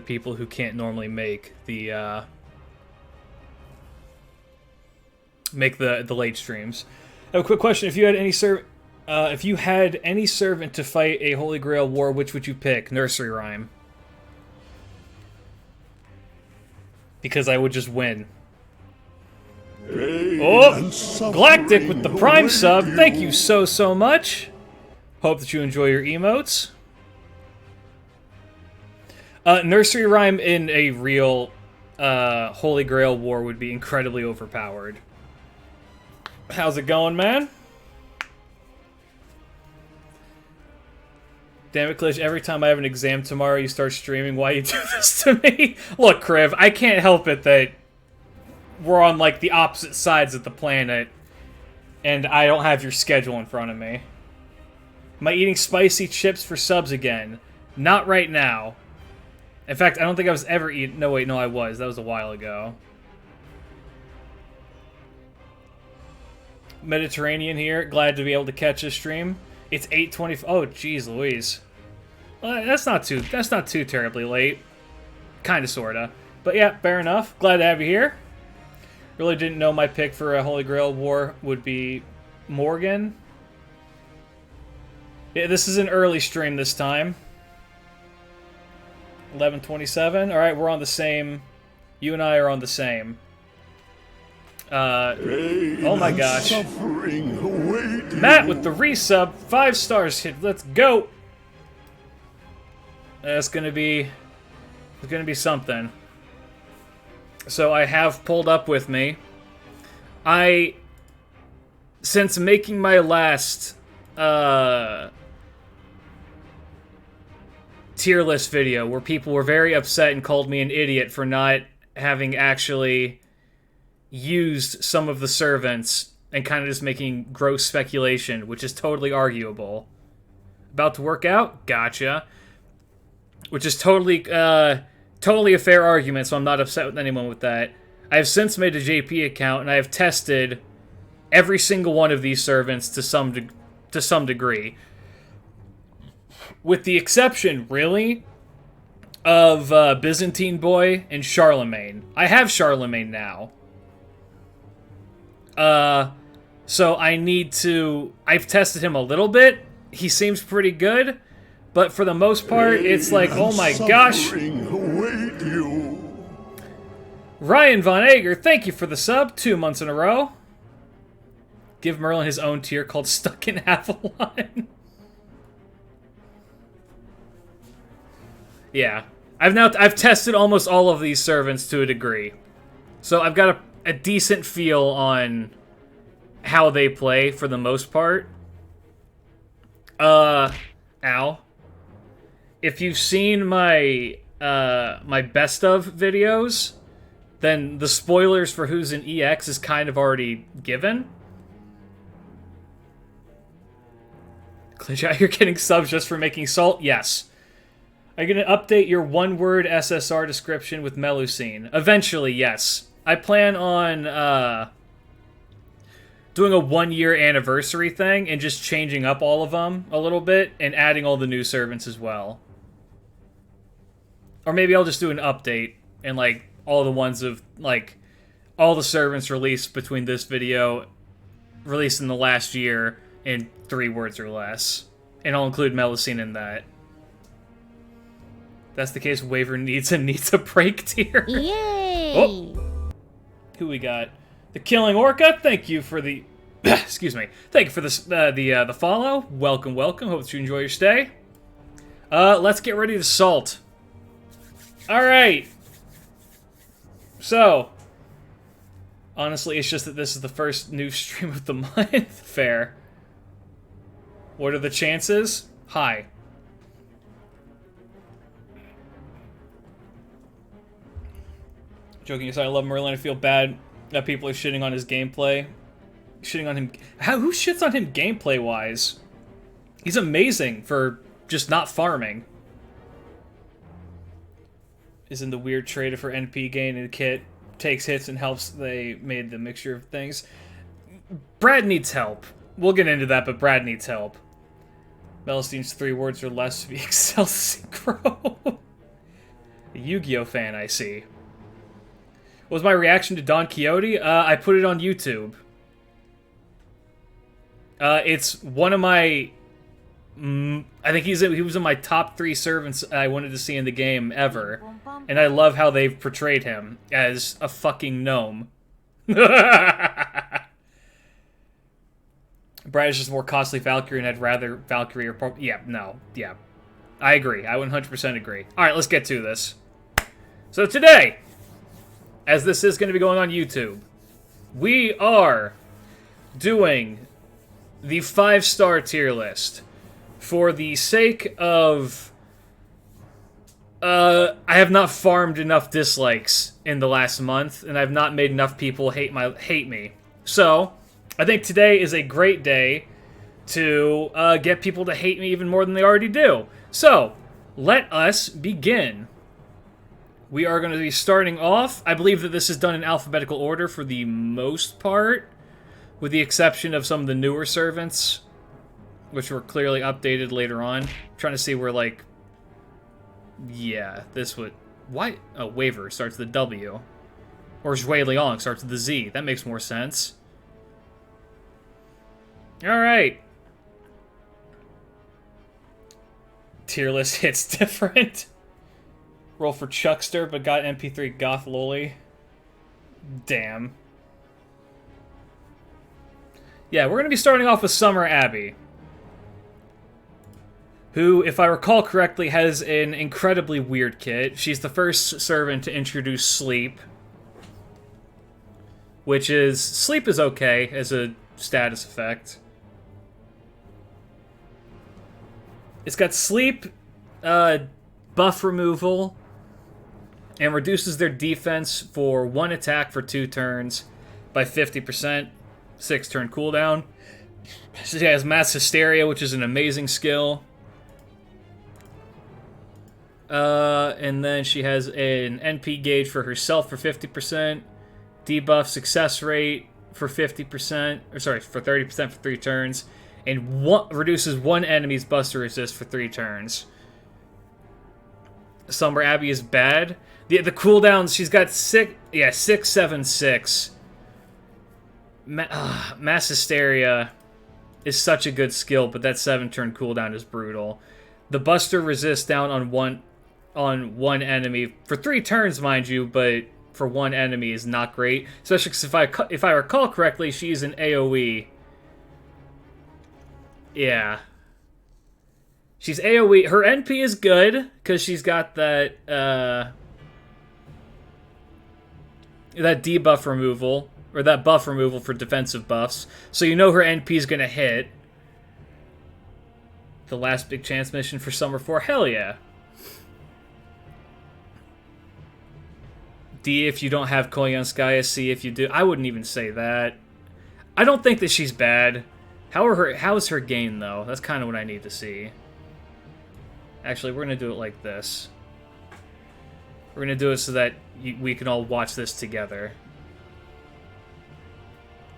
people who can't normally make the late streams. I have a quick question: if you had any servant to fight a Holy Grail war, which would you pick? Nursery Rhyme. Because I would just win. Oh, Galactic with the Prime sub. Thank you so much. Hope that you enjoy your emotes. Nursery Rhyme in a real Holy Grail war would be incredibly overpowered. How's it going, man? Damn it, Klidge, every time I have an exam tomorrow, you start streaming. Why you do this to me? Look, Kriv, I can't help it that we're on, like, the opposite sides of the planet, and I don't have your schedule in front of me. Am I eating spicy chips for subs again? Not right now. In fact, I don't think I was ever eating... No, wait, no, I was. That was a while ago. Mediterranean here. Glad to be able to catch this stream. It's 8:20. Oh, jeez Louise. That's not too terribly late. Kinda, sorta. But yeah, fair enough. Glad to have you here. Really didn't know my pick for a Holy Grail war would be Morgan. Yeah, this is an early stream this time. 11:27. Alright, we're on the same. You and I are on the same. Oh my gosh. Matt with the resub. 5 stars hit. Let's go. That's gonna be... It's gonna be something. So I have pulled up with me. Since making my last tier list video where people were very upset and called me an idiot for not having actually used some of the servants and kind of just making gross speculation, which is totally arguable. About to work out? Gotcha. Which is totally a fair argument, so I'm not upset with anyone with that. I have since made a JP account, and I have tested every single one of these servants to some degree. With the exception, really, of Byzantine Boy and Charlemagne. I have Charlemagne now. So I've tested him a little bit. He seems pretty good. But for the most part, it's like, oh my gosh. Ryan Von Ager, thank you for the sub. 2 months in a row. Give Merlin his own tier called Stuck in Avalon. Yeah. I've tested almost all of these servants to a degree. So I've got a decent feel on how they play for the most part. Ow. If you've seen my my best of videos, then the spoilers for who's in EX is kind of already given. Klidge, you're getting subs just for making salt? Yes. Are you going to update your one-word SSR description with Melusine? Eventually, yes. I plan on doing a 1-year anniversary thing and just changing up all of them a little bit and adding all the new servants as well. Or maybe I'll just do an update and, like, all the ones of, like, all the servants released between this video, released in the last year, in 3 words or less. And I'll include Melusine in that. If that's the case, Waver needs a break tier. Yay! Oh. Who we got? The Killing Orca, thank you for the... excuse me. Thank you for the follow. Welcome, welcome. Hope that you enjoy your stay. Let's get ready to salt. Alright. So, honestly, it's just that this is the first new stream of the month. Fair. What are the chances? High. Joking aside, I love Merlin. I feel bad that people are shitting on his gameplay. Shitting on him. Who shits on him gameplay-wise? He's amazing for just not farming. Is in the weird trade for NP gain and kit. Takes hits and helps. They made the mixture of things. Brad needs help. We'll get into that, but Brad needs help. Melusine's 3 words or less to be Excel Synchro. A Yu-Gi-Oh fan, I see. What was my reaction to Don Quixote? I put it on YouTube. It's one of my... I think he was in my top 3 servants I wanted to see in the game ever. And I love how they've portrayed him as a fucking gnome. Brad is just a more costly Valkyrie and I'd rather Valkyrie or... Yeah, no. Yeah. I agree. I 100% agree. Alright, let's get to this. So today, as this is going to be going on YouTube, we are doing the 5-star tier list for the sake of... I have not farmed enough dislikes in the last month, and I've not made enough people hate me. So, I think today is a great day to get people to hate me even more than they already do. So, let us begin. We are going to be starting off. I believe that this is done in alphabetical order for the most part, with the exception of some of the newer servants, which were clearly updated later on. I'm trying to see where, like... Yeah, this would... Why? Oh, Waver starts with the W. Or Zhui Liang starts with the Z. That makes more sense. Alright. Tier list hits different. Roll for Chuckster, but got MP3 Goth Loli. Damn. Yeah, we're going to be starting off with Summer Abbey, who, if I recall correctly, has an incredibly weird kit. She's the first servant to introduce sleep, which is... Sleep is okay as a status effect. It's got sleep, buff removal, and reduces their defense for 1 attack for 2 turns by 50%, 6-turn cooldown. She has Mass Hysteria, which is an amazing skill. And then she has an NP gauge for herself for 50%, debuff success rate for 50%, or sorry, for 30% for 3 turns, and reduces 1 enemy's buster resist for 3 turns. Summer Abbey is bad. The cooldowns, she's got 6, 7, 6. Mass Hysteria is such a good skill, but that 7-turn cooldown is brutal. The buster resist down on one enemy for 3 turns, mind you, but for 1 enemy is not great. Especially because if I recall correctly, she's an AoE. Yeah. She's AoE. Her NP is good because she's got that that debuff removal, or that buff removal for defensive buffs. So you know her NP is gonna hit. The last big chance mission for Summer 4. Hell yeah. D if you don't have Koyanskaya, C if you do. I wouldn't even say that. I don't think that she's bad. How is her gain, though? That's kind of what I need to see. Actually, we're going to do it like this. We're going to do it so that we can all watch this together.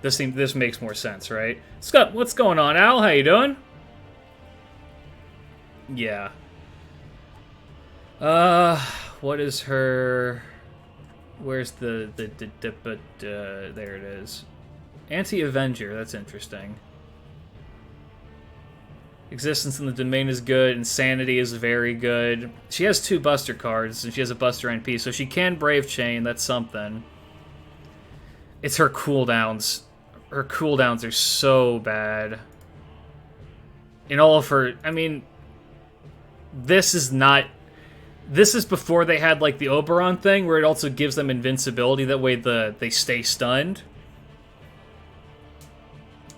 This makes more sense, right? Scott, what's going on, Al? How you doing? Yeah. What is her... Where's the there it is. Anti-Avenger, that's interesting. Existence in the Domain is good, Insanity is very good. She has 2 Buster cards, and she has a Buster NP, so she can Brave Chain, that's something. It's her cooldowns. Her cooldowns are so bad. In all of her... I mean... This is not... This is before they had, like, the Oberon thing, where it also gives them invincibility, that way they stay stunned.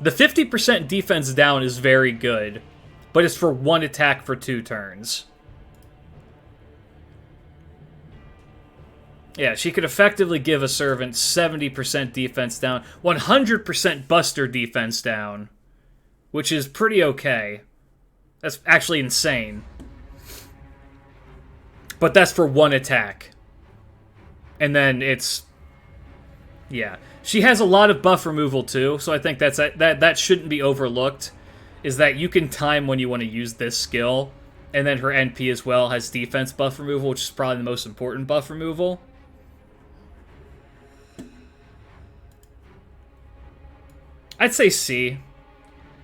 The 50% defense down is very good, but it's for 1 attack for 2 turns. Yeah, she could effectively give a servant 70% defense down, 100% buster defense down, which is pretty okay. That's actually insane. But that's for 1 attack. And then it's... Yeah. She has a lot of buff removal, too, so I think that shouldn't be overlooked, is that you can time when you want to use this skill, And then her NP as well has defense buff removal, which is probably the most important buff removal. I'd say C.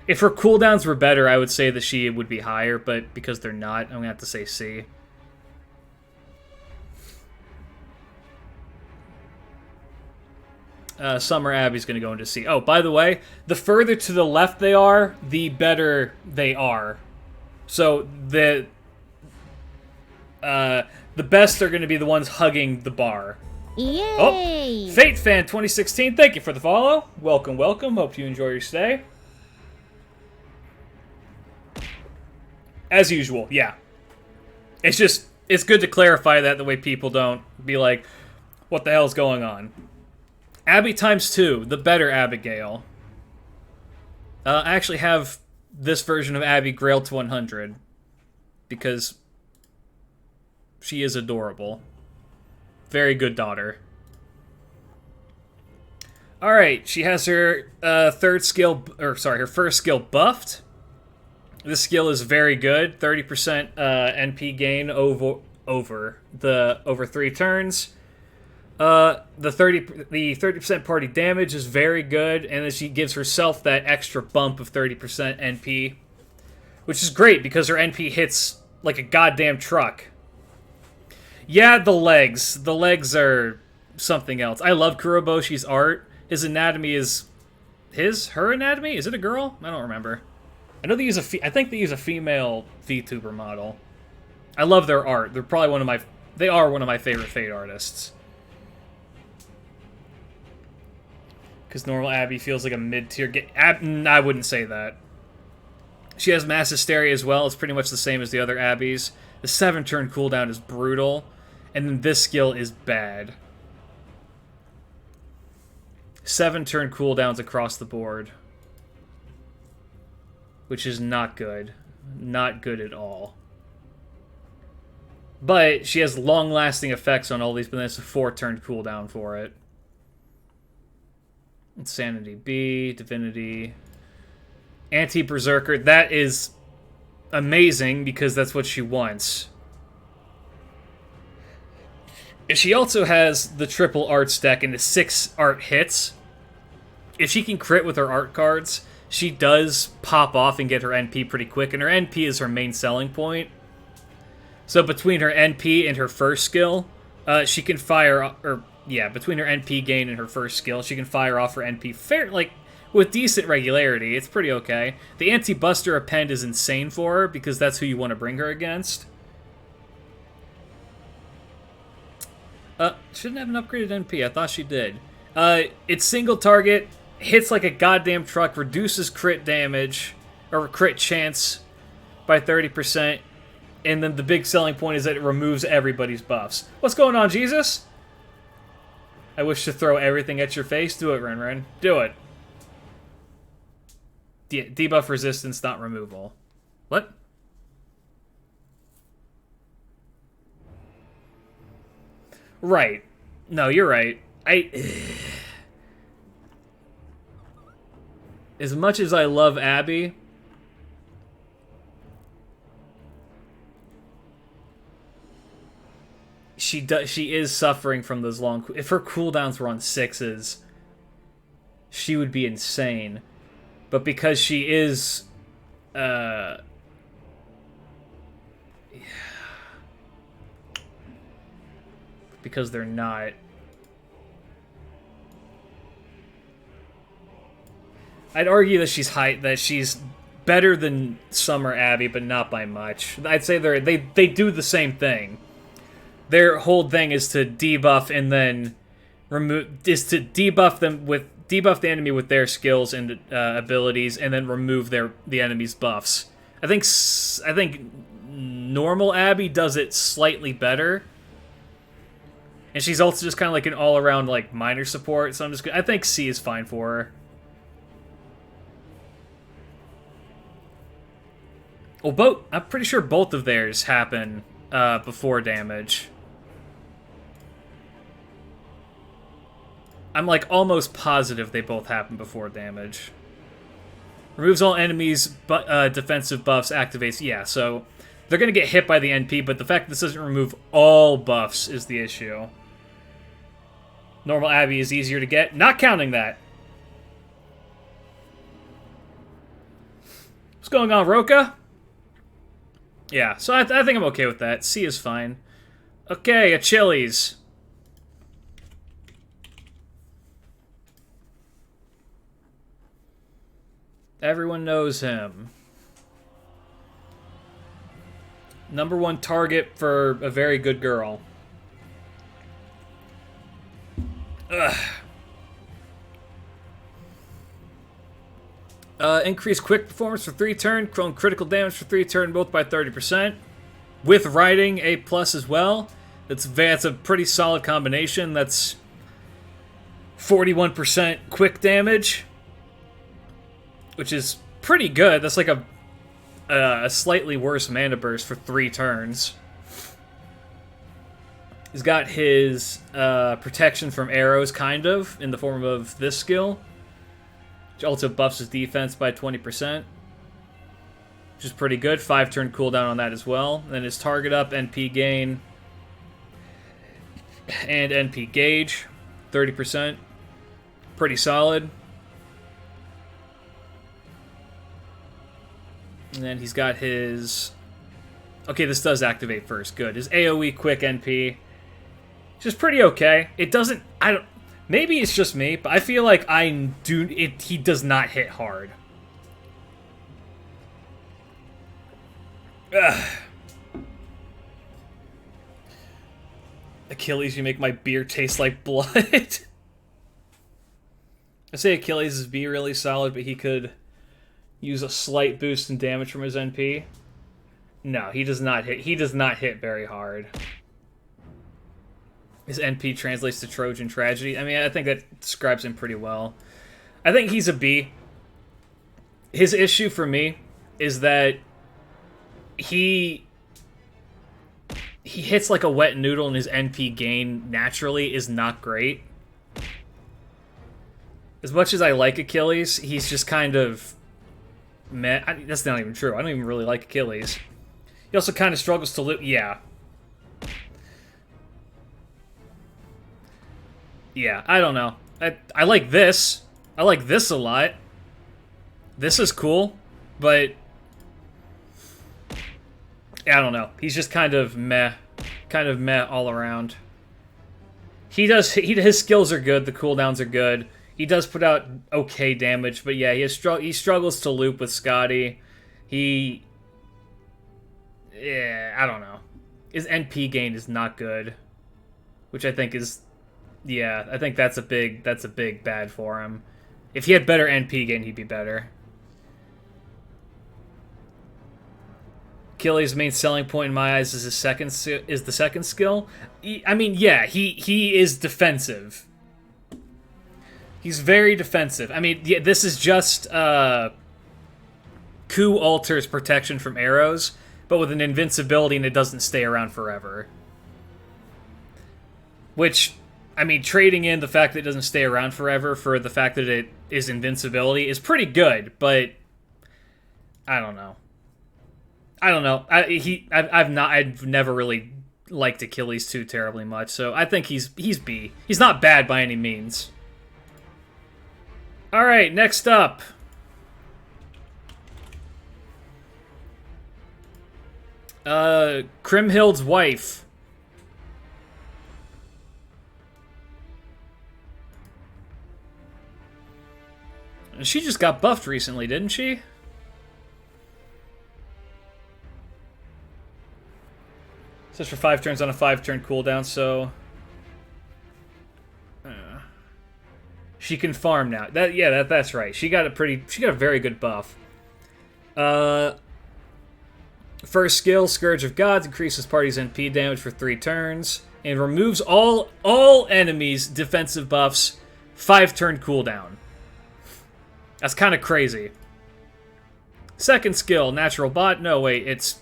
If her cooldowns were better, I would say that she would be higher, but because they're not, I'm going to have to say C. Summer Abby's going to go into C. Oh, by the way, the further to the left they are, the better they are. So the best are going to be the ones hugging the bar. Yay! Oh, Fate Fan 2016, thank you for the follow. Welcome, welcome. Hope you enjoy your stay. As usual, yeah. It's good to clarify that the way people don't be like, what the hell's going on? Abby times 2, the better Abigail. I actually have this version of Abby grailed to 100 because she is adorable. Very good daughter. Alright, she has her her first skill buffed. This skill is very good. 30% NP gain over 3 turns. The 30% party damage is very good, and then she gives herself that extra bump of 30% NP, which is great because her NP hits like a goddamn truck. Yeah, the legs. The legs are something else. I love Kuroboshi's art. His anatomy is her anatomy? Is it a girl? I don't remember. I know they use I think they use a female VTuber model. I love their art. They're probably they are one of my favorite Fate artists. Because normal Abby feels like a mid-tier I wouldn't say that. She has Mass Hysteria as well. It's pretty much the same as the other Abbies. The 7-turn cooldown is brutal. And then this skill is bad. 7-turn cooldowns across the board. Which is not good. Not good at all. But she has long-lasting effects on all these, but then it's a 4-turn cooldown for it. Insanity B, Divinity, Anti-Berserker. That is amazing because that's what she wants. She also has the triple art stack and the 6 art hits. If she can crit with her art cards, she does pop off and get her NP pretty quick, and her NP is her main selling point. So between her NP and her first skill, she can fire, between her NP gain and her first skill, she can fire off her NP with decent regularity. It's pretty okay. The Anti-Buster Append is insane for her, because that's who you want to bring her against. Shouldn't have an upgraded NP. I thought she did. It's single target, hits like a goddamn truck, reduces crit damage, or crit chance by 30%, and then the big selling point is that it removes everybody's buffs. What's going on, Jesus? I wish to throw everything at your face. Do it, Ren. Do it. Debuff resistance, not removal. What? Right. No, you're right. As much as I love Abby, she is suffering from those long. If her cooldowns were on 6s, she would be insane. But because she is, because they're not. I'd argue that she's better than Summer Abby, but not by much. I'd say they do the same thing. Their whole thing is to debuff and then debuff the enemy with their skills and abilities, and then remove the enemy's buffs. I think normal Abby does it slightly better, and she's also just kind of like an all-around like minor support. So I think C is fine for her. Well, I'm pretty sure both of theirs happen before damage. I'm like almost positive they both happen before damage. Removes all enemies' defensive buffs, activates. Yeah, so They're going to get hit by the NP, but the fact that this doesn't remove all buffs is the issue. Normal Abby is easier to get. Not counting that. What's going on, Roka? Yeah, so I think I'm okay with that. C is fine. Okay, a Chili's. Everyone knows him. #1 target for a very good girl. Ugh. Increase quick performance for 3 turn, critical damage for 3 turn, both by 30%. With riding A+ as well. That's a pretty solid combination. That's 41% quick damage, which is pretty good. That's like a slightly worse mana burst for 3 turns. He's got his protection from arrows, kind of, in the form of this skill, which also buffs his defense by 20%, which is pretty good. 5-turn cooldown on that as well. And then his target up, NP gain, and NP gauge, 30%. Pretty solid. And then he's got his... Okay, this does activate first. Good. His AoE quick NP, which is pretty okay. It doesn't... I don't... Maybe it's just me, but I feel like he does not hit hard. Ugh. Achilles, you make my beer taste like blood. I say Achilles' is B really solid, but he could use a slight boost in damage from his NP. No, he does not hit. He does not hit very hard. His NP translates to Trojan Tragedy. I mean, I think that describes him pretty well. I think he's a B. His issue for me is that he hits like a wet noodle, and his NP gain naturally is not great. As much as I like Achilles, he's just kind of meh. That's not even true. I don't even really like Achilles. He also kind of struggles to loot. Yeah. Yeah, I don't know. I like this. I like this a lot. This is cool, but I don't know. He's just kind of meh all around. His skills are good. The cooldowns are good. He does put out okay damage, but yeah, he struggles to loop with Scotty. Yeah, I don't know. His NP gain is not good, which I think is, yeah, I think that's a big bad for him. If he had better NP gain, he'd be better. Achilles' main selling point in my eyes is the second skill. I mean, yeah, he is defensive. He's very defensive. I mean, yeah, this is just Ku alters protection from arrows, but with an invincibility, and it doesn't stay around forever. Which, I mean, trading in the fact that it doesn't stay around forever for the fact that it is invincibility is pretty good, but I don't know. I've never really liked Achilles too terribly much, so I think he's B. He's not bad by any means. All right, next up. Krimhild's wife. She just got buffed recently, didn't she? Says for 5 turns on a 5-turn cooldown, so she can farm now. That's right. She got a very good buff. First skill, Scourge of Gods, increases party's NP damage for 3 turns and removes all enemies' defensive buffs. 5-turn cooldown. That's kind of crazy. Second skill, Natural Bot. No, wait, it's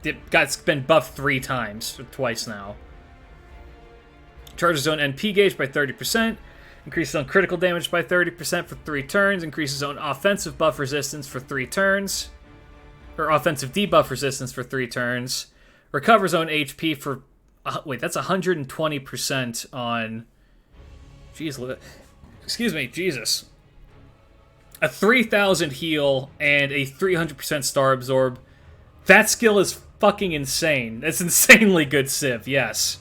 been buffed 3 times, or twice now. Charges own NP gauge by 30%. Increases on critical damage by 30% for 3 turns. Increases on offensive buff resistance for 3 turns. or offensive debuff resistance for 3 turns. Recovers own HP for... wait, that's 120% on... Jeez, excuse me, Jesus. A 3,000 heal and a 300% star absorb. That skill is fucking insane. That's insanely good civ, yes.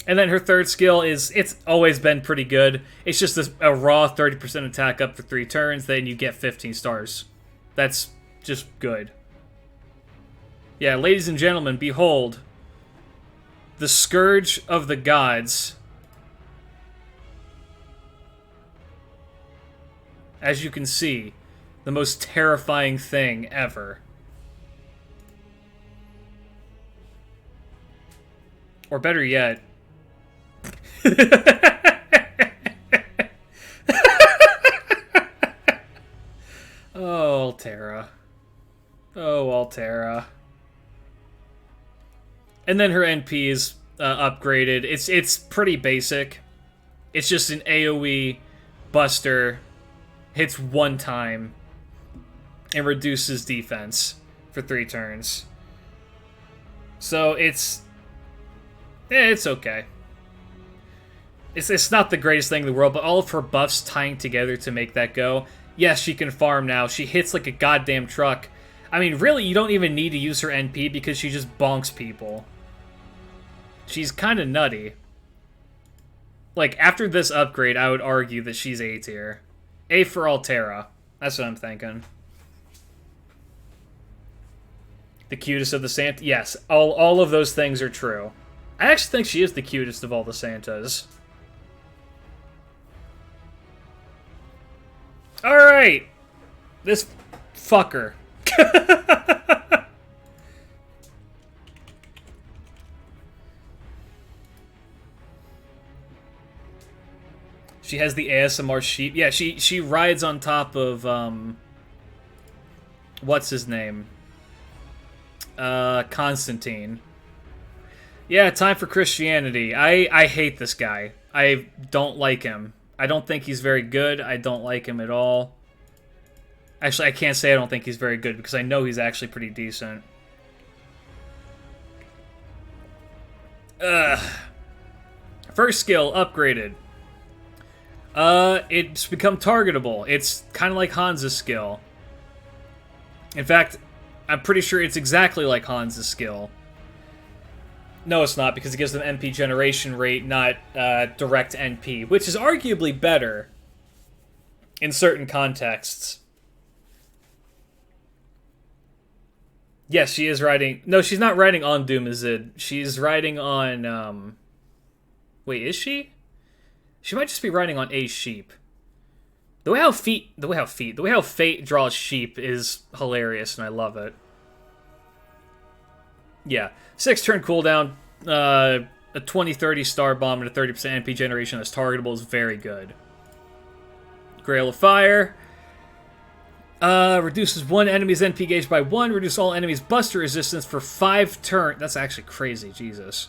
And then her third skill is, it's always been pretty good. It's just a raw 30% attack up for 3 turns, then you get 15 stars. That's just good. Yeah, ladies and gentlemen, behold, the Scourge of the Gods. As you can see, the most terrifying thing ever. Or better yet... Oh, Altera. Oh, Altera. And then her NP is upgraded. It's pretty basic. It's just an AoE buster. Hits 1 time. And reduces defense for 3 turns. So it's okay. It's not the greatest thing in the world, but all of her buffs tying together to make that go. Yes, she can farm now. She hits like a goddamn truck. I mean, really, you don't even need to use her NP because she just bonks people. She's kind of nutty. Like, after this upgrade, I would argue that she's A tier. A for Altera. That's what I'm thinking. The cutest of the Santa? Yes, all of those things are true. I actually think she is the cutest of all the Santas. Alright! This fucker. She has the ASMR sheep. Yeah, she rides on top of, what's his name? Constantine. Yeah, time for Christianity. I hate this guy. I don't like him. I don't think he's very good. I don't like him at all. Actually, I can't say I don't think he's very good, because I know he's actually pretty decent. First skill, upgraded. It's become targetable. It's kind of like Hansa's skill. In fact, I'm pretty sure it's exactly like Hansa's skill. No, it's not, because it gives them NP generation rate, not direct NP, which is arguably better in certain contexts. Yes, she is riding... No, she's not riding on Doomazid. She's riding on, Wait, is she? She might just be riding on a sheep. The way how Fate draws sheep is hilarious, and I love it. Yeah, 6-turn cooldown, a 20-30 star bomb and a 30% NP generation that's targetable is very good. Grail of Fire. Reduces one enemy's NP gauge by 1, reduce all enemies' buster resistance for 5 turns. That's actually crazy, Jesus.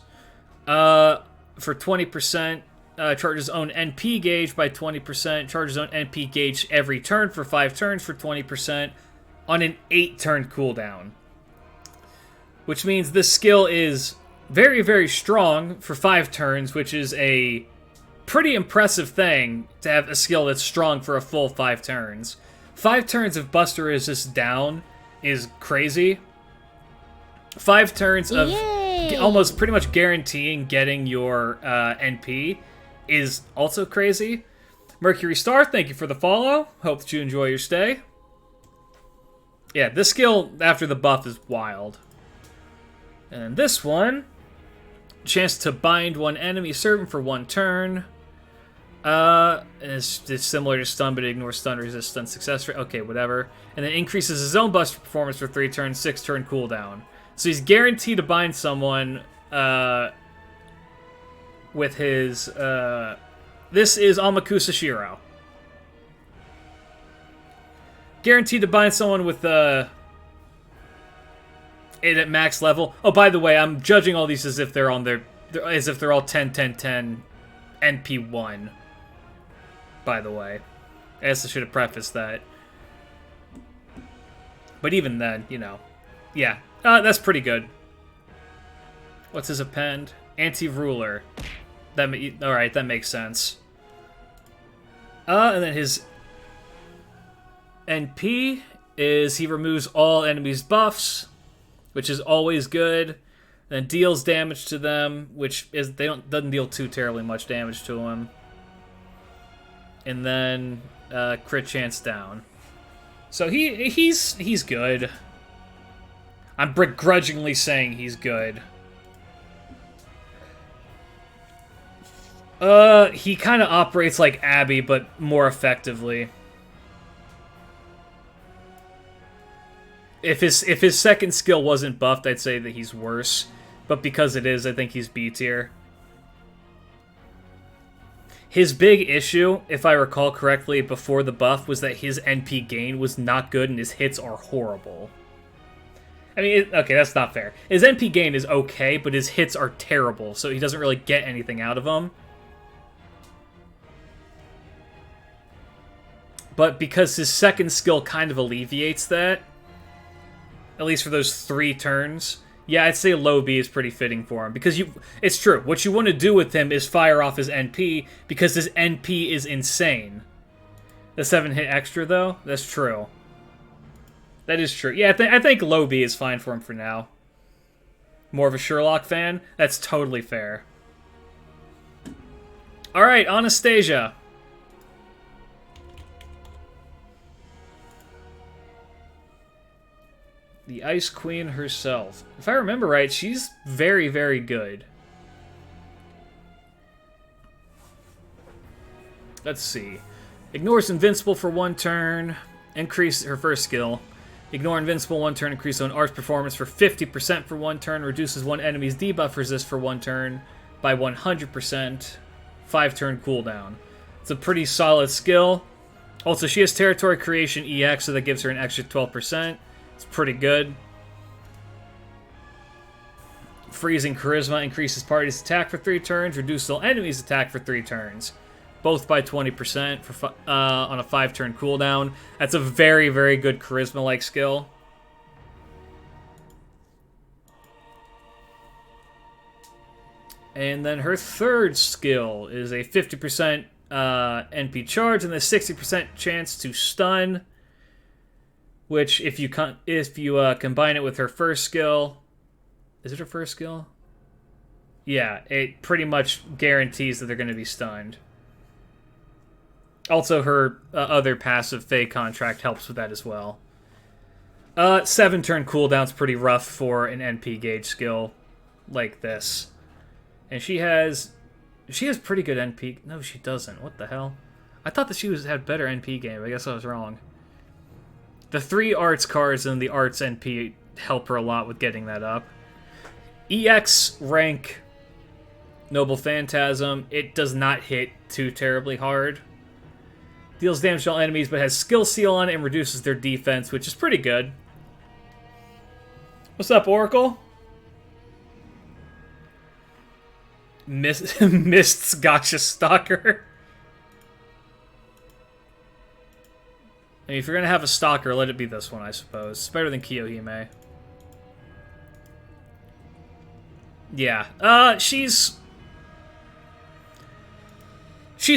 For 20%, charges own NP gauge by 20%, charges own NP gauge every turn for 5 turns for 20% on an 8-turn cooldown. Which means this skill is very, very strong for 5 turns, which is a pretty impressive thing to have a skill that's strong for a full 5 turns. 5 turns of Buster Resist down is crazy. 5 turns of almost pretty much guaranteeing getting your NP is also crazy. Mercury Star, thank you for the follow. Hope that you enjoy your stay. Yeah, this skill after the buff is wild. And this one, chance to bind one enemy servant for 1 turn. It's similar to stun, but ignores stun resistance success rate. Okay, whatever. And then increases his own buster performance for 3 turns, 6-turn cooldown. So he's guaranteed to bind someone with his... this is Amakusa Shiro. Guaranteed to bind someone with it at max level. Oh, by the way, I'm judging all these as if they're on their... as if they're all 10, 10, 10, NP1. By the way. I guess I should have prefaced that. But even then, you know, yeah, that's pretty good. What's his append? Anti-ruler. All right, that makes sense. And then his NP is he removes all enemies' buffs, which is always good. Then deals damage to them, which is doesn't deal too terribly much damage to him. And then crit chance down. So he's good. I'm begrudgingly saying he's good. He kind of operates like Abby, but more effectively. If his second skill wasn't buffed, I'd say that he's worse. But because it is, I think he's B tier. His big issue, if I recall correctly, before the buff, was that his NP gain was not good and his hits are horrible. I mean, okay, that's not fair. His NP gain is okay, but his hits are terrible, so he doesn't really get anything out of them. But because his second skill kind of alleviates that, at least for those 3 turns, yeah, I'd say low B is pretty fitting for him. Because it's true, what you want to do with him is fire off his NP, because his NP is insane. The 7 hit extra, though, that's true. That is true. Yeah, I think low B is fine for him for now. More of a Sherlock fan? That's totally fair. Alright, Anastasia. The Ice Queen herself. If I remember right, she's very, very good. Let's see. Ignores Invincible for 1 turn. Increase her first skill. Ignore Invincible 1 turn. Increase own arts performance for 50% for 1 turn. Reduces one enemy's debuff resist for 1 turn by 100%. 5 turn cooldown. It's a pretty solid skill. Also, she has Territory Creation EX, so that gives her an extra 12%. It's pretty good. Freezing Charisma increases party's attack for 3 turns, reduces all enemies' attack for 3 turns. Both by 20% for on a 5-turn cooldown. That's a very, very good Charisma-like skill. And then her third skill is a 50% NP charge and a 60% chance to stun. Which, if you combine it with her first skill, is it her first skill? Yeah, it pretty much guarantees that they're going to be stunned. Also, her other passive Fey Contract helps with that as well. 7-turn cooldown's pretty rough for an NP gauge skill like this, and she has pretty good NP. No, she doesn't. What the hell? I thought that she had better NP game. I guess I was wrong. The 3 arts cards and the arts NP help her a lot with getting that up. EX rank Noble Phantasm. It does not hit too terribly hard. Deals damage to all enemies, but has Skill Seal on it and reduces their defense, which is pretty good. What's up, Oracle? Mist's Gotcha Stalker. I mean, if you're going to have a stalker, let it be this one, I suppose. It's better than Kiyohime. Yeah. She's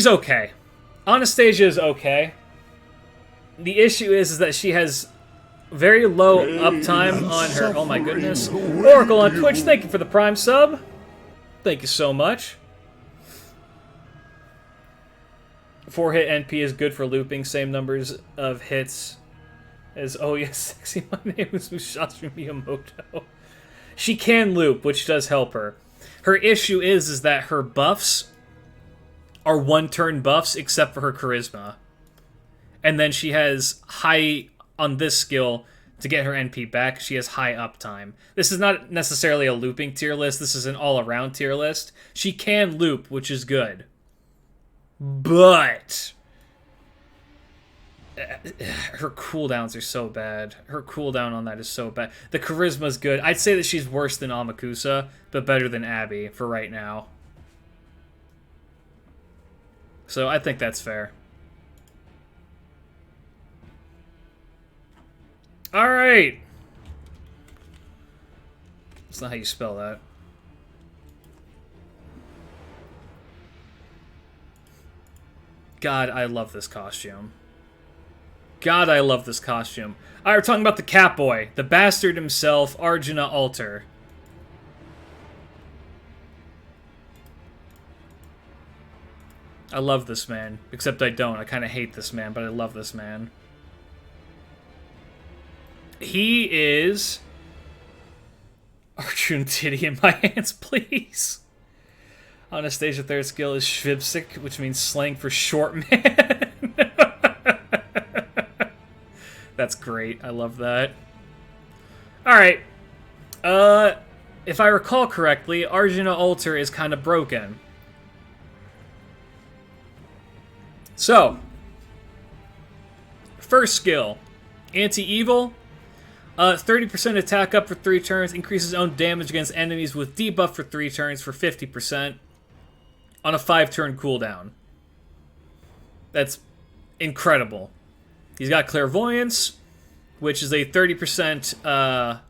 okay. Anastasia is okay. The issue is that she has very low uptime on her... Oh my goodness. Oracle on Twitch, thank you for the Prime sub. Thank you so much. 4-hit NP is good for looping, same numbers of hits as Oh Yes Sexy, my name is Musashi Miyamoto. She can loop, which does help her. Her issue is that her buffs are 1-turn buffs except for her charisma. And then she has high, on this skill, to get her NP back, she has high uptime. This is not necessarily a looping tier list, this is an all-around tier list. She can loop, which is good. But her cooldowns are so bad. Her cooldown on that is so bad. The charisma's good. I'd say that she's worse than Amakusa, but better than Abby for right now. So I think that's fair. Alright. That's not how you spell that. God, I love this costume. God, I love this costume. Alright, we're talking about the Catboy. The bastard himself, Arjuna Alter. I love this man. Except I don't. I kind of hate this man, but I love this man. He is... Arjuna titty in my hands, please. Anastasia third skill is Shvibsik, which means slang for short man. That's great. I love that. Alright. If I recall correctly, Arjuna Alter is kind of broken. So, first skill, Anti-Evil. 30% attack up for 3 turns, increases own damage against enemies with debuff for 3 turns for 50% on a 5-turn cooldown. That's incredible. He's got Clairvoyance, which is a 30%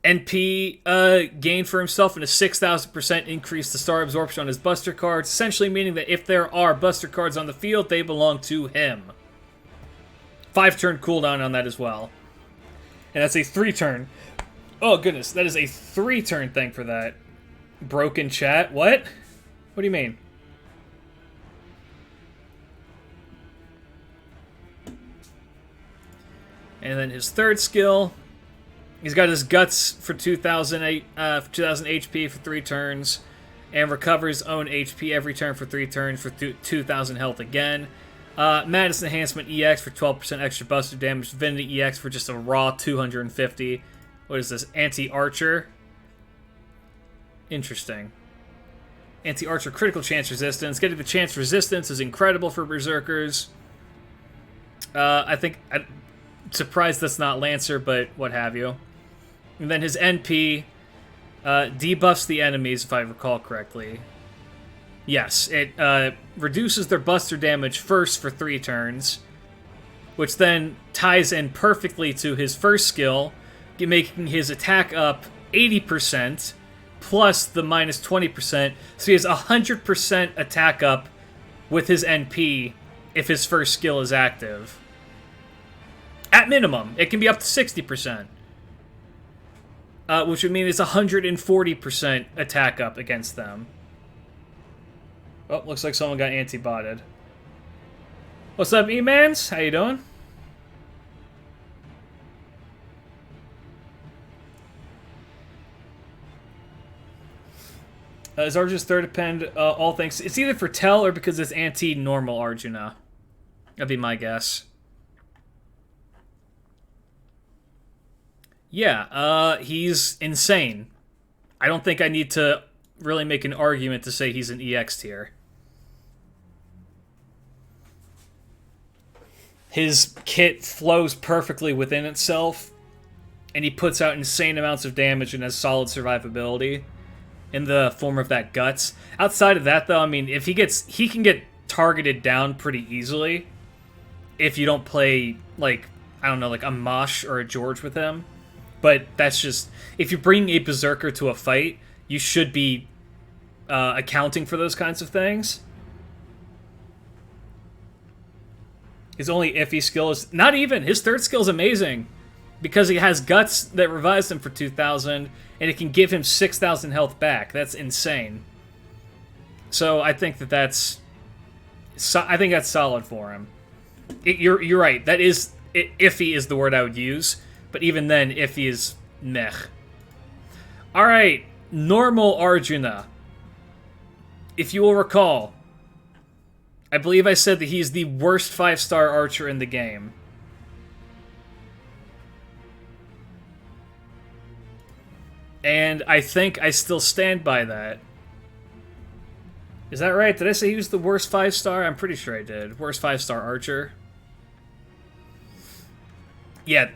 NP gain for himself and a 6,000% increase to star absorption on his buster cards, essentially meaning that if there are buster cards on the field, they belong to him. 5-turn cooldown on that as well. And that's a 3-turn. Oh, goodness. That is a 3-turn thing for that. Broken chat? What? What do you mean? And then his third skill, he's got his Guts for 2,000 HP for 3 turns, and recovers own HP every turn for 3 turns for 2,000 health again. Madness Enhancement EX for 12% extra buster damage. Divinity EX for just a raw 250. What is this? Anti-Archer. Interesting. Anti-Archer critical chance resistance. Getting the chance resistance is incredible for Berserkers. I'm surprised that's not Lancer, but what have you. And then his NP debuffs the enemies, if I recall correctly. Yes, it reduces their buster damage first for 3 turns, which then ties in perfectly to his first skill, making his attack up 80%, plus the minus 20%, so he has 100% attack up with his NP if his first skill is active. At minimum, it can be up to 60%. Which would mean it's 140% attack up against them. Oh, looks like someone got anti-botted. What's up, E-Mans? How you doing? Is Arjuna's third depend all thanks? It's either for Tell or because it's anti-normal Arjuna. That'd be my guess. Yeah, he's insane. I don't think I need to really make an argument to say he's an EX tier. His kit flows perfectly within itself, and he puts out insane amounts of damage and has solid survivability in the form of that Guts. Outside of that, though, I mean, if he can get targeted down pretty easily if you don't play, like, I don't know, like a Mosh or a George with him. But that's just, if you bring a Berserker to a fight, you should be accounting for those kinds of things. His only iffy skill is, not even, his third skill is amazing. Because he has Guts that revives him for 2,000, and it can give him 6,000 health back. That's insane. So I think that's solid for him. You're right, that is, iffy is the word I would use. But even then, iffy is meh. Alright, normal Arjuna. If you will recall, I believe I said that he's the worst 5-star archer in the game. And I think I still stand by that. Is that right? Did I say he was the worst 5-star? I'm pretty sure I did. Worst 5-star archer. Yeah,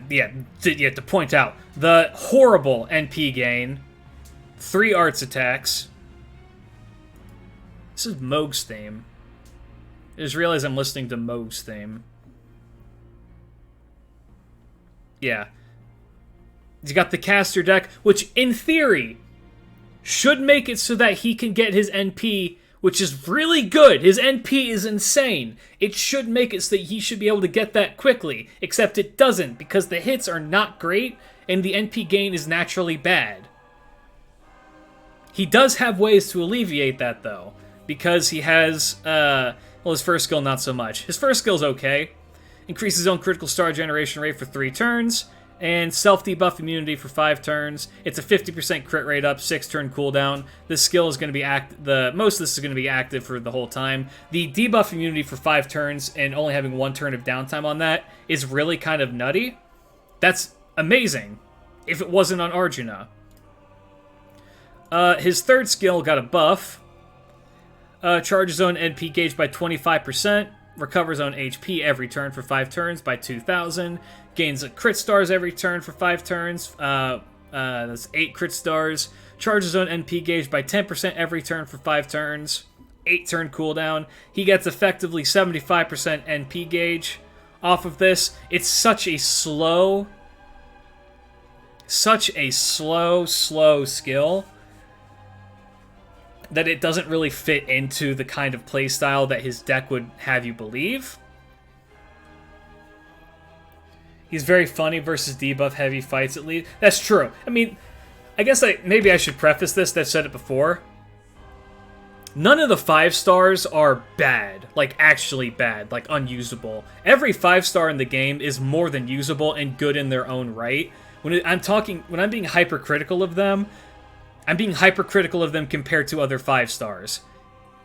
to point out, the horrible NP gain, 3 arts attacks. This is Moog's theme. I just realized I'm listening to Moog's theme. Yeah. He's got the caster deck, which in theory should make it so that he can get his NP, which is really good. His NP is insane. It should make it so that he should be able to get that quickly, except it doesn't, because the hits are not great, and the NP gain is naturally bad. He does have ways to alleviate that, though, because he has, well, his first skill, not so much. His first skill's okay. Increases his own critical star generation rate for 3 turns, and self-debuff immunity for 5 turns. It's a 50% crit rate up, 6-turn cooldown. This skill is going to be most of this is going to be active for the whole time. The debuff immunity for 5 turns and only having 1 turn of downtime on that is really kind of nutty. That's amazing if it wasn't on Arjuna. His third skill got a buff. Charges own NP gauge by 25%. Recovers own HP every turn for 5 turns by 2,000. Gains a crit stars every turn for 5 turns. That's 8 crit stars. Charges own NP gauge by 10% every turn for 5 turns. 8-turn cooldown. He gets effectively 75% NP gauge off of this. It's such a slow skill that it doesn't really fit into the kind of playstyle that his deck would have you believe. He's very funny versus debuff heavy fights, at least. That's true. I mean, I guess maybe I should preface this. I've said it before. None of the 5 stars are bad, like actually bad, like unusable. Every 5-star in the game is more than usable and good in their own right. When I'm being hypercritical of them, I'm being hypercritical of them compared to other 5 stars.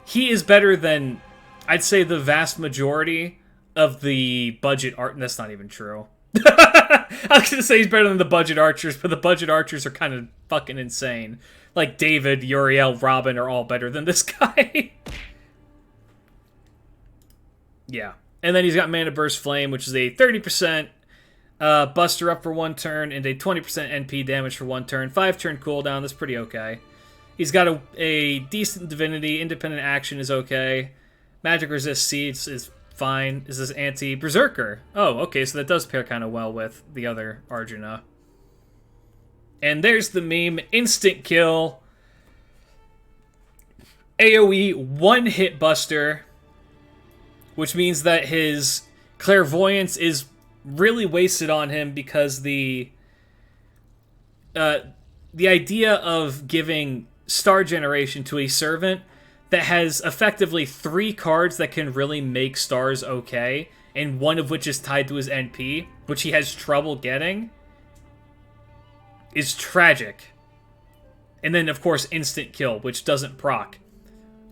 He is better than, I'd say, the vast majority of the budget art. That's not even true. I was going to say he's better than the budget archers, but the budget archers are kind of fucking insane. Like David, Uriel, Robin are all better than this guy. Yeah. And then he's got Mana Burst Flame, which is a 30% Buster up for 1 turn, and a 20% NP damage for 1 turn. 5-turn cooldown, that's pretty okay. He's got a decent Divinity. Independent action is okay. Magic Resist Seeds is fine. Is this anti-Berserker? Oh, okay, so that does pair kind of well with the other Arjuna. And there's the meme. Instant kill. AoE 1-hit Buster, which means that his Clairvoyance is really wasted on him because the idea of giving star generation to a servant that has effectively 3 cards that can really make stars okay, and one of which is tied to his NP, which he has trouble getting, is tragic. And then, of course, instant kill, which doesn't proc.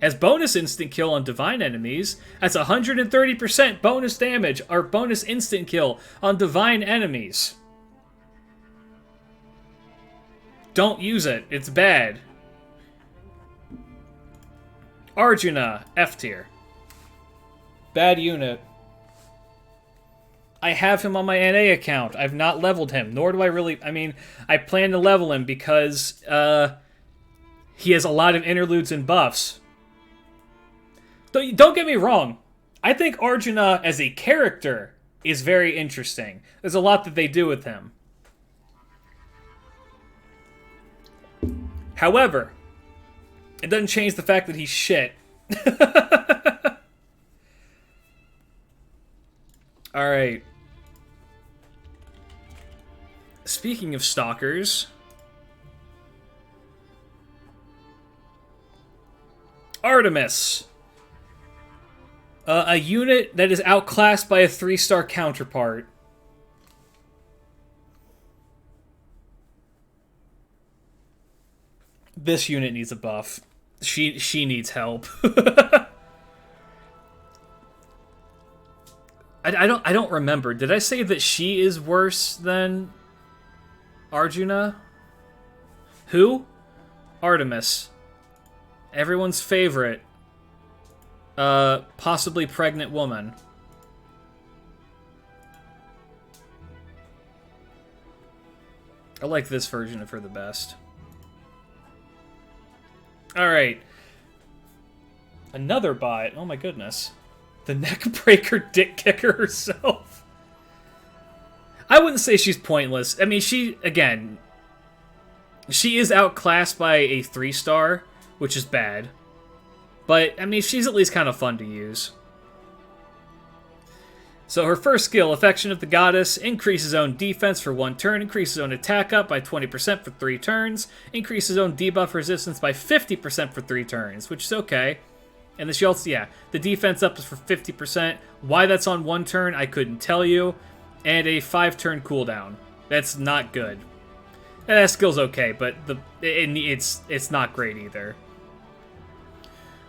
As bonus instant kill on divine enemies, that's 130% bonus damage, or bonus instant kill on divine enemies. Don't use it, it's bad. Arjuna, F tier. Bad unit. I have him on my NA account. I've not leveled him, nor do I really... I mean, I plan to level him because he has a lot of interludes and buffs. Don't get me wrong. I think Arjuna as a character is very interesting. There's a lot that they do with him. However, it doesn't change the fact that he's shit. Alright. Speaking of stalkers... Artemis. A unit that is outclassed by a 3-star counterpart. This unit needs a buff. She needs help. I don't remember. Did I say that she is worse than Arjuna? Who? Artemis. Everyone's favorite. Possibly pregnant woman. I like this version of her the best. Alright. Another bot. Oh my goodness. The neck breaker dick kicker herself. I wouldn't say she's pointless. I mean, she is outclassed by a 3-star, which is bad. But, I mean, she's at least kind of fun to use. So her first skill, Affection of the Goddess, increases own defense for 1 turn, increases own attack up by 20% for 3 turns, increases own debuff resistance by 50% for 3 turns, which is okay. And then she also, yeah, the defense up is for 50%. Why that's on 1 turn, I couldn't tell you. And a 5-turn cooldown. That's not good. And that skill's okay, but it's not great either.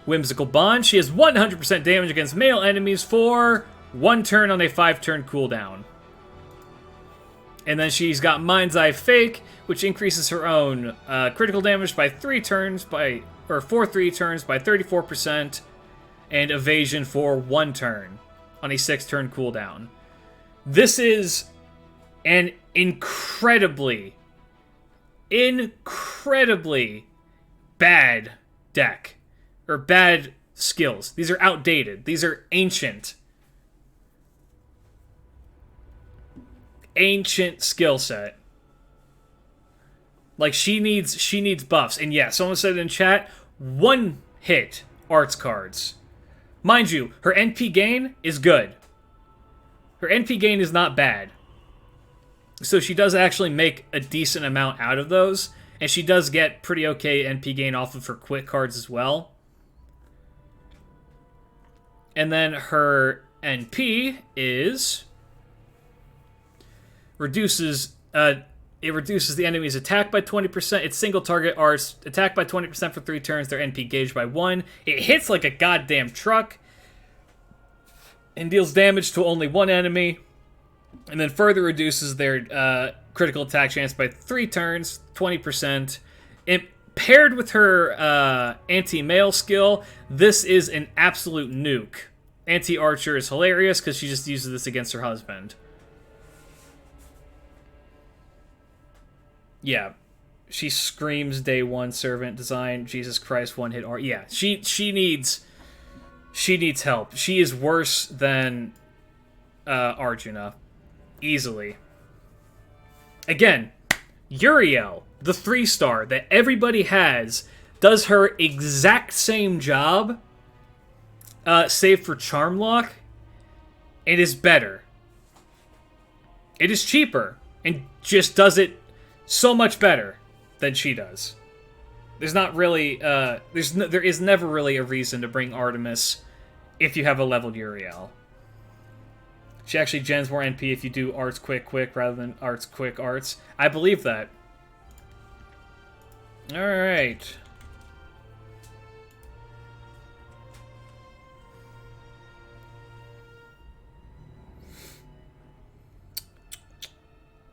Whimsical Bond. She has 100% damage against male enemies for 1 turn on a 5-turn cooldown. And then she's got Mind's Eye Fake, which increases her own critical damage by 3 turns for 3 turns by 34%, and evasion for 1 turn on a 6-turn cooldown. This is an incredibly bad deck. Or bad skills. These are outdated. These are ancient skill set. Like, she needs buffs. And yeah, someone said in chat, 1-hit arts cards. Mind you, her NP gain is good. Her NP gain is not bad. So she does actually make a decent amount out of those. And she does get pretty okay NP gain off of her quick cards as well. And then her NP is reduces the enemy's attack by 20%. Its single target arts attack by 20% for 3 turns. Their NP gauged by 1. It hits like a goddamn truck and deals damage to only 1 enemy. And then further reduces their critical attack chance by 3 turns, 20%. Paired with her anti-mail skill, this is an absolute nuke. Anti-archer is hilarious because she just uses this against her husband. Yeah. She screams day 1 servant design. Jesus Christ, 1-hit art. Yeah, she needs help. She is worse than Arjuna. Easily. Again, Uriel, the 3-star that everybody has, does her exact same job, save for Charm Lock. It is better. It is cheaper, and just does it so much better than she does. There's not really, there is never really a reason to bring Artemis if you have a leveled Uriel. She actually gens more NP if you do arts quick rather than arts quick arts. I believe that. Alright.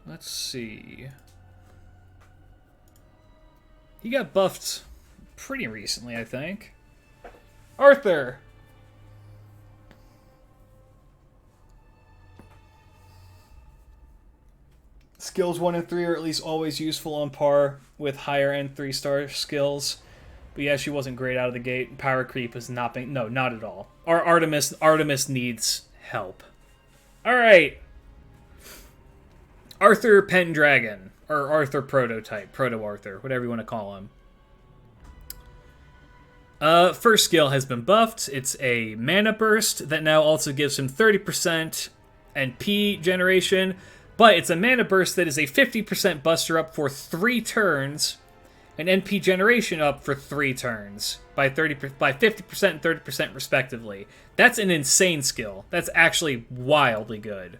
Let's see. He got buffed pretty recently, I think. Arthur! Skills 1 and 3 are at least always useful on par with higher end 3-star skills. But yeah, she wasn't great out of the gate. Power creep is not being... No, not at all. Artemis needs help. Alright. Arthur Pendragon. Or Arthur Prototype. Proto-Arthur. Whatever you want to call him. First skill has been buffed. It's a mana burst that now also gives him 30% NP generation. But it's a mana burst that is a 50% buster up for 3 turns, and NP generation up for 3 turns by 50% and 30% respectively. That's an insane skill. That's actually wildly good.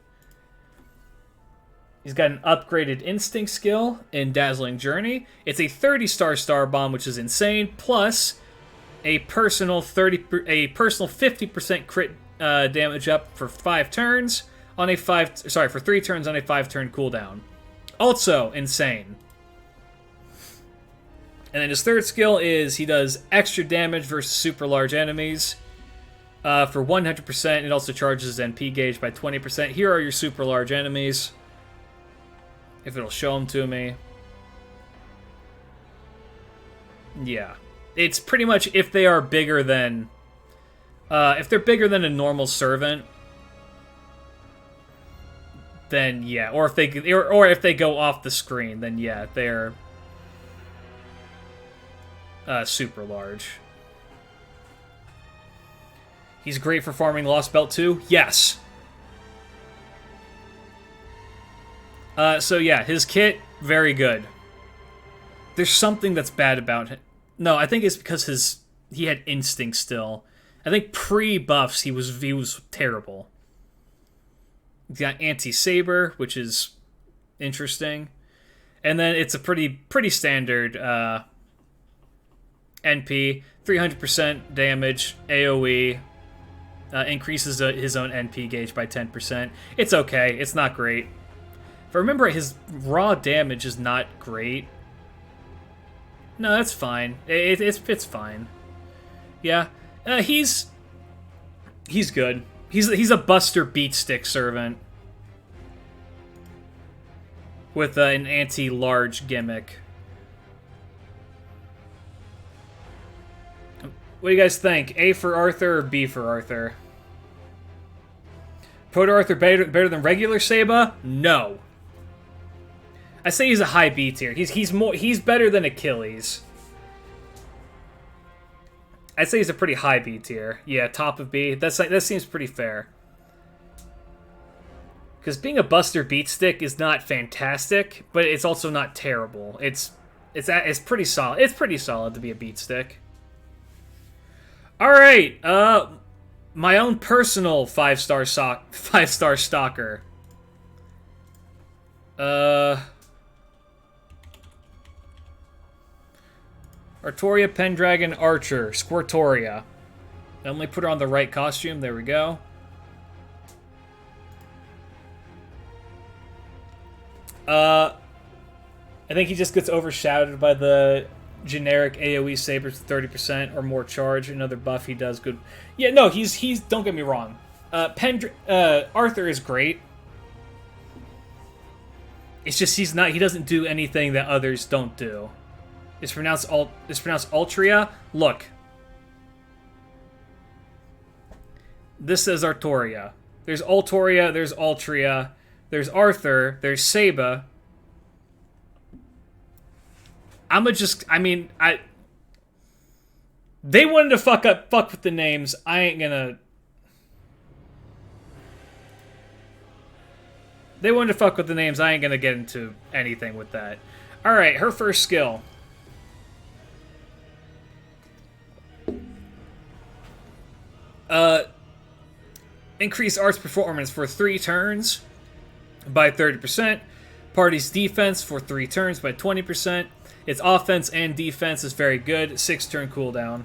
He's got an upgraded instinct skill in Dazzling Journey. It's a 30-star star bomb, which is insane, plus a personal 50% crit damage up for 5 turns. For 3 turns on a 5-turn cooldown. Also insane. And then his third skill is he does extra damage versus super large enemies for 100%. It also charges his NP gauge by 20%. Here are your super large enemies. If it'll show them to me. Yeah. It's pretty much if they are bigger than... if they're bigger than a normal servant... then yeah. Or if they go off the screen, then yeah, they're super large. He's great for farming Lost Belt too? Yes. So yeah, his kit, very good. There's something that's bad about him. No, I think it's because he had instinct still. I think pre-buffs he was terrible. He's got anti-saber, which is interesting. And then it's a pretty standard NP, 300% damage, AoE, increases his own NP gauge by 10%. It's okay, it's not great. If I remember, his raw damage is not great. No, that's fine. It's fine. Yeah, he's good. He's a Buster Beatstick servant with an anti-large gimmick. What do you guys think? A for Arthur or B for Arthur? Proto Arthur better than regular Seba? No. I say he's a high B tier. He's better than Achilles. I'd say he's a pretty high B tier. Yeah, top of B. That seems pretty fair. Because being a Buster Beatstick is not fantastic, but it's also not terrible. It's pretty solid. It's pretty solid to be a Beatstick. All right, my own personal 5-star stalker. Artoria, Pendragon, Archer, Squirtoria. I only put her on the right costume. There we go. I think he just gets overshadowed by the generic AoE sabers with 30% or more charge. Another buff he does good. Yeah, no, he's don't get me wrong. Arthur is great. It's just he doesn't do anything that others don't do. It's pronounced Altria. Look. This says Artoria. There's Altoria, there's Altria, there's Arthur, there's Seba. They wanted to fuck with the names. I ain't gonna. They wanted to fuck with the names. I ain't gonna get into anything with that. Alright, her first skill. Increase arts performance for 3 turns by 30%. Party's defense for 3 turns by 20%. Its offense and defense is very good. 6-turn cooldown.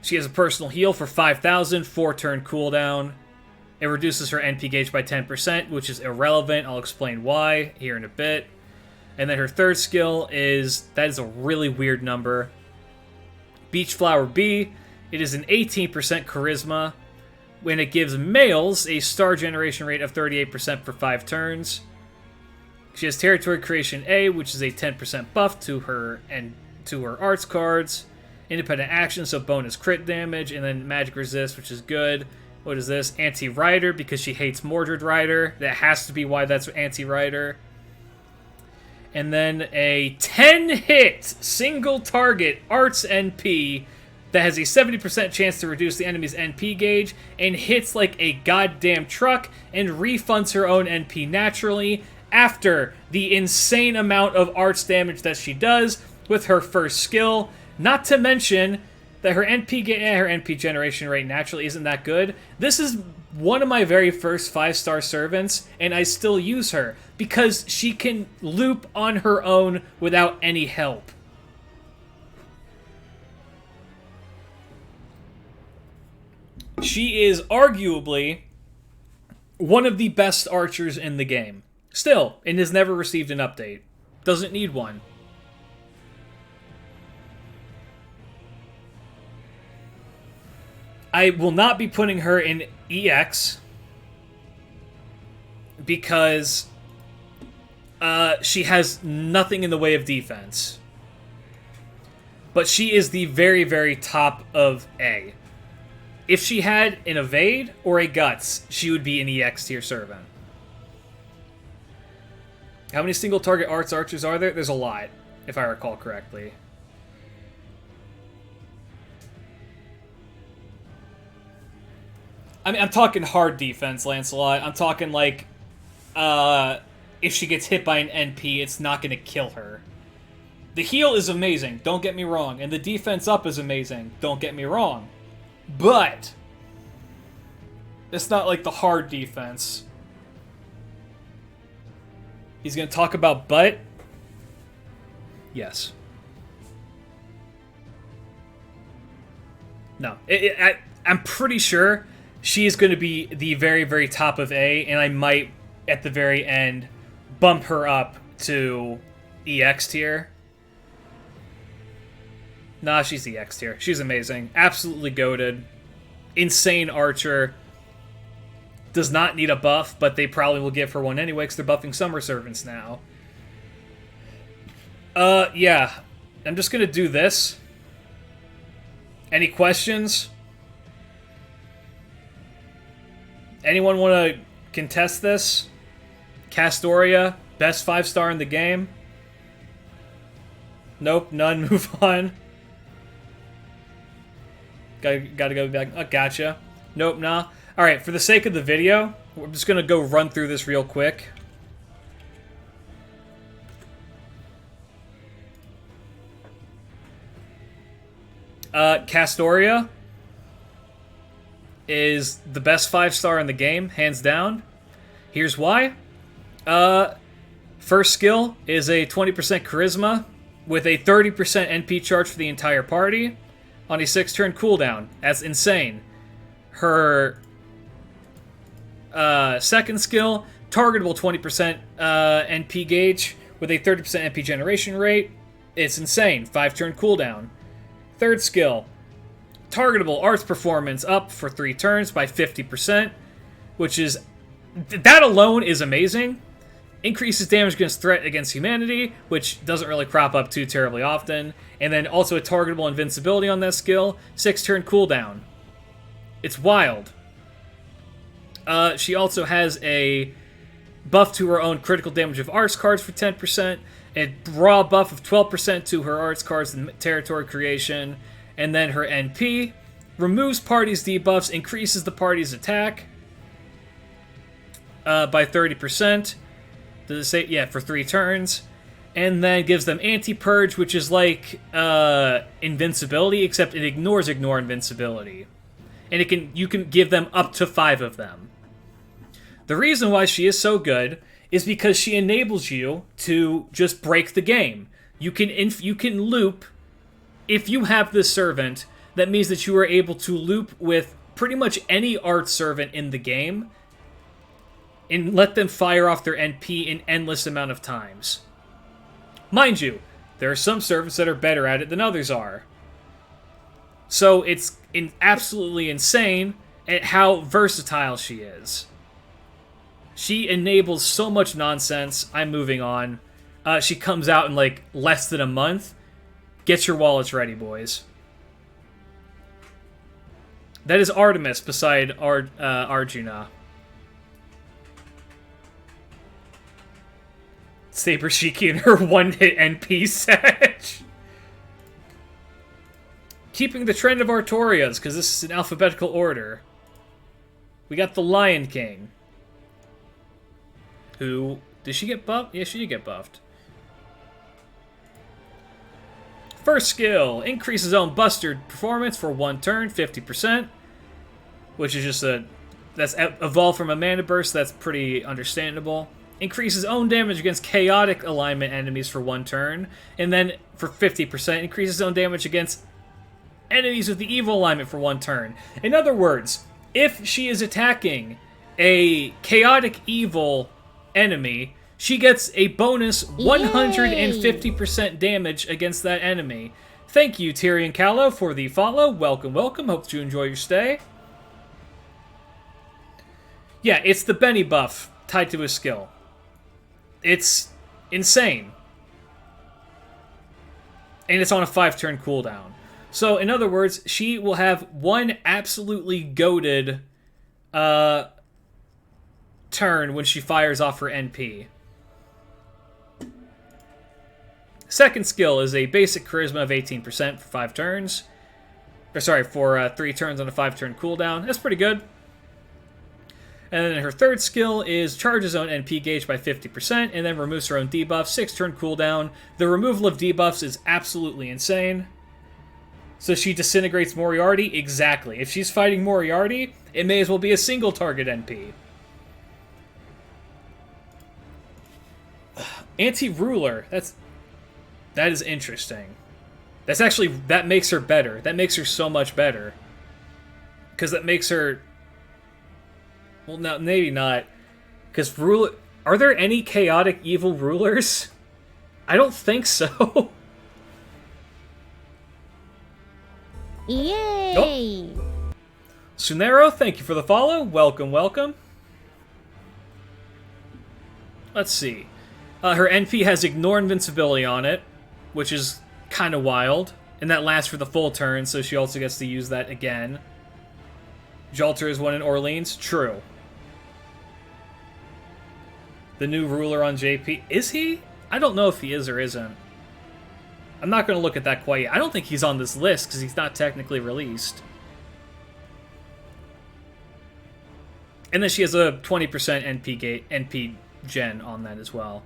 She has a personal heal for 5,000, 4-turn cooldown. It reduces her NP gauge by 10%, which is irrelevant. I'll explain why here in a bit. And then her third skill is, that is a really weird number. Beach Flower B. It is an 18% charisma. When it gives males a star generation rate of 38% for 5 turns. She has Territory Creation A, which is a 10% buff to her arts cards. Independent action, so bonus crit damage, and then magic resist, which is good. What is this? Anti-Rider, because she hates Mordred Rider. That has to be why that's anti-Rider. And then a 10-hit single target arts NP that has a 70% chance to reduce the enemy's NP gauge and hits like a goddamn truck and refunds her own NP naturally after the insane amount of arts damage that she does with her first skill. Not to mention that her NP generation rate naturally isn't that good. This is one of my very first 5-star servants, and I still use her because she can loop on her own without any help. She is arguably one of the best archers in the game. Still, and has never received an update. Doesn't need one. I will not be putting her in EX because she has nothing in the way of defense. but she is the very, very top of A. If she had an Evade or a Guts, she would be an EX tier servant. How many single target arts archers are there? There's a lot, if I recall correctly. I mean, I'm talking hard defense, Lancelot. I'm talking like, if she gets hit by an NP, it's not going to kill her. The heal is amazing, don't get me wrong, and the defense up is amazing, don't get me wrong. But it's not like the hard defense. He's going to talk about butt? Yes. No. I'm pretty sure she is going to be the very, very top of A, and I might, at the very end, bump her up to EX tier. Nah, she's EX tier. She's amazing. Absolutely goated. Insane archer. Does not need a buff, but they probably will give her one anyway because they're buffing summer servants now. Yeah. I'm just going to do this. Any questions? Anyone want to contest this? Castoria, best 5-star in the game? Nope, none. Move on. Gotta go back. Oh, gotcha. Nope, nah. Alright, for the sake of the video, we're just gonna go run through this real quick. Castoria is the best 5-star in the game, hands down. Here's why. First skill is a 20% charisma with a 30% NP charge for the entire party on a 6-turn cooldown. That's insane. Her second skill, targetable 20% NP gauge with a 30% NP generation rate. It's insane. 5-turn cooldown. Third skill, targetable arts performance up for 3 turns by 50%, which is... that alone is amazing. Increases damage against threat against humanity, which doesn't really crop up too terribly often. And then also a targetable invincibility on that skill. 6-turn cooldown. It's wild. She also has a buff to her own critical damage of arts cards for 10%. A raw buff of 12% to her arts cards and territory creation. And then her NP removes party's debuffs, increases the party's attack by 30%. Does it say? Yeah, for 3 turns. And then gives them anti-purge, which is like invincibility, except it ignores ignore invincibility. And you can give them up to 5 of them. The reason why she is so good is because she enables you to just break the game. You can loop. If you have this servant, that means that you are able to loop with pretty much any art servant in the game and let them fire off their NP an endless amount of times. Mind you, there are some servants that are better at it than others are. So it's absolutely insane at how versatile she is. She enables so much nonsense. I'm moving on. She comes out in like less than a month. Get your wallets ready, boys. That is Artemis beside Arjuna. Saber Shiki and her one-hit NP set. Keeping the trend of Artorias, because this is in alphabetical order. We got the Lion King. Who... did she get buffed? Yeah, she did get buffed. First skill. Increases own Buster performance for 1 turn, 50%. Which is just a... that's evolved from a Mana Burst, that's pretty understandable. Increases own damage against chaotic alignment enemies for 1 turn. And then, for 50%, increases own damage against enemies with the evil alignment for 1 turn. In other words, if she is attacking a chaotic evil enemy, she gets a bonus 150% damage against that enemy. Thank you, Tyrion Callow, for the follow. Welcome, welcome. Hope you enjoy your stay. Yeah, it's the Benny buff tied to his skill. It's insane. And it's on a 5-turn cooldown. So, in other words, she will have one absolutely goated turn when she fires off her NP. Second skill is a basic charisma of 18% for 5 turns. Or sorry, for 3 turns on a 5-turn cooldown. That's pretty good. And then her third skill is charges own NP gauge by 50%, and then removes her own debuff, 6-turn cooldown. The removal of debuffs is absolutely insane. So she disintegrates Moriarty? Exactly. If she's fighting Moriarty, it may as well be a single target NP. Anti-ruler. That is interesting. That makes her better. That makes her so much better. Because that makes her... Well, no, maybe not. Because are there any chaotic evil rulers? I don't think so. Yay! Oh. Sunero, thank you for the follow. Welcome, welcome. Let's see. Her NP has Ignore Invincibility on it, which is kind of wild. And that lasts for the full turn, so she also gets to use that again. Jalter is one in Orleans. True. The new ruler on JP. Is he? I don't know if he is or isn't. I'm not going to look at that quite yet. I don't think he's on this list because he's not technically released. And then she has a 20% NP gen on that as well.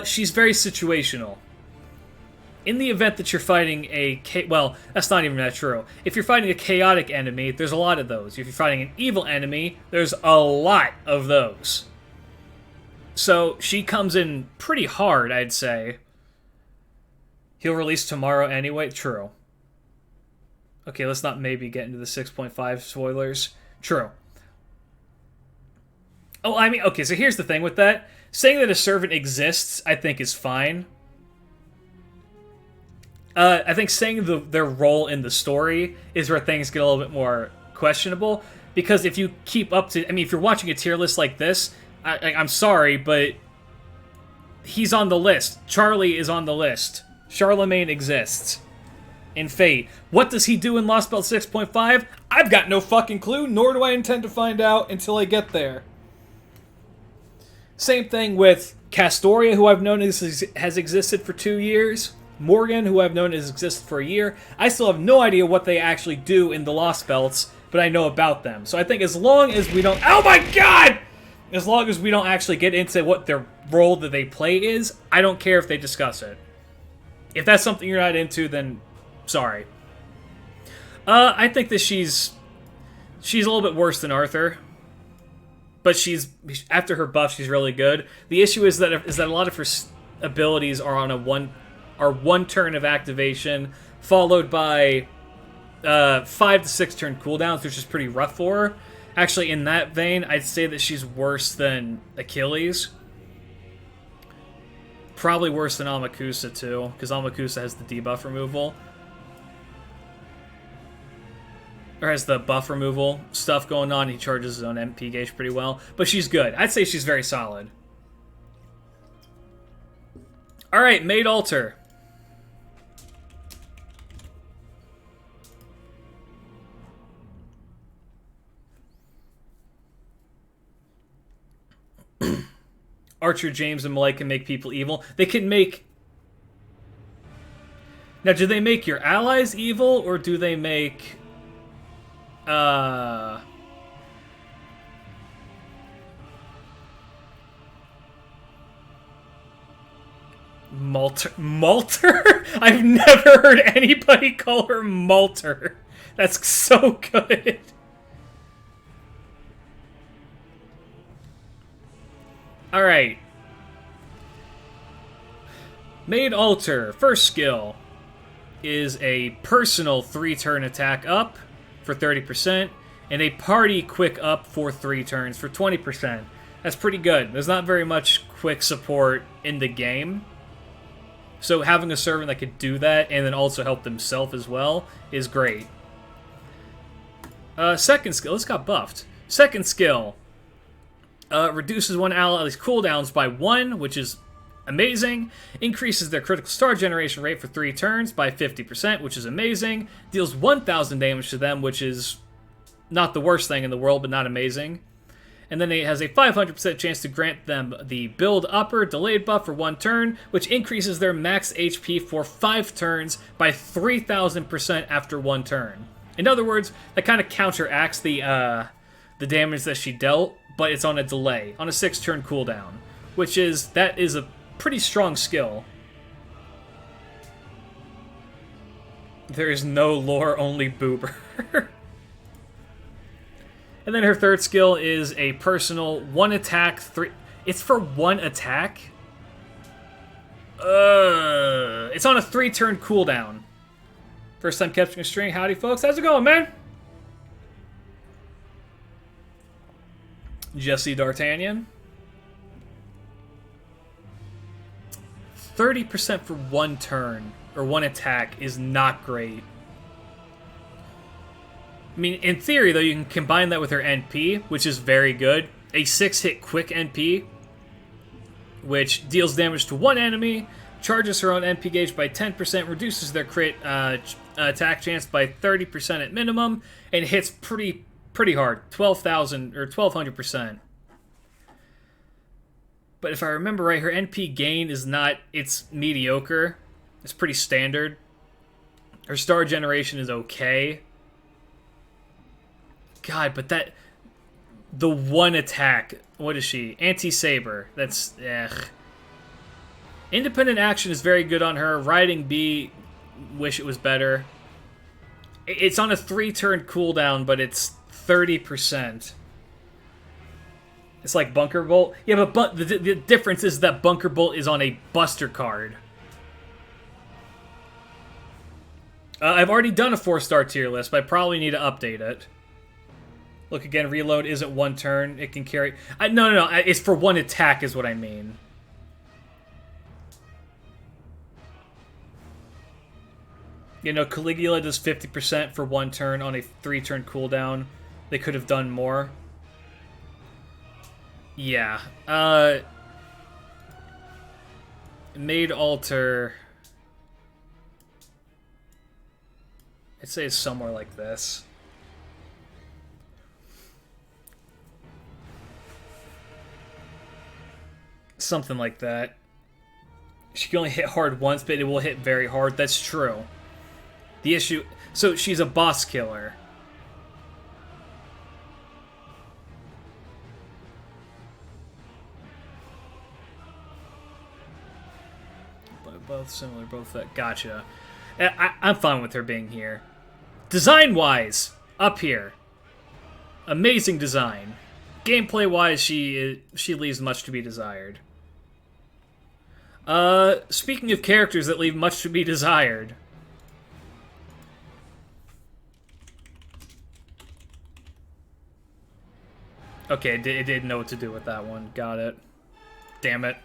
She's very situational. In the event that you're fighting well, that's not even that true. If you're fighting a chaotic enemy, there's a lot of those. If you're fighting an evil enemy, there's a lot of those. So she comes in pretty hard, I'd say. He'll release tomorrow anyway. True. Okay, let's not maybe get into the 6.5 spoilers. True. Oh, I mean, okay, so here's the thing with that. Saying that a servant exists, I think, is fine. I think saying their role in the story is where things get a little bit more questionable. Because if you keep up to... I mean, if you're watching a tier list like this, I'm sorry, but he's on the list. Charlie is on the list. Charlemagne exists. In Fate. What does he do in Lost Belt 6.5? I've got no fucking clue, nor do I intend to find out until I get there. Same thing with Castoria, who I've known has existed for 2 years. Morgan, who I've known has existed for a year. I still have no idea what they actually do in the Lost Belts, but I know about them. So I think as long as we don't... Oh my god! As long as we don't actually get into what their role that they play is, I don't care if they discuss it. If that's something you're not into, then sorry. I think that she's a little bit worse than Arthur. But after her buff, she's really good. The issue is that a lot of her abilities are on one turn of activation, followed by 5 to 6 turn cooldowns, which is pretty rough for her. Actually, in that vein, I'd say that she's worse than Achilles. Probably worse than Amakusa, too, because Amakusa has the debuff removal. Or has the buff removal stuff going on. He charges his own MP gauge pretty well. But she's good. I'd say she's very solid. Alright, Maid Altar. Archer, James, and Malay can make people evil. They can make... Now, do they make your allies evil, or do they make... Malter? I've never heard anybody call her Malter. That's so good. Alright. Maid Altar. First skill is a personal 3-turn attack up for 30%, and a party quick up for 3 turns for 20%. That's pretty good. There's not very much quick support in the game. So having a servant that could do that, and then also help themselves as well, is great. Second skill, this got buffed. Second skill, reduces one ally's cooldowns by 1, which is amazing. Increases their critical star generation rate for 3 turns by 50%, which is amazing. Deals 1,000 damage to them, which is not the worst thing in the world, but not amazing. And then it has a 500% chance to grant them the build upper delayed buff for 1 turn, which increases their max HP for 5 turns by 3,000% after 1 turn. In other words, that kind of counteracts the damage that she dealt, but it's on a delay, on a 6-turn cooldown, that is a pretty strong skill. There is no lore, only boober. And then her third skill is a personal 1 attack, 3... It's for 1 attack? It's on a 3-turn cooldown. First time capturing a string. Howdy, folks. How's it going, man? Jesse D'Artagnan. 30% for 1 turn, or 1 attack, is not great. I mean, in theory, though, you can combine that with her NP, which is very good. A 6-hit quick NP, which deals damage to 1 enemy, charges her own NP gauge by 10%, reduces their crit attack chance by 30% at minimum, and hits pretty hard, 12,000 or 1,200%. But if I remember right, her NP gain is not, it's mediocre. It's pretty standard. Her star generation is okay. God, but the 1 attack, what is she? Anti-Saber, that's, Independent action is very good on her. Riding B, wish it was better. It's on a 3-turn cooldown, but it's 30%. It's like Bunker Bolt. Yeah, but the difference is that Bunker Bolt is on a Buster card. I've already done a 4-star tier list, but I probably need to update it. Look again, reload isn't 1 turn. It can carry... No. It's for 1 attack is what I mean. You know, Caligula does 50% for 1 turn on a 3-turn cooldown. They could have done more. Yeah. Made alter... I'd say it's somewhere like this. Something like that. She can only hit hard once, but it will hit very hard. That's true. The issue... So, she's a boss killer. Both similar, both that. Gotcha. I'm fine with her being here. Design-wise, up here. Amazing design. Gameplay-wise, she leaves much to be desired. Speaking of characters that leave much to be desired. Okay, it didn't know what to do with that one. Got it. Damn it.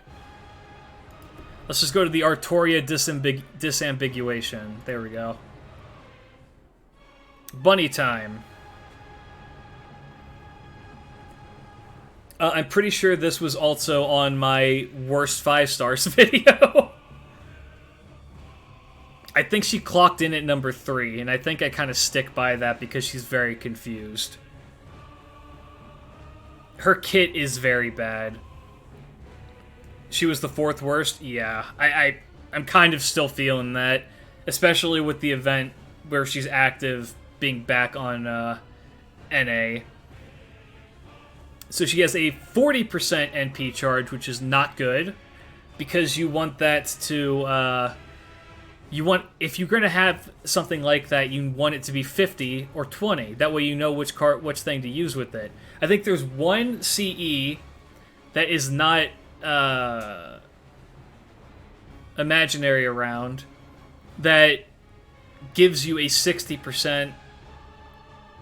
Let's just go to the Artoria disambiguation. There we go. Bunny time. I'm pretty sure this was also on my worst 5 stars video. I think she clocked in at number 3, and I think I kind of stick by that because she's very confused. Her kit is very bad. She was the 4th worst? Yeah. I'm kind of still feeling that, especially with the event where she's active being back on NA. So she has a 40% NP charge, which is not good, because you want that to, if you're going to have something like that, you want it to be 50 or 20. That way you know which thing to use with it. I think there's one CE that is not imaginary around that gives you a 60%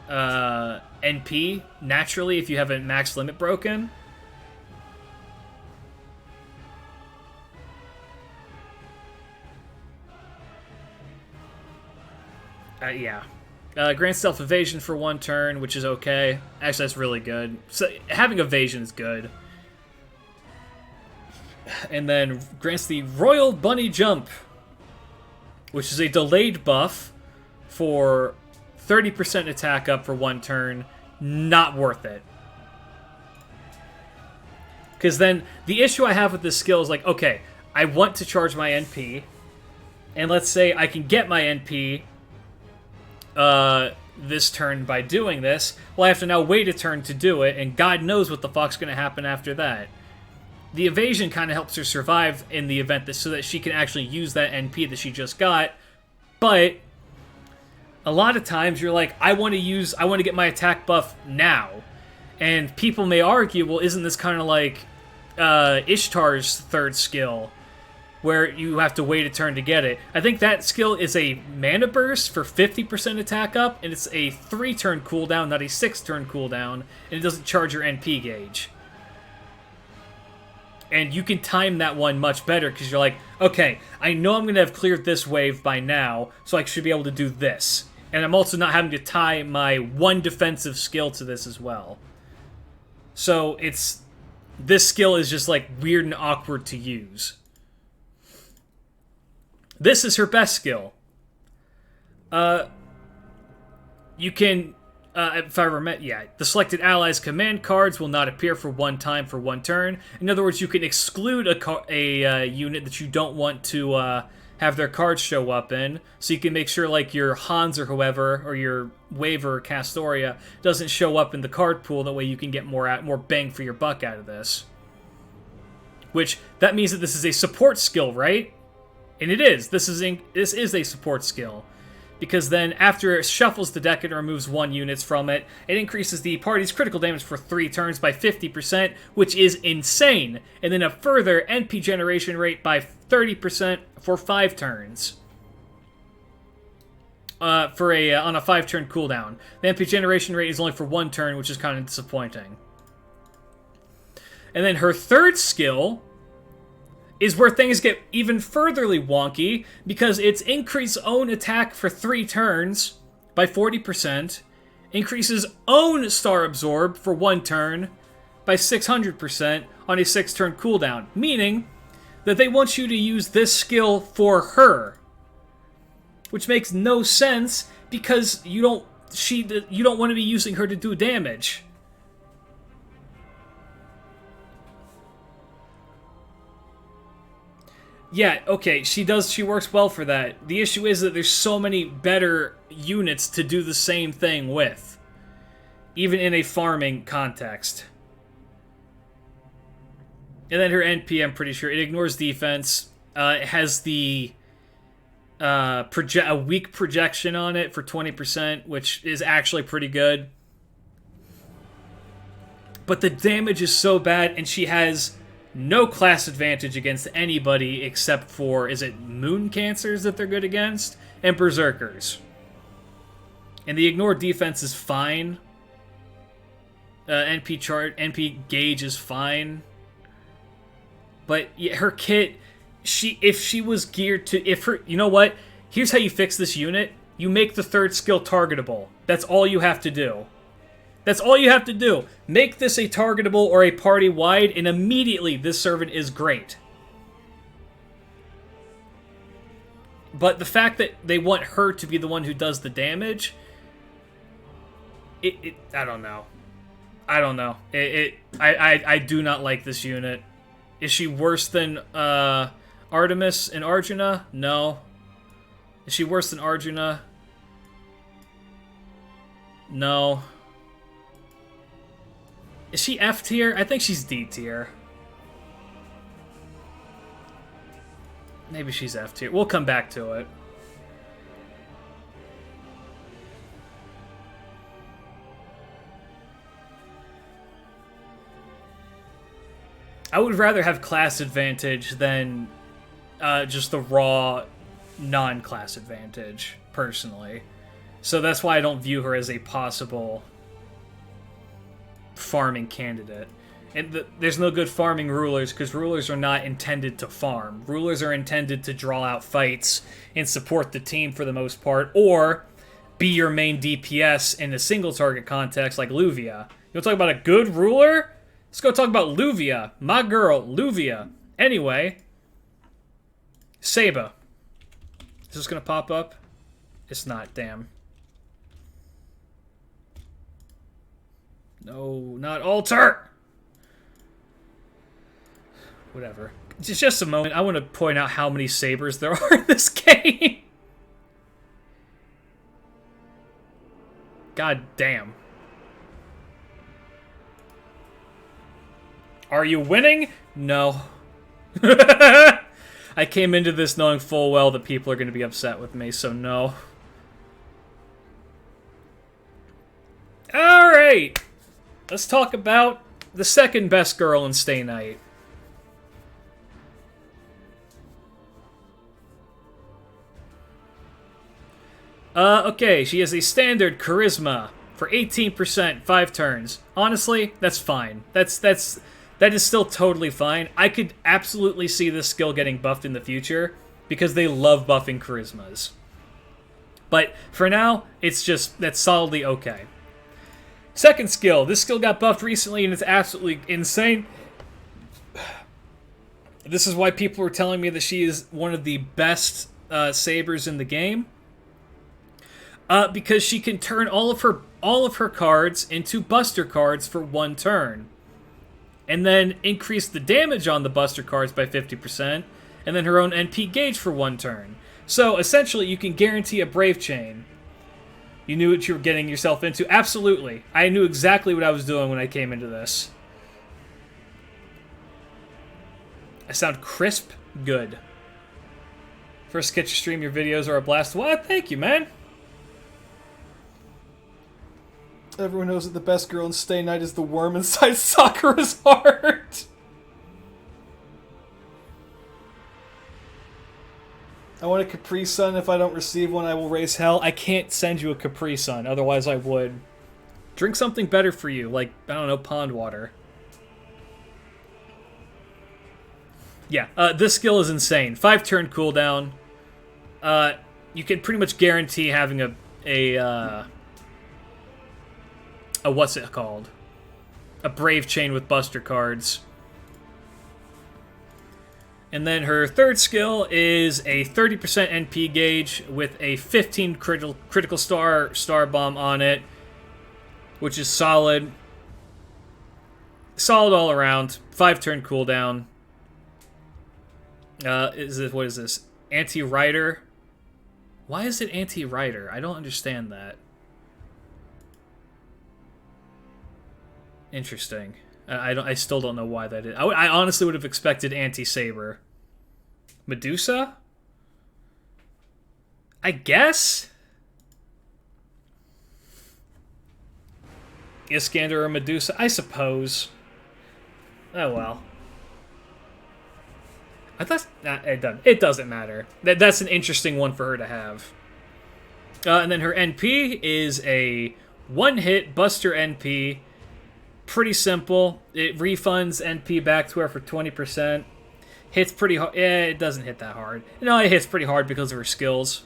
NP naturally if you have a max limit broken. Yeah. Grant self evasion for 1 turn, which is okay. Actually, that's really good. So having evasion is good. And then grants the Royal Bunny Jump, which is a delayed buff for 30% attack up for 1 turn. Not worth it. Because then, the issue I have with this skill is like, okay, I want to charge my NP, and let's say I can get my NP this turn by doing this. Well, I have to now wait a turn to do it, and God knows what the fuck's going to happen after that. The evasion kind of helps her survive in the event that, so that she can actually use that NP that she just got, but a lot of times you're like, I want to get my attack buff now. And people may argue, well, isn't this kind of like Ishtar's third skill, where you have to wait a turn to get it? I think that skill is a mana burst for 50% attack up, and it's a 3-turn cooldown, not a 6-turn cooldown, and it doesn't charge your NP gauge. And you can time that one much better, because you're like, okay, I know I'm going to have cleared this wave by now, so I should be able to do this. And I'm also not having to tie my one defensive skill to this as well. So this skill is just like weird and awkward to use. This is her best skill. You can, if I remember, the selected allies' command cards will not appear for 1 time for 1 turn. In other words, you can exclude a unit that you don't want to have their cards show up in, so you can make sure like your Hans or whoever, or your Waver or Castoria doesn't show up in the card pool. That way you can get more bang for your buck out of this. Which, that means that this is a support skill, right? And it is. This is a support skill. Because then, after it shuffles the deck and removes 1 unit from it, it increases the party's critical damage for 3 turns by 50%, which is insane. And then a further NP generation rate by 30% for 5 turns. On a 5-turn cooldown. The NP generation rate is only for 1 turn, which is kind of disappointing. And then her third skill is where things get even furtherly wonky, because it's increase own attack for 3 turns by 40%, increases own Star Absorb for 1 turn by 600% on a 6-turn cooldown, meaning that they want you to use this skill for her, which makes no sense because you don't want to be using her to do damage. Yeah, okay, she works well for that. The issue is that there's so many better units to do the same thing with, even in a farming context. And then her NP, I'm pretty sure, it ignores defense. It has the a weak projection on it for 20%, which is actually pretty good. But the damage is so bad, and she has no class advantage against anybody except for, is it Moon Cancers that they're good against? And Berserkers. And the ignore defense is fine. NP gauge is fine. But yeah, her kit, if she was geared to, you know what? Here's how you fix this unit. You make the third skill targetable. That's all you have to do. That's all you have to do. Make this a targetable or a party-wide, and immediately this servant is great. But the fact that they want her to be the one who does the damage, I don't know. I don't know. I do not like this unit. Is she worse than Artemis and Arjuna? No. Is she worse than Arjuna? No. Is she F tier? I think she's D tier. Maybe she's F tier. We'll come back to it. I would rather have class advantage than just the raw non-class advantage, personally. So that's why I don't view her as a possible farming candidate. And there's no good farming rulers, because rulers are not intended to farm. Rulers are intended to draw out fights and support the team for the most part, or be your main DPS in a single target context like Luvia. You want to talk about a good ruler? Let's go talk about Luvia. My girl, Luvia. Anyway, Saba. Is this gonna pop up? It's not, damn. No, not alter! Whatever. Just a moment. I want to point out how many sabers there are in this game. God damn. Are you winning? No. I came into this knowing full well that people are going to be upset with me, so no. Alright! Let's talk about the second best girl in Stay Night. Okay, she has a standard charisma for 18%, 5 turns. Honestly, that's fine. That is still totally fine. I could absolutely see this skill getting buffed in the future, because they love buffing charismas. But for now, that's solidly okay. Second skill. This skill got buffed recently, and it's absolutely insane. This is why people were telling me that she is one of the best sabers in the game. Because she can turn all of her cards into Buster cards for 1 turn. And then increase the damage on the Buster cards by 50%, and then her own NP gauge for 1 turn. So, essentially, you can guarantee a Brave Chain. You knew what you were getting yourself into? Absolutely. I knew exactly what I was doing when I came into this. I sound crisp? Good. First sketch stream, your videos are a blast. What? Thank you, man. Everyone knows that the best girl in Stay Night is the worm inside Sakura's heart. I want a Capri Sun. If I don't receive one, I will raise hell. I can't send you a Capri Sun, otherwise I would. Drink something better for you, like, I don't know, pond water. Yeah, this skill is insane. 5-turn cooldown. You can pretty much guarantee having a what's it called? A Brave Chain with Buster cards. And then her third skill is a 30% NP gauge with a 15 critical star bomb on it, which is solid. Solid all around. 5-turn cooldown. What is this? Anti-Rider? Why is it Anti-Rider? I don't understand that. Interesting. I still don't know why that is. I honestly would have expected Anti-Saber. Medusa? I guess? Iskander or Medusa? I suppose. Oh well. I thought it doesn't matter. That's an interesting one for her to have. And then her NP is a 1-hit Buster NP. Pretty simple. It refunds NP back to her for 20%. Hits pretty hard. It doesn't hit that hard. No, it hits pretty hard because of her skills.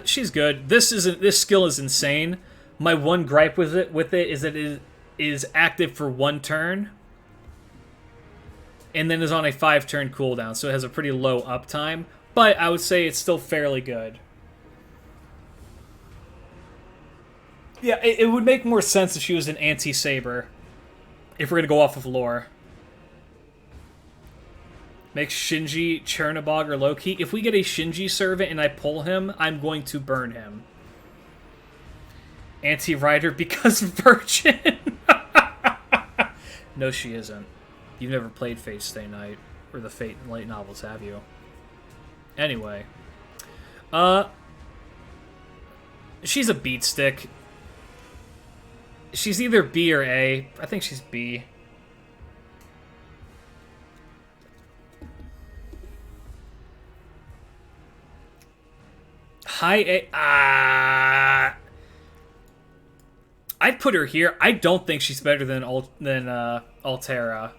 She's good. This skill is insane. My one gripe with it is that it is active for 1 turn, and then is on a 5-turn cooldown, so it has a pretty low uptime. But I would say it's still fairly good. Yeah, it would make more sense if she was an anti-saber, if we're going to go off of lore. Make Shinji Chernobog or Loki. If we get a Shinji servant and I pull him, I'm going to burn him. Anti-Rider because Virgin. No, she isn't. You've never played Fate Stay Night, or the Fate and Light novels, have you? Anyway. She's a beat stick. She's either B or A. I think she's B. High A. I'd put her here. I don't think she's better than Altera.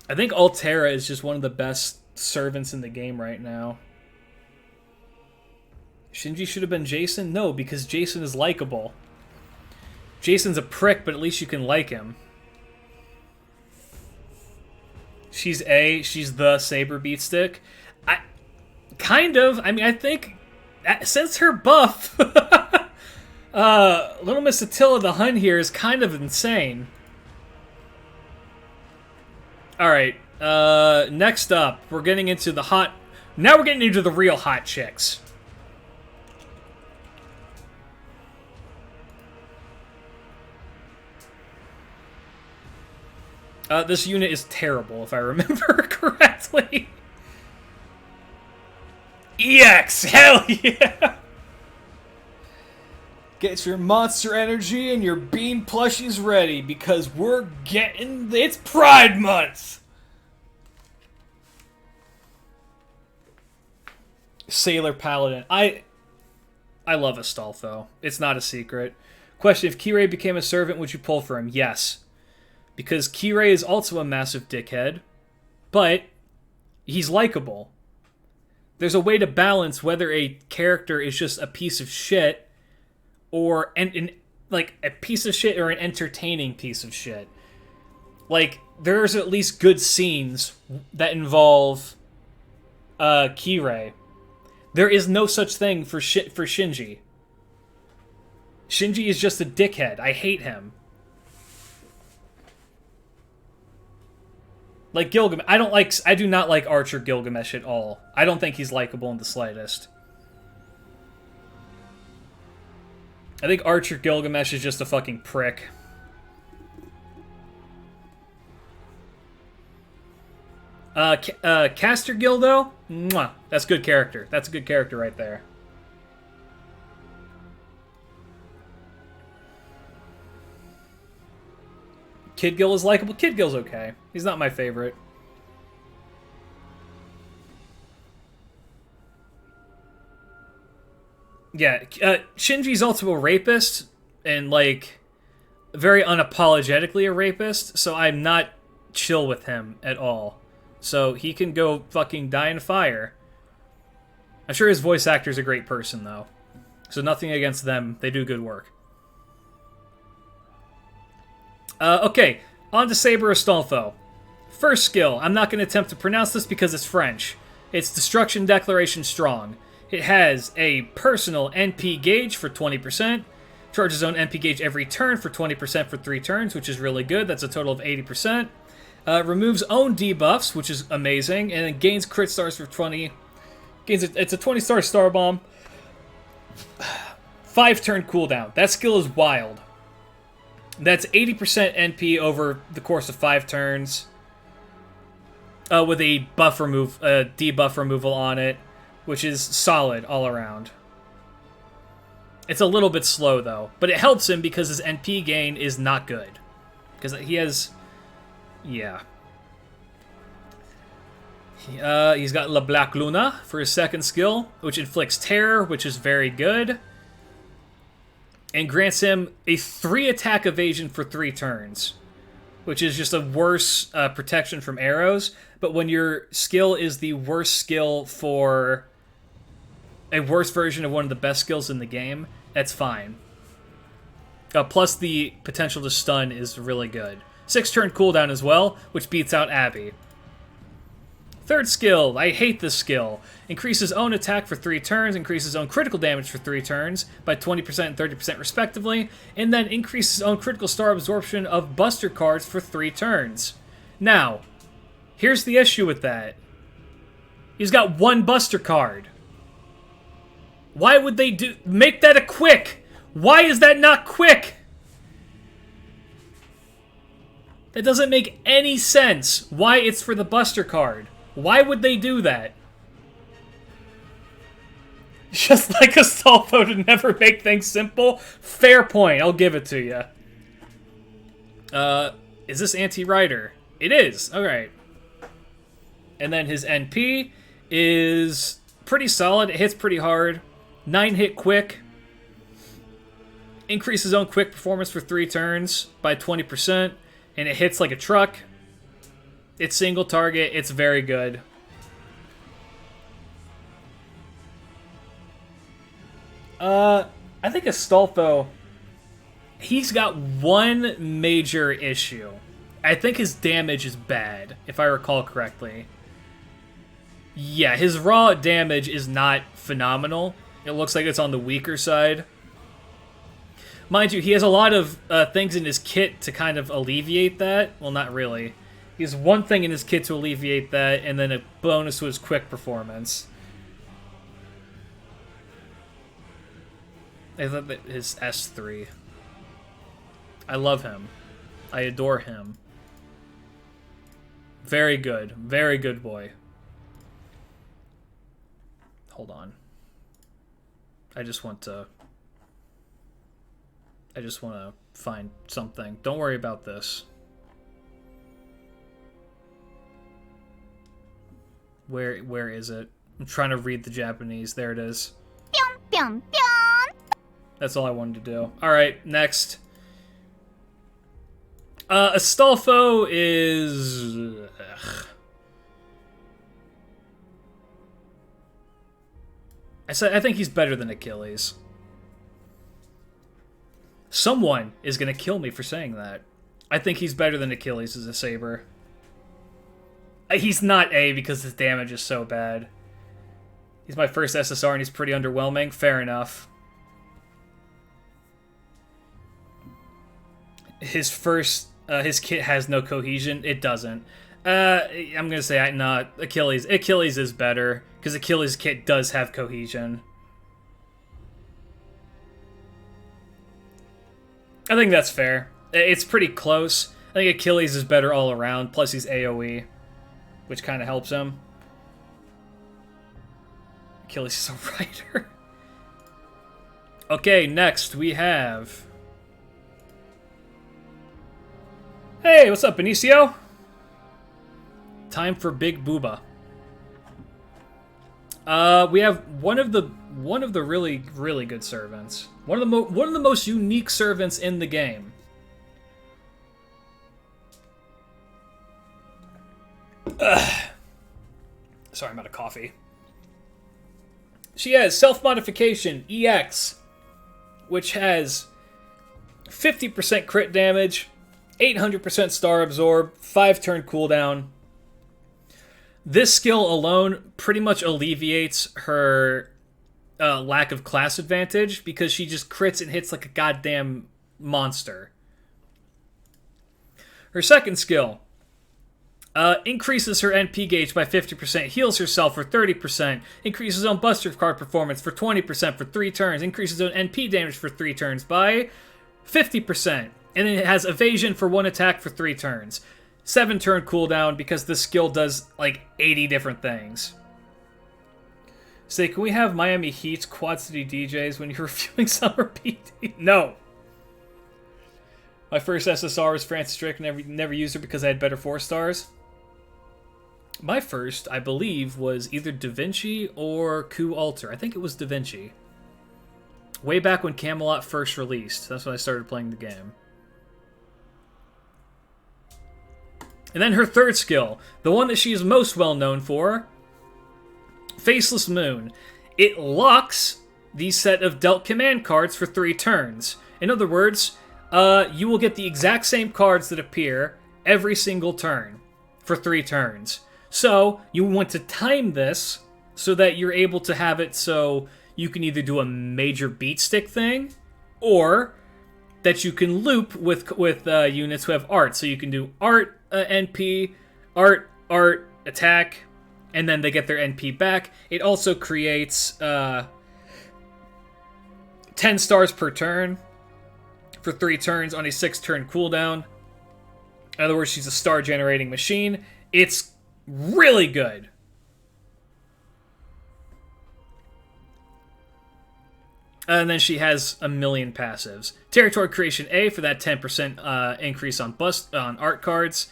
I think Altera is just one of the best servants in the game right now. Shinji should have been Jason? No, because Jason is likable. Jason's a prick, but at least you can like him. She's the Saber Beatstick. Kind of. I mean, I think since her buff, Little Miss Attila the Hun here is kind of insane. Alright, next up, we're getting into the hot... Now we're getting into the real hot chicks. This unit is terrible, if I remember correctly. EX! Hell yeah! Get your monster energy and your bean plushies ready, because we're getting... It's Pride Month! Sailor Paladin. I love Astolfo. It's not a secret. Question, if Kirei became a servant, would you pull for him? Yes. Because Kirei is also a massive dickhead, but he's likable. There's a way to balance whether a character is just a piece of shit or like a piece of shit or an entertaining piece of shit. Like, there's at least good scenes that involve Kirei. There is no such thing for Shinji. Shinji is just a dickhead. I hate him. Like Gilgamesh, I do not like Archer Gilgamesh at all. I don't think he's likable in the slightest. I think Archer Gilgamesh is just a fucking prick. Caster Gildo? Mwah. That's good character. That's a good character right there. Kid Gil is likable. Kid Gil's okay. He's not my favorite. Yeah, Shinji's also a rapist, and, like, very unapologetically a rapist, so I'm not chill with him at all. So he can go fucking die in fire. I'm sure his voice actor's a great person, though. So nothing against them. They do good work. Okay, on to Saber Astolfo. First skill, I'm not going to attempt to pronounce this because it's French. It's Destruction Declaration Strong. It has a personal NP gauge for 20%, charges own NP gauge every turn for 20% for 3 turns, which is really good. That's a total of 80%. Removes own debuffs, which is amazing, and then gains crit stars for 20. It's a 20-star star bomb. 5-turn cooldown. That skill is wild. That's 80% NP over the course of 5 turns. With a debuff removal on it, which is solid all around. It's a little bit slow, though. But it helps him because his NP gain is not good. Because he has... Yeah. He's got La Black Luna for his second skill, which inflicts terror, which is very good. And grants him a 3-attack evasion for 3 turns, which is just a worse protection from arrows. But when your skill is the worst skill for a worse version of one of the best skills in the game, that's fine. Plus the potential to stun is really good. 6-turn cooldown as well, which beats out Abby. Third skill, I hate this skill. Increases own attack for 3 turns, increases own critical damage for 3 turns by 20% and 30% respectively, and then increases own critical star absorption of buster cards for 3 turns. Now, here's the issue with that. He's got 1 buster card. Why would they make that a quick? Why is that not quick? That doesn't make any sense. Why it's for the buster card. Why would they do that? Just like Astolfo to never make things simple? Fair point, I'll give it to you. Is this anti-rider? It is, alright. And then his NP is pretty solid, it hits pretty hard. 9-hit quick. Increases own quick performance for 3 turns by 20. And it hits like a truck. It's single target. It's very good. I think Astolfo He's got one major issue. I think his damage is bad, if I recall correctly. Yeah, his raw damage is not phenomenal. It looks like it's on the weaker side. Mind you, he has a lot of things in his kit to kind of alleviate that. Well, not really. He has one thing in his kit to alleviate that, and then a bonus to his quick performance. I thought that his S3. I love him. I adore him. Very good. Very good boy. Hold on. I just want to find something. Don't worry about this. Where is it? I'm trying to read the Japanese. There it is. That's all I wanted to do. Alright, next. Astolfo is... Ugh. I think he's better than Achilles. Someone is going to kill me for saying that. I think he's better than Achilles as a saber. He's not A because his damage is so bad. He's my first SSR and he's pretty underwhelming. Fair enough. His kit has no cohesion. It doesn't. I'm gonna say not Achilles. Achilles is better because Achilles' kit does have cohesion. I think that's fair. It's pretty close. I think Achilles is better all around. Plus he's AoE, which kind of helps him. Achilles is a writer. Okay, next we have... Hey, what's up, Benicio? Time for Big Booba. We have one of the really good servants. One of the most unique servants in the game. Sorry, I'm out of coffee. She has self-modification, EX, which has 50% crit damage, 800% star absorb, 5-turn cooldown. This skill alone pretty much alleviates her lack of class advantage because she just crits and hits like a goddamn monster. Her second skill increases her NP gauge by 50%, heals herself for 30%, increases own buster card performance for 20% for 3 turns, increases own NP damage for 3 turns by 50%, and then it has evasion for 1 attack for 3 turns. 7-turn cooldown because this skill does like 80 different things. Say, can we have Miami Heat's Quad City DJs when you're reviewing Summer PT? No. My first SSR was Francis Drake, never used her because I had better 4 stars. My first, I believe, was either Da Vinci or Coup Alter. I think it was Da Vinci. Way back when Camelot first released. That's when I started playing the game. And then her third skill, the one that she is most well known for, Faceless Moon. It locks the set of dealt command cards for 3 turns. In other words, you will get the exact same cards that appear every single turn for 3 turns. So you want to time this so that you're able to have it so you can either do a major beat stick thing, or that you can loop with units who have art. So you can do art, NP, art, attack, and then they get their NP back. It also creates 10 stars per turn for 3 turns on a 6-turn cooldown. In other words, she's a star-generating machine. It's really good. And then she has a million passives. Territory Creation A for that 10% increase on art cards.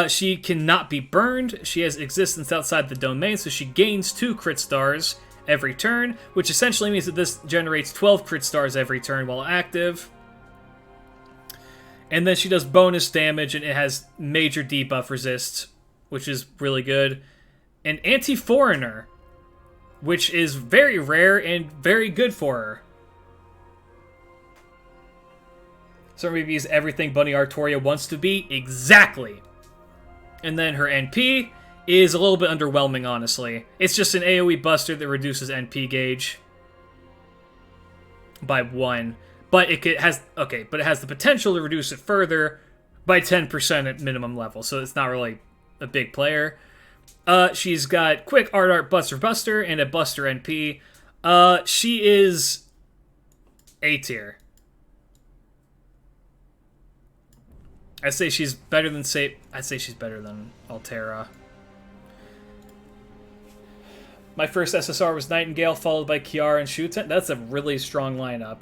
She cannot be burned. She has existence outside the domain, so she gains 2 crit stars every turn, which essentially means that this generates 12 crit stars every turn while active. And then she does bonus damage, and it has major debuff resists, which is really good. And Anti-Foreigner, which is very rare and very good for her. Summer BB is everything Bunny Artoria wants to be. Exactly. And then her NP is a little bit underwhelming, honestly. It's just an AoE buster that reduces NP gauge by 1. But it has the potential to reduce it further by 10% at minimum level, so it's not really a big player. She's got quick art buster and a buster NP. She is A tier. I'd say she's better than Altera. My first SSR was Nightingale, followed by Kiara and Shuten. That's a really strong lineup.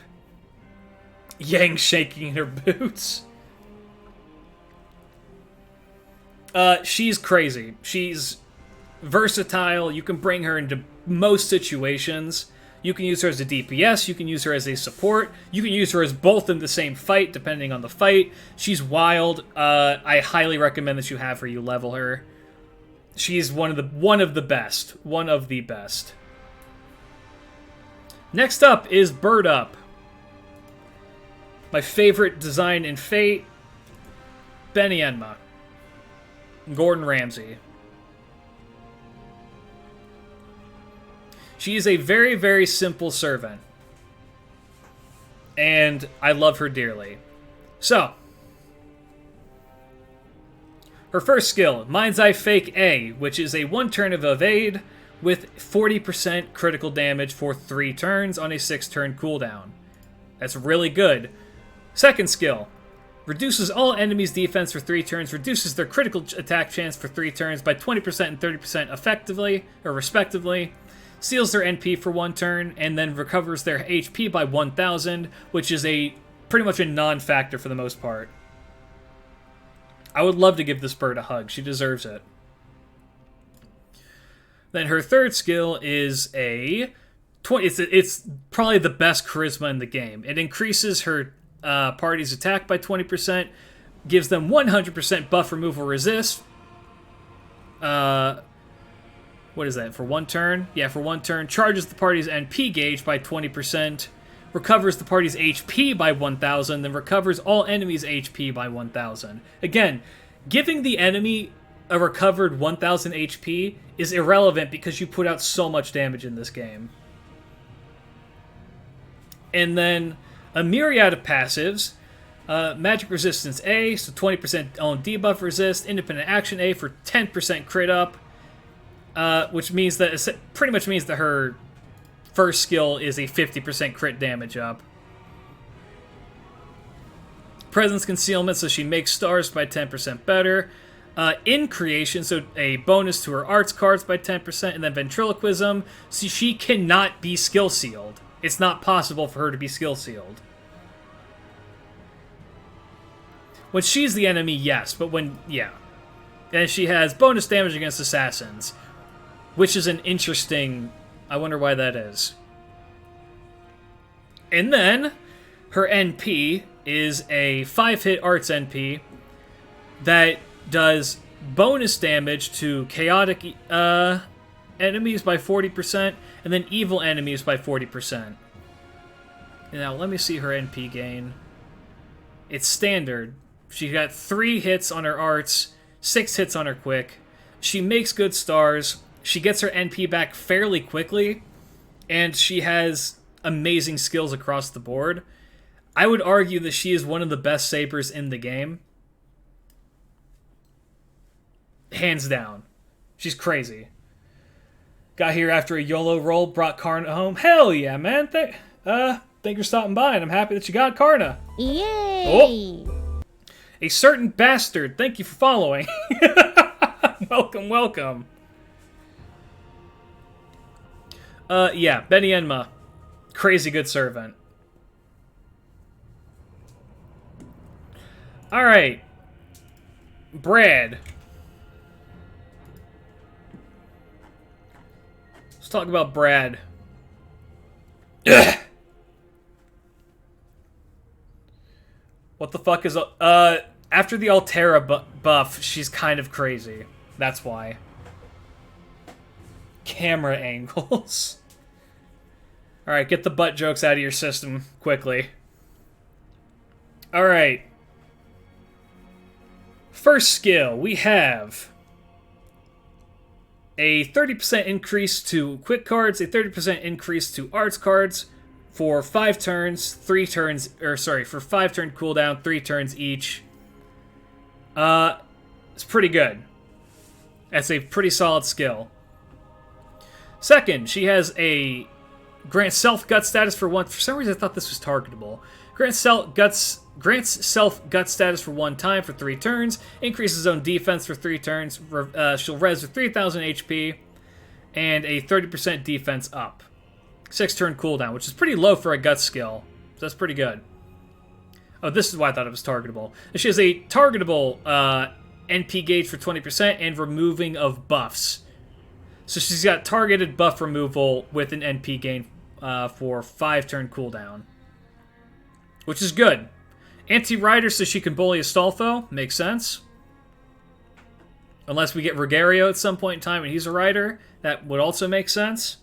Yang shaking in her boots. She's crazy. She's versatile. You can bring her into most situations. You can use her as a DPS. You can use her as a support. You can use her as both in the same fight, depending on the fight. She's wild. I highly recommend that you have her. You level her. She's one of the best. One of the best. Next up is Bird Up. My favorite design in Fate. Benienma. Gordon Ramsay. She is a very, very simple servant. And I love her dearly. So, her first skill, Mind's Eye Fake A, which is a 1 turn of evade with 40% critical damage for 3 turns on a 6-turn cooldown. That's really good. Second skill, reduces all enemies' defense for 3 turns, reduces their critical attack chance for 3 turns by 20% and 30% effectively, or respectively, seals their NP for 1 turn, and then recovers their HP by 1,000, which is pretty much a non-factor for the most part. I would love to give this bird a hug. She deserves it. Then her third skill is it's probably the best charisma in the game. It increases her party's attack by 20%, gives them 100% buff removal resist. What is that, for 1 turn? Yeah, for 1 turn. Charges the party's NP gauge by 20%, recovers the party's HP by 1,000, then recovers all enemies' HP by 1,000. Again, giving the enemy a recovered 1,000 HP is irrelevant because you put out so much damage in this game. And then a myriad of passives. Magic Resistance A, so 20% on debuff resist. Independent Action A for 10% crit up. Which means that it pretty much means that her first skill is a 50% crit damage up. Presence Concealment, so she makes stars by 10% better. In Creation, so a bonus to her arts cards by 10%, and then Ventriloquism, so she cannot be skill sealed. It's not possible for her to be skill sealed. When she's the enemy, yes, but yeah. And she has bonus damage against assassins, which is an interesting... I wonder why that is. And then, her NP is a 5-hit arts NP that does bonus damage to chaotic enemies by 40%, and then evil enemies by 40%. Now, let me see her NP gain. It's standard. She got 3 hits on her arts, 6 hits on her quick. She makes good stars. She gets her NP back fairly quickly, and she has amazing skills across the board. I would argue that she is one of the best sabers in the game. Hands down. She's crazy. Got here after a YOLO roll, brought Karna home. Hell yeah, man. Thank you for stopping by, and I'm happy that you got Karna. Yay! Oh. A certain bastard. Thank you for following. Welcome, welcome. Yeah, Benienma. Crazy good servant. Alright. Brad. Let's talk about Brad. What the fuck is... after the Altera buff, she's kind of crazy. That's why. Camera angles. Alright, get the butt jokes out of your system quickly. Alright. First skill, we have a 30% increase to quick cards, a 30% increase to arts cards for 5 turns, 3 turns, for 5 turn cooldown, 3 turns each. It's pretty good. That's a pretty solid skill. Second, she has a grant self gut status for 1. For some reason, I thought this was targetable. Grants self gut status for 1 time for 3 turns. Increases own defense for 3 turns. She'll res with 3,000 HP. And a 30% defense up. 6 turn cooldown, which is pretty low for a gut skill. So that's pretty good. Oh, this is why I thought it was targetable. And she has a targetable NP gauge for 20% and removing of buffs. So she's got targeted buff removal with an NP gain for 5 turn cooldown. Which is good. Anti-rider so she can bully Astolfo. Makes sense. Unless we get Rogerio at some point in time and he's a rider. That would also make sense.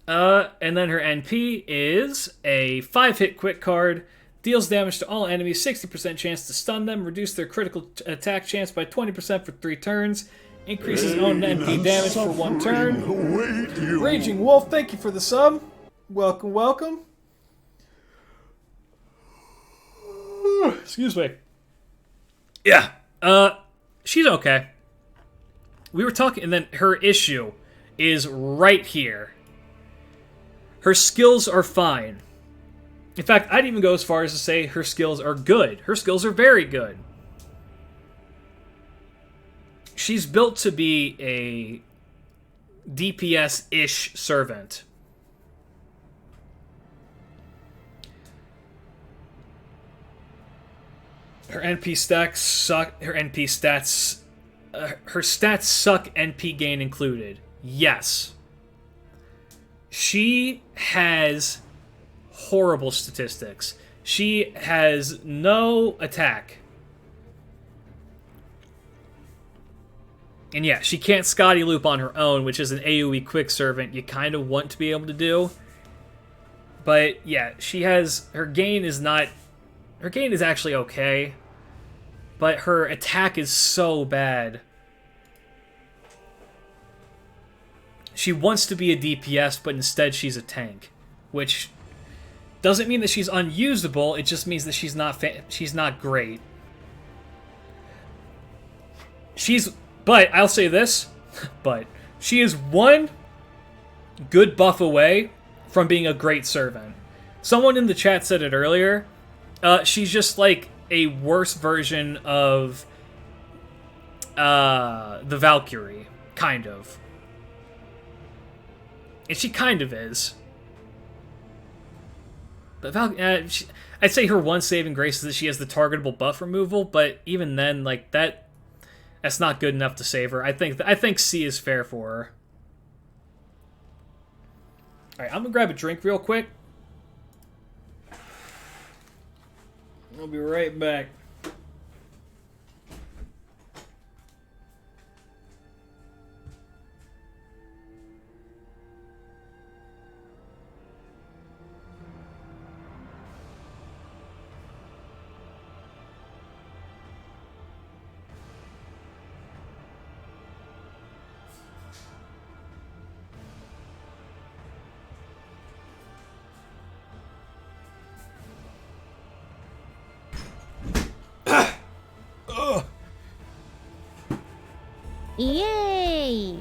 And then her NP is a 5-hit quick card. Deals damage to all enemies. 60% chance to stun them. Reduce their critical attack chance by 20% for 3 turns. Increases own NP damage for 1 turn. Raging Wolf, thank you for the sub. Welcome, welcome. Excuse me. Yeah. She's okay. We were talking, and then her issue is right here. Her skills are fine. In fact, I'd even go as far as to say her skills are good. Her skills are very good. She's built to be a DPS-ish servant. Her NP stacks suck. Her stats suck. NP gain included. Yes. She has horrible statistics. She has no attack. And yeah, she can't Scotty Loop on her own, which is an AoE quick servant you kind of want to be able to do. But yeah, she has... Her gain is not... Her gain is actually okay. But her attack is so bad. She wants to be a DPS, but instead she's a tank. Which doesn't mean that she's unusable, it just means that she's not great. But, I'll say this, but she is one good buff away from being a great servant. Someone in the chat said it earlier. She's just like a worse version of the Valkyrie, kind of. And she kind of is. But I'd say her one saving grace is that she has the targetable buff removal, but even then, like, that's not good enough to save her. I think C is fair for her. Alright, I'm gonna grab a drink real quick. I'll be right back. Yay!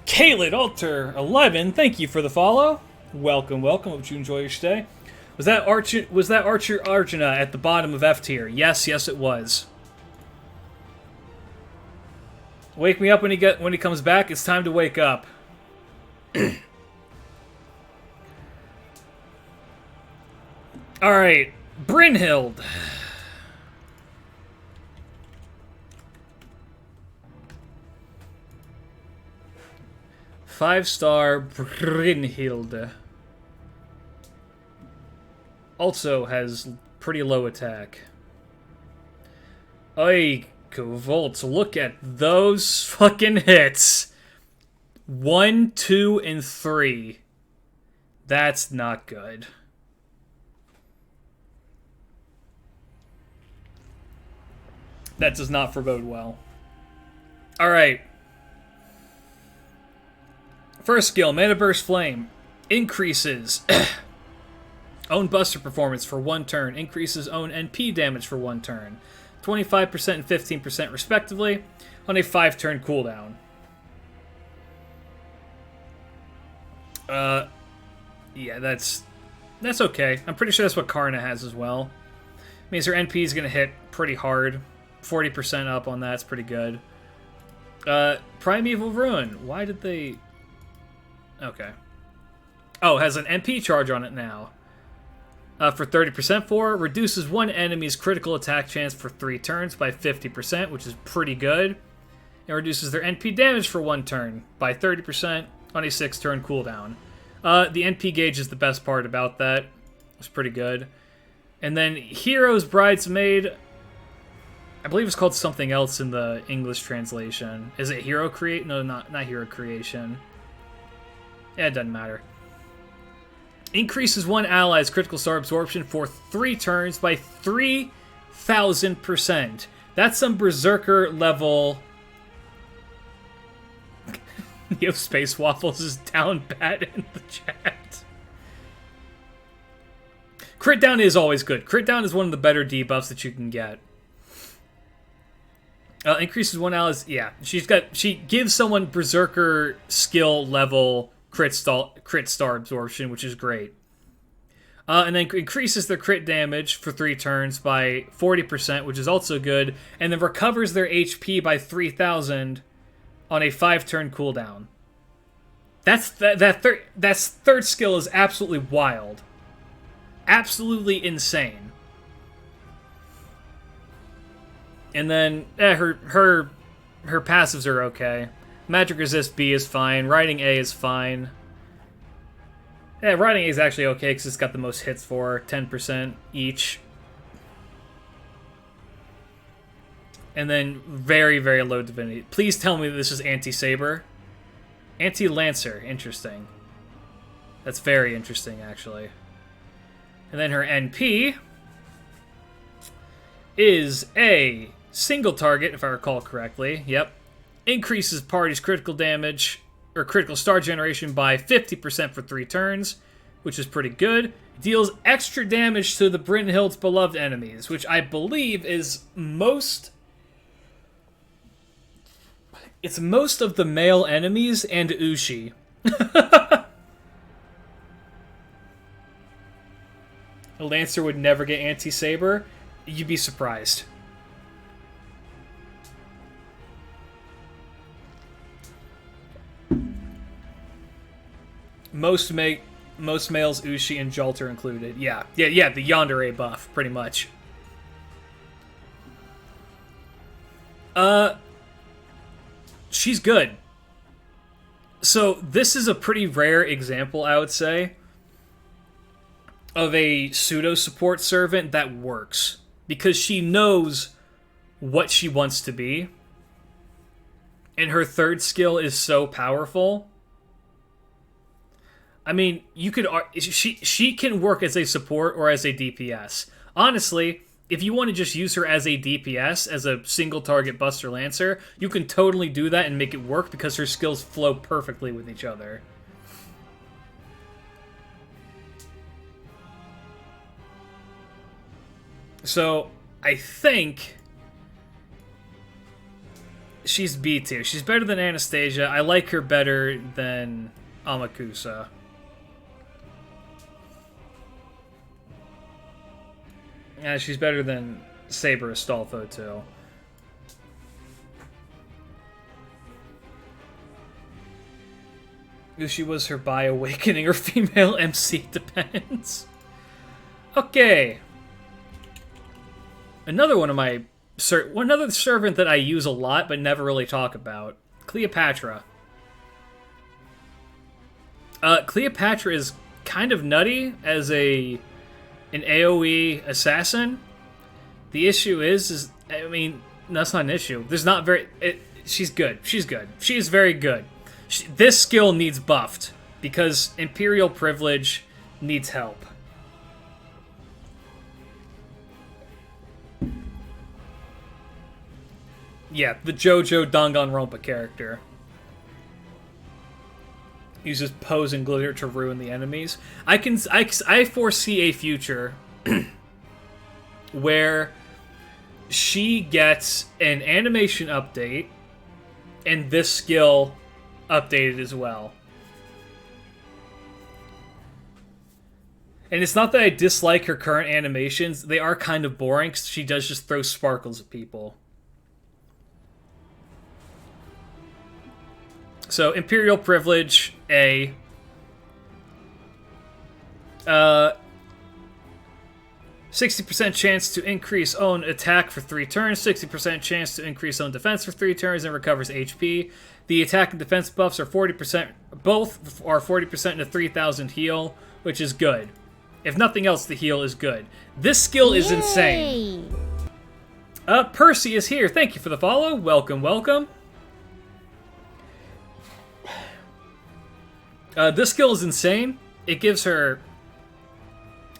Kaled Alter 11, thank you for the follow. Welcome, welcome. Hope you enjoy your stay. Was that Archer Arjuna at the bottom of F tier? Yes, it was. Wake me up when he comes back. It's time to wake up. All right, Brynhild. Five-star Brynhild. Also has pretty low attack. Oy, Volt, look at those fucking hits. 1, 2, and 3. That's not good. That does not forebode well. Alright. First skill, Mana Burst Flame. Increases own Buster performance for 1 turn. Increases own NP damage for 1 turn. 25% and 15% respectively on a 5-turn cooldown. Yeah, that's okay. I'm pretty sure that's what Karna has as well. Means her NP is going to hit pretty hard. 40% up on that's pretty good. Primeval Ruin. Why did they... Okay. Oh, it has an NP charge on it now. For 30% for, reduces one enemy's critical attack chance for 3 turns by 50%, which is pretty good. And reduces their NP damage for 1 turn by 30% on a 6-turn cooldown. The NP gauge is the best part about that. It's pretty good. And then Hero's Bridesmaid, I believe it's called something else in the English translation. Is it Hero Create? No, not Hero Creation. Yeah, it doesn't matter. Increases one ally's critical star absorption for 3 turns by 3,000%. That's some Berserker level... Neo Space Waffles is down bad in the chat. Crit down is always good. Crit down is one of the better debuffs that you can get. Increases one ally's... Yeah, she gives someone Berserker skill level crit star absorption, which is great. And then increases their crit damage for 3 turns by 40%, which is also good. And then recovers their HP by 3,000 on a 5-turn cooldown. That's third skill is absolutely wild. Absolutely insane. And then her passives are okay. Magic Resist B is fine. Riding A is fine. Yeah, Riding A is actually okay because it's got the most hits for 10% each. And then very, very low Divinity. Please tell me that this is Anti-Saber. Anti-Lancer. Interesting. That's very interesting, actually. And then her NP is a single target, if I recall correctly. Yep. Increases party's critical damage, or critical star generation by 50% for 3 turns, which is pretty good. Deals extra damage to the Brynhild's beloved enemies, which I believe is most... It's most of the male enemies and Ushi. A Lancer would never get Anti-Saber. You'd be surprised. Most males, Ushi, and Jolter included. Yeah, the Yandere buff, pretty much. She's good. So, this is a pretty rare example, I would say, of a pseudo-support servant that works. Because she knows what she wants to be. And her third skill is so powerful. I mean, you could... She can work as a support or as a DPS. Honestly, if you want to just use her as a DPS, as a single-target Buster Lancer, you can totally do that and make it work because her skills flow perfectly with each other. So, I think she's B tier. She's better than Anastasia. I like her better than Amakusa. Yeah, she's better than Saber Astolfo, too. If she was her bi awakening or female MC, depends. Okay. Another one of my... Another servant that I use a lot but never really talk about. Cleopatra. Cleopatra is kind of nutty as an AoE assassin. The issue is I mean, that's not an issue. There's not she's good. She's good. She is very good. This skill needs buffed. because Imperial Privilege needs help. Yeah, the Jojo Danganronpa character. Uses pose and glitter to ruin the enemies. I foresee a future where she gets an animation update and this skill updated as well. And it's not that I dislike her current animations. They are kind of boring because she does just throw sparkles at people. So, Imperial Privilege, A. 60% chance to increase own attack for 3 turns, 60% chance to increase own defense for 3 turns, and recovers HP. The attack and defense buffs are 40%, both are 40% into 3,000 heal, which is good. If nothing else, the heal is good. This skill is insane. Percy is here. Thank you for the follow. Welcome, welcome. This skill is insane. It gives her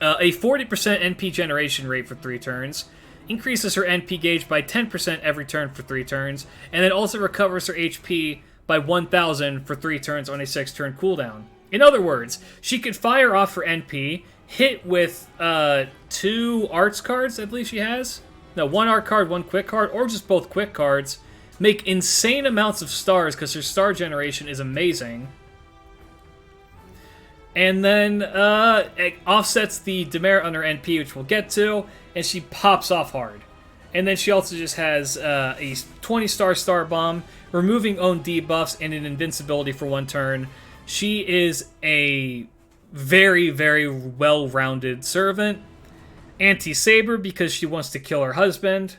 a 40% NP generation rate for 3 turns, increases her NP gauge by 10% every turn for 3 turns, and then also recovers her HP by 1,000 for 3 turns on a 6-turn cooldown. In other words, she could fire off her NP, hit with 2 arts cards, I believe she has. No, 1 art card, 1 quick card, or just both quick cards. Make insane amounts of stars because her star generation is amazing. And then it offsets the demerit on her NP, which we'll get to, and she pops off hard. And then she also just has a 20-star Star Bomb, removing own debuffs, and an invincibility for 1 turn. She is a very, very well-rounded servant. Anti-Saber, because she wants to kill her husband.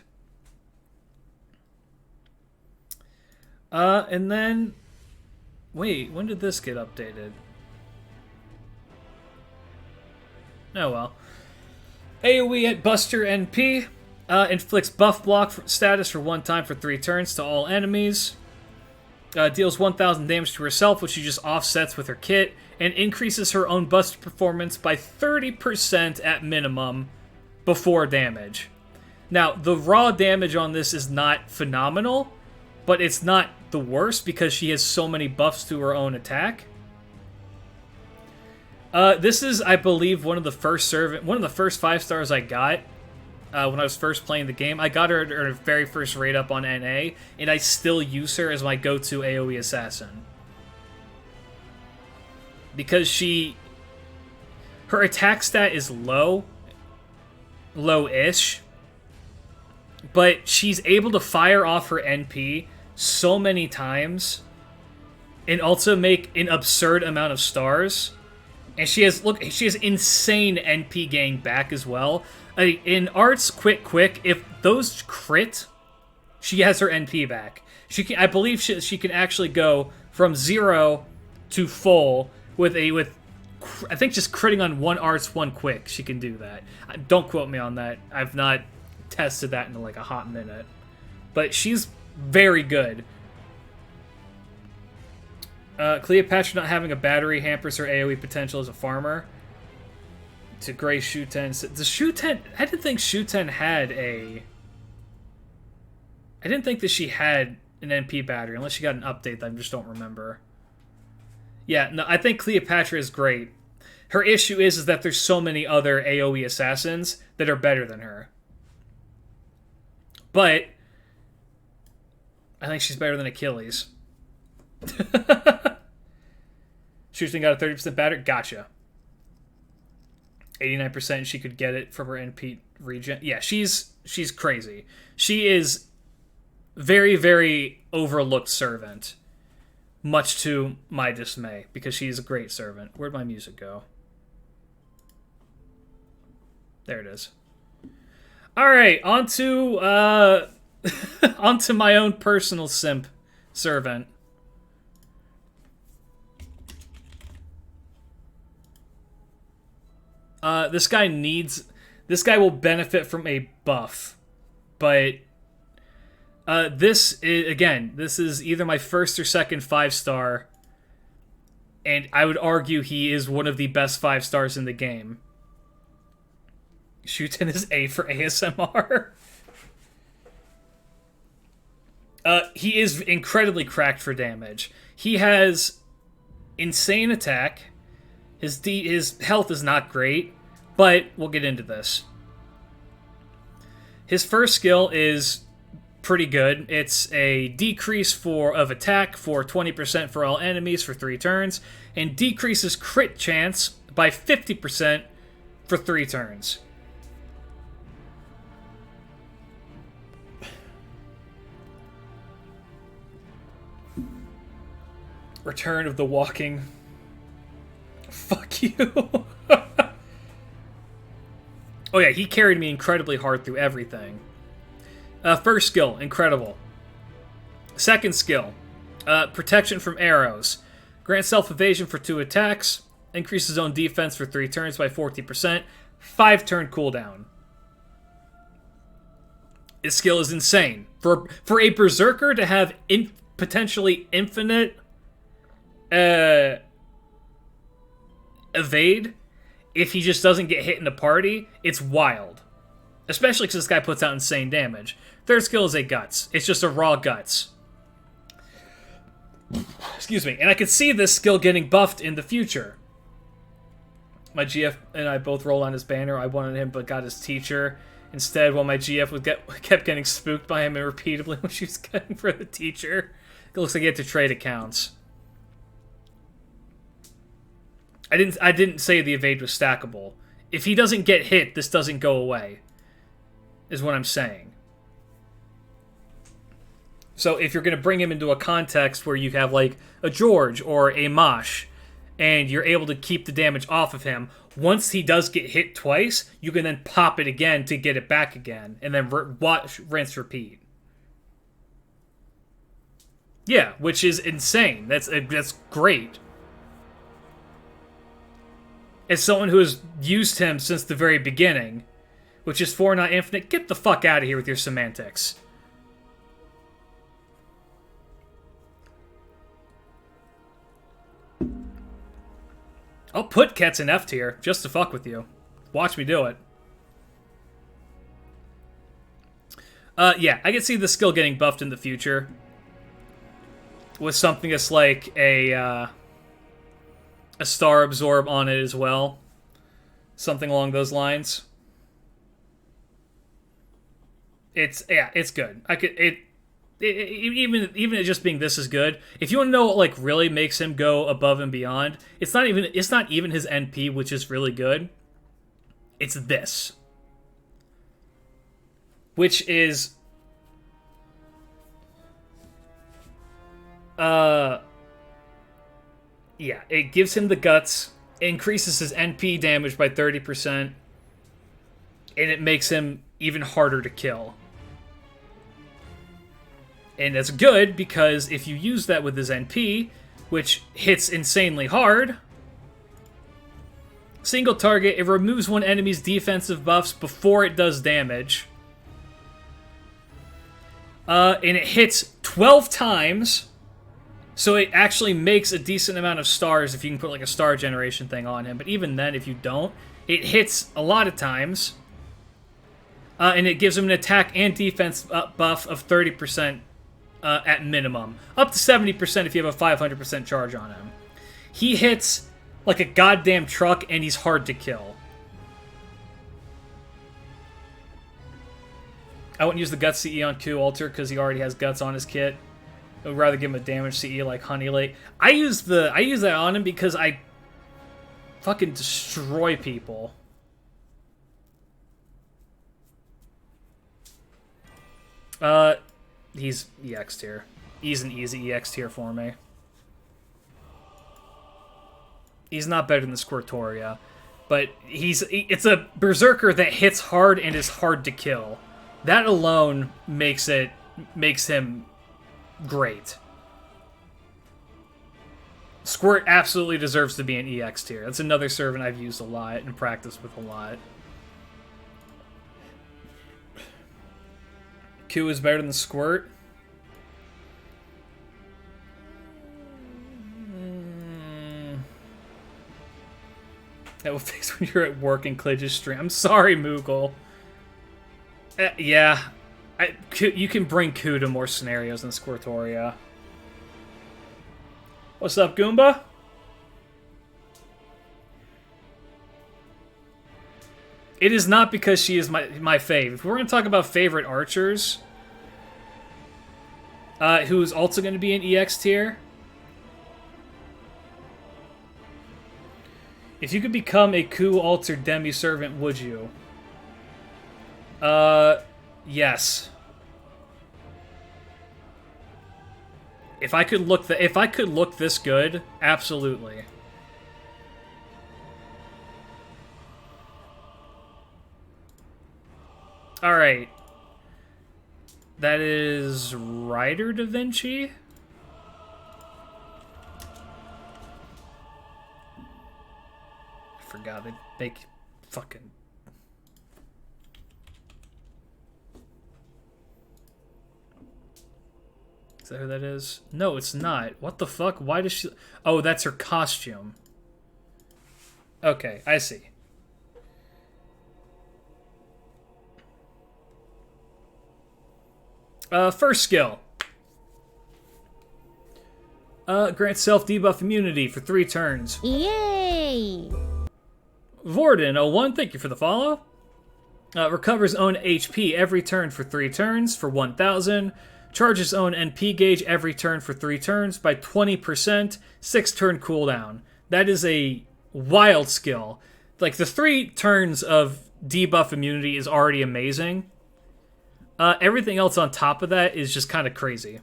And then... Wait, when did this get updated? Oh well. AoE at Buster NP. Inflicts buff block status for 1 time for 3 turns to all enemies. Deals 1,000 damage to herself, which she just offsets with her kit. And increases her own Buster performance by 30% at minimum before damage. Now, the raw damage on this is not phenomenal, but it's not the worst because she has so many buffs to her own attack. This is, I believe, one of the first 5 stars I got when I was first playing the game. I got her at her very first raid up on NA, and I still use her as my go-to AoE assassin. Because her attack stat is low-ish, but she's able to fire off her NP so many times, and also make an absurd amount of stars. And she has insane NP gain back as well. In Arts Quick, if those crit, she has her NP back. I believe she can actually go from 0 to full with I think just critting on 1 Arts, 1 Quick. She can do that. Don't quote me on that. I've not tested that in like a hot minute. But she's very good. Cleopatra not having a battery hampers her AoE potential as a farmer. To Gray Shuten. The Shuten... I didn't think Shuten had a... I didn't think that she had an NP battery, unless she got an update that I just don't remember. Yeah, no, I think Cleopatra is great. Her issue is that there's so many other AoE assassins that are better than her. But I think she's better than Achilles. Shooting got a 30% battery. Gotcha. 89% she could get it from her NP regen. Yeah, she's crazy. She is very, very overlooked servant. Much to my dismay, because she's a great servant. Where'd my music go? There it is. Alright, onto my own personal simp servant. This guy will benefit from a buff, but this is either my first or second 5-star And I would argue he is one of the best 5 stars in the game. Shoots in his A for ASMR. He is incredibly cracked for damage. He has insane attack. His health is not great, but we'll get into this. His first skill is pretty good. It's a decrease of attack for 20% for all enemies for 3 turns, and decreases crit chance by 50% for 3 turns. Return of the Walking. Fuck you. Oh yeah, he carried me incredibly hard through everything. First skill, incredible. Second skill, protection from arrows. Grants self-evasion for 2 attacks. Increases own defense for 3 turns by 40%. 5-turn cooldown. This skill is insane. For a berserker to have potentially infinite evade, if he just doesn't get hit in the party, it's wild. Especially because this guy puts out insane damage. Third skill is a guts. It's just a raw guts. Excuse me. And I could see this skill getting buffed in the future. My GF and I both rolled on his banner. I wanted him, but got his teacher instead, while my GF kept getting spooked by him repeatedly when she was getting for the teacher. It looks like he had to trade accounts. I didn't say the evade was stackable. If he doesn't get hit, this doesn't go away, is what I'm saying. So if you're going to bring him into a context where you have like a George or a Mosh, and you're able to keep the damage off of him, once he does get hit twice, you can then pop it again to get it back again, and then rinse, repeat. Yeah, which is insane. That's great. As someone who has used him since the very beginning, which is 4 not infinite, get the fuck out of here with your semantics. I'll put Kets in F tier just to fuck with you. Watch me do it. Yeah, I can see the skill getting buffed in the future with something that's like a Star Absorb on it as well. Something along those lines. It's good. Even it just being this is good. If you want to know what like really makes him go above and beyond, it's not even his NP, which is really good. It's this, which is yeah, it gives him the guts, increases his NP damage by 30%, and it makes him even harder to kill. And that's good, because if you use that with his NP, which hits insanely hard, single target, it removes one enemy's defensive buffs before it does damage. And it hits 12 times, so it actually makes a decent amount of stars if you can put like a star generation thing on him. But even then, if you don't, it hits a lot of times. And it gives him an attack and defense buff of 30%. At minimum. Up to 70% if you have a 500% charge on him. He hits like a goddamn truck, and he's hard to kill. I wouldn't use the Guts CE on Q Alter because he already has Guts on his kit. I would rather give him a damage CE like Honey Lake. I use that on him because I fucking destroy people. He's EX tier. He's an easy EX tier for me. He's not better than the Squirtoria, but it's a Berserker that hits hard and is hard to kill. That alone makes him great. Squirt absolutely deserves to be an EX tier. That's another servant I've used a lot and practiced with a lot. Q is better than the Squirt. that will face when you're at work in Klidge's stream. I'm sorry, Moogle. Yeah. You can bring Ku to more scenarios than Squirtoria. What's up, Goomba? It is not because she is my fave. If we're going to talk about favorite archers, who's also going to be in EX tier, if you could become a Ku-altered demi-servant, would you? Yes. If I could look this good, absolutely. All right. That is Ryder Da Vinci. I forgot they make fucking. Is that who that is? No, it's not. What the fuck? Why does she... Oh, that's her costume. Okay, I see. First skill. Grants self-debuff immunity for 3 turns. Yay! Vorden01, thank you for the follow. Recovers own HP every turn for 3 turns for 1,000. Charges own NP gauge every turn for 3 turns by 20%. 6-turn cooldown. That is a wild skill. Like, the 3 turns of debuff immunity is already amazing. Everything else on top of that is just kind of crazy.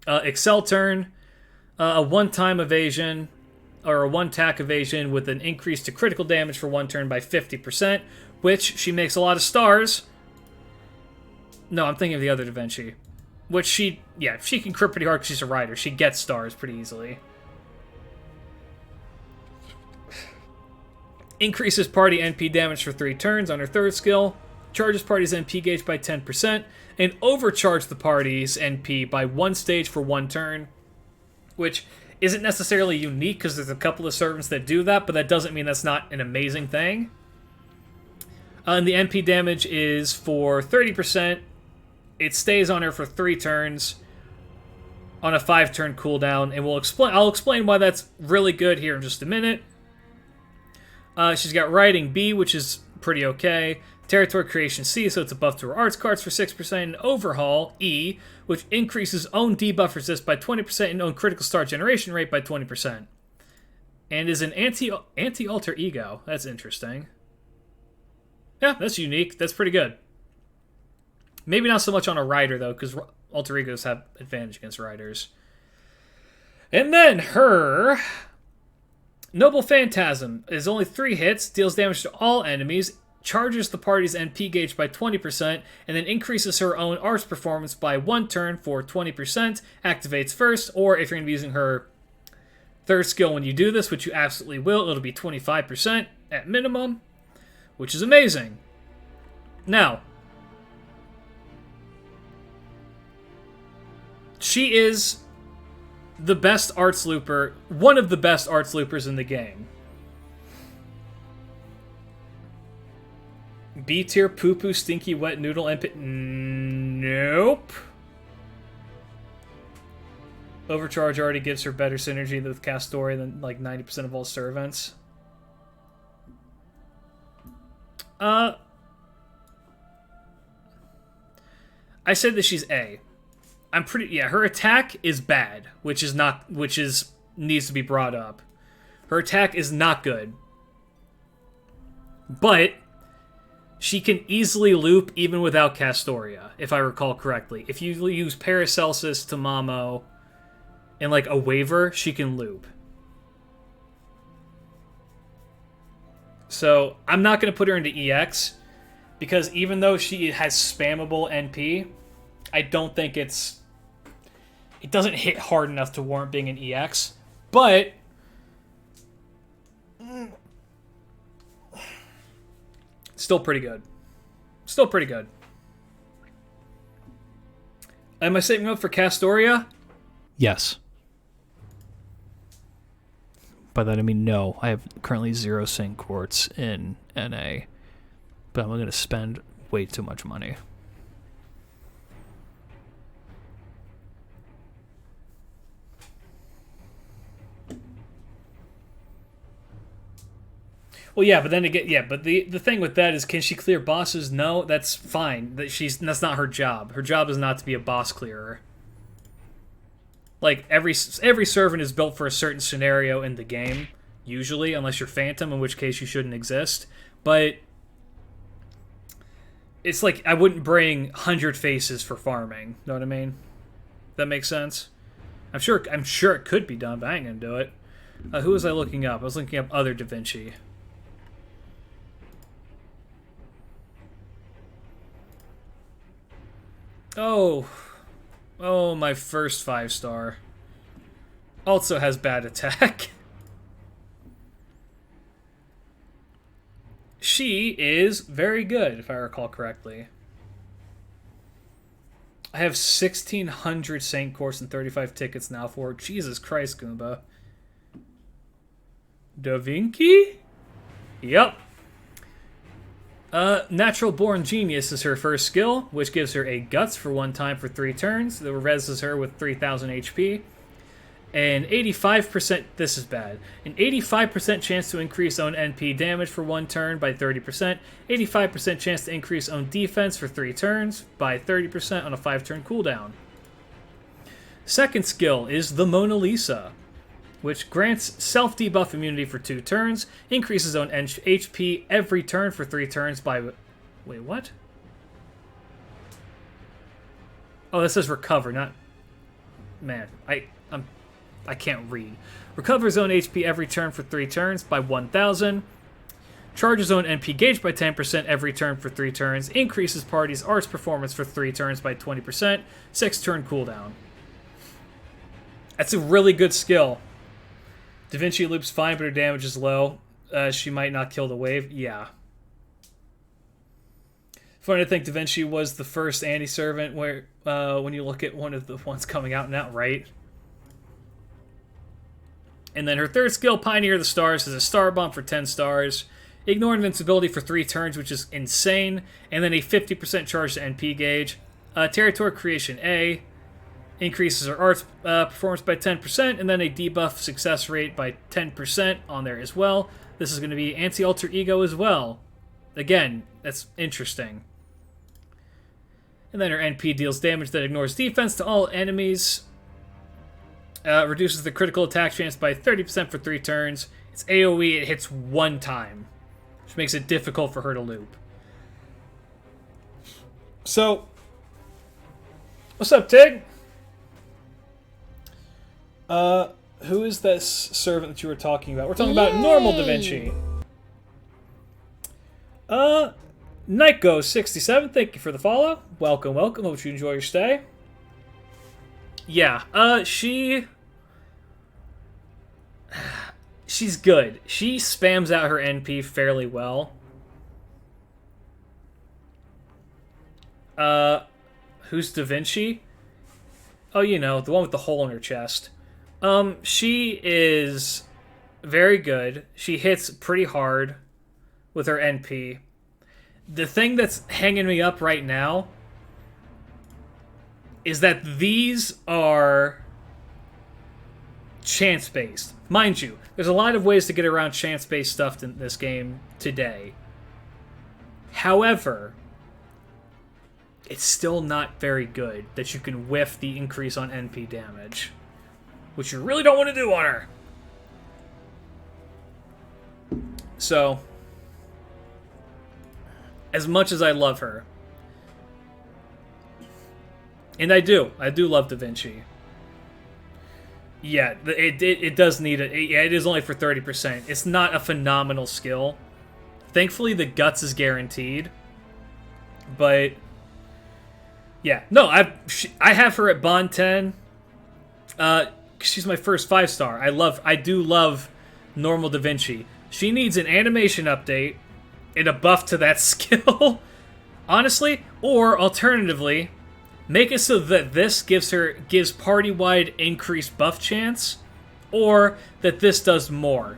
Excel turn. A one-time evasion, or a one-tack evasion with an increase to critical damage for 1 turn by 50%, which she makes a lot of stars. No, I'm thinking of the other Da Vinci. Which she can crit pretty hard because she's a rider. She gets stars pretty easily. Increases party NP damage for 3 turns on her 3rd skill. Charges party's NP gauge by 10%. And overcharge the party's NP by 1 stage for 1 turn. Which isn't necessarily unique because there's a couple of servants that do that, but that doesn't mean that's not an amazing thing. And the NP damage is for 30%. It stays on her for 3 turns on a 5-turn cooldown, and I'll explain why that's really good here in just a minute. She's got Riding B, which is pretty okay. Territory Creation C, so it's a buff to her arts cards for 6%. And Overhaul E, which increases own debuff resist by 20% and own critical star generation rate by 20%. And is an anti-alter ego. That's interesting. Yeah, that's unique. That's pretty good. Maybe not so much on a rider, though, because alter egos have advantage against riders. And then her Noble Phantasm is only 3 hits, deals damage to all enemies, charges the party's NP gauge by 20%, and then increases her own arts performance by 1 turn for 20%, activates first, or if you're going to be using her 3rd skill when you do this, which you absolutely will, it'll be 25% at minimum, which is amazing. Now, she is the best arts looper, one of the best arts loopers in the game. B tier, poo-poo, stinky, wet noodle, and nope. Overcharge already gives her better synergy with Castoria than like 90% of all servants. I said that she's A. Her attack is bad, which needs to be brought up. Her attack is not good. But she can easily loop even without Castoria, if I recall correctly. If you use Paracelsus to Mamo and like a waiver, she can loop. So I'm not going to put her into EX because even though she has spammable NP, I don't think it doesn't hit hard enough to warrant being an EX. But still pretty good. Still pretty good. Am I saving up for Castoria? Yes. By that I mean no. I have currently 0 sync quartz in NA. But I'm going to spend way too much money. Well, yeah, but then again, yeah, but the thing with that is, can she clear bosses? No, that's fine. That's not her job. Her job is not to be a boss clearer. Like every servant is built for a certain scenario in the game, usually, unless you're Phantom, in which case you shouldn't exist. But it's like I wouldn't bring 100 faces for farming. Know what I mean? That makes sense. I'm sure it could be done, but I ain't gonna do it. Who was I looking up? I was looking up other Da Vinci. Oh, my first 5-star. Also has bad attack. She is very good, if I recall correctly. I have 1,600 Saint Course and 35 tickets now for Jesus Christ, Goomba. Da Vinci? Yep. Natural Born Genius is her first skill, which gives her a Guts for 1 time for 3 turns. That reses her with 3,000 HP. And 85%, this is bad, an 85% chance to increase own NP damage for 1 turn by 30%, 85% chance to increase own defense for 3 turns by 30% on a 5-turn cooldown. Second skill is the Mona Lisa, which grants self-debuff immunity for 2 turns, increases own HP every turn for 3 turns by... Wait, what? Oh, that says recover, not... Man, I can't read. Recovers own HP every turn for 3 turns by 1,000. Charges own NP gauge by 10% every turn for 3 turns. Increases party's arts performance for 3 turns by 20%. 6-turn cooldown. That's a really good skill. Da Vinci loops fine, but her damage is low. She might not kill the wave. Yeah. Funny to think Da Vinci was the first anti-servant where, when you look at one of the ones coming out now, right? And then her third skill, Pioneer of the Stars, has a star bump for 10 stars, ignore invincibility for 3 turns, which is insane, and then a 50% charge to NP gauge. Territory Creation A increases her arts performance by 10%, and then a debuff success rate by 10% on there as well. This is going to be Anti-Alter Ego as well. Again, that's interesting. And then her NP deals damage that ignores defense to all enemies. Reduces the critical attack chance by 30% for 3 turns. It's AoE, it hits 1 time, which makes it difficult for her to loop. So, what's up, Tig? Who is this servant that you were talking about? We're talking about normal Da Vinci. Nightgo67, thank you for the follow. Welcome, welcome. Hope you enjoy your stay. Yeah, she's good. She spams out her NP fairly well. Who's Da Vinci? Oh, you know, the one with the hole in her chest. She is very good. She hits pretty hard with her NP. The thing that's hanging me up right now is that these are chance-based. Mind you, there's a lot of ways to get around chance-based stuff in this game today. However, it's still not very good that you can whiff the increase on NP damage, which you really don't want to do on her. So, as much as I love her, and I do love Da Vinci. Yeah, it does need it. Yeah, it is only for 30%. It's not a phenomenal skill. Thankfully, the guts is guaranteed. But yeah, no, I have her at Bond 10. She's my first 5-star. I do love normal Da Vinci. She needs an animation update and a buff to that skill, honestly, or alternatively, make it so that this gives party-wide increased buff chance, or that this does more.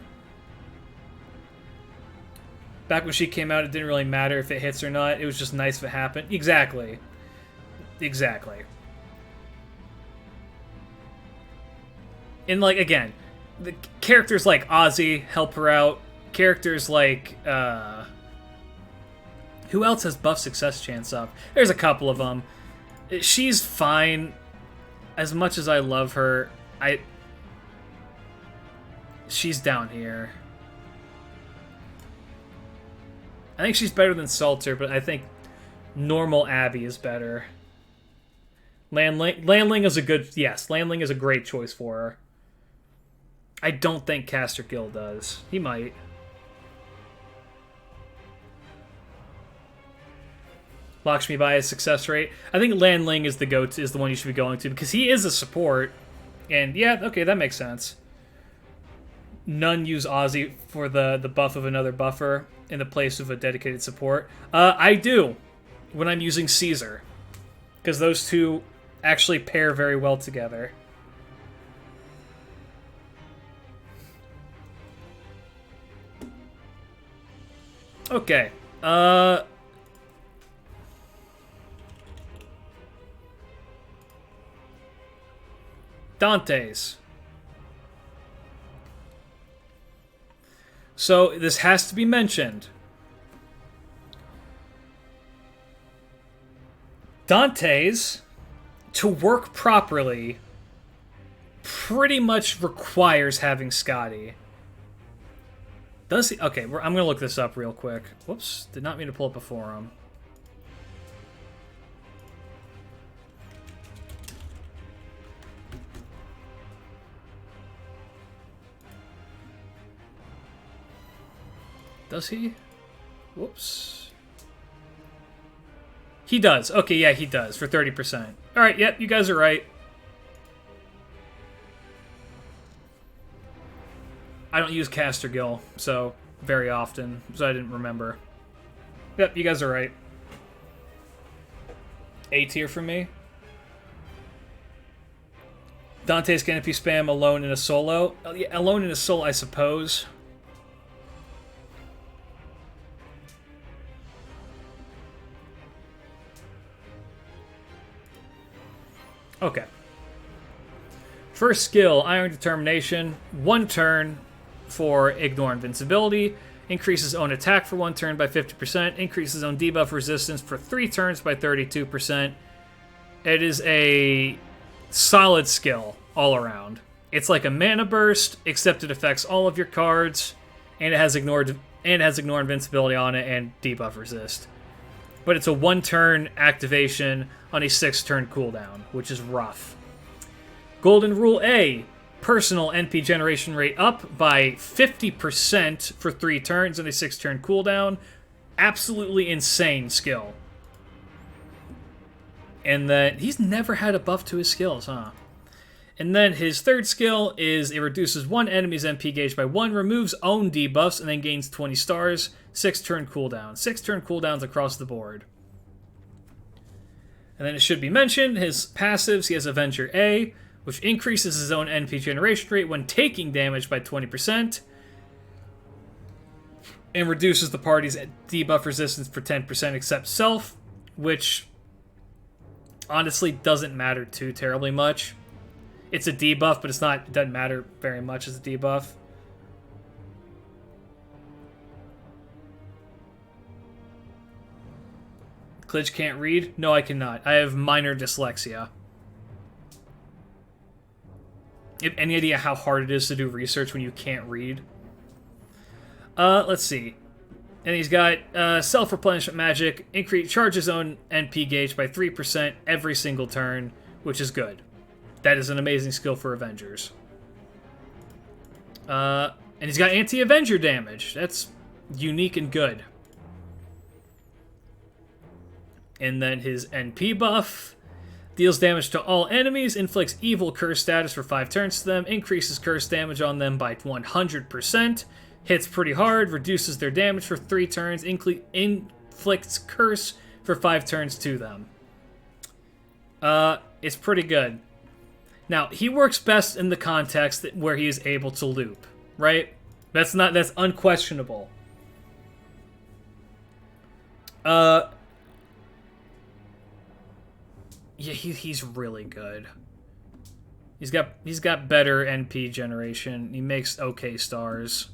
Back when she came out, it didn't really matter if it hits or not. It was just nice if it happened. Exactly. Exactly. And, like, again, the characters like Ozzy help her out. Characters like, who else has buff success chance up? There's a couple of them. She's fine. As much as I love her, she's down here. I think she's better than Salter, but I think normal Abby is better. Landling is a good... Yes, Landling is a great choice for her. I don't think Caster Gill does. He might. Lakshmi Bai's success rate. I think Landling is the one you should be going to, because he is a support. And yeah, okay, that makes sense. None use Ozzy for the buff of another buffer in the place of a dedicated support. I do, when I'm using Caesar, because those two actually pair very well together. Okay, Dante's. So, this has to be mentioned. Dante's, to work properly, pretty much requires having Scotty. Does he? Okay, I'm going to look this up real quick. Whoops, did not mean to pull up a forum. Does he? Whoops. He does. Okay, yeah, he does, for 30%. Alright, yep, you guys are right. I don't use Caster Gill, so very often, so I didn't remember. Yep, you guys are right. A tier from me. Dante's Canopy spam alone in a solo. Yeah, alone in a solo, I suppose. Okay. First skill, Iron Determination. 1 turn for Ignore Invincibility. Increases own attack for 1 turn by 50%. Increases own debuff resistance for 3 turns by 32%. It is a solid skill all around. It's like a mana burst, except it affects all of your cards, and it has ignore invincibility on it and debuff resist. But it's a 1-turn activation on a 6-turn cooldown, which is rough. Golden Rule A, personal NP generation rate up by 50% for 3 turns on a 6-turn cooldown. Absolutely insane skill. And then, he's never had a buff to his skills, huh? And then his third skill is it reduces one enemy's MP gauge by 1, removes own debuffs, and then gains 20 stars. 6-turn cooldown. 6-turn cooldowns across the board. And then it should be mentioned, his passives, he has Avenger A, which increases his own NP generation rate when taking damage by 20%, and reduces the party's debuff resistance for 10% except self, which honestly doesn't matter too terribly much. It's a debuff, but it doesn't matter very much as a debuff. Klidge can't read? No, I cannot. I have minor dyslexia. You have any idea how hard it is to do research when you can't read? Let's see. And he's got self-replenishment magic. Charge his own NP gauge by 3% every single turn, which is good. That is an amazing skill for Avengers. And he's got anti-Avenger damage. That's unique and good. And then his NP buff deals damage to all enemies, inflicts evil curse status for 5 turns to them, increases curse damage on them by 100%, hits pretty hard, reduces their damage for 3 turns, inflicts curse for 5 turns to them. It's pretty good. Now, he works best in the context where he is able to loop, right? That's unquestionable. Yeah, he's really good. He's got better NP generation. He makes okay stars.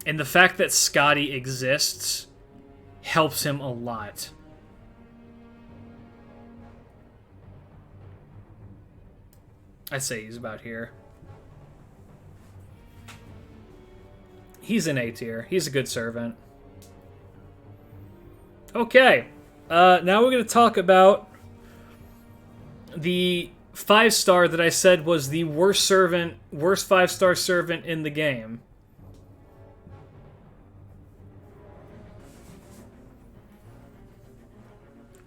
And the fact that Scotty exists helps him a lot. I'd say he's about here. He's an A tier. He's a good servant. Okay. Now we're going to talk about the 5-star that I said was the worst 5-star servant in the game.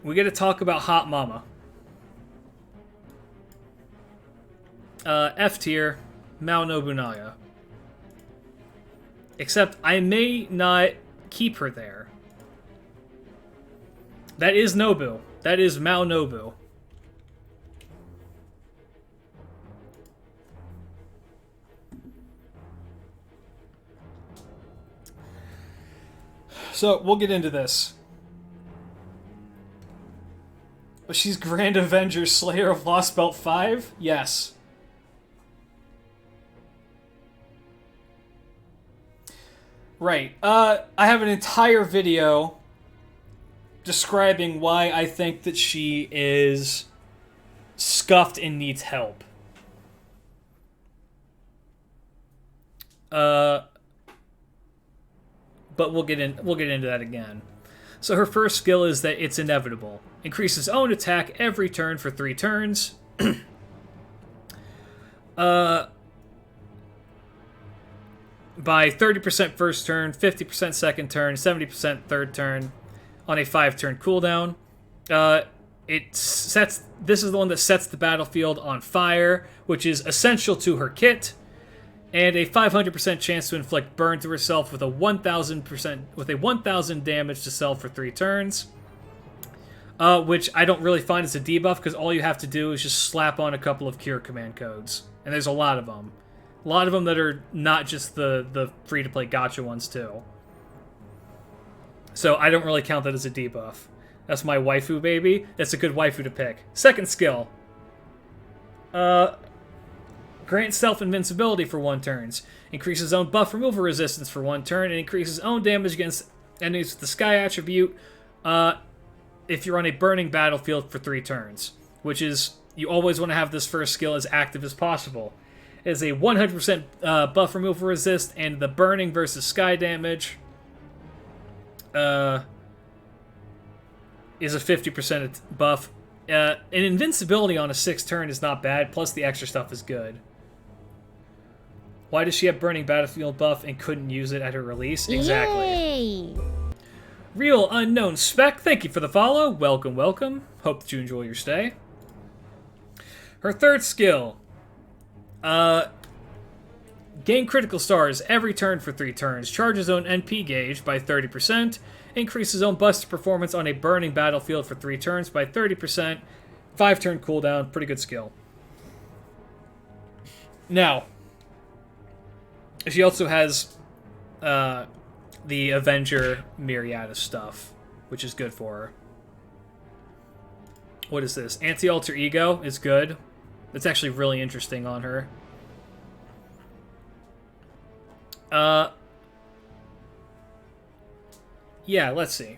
We got to talk about Hot Mama. F tier, Mao Nobunaga. Except I may not keep her there. That is Nobu. That is Mao Nobu. So, we'll get into this. She's Grand Avenger, Slayer of Lost Belt 5? Yes. Right. I have an entire video describing why I think that she is scuffed and needs help. But we'll get into that again. So her first skill is that it's inevitable. Increases own attack every turn for 3 turns. By 30% first turn, 50% second turn, 70% third turn on a 5-turn cooldown. This is the one that sets the battlefield on fire, which is essential to her kit, and a 500% chance to inflict burn to herself with a 1,000 damage to self for 3 turns. Which I don't really find as a debuff, because all you have to do is just slap on a couple of cure command codes, and there's a lot of them. A lot of them that are not just the free-to-play gacha ones, too. So I don't really count that as a debuff. That's my waifu, baby. That's a good waifu to pick. Second skill. Grant self-invincibility for 1 turn. Increases own buff removal resistance for 1 turn, and increases own damage against enemies with the sky attribute if you're on a burning battlefield for 3 turns. Which is, you always want to have this first skill as active as possible. It is a 100% buff removal resist, and the burning versus sky damage is a 50% buff. An invincibility on a 6th turn is not bad, plus the extra stuff is good. Why does she have burning battlefield buff and couldn't use it at her release? Exactly. Yay! Real Unknown Spec, thank you for the follow. Welcome, welcome. Hope that you enjoy your stay. Her third skill. Gain critical stars every turn for 3 turns. Charges own NP gauge by 30%. Increases own buster performance on a burning battlefield for 3 turns by 30%. 5-turn cooldown. Pretty good skill. Now, she also has the Avenger Myriad stuff, which is good for her. What is this? Anti-Alter Ego is good. It's actually really interesting on her. Yeah, let's see.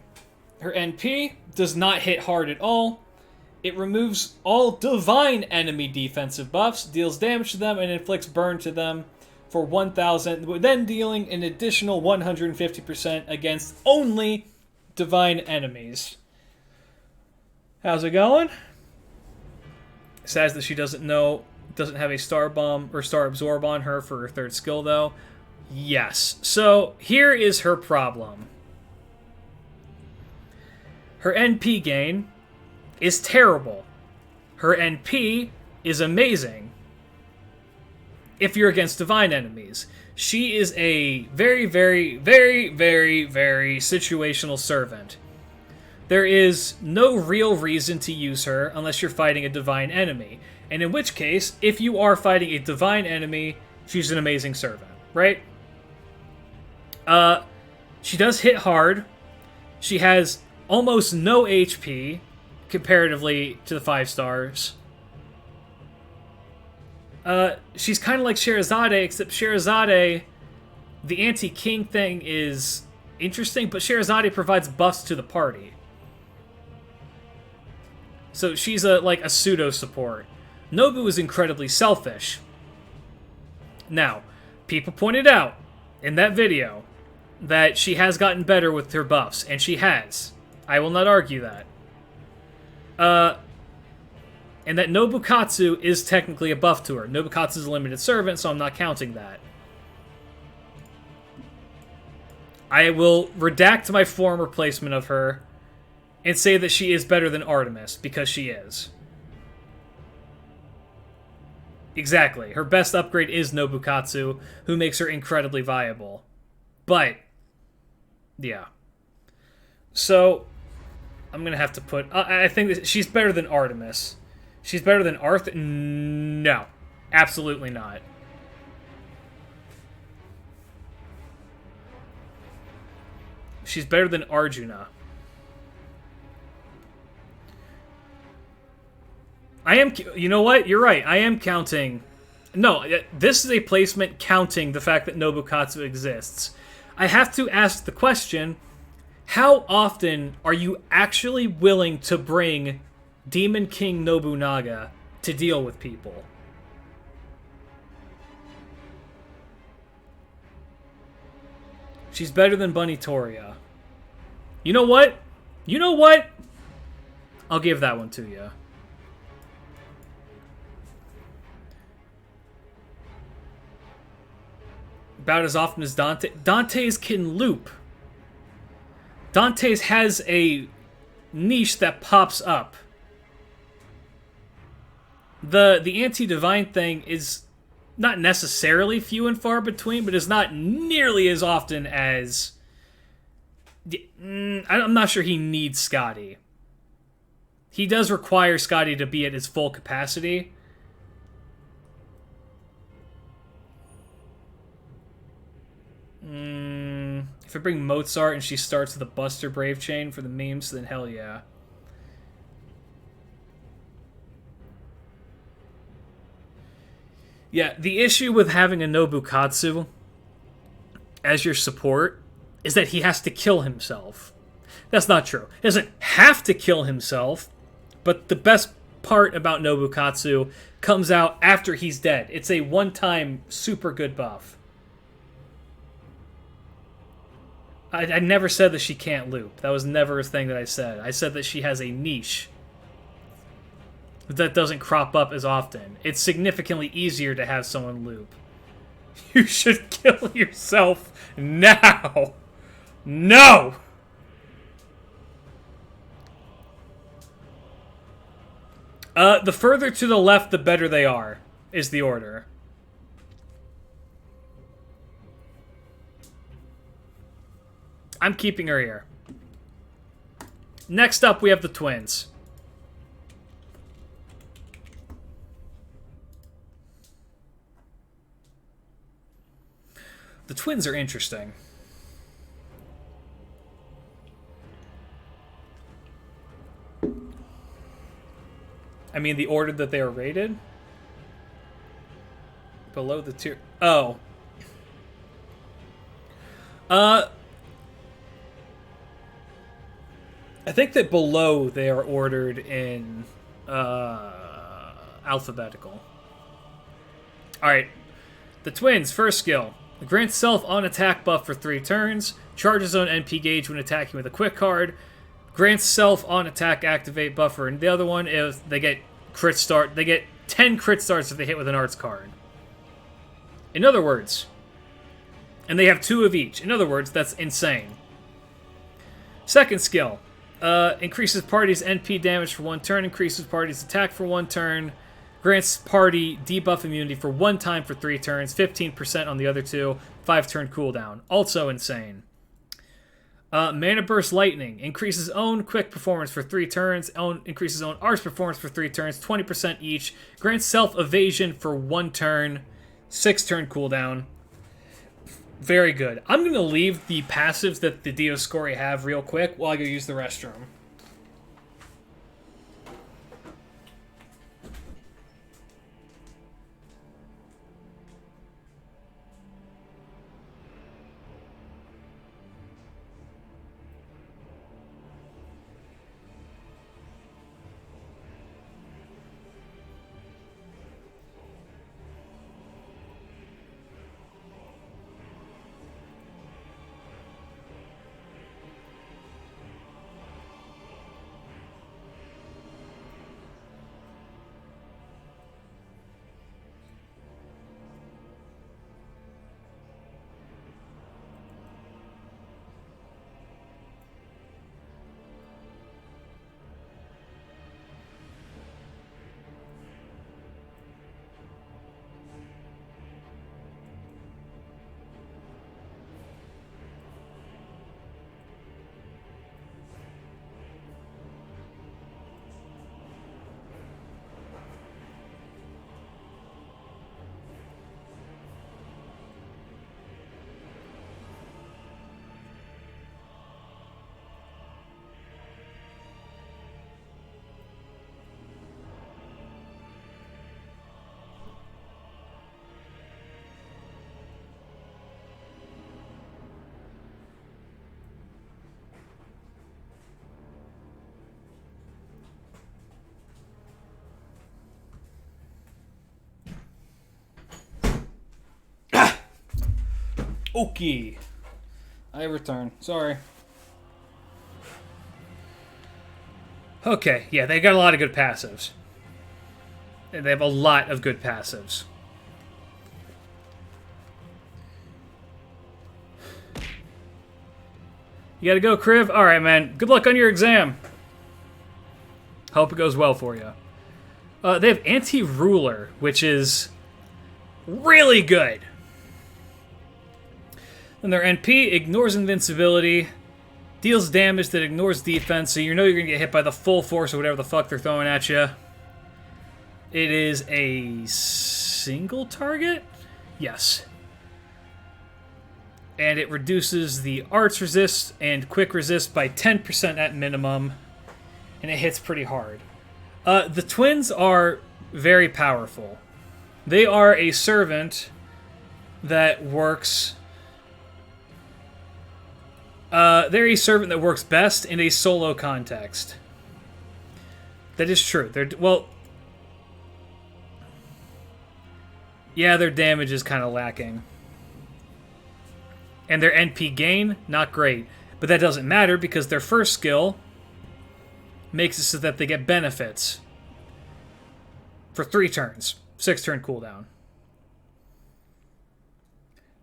Her NP does not hit hard at all. It removes all divine enemy defensive buffs, deals damage to them, and inflicts burn to them for 1,000, then dealing an additional 150% against only divine enemies. How's it going? Says that she doesn't have a Star Bomb or Star Absorb on her for her third skill, though. Yes. So, here is her problem. Her NP gain is terrible. Her NP is amazing if you're against divine enemies. She is a very, very, very, very, very situational servant. there is no real reason to use her unless you're fighting a divine enemy. And in which case, if you are fighting a divine enemy, she's an amazing servant, right? She does hit hard. She has almost no HP comparatively to the 5 stars. She's kind of like Scheherazade, except Scheherazade, the anti-king thing is interesting, but Scheherazade provides buffs to the party. So she's like a pseudo-support. Nobu is incredibly selfish. Now, people pointed out in that video that she has gotten better with her buffs, and she has. I will not argue that. And that Nobukatsu is technically a buff to her. Nobukatsu is a limited servant, so I'm not counting that. I will redact my former placement of her and say that she is better than Artemis, because she is. Exactly. Her best upgrade is Nobukatsu, who makes her incredibly viable. But, yeah. So, I'm going to have to put... I think that she's better than Artemis. She's better than Arthur? No. Absolutely not. She's better than Arjuna. I am... You know what? You're right. I am counting... No, this is a placement counting the fact that Nobukatsu exists. I have to ask the question, how often are you actually willing to bring Demon King Nobunaga to deal with people? She's better than Bunny Toria. You know what? You know what? I'll give that one to you. About as often as Dante. Dante's can loop. Dante's has a niche that pops up. The anti-divine thing is not necessarily few and far between, but is not nearly as often as... I'm not sure he needs Scotty. He does require Scotty to be at his full capacity. If I bring Mozart and she starts with a Buster Brave chain for the memes, then hell yeah. Yeah, the issue with having a Nobukatsu as your support is that he has to kill himself. That's not true. He doesn't have to kill himself, but the best part about Nobukatsu comes out after he's dead. It's a one-time super good buff. I never said that she can't loop. That was never a thing that I said. I said that she has a niche that doesn't crop up as often. It's significantly easier to have someone loop. You should kill yourself now. No! The further to the left, the better they are, is the order. I'm keeping her here. Next up, we have the twins. The twins are interesting. I mean, the order that they are rated? Below the tier... Oh. I think that below they are ordered in alphabetical. Alright. The twins, first skill. Grants self on attack buff for 3 turns. Charges on NP gauge when attacking with a quick card. Grants self on attack activate buffer. And the other one is they get crit start. They get 10 crit starts if they hit with an arts card. In other words, and they have 2 of each. In other words, that's insane. Second skill. Increases party's NP damage for 1 turn. Increases party's attack for 1 turn. Grants party debuff immunity for 1 time for 3 turns. 15% on the other 2. 5 turn cooldown. Also insane. Mana Burst Lightning increases own quick performance for 3 turns, increases own arts performance for 3 turns, 20% each, grants self evasion for 1 turn, 6 turn cooldown. Very good. I'm going to leave the passives that the Dioscuri have real quick while I go use the restroom. Okay. I return. Sorry. Okay, yeah, they got a lot of good passives. They have a lot of good passives. You gotta go, Kriv? Alright, man. Good luck on your exam. Hope it goes well for you. They have Anti-Ruler, which is really good. And their NP ignores invincibility, deals damage that ignores defense, so you know you're going to get hit by the full force or whatever the fuck they're throwing at you. It is a single target? Yes. And it reduces the arts resist and quick resist by 10% at minimum, and it hits pretty hard. The twins are very powerful. They are a servant that works... they're a servant that works best in a solo context. That is true. Yeah, their damage is kind of lacking. And their NP gain, not great. But that doesn't matter because their first skill makes it so that they get benefits for 3 turns. 6 turn cooldown.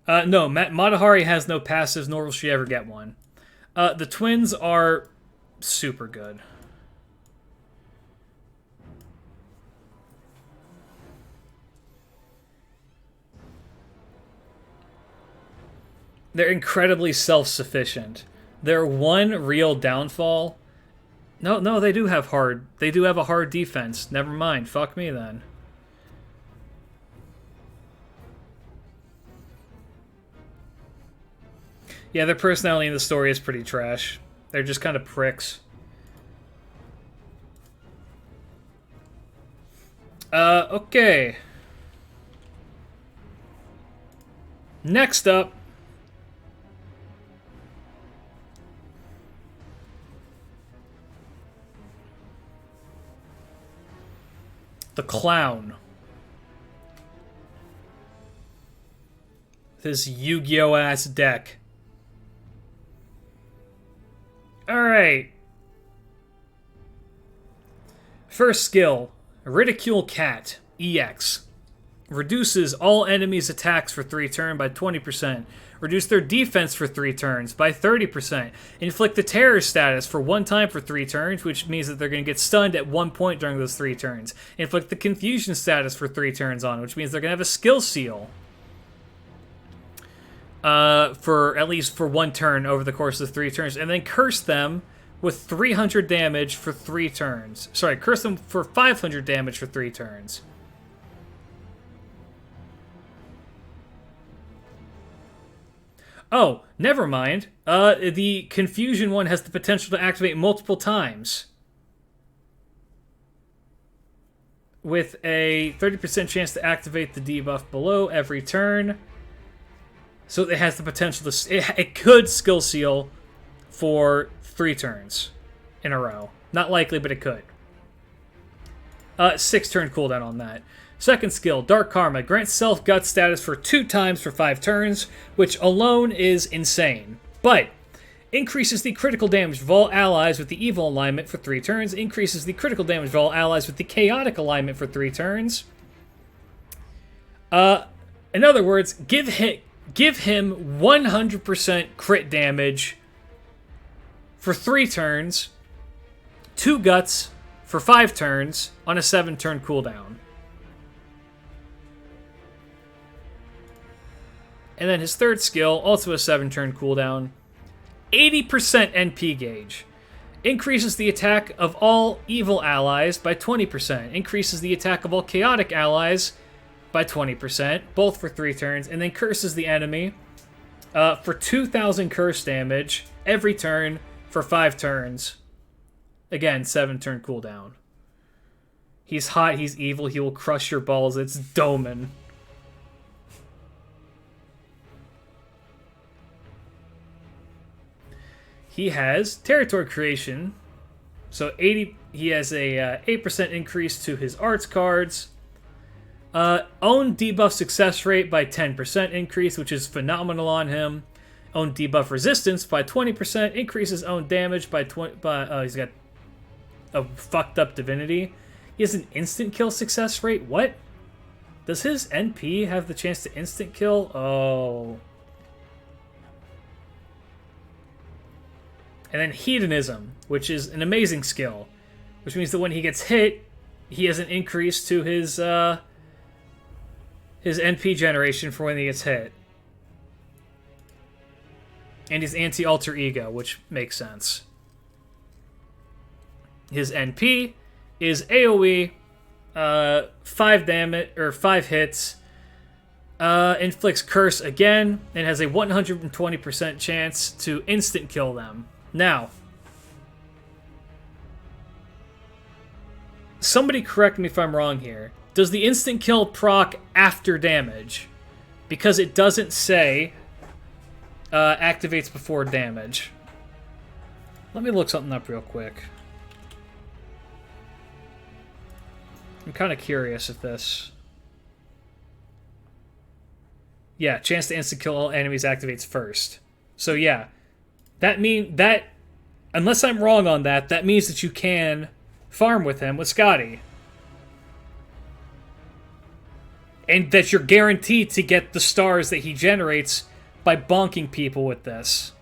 No, Matahari has no passives, nor will she ever get one. The twins are super good. They're incredibly self-sufficient. Their one real downfall... No, they do have hard... They do have a hard defense. Never mind. Fuck me, then. Yeah, their personality in the story is pretty trash. They're just kind of pricks. Okay. Next up... the Clown. This Yu-Gi-Oh! Ass deck. Alright. First skill, Ridicule Cat, EX. Reduces all enemies' attacks for 3 turns by 20%. Reduce their defense for 3 turns by 30%. Inflict the terror status for 1 time for 3 turns, which means that they're going to get stunned at 1 point during those 3 turns. Inflict the confusion status for 3 turns on, which means they're going to have a skill seal. for at least for one turn over the course of 3 turns, and then curse them with 300 damage for 3 turns. Sorry, curse them for 500 damage for 3 turns. Oh, never mind. The Confusion one has the potential to activate multiple times, with a 30% chance to activate the debuff below every turn. So it has the potential to... It could skill seal for 3 turns in a row. Not likely, but it could. 6 turn cooldown on that. Second skill, Dark Karma. Grants self-gut status for 2 times for 5 turns, which alone is insane. But increases the critical damage of all allies with the evil alignment for 3 turns. Increases the critical damage of all allies with the chaotic alignment for 3 turns. In other words, give him 100% crit damage for 3 turns, 2 guts for 5 turns on a 7-turn cooldown. And then his third skill, also a 7-turn cooldown, 80% NP gauge. Increases the attack of all evil allies by 20%. Increases the attack of all chaotic allies by 20%, both for 3 turns. And then curses the enemy for 2,000 curse damage every turn for 5 turns. Again, 7-turn cooldown. He's hot, he's evil, he will crush your balls. It's Doman. He has territory creation, so he has a 8% increase to his arts cards. Own debuff success rate by 10% increase, which is phenomenal on him. Own debuff resistance by 20%, increases own damage by 20. He's got a fucked up divinity. He has an instant kill success rate. What? Does his NP have the chance to instant kill? Oh. And then Hedonism, which is an amazing skill, which means that when he gets hit, he has an increase to his NP generation for when he gets hit. And his anti-alter ego, which makes sense. His NP is AoE, 5 damage or 5 hits, inflicts curse again, and has a 120% chance to instant kill them. Now, somebody correct me if I'm wrong here. Does the instant kill proc after damage? Because it doesn't say activates before damage. Let me look something up real quick. I'm kind of curious if this... Yeah, chance to instant kill all enemies activates first. So yeah, that unless I'm wrong on that, that means that you can farm with him with Scotty. And that you're guaranteed to get the stars that he generates by bonking people with this.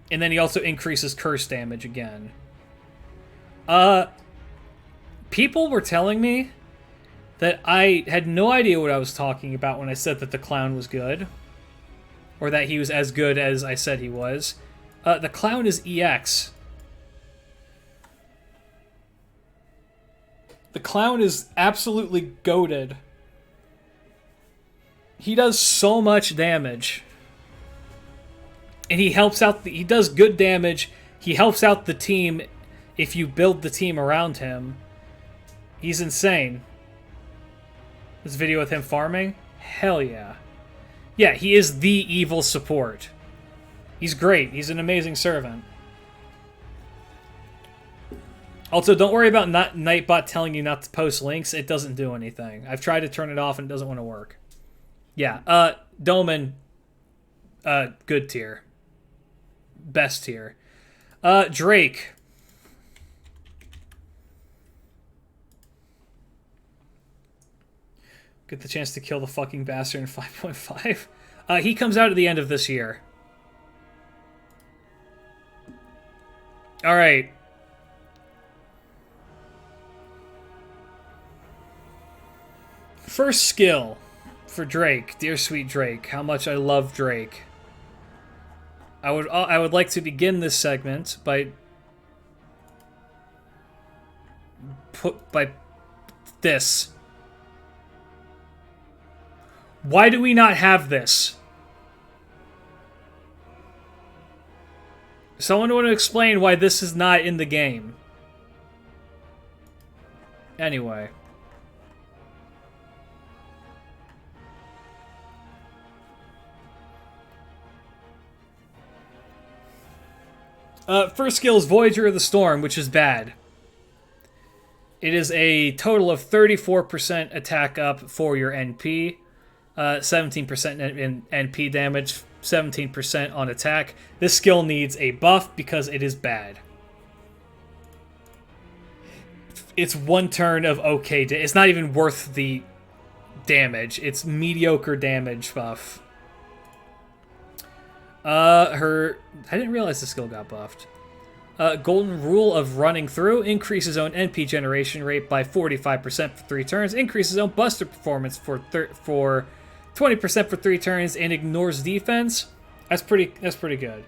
And then he also increases curse damage again. People were telling me that I had no idea what I was talking about when I said that the clown was good. Or that he was as good as I said he was. The clown is EX. The clown is absolutely goated. He does so much damage. And he helps out, he does good damage. He helps out the team if you build the team around him. He's insane. This video with him farming? Hell yeah. Yeah, he is the evil support. He's great. He's an amazing servant. Also, don't worry about Nightbot telling you not to post links. It doesn't do anything. I've tried to turn it off and it doesn't want to work. Yeah, Doman, good tier. Best tier. Drake. Get the chance to kill the fucking bastard in 5.5. He comes out at the end of this year. Alright. First skill for Drake, dear sweet Drake. How much I love Drake. I would like to begin this segment by this. Why do we not have this? Someone want to explain why this is not in the game. Anyway. First skill is Voyager of the Storm, which is bad. It is a total of 34% attack up for your NP, 17% in NP damage, 17% on attack. This skill needs a buff because it is bad. It's one turn of okay. It's not even worth the damage. It's mediocre damage buff. I didn't realize the skill got buffed. Golden Rule of Running Through increases own NP generation rate by 45% for 3 turns, increases own Buster performance for 20% for 3 turns, and ignores defense. That's pretty good.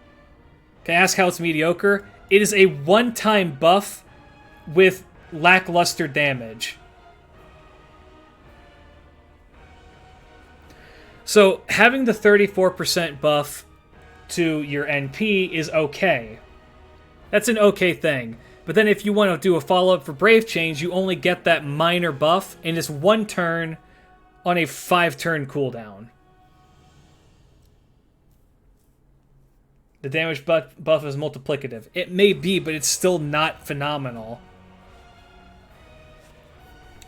Can I ask how it's mediocre? It is a one-time buff with lackluster damage. So having the 34% buff to your NP is okay. That's an okay thing. But then if you want to do a follow-up for Brave Change, you only get that minor buff, and it's 1 turn on a 5-turn cooldown. The damage buff is multiplicative. It may be, but it's still not phenomenal.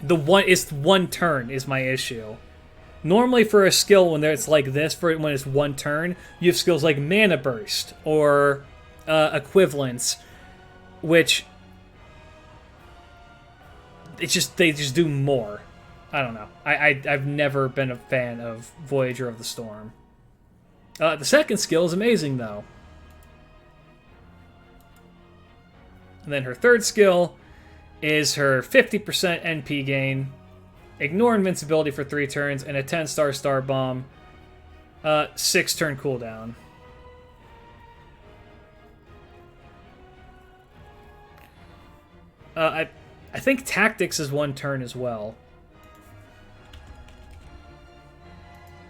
It's 1 turn is my issue. Normally for a skill when it's like this, when it's 1 turn, you have skills like Mana Burst or Equivalence, which they just do more. I don't know. I've never been a fan of Voyager of the Storm. The second skill is amazing though. And then her third skill is her 50% NP gain, ignore invincibility for 3 turns, and a 10-star Star Bomb, 6-turn cooldown. I think Tactics is 1 turn as well.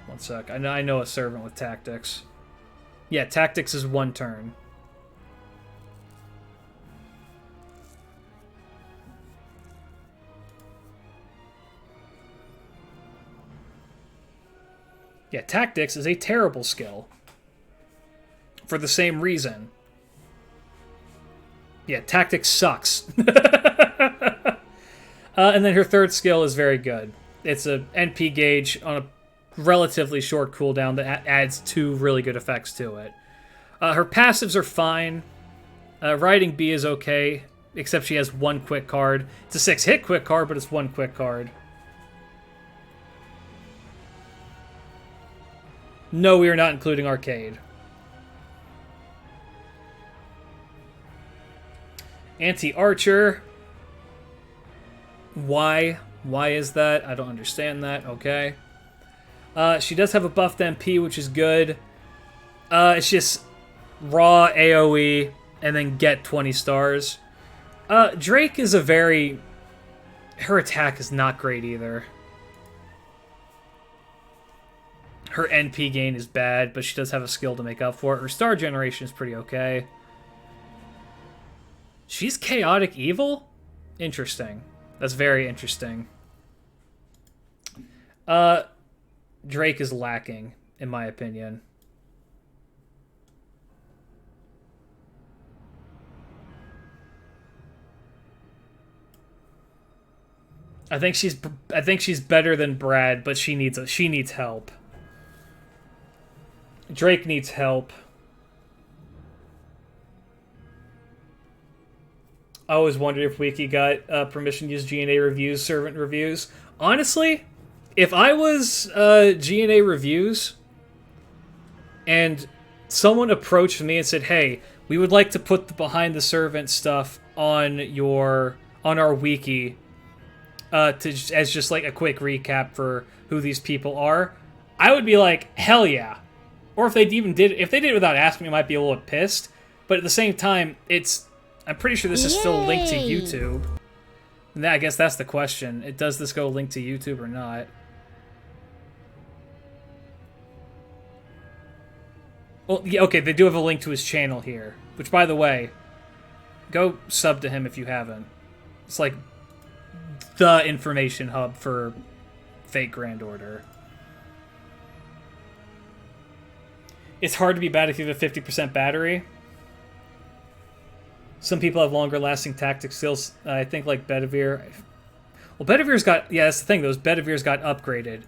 One sec. I know a servant with Tactics. Yeah, Tactics is 1 turn. Yeah, Tactics is a terrible skill. For the same reason. Yeah, Tactics sucks. And then her third skill is very good. It's a NP gauge on a relatively short cooldown that adds 2 really good effects to it. Her passives are fine. Riding B is okay, except she has 1 quick card. It's a 6-hit quick card, but it's 1 quick card. No, we are not including Arcade. Anti-Archer. Why? Why is that? I don't understand that. Okay. She does have a buffed MP, which is good. It's just raw AoE and then get 20 stars. Drake is a very... Her attack is not great either. Her NP gain is bad, but she does have a skill to make up for it. Her star generation is pretty okay. She's chaotic evil? Interesting. That's very interesting. Drake is lacking, in my opinion. I think she's better than Brad, but she needs help. Drake needs help. I always wondered if Wiki got permission to use G&A reviews, servant reviews. Honestly, if I was G&A reviews and someone approached me and said, "Hey, we would like to put the behind the servant stuff on our wiki," as just like a quick recap for who these people are, I would be like, hell yeah. Or if they did it without asking me, I might be a little pissed. But at the same time, I'm pretty sure this is still linked to YouTube. And I guess that's the question. Does this go linked to YouTube or not? Well, yeah, okay, they do have a link to his channel here. Which, by the way, go sub to him if you haven't. It's like the information hub for Fake Grand Order. It's hard to be bad if you have a 50% battery. Some people have longer lasting tactic skills. I think like Bedivere. Well, Bedivere's got... Yeah, that's the thing. Those Bedivere's got upgraded.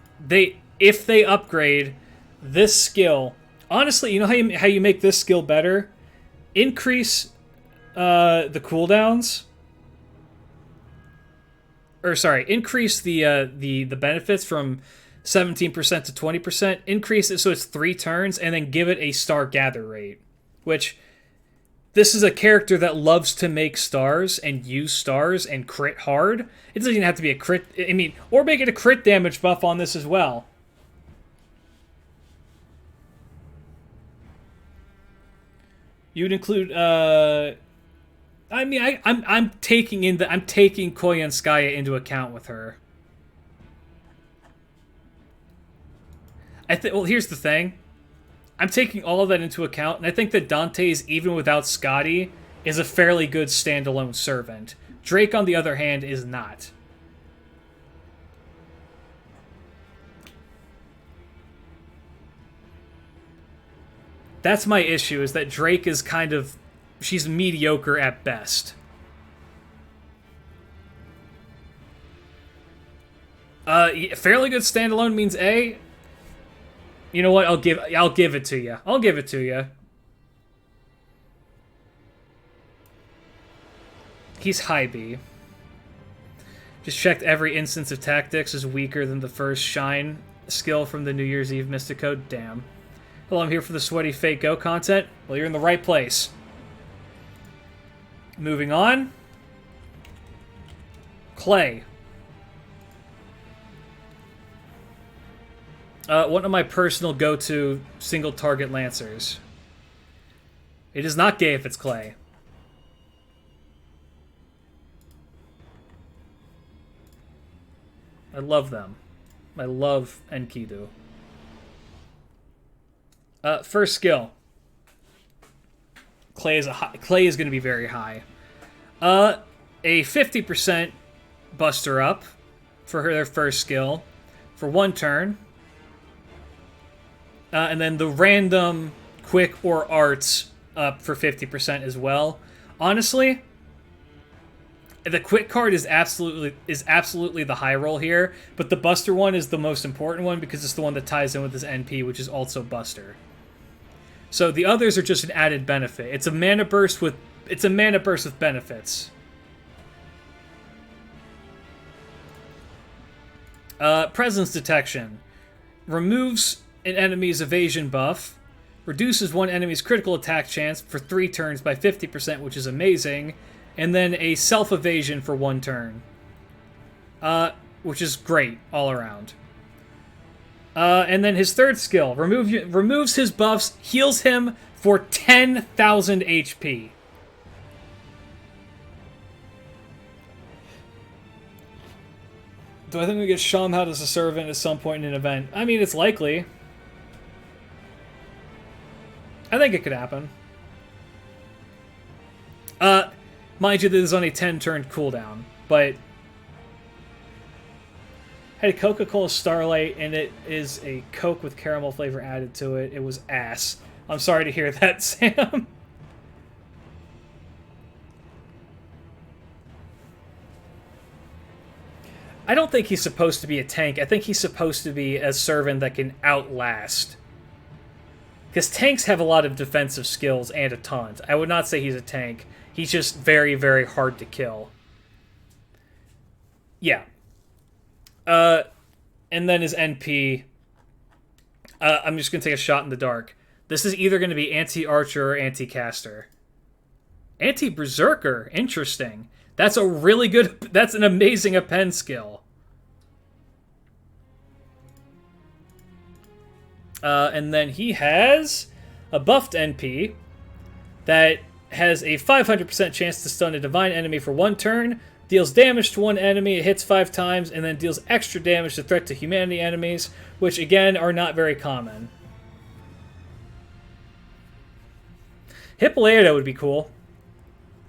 If they upgrade this skill... Honestly, you know how you make this skill better? Increase the cooldowns. Or sorry, increase the benefits from 17% to 20%. Increase it so it's 3 turns, and then give it a star gather rate. Which, this is a character that loves to make stars and use stars and crit hard. It doesn't even have to be a crit. I mean, or make it a crit damage buff on this as well. You would include. I mean, I'm taking Koyanskaya into account with her. Well, here's the thing. I'm taking all of that into account, and I think that Dante's, even without Scotty, is a fairly good standalone servant. Drake, on the other hand, is not. That's my issue, is that Drake is kind of... She's mediocre at best. Fairly good standalone means A. You know what? I'll give it to you. I'll give it to you. He's high B. Just checked every instance of tactics is weaker than the first Shine skill from the New Year's Eve Mystico. Damn. Hello, I'm here for the sweaty Fake Go content. Well, you're in the right place. Moving on. Clay. One of my personal go-to single-target Lancers. It is not gay if it's Clay. I love them. I love Enkidu. First skill. Clay is going to be very high. A 50% buster up for their first skill for 1 turn. And then the random quick or arts up for 50% as well. Honestly, the quick card is absolutely the high roll here, but the buster one is the most important one because it's the one that ties in with his NP, which is also buster. So the others are just an added benefit. It's a mana burst with benefits. Presence detection removes an enemy's evasion buff, reduces one enemy's critical attack chance for 3 turns by 50%, which is amazing, and then a self-evasion for 1 turn. Which is great all around. And then his third skill, removes his buffs, heals him for 10,000 HP. Do I think we get Shamhat as a servant at some point in an event? I mean, it's likely. I think it could happen. Mind you, this is on a 10-turn cooldown, but... I had a Coca-Cola Starlight, and it is a Coke with caramel flavor added to it. It was ass. I'm sorry to hear that, Sam. I don't think he's supposed to be a tank. I think he's supposed to be a servant that can outlast. Because tanks have a lot of defensive skills and a taunt. I would not say he's a tank. He's just very, very hard to kill. Yeah. And then his NP. I'm just going to take a shot in the dark. This is either going to be anti-archer or anti-caster. Anti-berserker. Interesting. That's a really good... That's an amazing append skill. And then he has a buffed NP that has a 500% chance to stun a divine enemy for 1 turn, deals damage to one enemy, it hits 5 times, and then deals extra damage to threat to humanity enemies, which again are not very common. Hippolyta would be cool.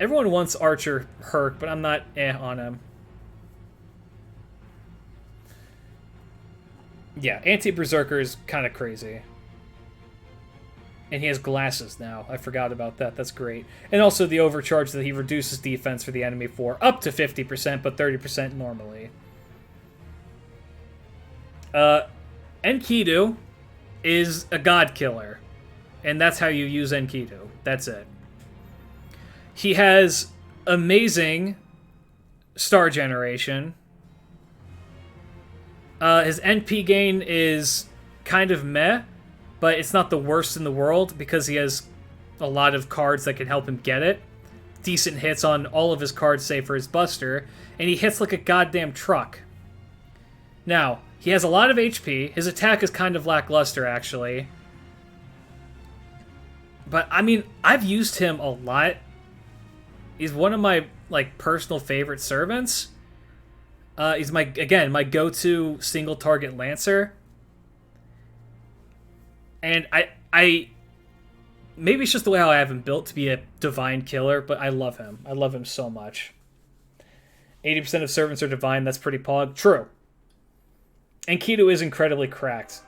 Everyone wants Archer Herc, but I'm not on him. Yeah, Anti-Berserker is kind of crazy. And he has glasses now. I forgot about that. That's great. And also the overcharge that he reduces defense for the enemy for up to 50%, but 30% normally. Enkidu is a god killer. And that's how you use Enkidu. That's it. He has amazing star generation. His NP gain is kind of meh, but it's not the worst in the world because he has a lot of cards that can help him get it. Decent hits on all of his cards save for his Buster, and he hits like a goddamn truck. Now, he has a lot of HP. His attack is kind of lackluster, actually. But, I mean, I've used him a lot. He's one of my, like, personal favorite servants. He's my go-to single-target Lancer. And I maybe it's just the way how I have him built to be a divine killer, but I love him. I love him so much. 80% of servants are divine, that's pretty pog. True. And Keto is incredibly cracked.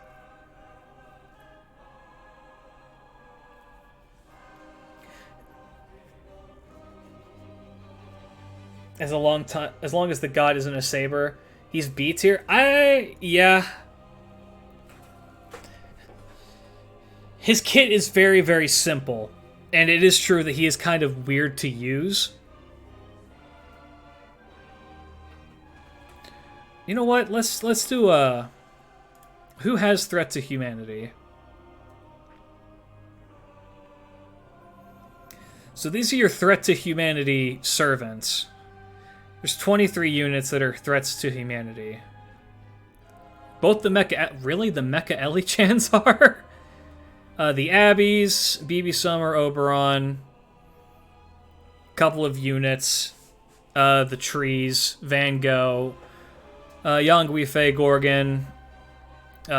As long as the god isn't a saber, he's B tier. Yeah. His kit is very, very simple, and it is true that he is kind of weird to use. You know what? Let's do who has threat to humanity? So these are your threat to humanity servants. There's 23 units that are threats to humanity. Both the Mecha... Really? The Mecha Ellie-chans are? The Abbeys, BB Summer, Oberon. Couple of units. The Trees, Van Gogh. Yangui Fei Gorgon.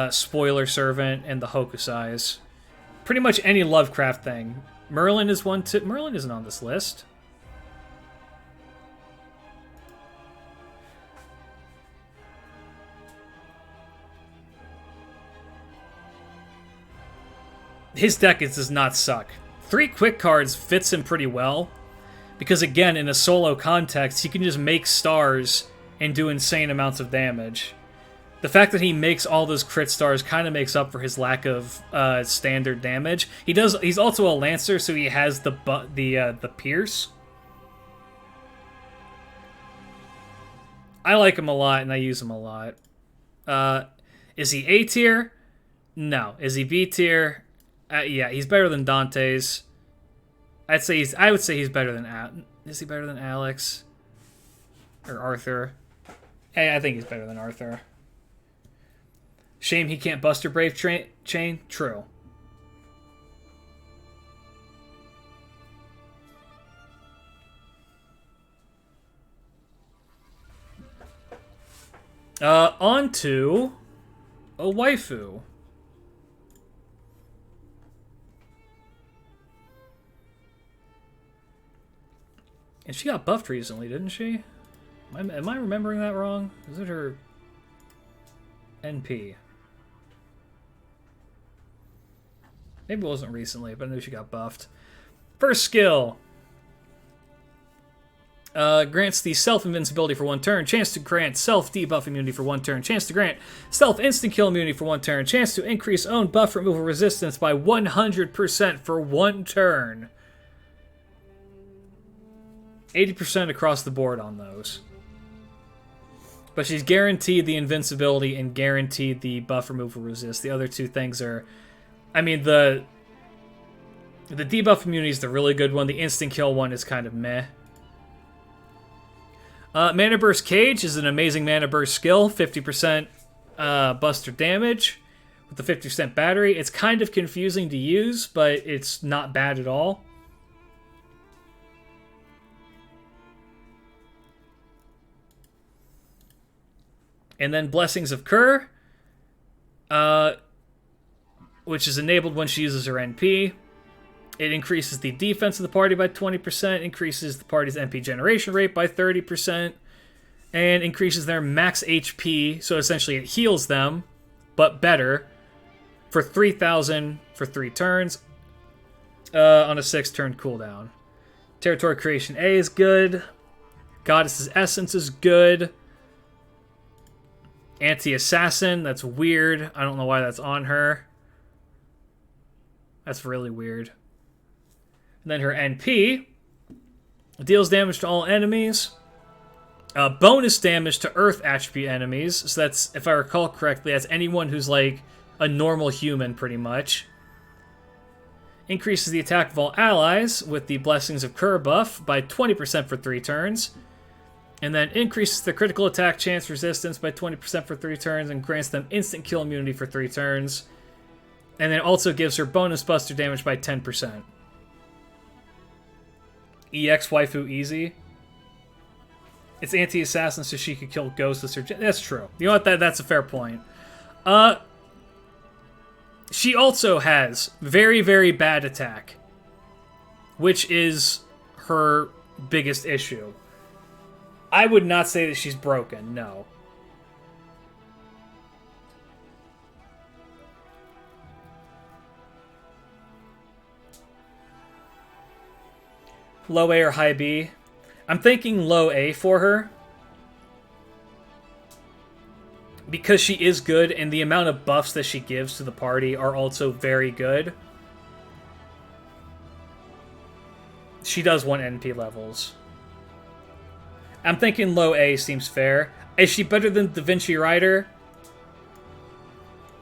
Spoiler Servant, and the Hokusais. Pretty much any Lovecraft thing. Merlin is one too. Merlin isn't on this list. His deck does not suck. 3 quick cards fits him pretty well. Because again, in a solo context, he can just make stars and do insane amounts of damage. The fact that he makes all those crit stars kind of makes up for his lack of standard damage. He's also a Lancer, so he has the Pierce. I like him a lot, and I use him a lot. Is he A tier? No. Is he B tier? Yeah, he's better than Dante's. I would say he's better than is he better than Alex? Or Arthur? Hey, I think he's better than Arthur. Shame he can't Buster Brave chain? True. On to a waifu. And she got buffed recently, didn't she? Am I remembering that wrong? Is it her NP? Maybe it wasn't recently, but I knew she got buffed. First skill. Grants the self-invincibility for 1 turn. Chance to grant self-debuff immunity for 1 turn. Chance to grant self-instant-kill immunity for 1 turn. Chance to increase own buff removal resistance by 100% for 1 turn. 80% across the board on those. But she's guaranteed the invincibility and guaranteed the buff removal resist. The other 2 things are... I mean, the debuff immunity is the really good one. The instant kill one is kind of meh. Mana Burst Cage is an amazing Mana Burst skill, 50% buster damage with the 50% battery. It's kind of confusing to use, but it's not bad at all. And then Blessings of Kerr, which is enabled when she uses her NP. It increases the defense of the party by 20%, increases the party's MP generation rate by 30%, and increases their max HP, so essentially it heals them, but better, for 3,000 for 3 turns on a 6-turn cooldown. Territory Creation A is good. Goddess's Essence is good. Anti-Assassin, that's weird. I don't know why that's on her. That's really weird. And then her NP deals damage to all enemies. Bonus damage to Earth attribute enemies. So that's, if I recall correctly, that's anyone who's like a normal human, pretty much. Increases the attack of all allies with the Blessings of Kerr buff by 20% for 3 turns. And then increases the critical attack chance resistance by 20% for 3 turns and grants them instant kill immunity for 3 turns. And then also gives her bonus buster damage by 10%. EX waifu easy. It's anti-assassin, so she could kill ghosts with her. That's true. You know what? That's a fair point. She also has very, very bad attack, which is her biggest issue. I would not say that she's broken, no. Low A or high B? I'm thinking low A for her. Because she is good, and the amount of buffs that she gives to the party are also very good. She does want NP levels. I'm thinking low A seems fair. Is she better than Da Vinci Rider?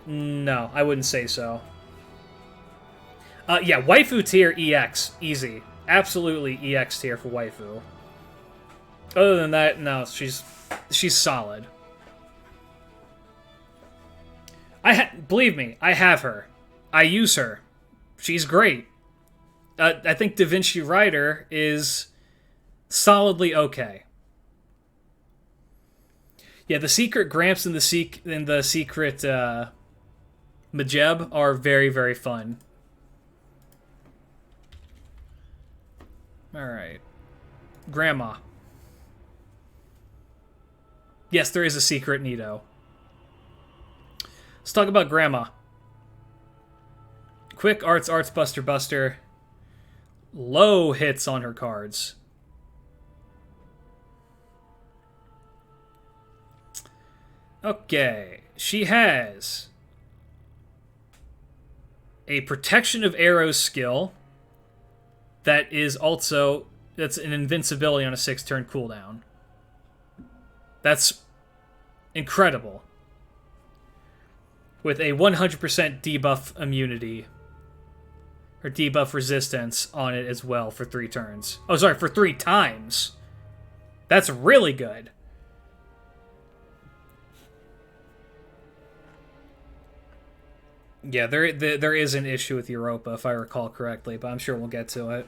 No, I wouldn't say so. Yeah, waifu tier EX. Easy. Absolutely EX tier for waifu. Other than that, no, she's solid. Believe me, I have her. I use her. She's great. I think Da Vinci Rider is solidly okay. Yeah, the secret Gramps and the secret Majeb are very, very fun. Alright. Grandma. Yes, there is a secret Nito. Let's talk about Grandma. Quick Arts, Buster, Buster. Low hits on her cards. Okay. She has a Protection of Arrows skill that is also... That's an invincibility on a 6-turn cooldown. That's incredible. With a 100% debuff immunity. Or debuff resistance on it as well for 3 turns. Oh, sorry, for 3 times. That's really good. Yeah, there is an issue with Europa, if I recall correctly, but I'm sure we'll get to it.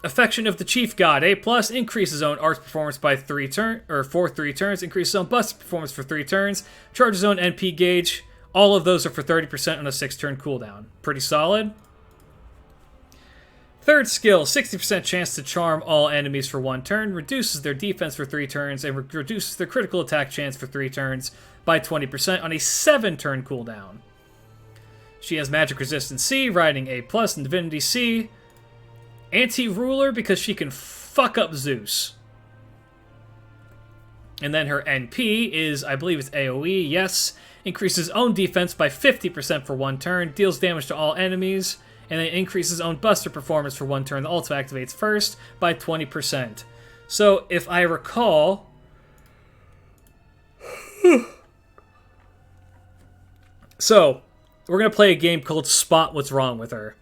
Affection of the Chief God, A+, increases own arts performance by 3 turns, increases own buster performance for 3 turns, charges own NP gauge. All of those are for 30% on a 6-turn cooldown. Pretty solid. Third skill, 60% chance to charm all enemies for 1 turn, reduces their defense for 3 turns, and reduces their critical attack chance for 3 turns by 20% on a 7-turn cooldown. She has Magic Resistance C, Riding A+, and Divinity C. Anti-Ruler because she can fuck up Zeus. And then her NP is, I believe it's AoE, yes. Increases own defense by 50% for 1 turn, deals damage to all enemies, and then increases own buster performance for 1 turn that also activates first by 20%. So, if I recall... So, we're going to play a game called Spot What's Wrong With Her.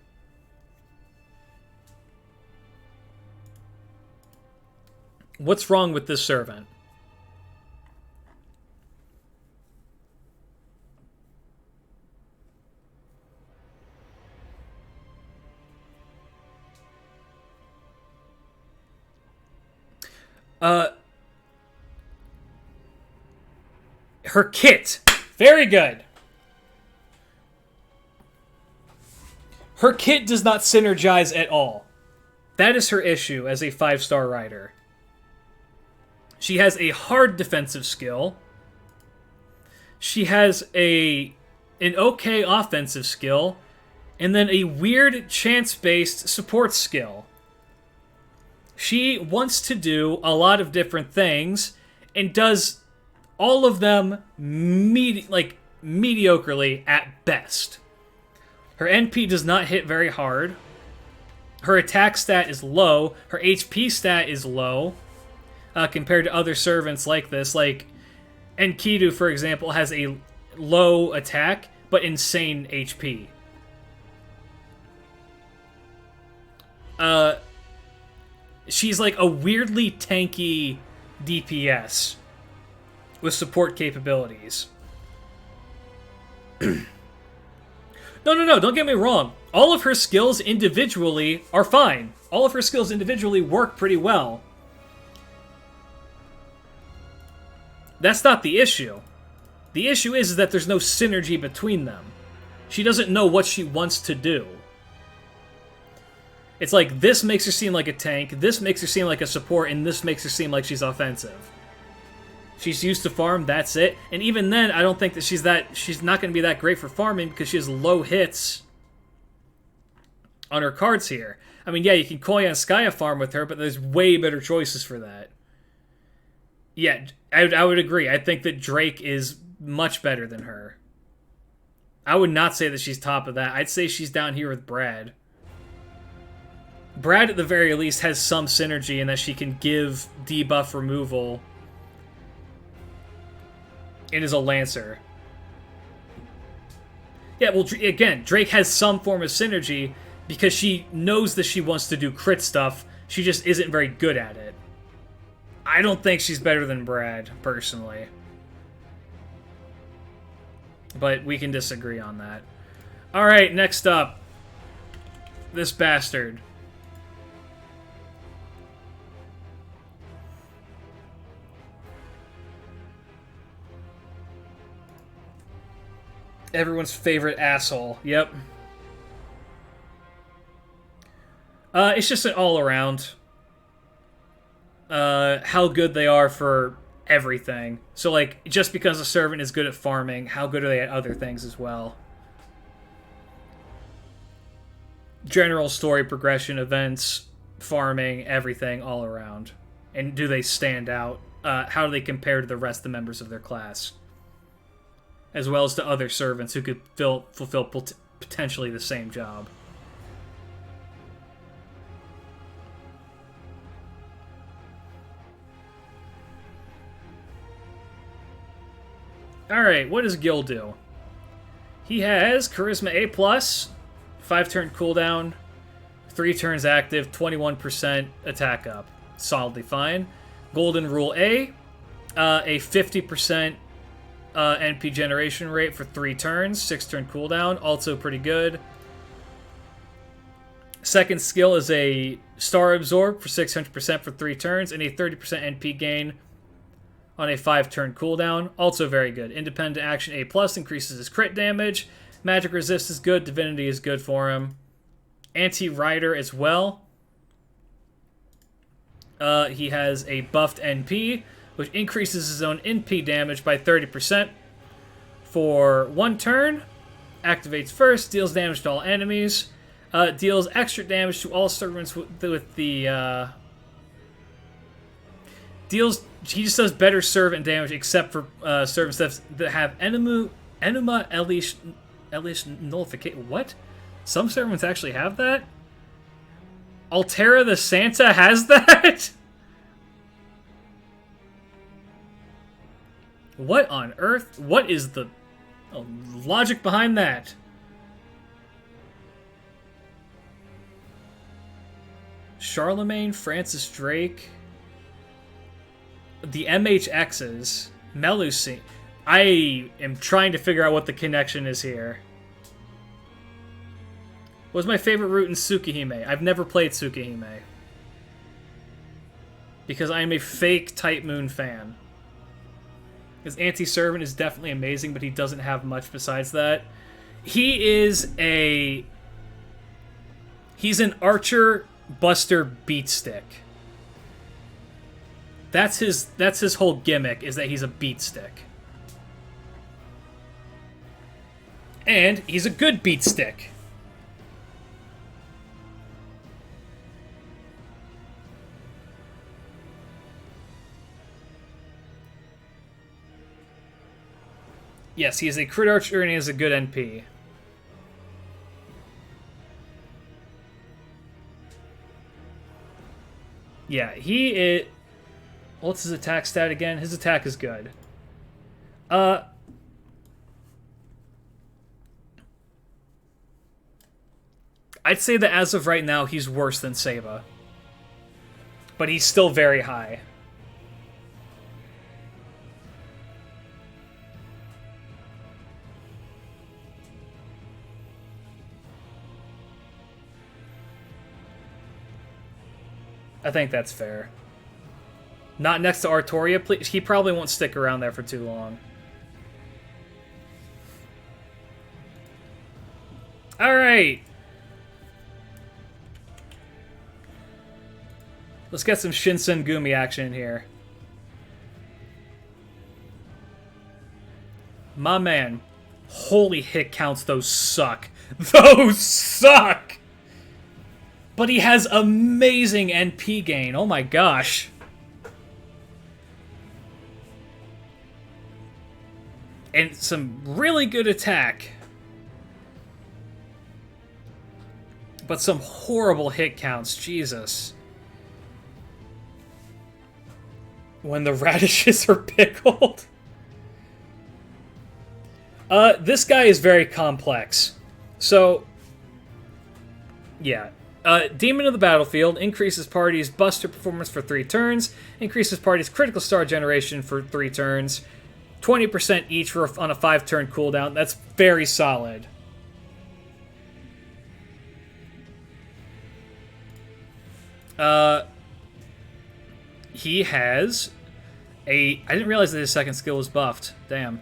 What's wrong with this servant? Her kit. Very good. Her kit does not synergize at all. That is her issue as a 5-star rider. She has a hard defensive skill. She has an okay offensive skill. And then a weird chance-based support skill. She wants to do a lot of different things and does all of them mediocrely at best. Her NP does not hit very hard. Her attack stat is low. Her HP stat is low compared to other servants like this. Like Enkidu, for example, has a low attack but insane HP. She's like a weirdly tanky DPS with support capabilities. No, don't get me wrong. All of her skills individually are fine. All of her skills individually work pretty well. That's not the issue. The issue is that there's no synergy between them. She doesn't know what she wants to do. It's like, this makes her seem like a tank, this makes her seem like a support, and this makes her seem like she's offensive. She's used to farm, that's it. And even then, I don't think that she's not going to be that great for farming because she has low hits on her cards here. I mean, yeah, you can Koya and Skya farm with her, but there's way better choices for that. Yeah, I would agree. I think that Drake is much better than her. I would not say that she's top of that. I'd say she's down here with Brad. Brad, at the very least, has some synergy in that she can give debuff removal and is a Lancer. Yeah, well, again, Drake has some form of synergy because she knows that she wants to do crit stuff. She just isn't very good at it. I don't think she's better than Brad, personally. But we can disagree on that. Alright, next up. This bastard. Everyone's favorite asshole. Yep. It's just an all-around. How good they are for everything. So, like, just because a servant is good at farming, how good are they at other things as well? General story progression, events, farming, everything, all around. And do they stand out? How do they compare to the rest of the members of their class? As well as to other servants who could fulfill potentially the same job. Alright, what does Gil do? He has Charisma A+, 5-turn cooldown, 3 turns active, 21% attack up. Solidly fine. Golden Rule A 50% NP generation rate for 3 turns, 6-turn cooldown, also pretty good. Second skill is a Star Absorb for 600% for 3 turns, and a 30% NP gain on a 5-turn cooldown, also very good. Independent action A+, increases his crit damage. Magic resist is good, divinity is good for him. Anti-Rider as well. He has a buffed NP, which increases his own NP damage by 30% for 1 turn. Activates first, deals damage to all enemies. Deals extra damage to all servants with the... He just does better servant damage except for servants that have Enuma Elish Nullification. What? Some servants actually have that? Altera the Santa has that? What on earth? What is the logic behind that? Charlemagne, Francis Drake. the MHXs, Melusine. I am trying to figure out what the connection is here. What was my favorite route in Tsukihime? I've never played Tsukihime. Because I am a fake Type Moon fan. His anti-servant is definitely amazing, but he doesn't have much besides that. He's an archer buster beatstick. That's his whole gimmick, is that he's a beatstick. And he's a good beatstick. Yes, he is a crit archer and he has a good NP. Yeah, he is... What's his attack stat again? His attack is good. I'd say that as of right now, he's worse than Seiba. But he's still very high. I think that's fair. Not next to Artoria, please. He probably won't stick around there for too long. Alright. Let's get some Shinsen Gumi action here. My man. Holy hit counts, those suck. Those suck! But he has amazing NP gain. Oh my gosh. And some really good attack. But some horrible hit counts. Jesus. When the radishes are pickled. This guy is very complex. So, yeah. Demon of the Battlefield increases party's buster performance for 3 turns, increases party's critical star generation for 3 turns, 20% each on a 5-turn cooldown. That's very solid. He has I didn't realize that his second skill was buffed. Damn.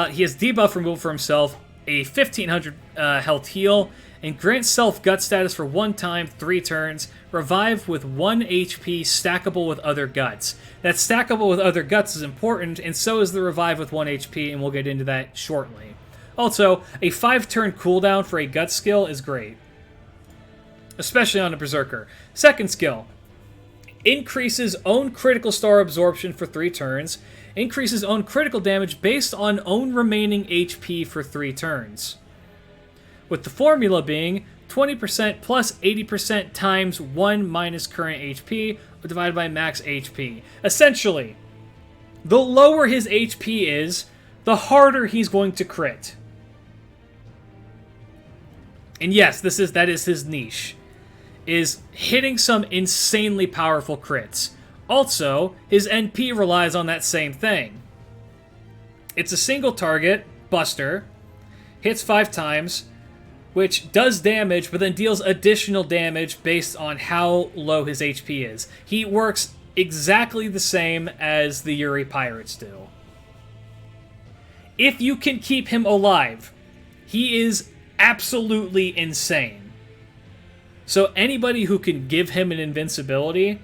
He has debuff removal for himself, a 1500 health heal, and grants self-gut status for 1 time, 3 turns, revive with 1 HP, stackable with other guts. That stackable with other guts is important, and so is the revive with 1 HP, and we'll get into that shortly. Also, a 5-turn cooldown for a gut skill is great. Especially on a Berserker. Second skill. Increases own critical star absorption for 3 turns, increases own critical damage based on own remaining HP for 3 turns. With the formula being 20% plus 80% times 1 minus current HP, divided by max HP. Essentially, the lower his HP is, the harder he's going to crit. And yes, that is his niche, is hitting some insanely powerful crits. Also, his NP relies on that same thing. It's a single target, Buster, hits 5 times, which does damage, but then deals additional damage based on how low his HP is. He works exactly the same as the Yuri Pirates do. If you can keep him alive, he is absolutely insane. So anybody who can give him an invincibility,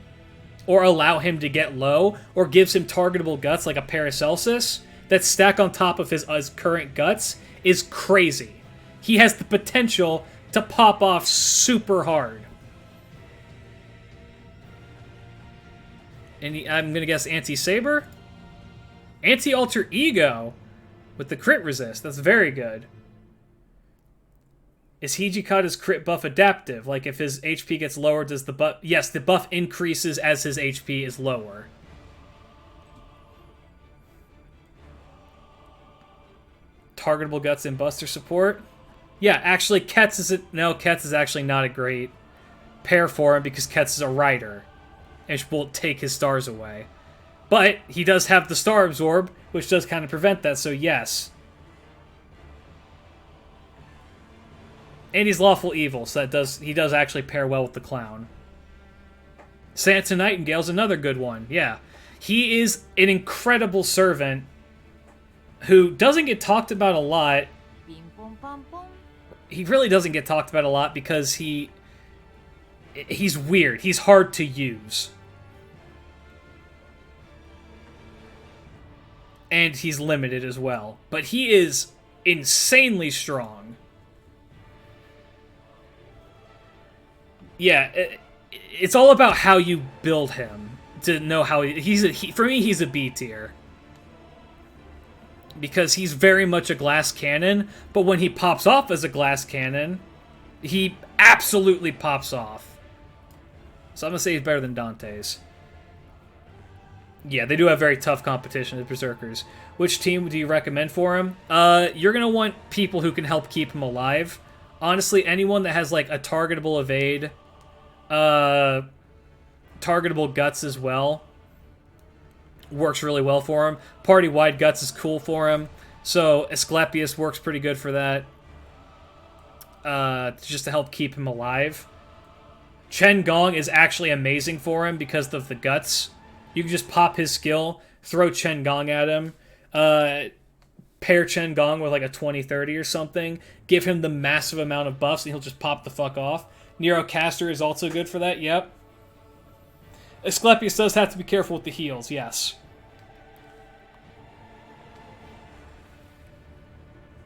or allow him to get low, or gives him targetable guts like a Paracelsus, that stack on top of his current guts, is crazy. He has the potential to pop off super hard. And I'm going to guess Anti-Saber? Anti-Alter Ego with the crit resist. That's very good. Is Hijikata's crit buff adaptive? Like if his HP gets lower, does the buff... Yes, the buff increases as his HP is lower. Targetable guts and buster support? Yeah, actually, Ketz is actually not a great pair for him because Ketz is a rider, and will take his stars away. But he does have the Star Absorb, which does kind of prevent that, so yes. And he's Lawful Evil, so he does actually pair well with the Clown. Santa Nightingale's another good one, yeah. He is an incredible servant who doesn't get talked about a lot. He really doesn't get talked about a lot because he's weird. He's hard to use. And he's limited as well. But he is insanely strong. Yeah, it's all about how you build him to know how for me, he's a B tier. Because he's very much a glass cannon, but when he pops off as a glass cannon, he absolutely pops off. So I'm going to say he's better than Dante's. Yeah, they do have very tough competition, the Berserkers. Which team do you recommend for him? You're going to want people who can help keep him alive. Honestly, anyone that has like a targetable evade, targetable guts as well, works really well for him. Party-wide guts is cool for him. So Asclepius works pretty good for that. Just to help keep him alive. Chen Gong is actually amazing for him because of the guts. You can just pop his skill, throw Chen Gong at him, pair Chen Gong with like a 20-30 or something, give him the massive amount of buffs, and he'll just pop the fuck off. Neurocaster is also good for that, yep. Asclepius does have to be careful with the heals, yes.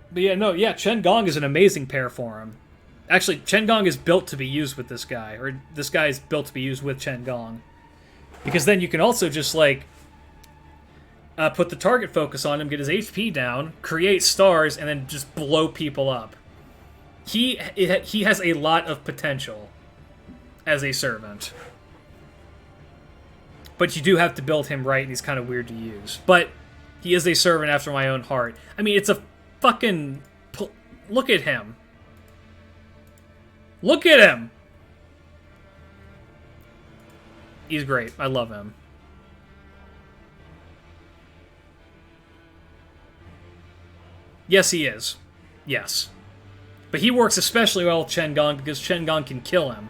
But yeah, Chen Gong is an amazing pair for him. Actually, Chen Gong is built to be used with this guy, or this guy is built to be used with Chen Gong. Because then you can also just, like, put the target focus on him, get his HP down, create stars, and then just blow people up. He has a lot of potential as a servant. But you do have to build him right, and he's kind of weird to use. But he is a servant after my own heart. I mean, it's a fucking... Look at him. Look at him! He's great. I love him. Yes, he is. Yes. But he works especially well with Chen Gong because Chen Gong can kill him.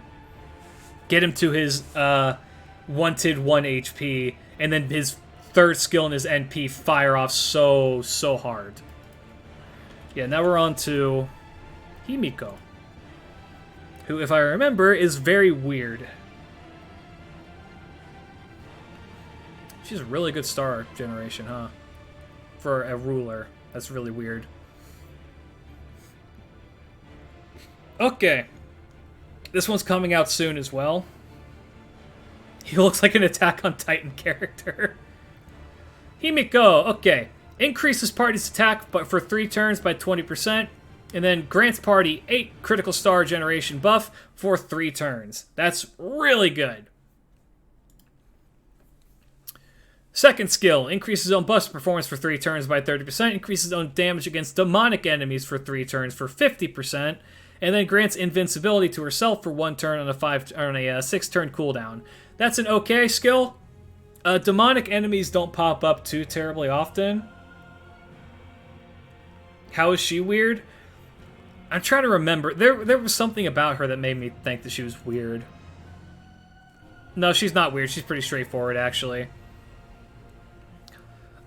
Get him to his wanted 1 HP, and then his third skill and his NP fire off so hard. Yeah, now we're on to Himiko, who, if I remember, is very weird. She's a really good star generation, huh? For a ruler. That's really weird. Okay. This one's coming out soon as well. He looks like an Attack on Titan character. Himiko, okay. Increases party's attack but for 3 turns by 20%, and then grants party 8 critical star generation buff for 3 turns. That's really good. Second skill, increases own buster performance for 3 turns by 30%, increases own damage against demonic enemies for 3 turns for 50%, and then grants invincibility to herself for 1 turn on a 6-turn cooldown. That's an okay skill. Demonic enemies don't pop up too terribly often. How is she weird? I'm trying to remember. There was something about her that made me think that she was weird. No, she's not weird. She's pretty straightforward, actually.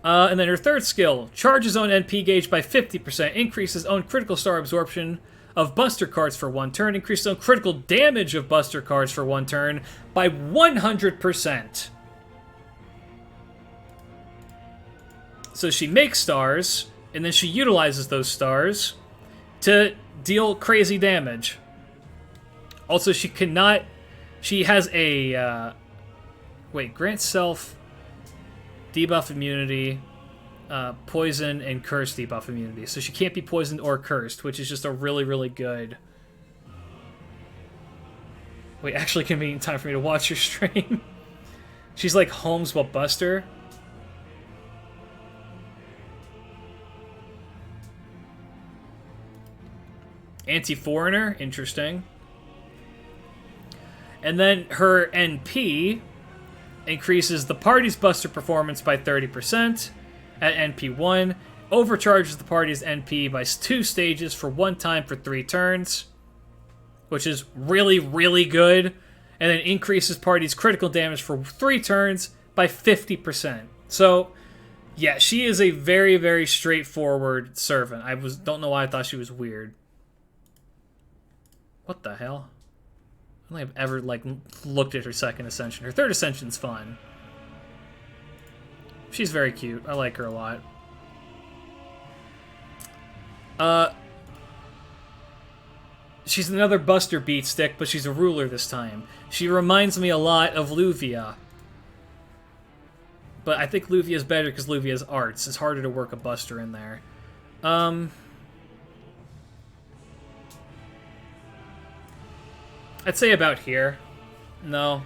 And then her third skill, charges own NP gauge by 50%, increases own critical star absorption of buster cards for 1 turn, increases own critical damage of buster cards for 1 turn by 100%. So she makes stars, and then she utilizes those stars to deal crazy damage. Also, she cannot... She has a... grant self... debuff immunity, poison, and curse debuff immunity. So she can't be poisoned or cursed, which is just a really, really good... Wait, actually convenient time for me to watch your stream. She's like Holmes while Buster. Anti-foreigner, interesting. And then her NP increases the party's buster performance by 30% at NP1, overcharges the party's NP by 2 stages for 1 time for 3 turns, which is really, really good, and then increases party's critical damage for 3 turns by 50%. So, yeah, she is a very, very straightforward servant. Don't know why I thought she was weird. What the hell? I don't think I've ever, looked at her second ascension. Her third ascension's fun. She's very cute. I like her a lot. She's another Buster beat stick, but she's a ruler this time. She reminds me a lot of Luvia. But I think Luvia's better because Luvia's arts. It's harder to work a Buster in there. I'd say about here. No.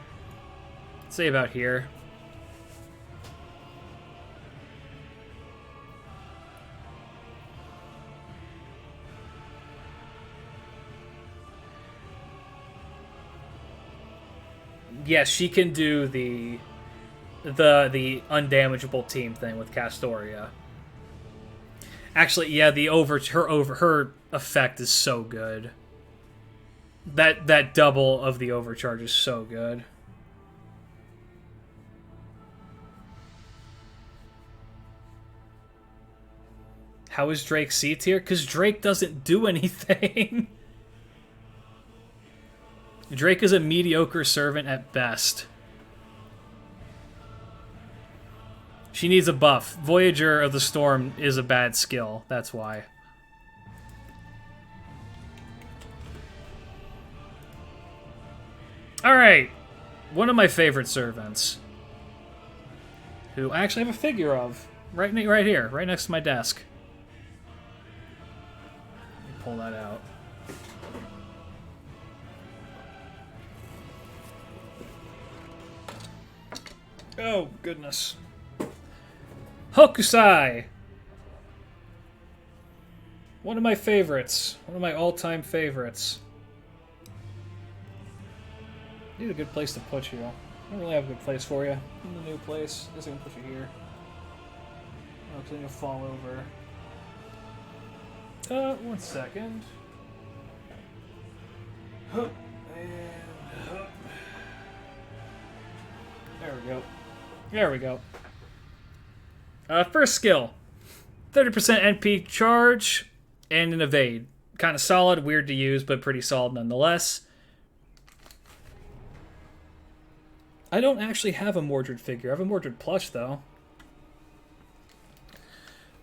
I'd say about here. Yes, she can do the undamageable team thing with Castoria. Actually, yeah, her effect is so good. That double of the overcharge is so good. How is Drake C tier? Because Drake doesn't do anything. Drake is a mediocre servant at best. She needs a buff. Voyager of the Storm is a bad skill. That's why. Alright. One of my favorite servants. Who I actually have a figure of. Right here. Right next to my desk. Let me pull that out. Oh, goodness. Hokusai! One of my favorites. One of my all-time favorites. Need a good place to put you. I don't really have a good place for you. In the new place. I guess I can put you here. Oh, because then you'll fall over. 1 second. Hup, and hup. There we go. There we go. First skill. 30% NP charge and an evade. Kind of solid, weird to use, but pretty solid nonetheless. I don't actually have a Mordred figure. I have a Mordred plush, though.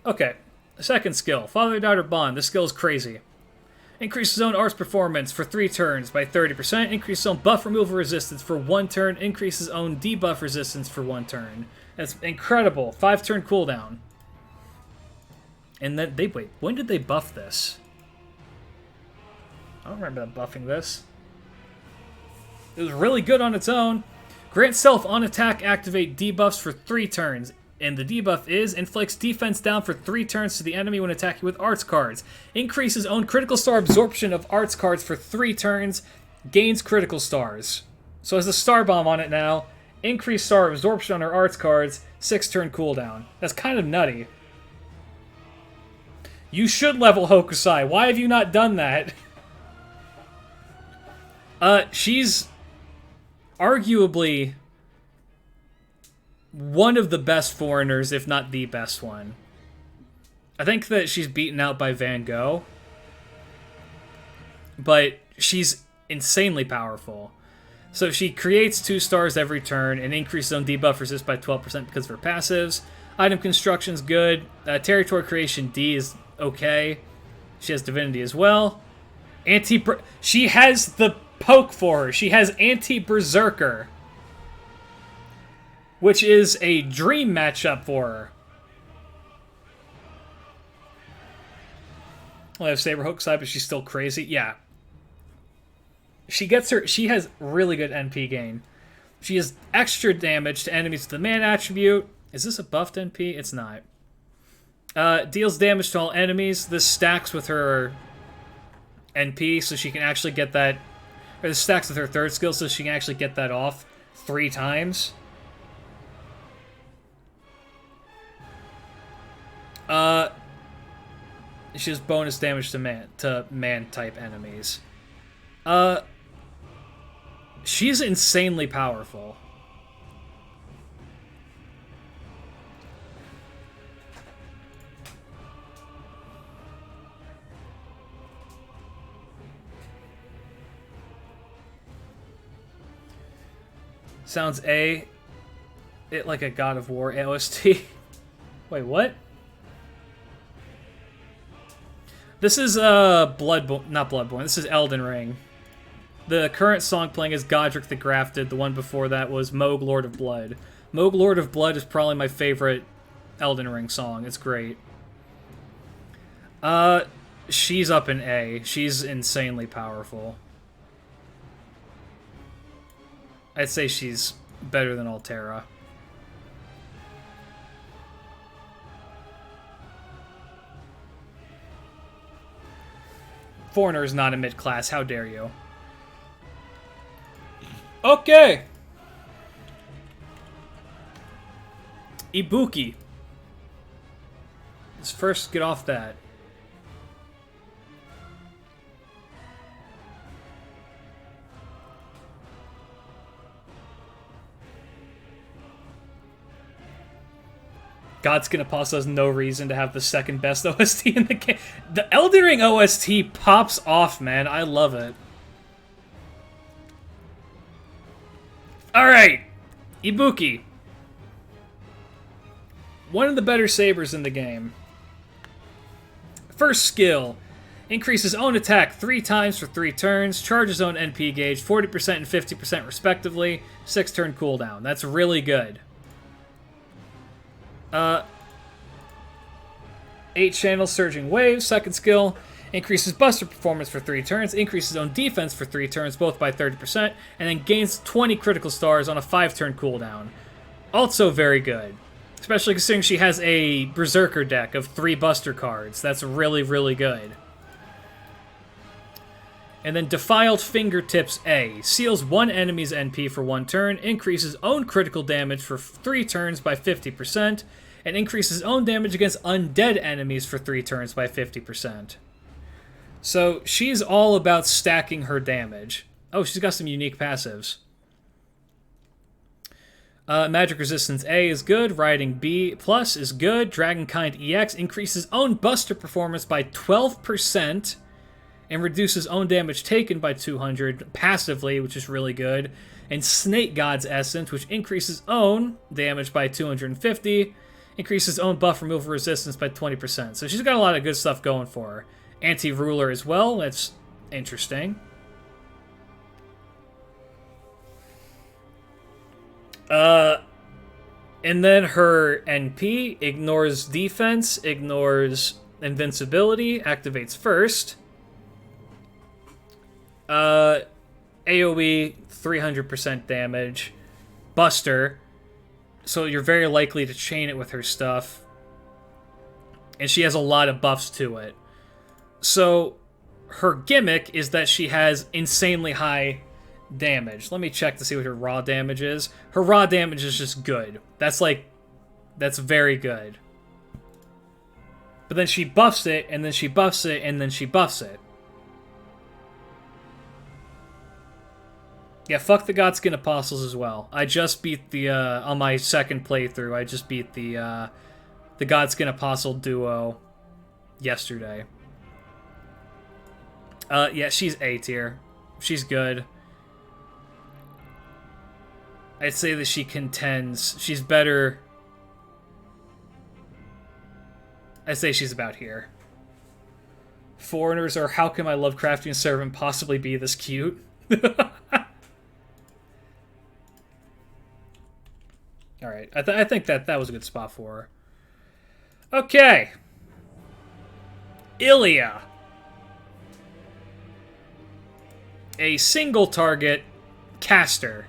Okay. Second skill. Father-daughter bond. This skill is crazy. Increases own arts performance for 3 turns by 30%. Increases own buff removal resistance for 1 turn. Increases own debuff resistance for 1 turn. That's incredible. 5-turn cooldown. And then wait, when did they buff this? I don't remember them buffing this. It was really good on its own. Grant self on attack activate debuffs for 3 turns. And the debuff is inflicts defense down for 3 turns to the enemy when attacking with arts cards. Increases own critical star absorption of arts cards for 3 turns. Gains critical stars. So has a star bomb on it now. Increased star absorption on her arts cards. 6-turn cooldown. That's kind of nutty. You should level Hokusai. Why have you not done that? She's arguably one of the best foreigners, if not the best one. I think that she's beaten out by Van Gogh. But she's insanely powerful. So she creates 2 stars every turn and increases own debuff resist by 12% because of her passives. Item construction's good. Territory creation D is okay. She has divinity as well. She has the poke for her. She has anti-berserker, which is a dream matchup for her. Well, I have Saber Hokusai, but she's still crazy. Yeah. She has really good NP gain. She has extra damage to enemies with the man attribute. Is this a buffed NP? It's not. Deals damage to all enemies. This stacks with her NP, so she can actually get that. Or this stacks with her third skill, so she can actually get that off 3 times. Uh, she has bonus damage to man type enemies. She's insanely powerful. Sounds it like a God of War OST. Wait, what? This is not Bloodborne. This is Elden Ring. The current song playing is Godric the Grafted. The one before that was Moog Lord of Blood. Moog Lord of Blood is probably my favorite Elden Ring song. It's great. She's up in A. She's insanely powerful. I'd say she's better than Altera. Foreigner is not a mid-class. How dare you? Okay. Ibuki. Let's first get off that. Godskin Apostle has no reason to have the second best OST in the game. The Elden Ring OST pops off, man. I love it. Alright. Ibuki. One of the better sabers in the game. First skill. Increases own attack 3 times for 3 turns. Charges own NP gauge 40% and 50% respectively. 6 turn cooldown. That's really good. 8 channel surging waves. Second skill. Increases buster performance for 3 turns. Increases own defense for 3 turns, both by 30%. And then gains 20 critical stars on a 5 turn cooldown. Also very good. Especially considering she has a Berserker deck of 3 buster cards. That's really, really good. And then Defiled Fingertips A. Seals 1 enemy's NP for 1 turn. Increases own critical damage for 3 turns by 50%. And increases own damage against undead enemies for 3 turns by 50%. So she's all about stacking her damage. Oh, she's got some unique passives. Magic Resistance A is good. Riding B plus is good. Dragonkind EX increases own buster performance by 12% and reduces own damage taken by 200 passively, which is really good. And Snake God's Essence, which increases own damage by 250, increases own buff removal resistance by 20%. So she's got a lot of good stuff going for her. Anti-Ruler as well. That's interesting. And then her NP ignores defense, ignores invincibility, activates first. AoE, 300% damage. Buster, so you're very likely to chain it with her stuff. And she has a lot of buffs to it. So her gimmick is that she has insanely high damage. Let me check to see what her raw damage is. Her raw damage is just good. That's very good. But then she buffs it, and then she buffs it, and then she buffs it. Yeah, fuck the Godskin Apostles as well. I just beat the, on my second playthrough, I just beat the Godskin Apostle duo yesterday. Yeah, she's A tier. She's good. I'd say that she contends. She's better. I'd say she's about here. Foreigners, or how can my Lovecraftian servant possibly be this cute? Alright, I think that was a good spot for her. Okay. Ilya. A single target caster.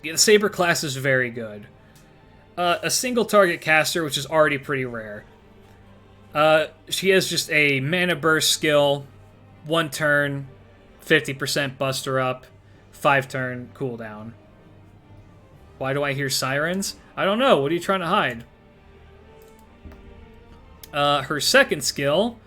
Yeah, the Saber class is very good. A single target caster, which is already pretty rare. She has just a mana burst skill, 1 turn, 50% Buster Up, 5-turn cooldown. Why do I hear sirens? I don't know. What are you trying to hide? Her second skill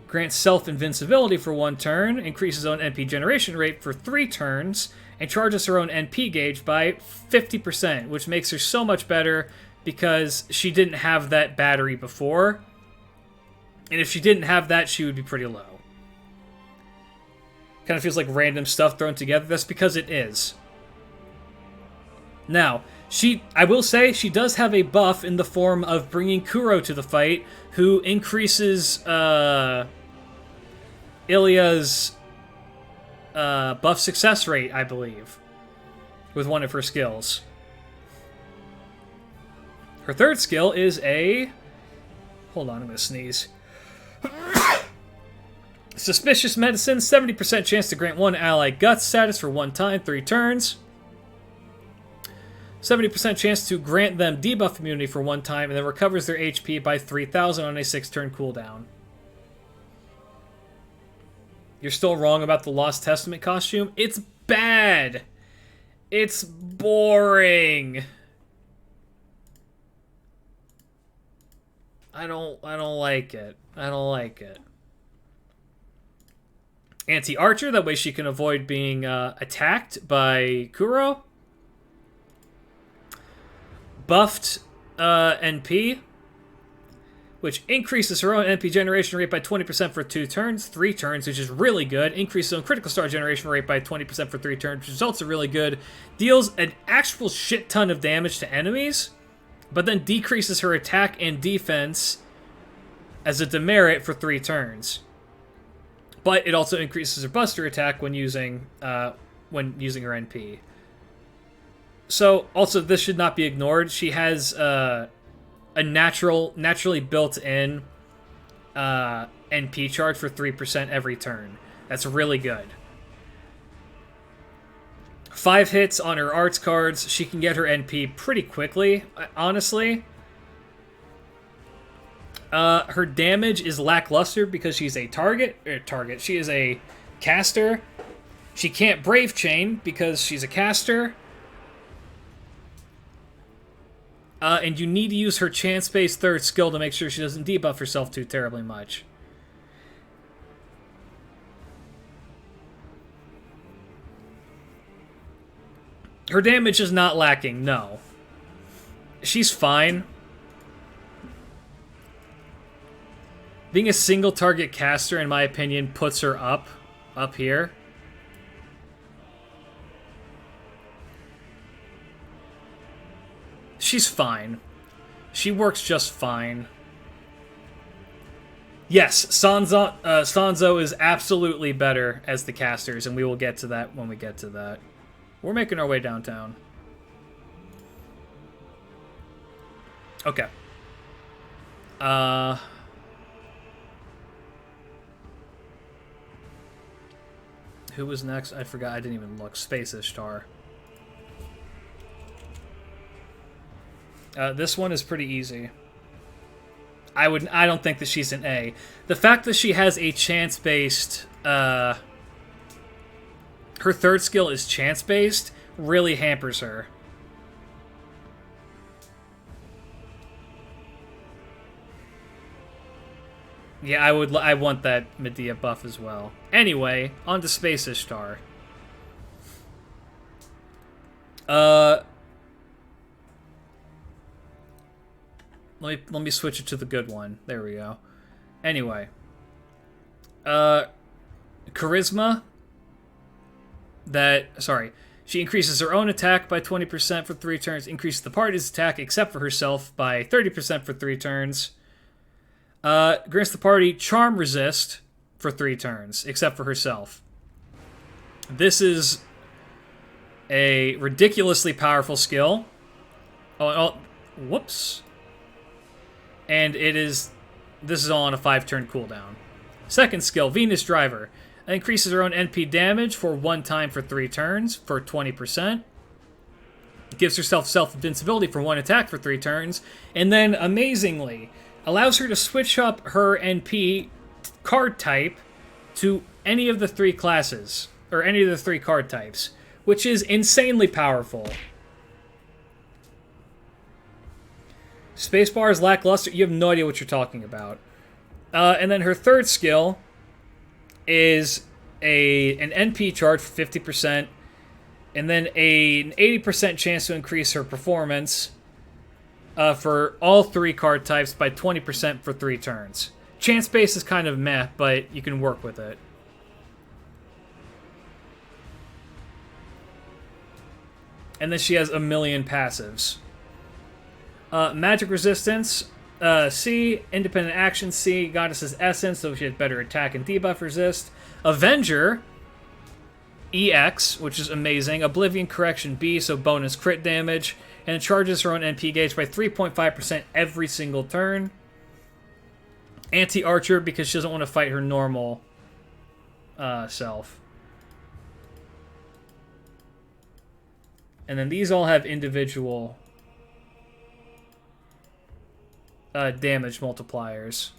grants self-invincibility for 1 turn, increases own NP generation rate for 3 turns, and charges her own NP gauge by 50%, which makes her so much better because she didn't have that battery before. And if she didn't have that, she would be pretty low. Kind of feels like random stuff thrown together. That's because it is. Now, I will say, she does have a buff in the form of bringing Kuro to the fight, who increases Ilya's buff success rate, I believe, with one of her skills. Her third skill is a... Hold on, I'm going to sneeze. Suspicious Medicine, 70% chance to grant 1 ally Guts status for 1 time, 3 turns. 70% chance to grant them debuff immunity for 1 time, and then recovers their HP by 3,000 on a 6-turn cooldown. You're still wrong about the Lost Testament costume? It's bad! It's boring! I don't like it. I don't like it. Anti-Archer, that way she can avoid being attacked by Kuro. Buffed NP, which increases her own NP generation rate by 20% for 2 turns, 3 turns, which is really good. Increases her own critical star generation rate by 20% for 3 turns, which is also really good. Deals an actual shit ton of damage to enemies, but then decreases her attack and defense as a demerit for 3 turns. But it also increases her Buster attack when using her NP. So, also, this should not be ignored. She has a naturally built-in NP charge for 3% every turn. That's really good. 5 hits on her arts cards. She can get her NP pretty quickly, honestly. Her damage is lackluster because she's a She is a caster. She can't Brave Chain because she's a caster. And you need to use her chance-based third skill to make sure she doesn't debuff herself too terribly much. Her damage is not lacking, no. She's fine. Being a single-target caster, in my opinion, puts her up here. She's fine. She works just fine. Yes, Sanzo is absolutely better as the casters, and we will get to that when we get to that. We're making our way downtown. Okay. Who was next? I forgot. I didn't even look. Space Ishtar. This one is pretty easy. I don't think that she's an A. The fact that she has a chance-based... her third skill is chance-based really hampers her. Yeah, I want that Medea buff as well. Anyway, on to Space Ishtar. Let me switch it to the good one. There we go. Anyway. Charisma. She increases her own attack by 20% for 3 turns. Increases the party's attack, except for herself, by 30% for 3 turns. Grants the party Charm Resist for 3 turns, except for herself. This is a ridiculously powerful skill. Whoops. And this is all on a 5-turn cooldown. Second skill, Venus Driver. Increases her own NP damage for 1 time for 3 turns for 20%. Gives herself self-invincibility for 1 attack for 3 turns. And then, amazingly, allows her to switch up her NP card type to any of the three classes, or any of the three card types, which is insanely powerful. Spacebar is lackluster. You have no idea what you're talking about. And then her third skill is an NP charge for 50%, and then an 80% chance to increase her performance for all three card types by 20% for 3 turns. Chance base is kind of meh, but you can work with it. And then she has a million passives. Magic resistance, C. Independent action, C. Goddess's essence, so she has better attack and debuff resist. Avenger, EX, which is amazing. Oblivion correction, B, so bonus crit damage. And it charges her own NP gauge by 3.5% every single turn. Anti-archer, because she doesn't want to fight her normal self. And then these all have individual damage multipliers.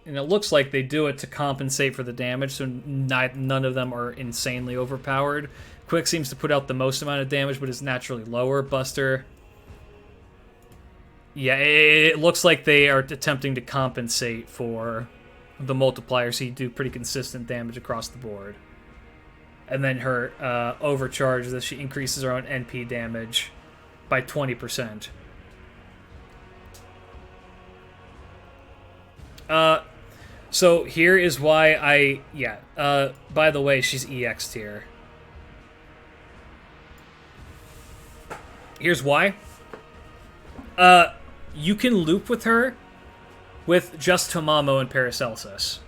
And it looks like they do it to compensate for the damage, so none of them are insanely overpowered. Quick seems to put out the most amount of damage, but is naturally lower. Buster, yeah, it looks like they are attempting to compensate for the multipliers, so you do pretty consistent damage across the board. And then her overcharge, that she increases her own NP damage by 20%. So here is why by the way, she's EX tier. Here's why. You can loop with her with just Tamamo and Paracelsus.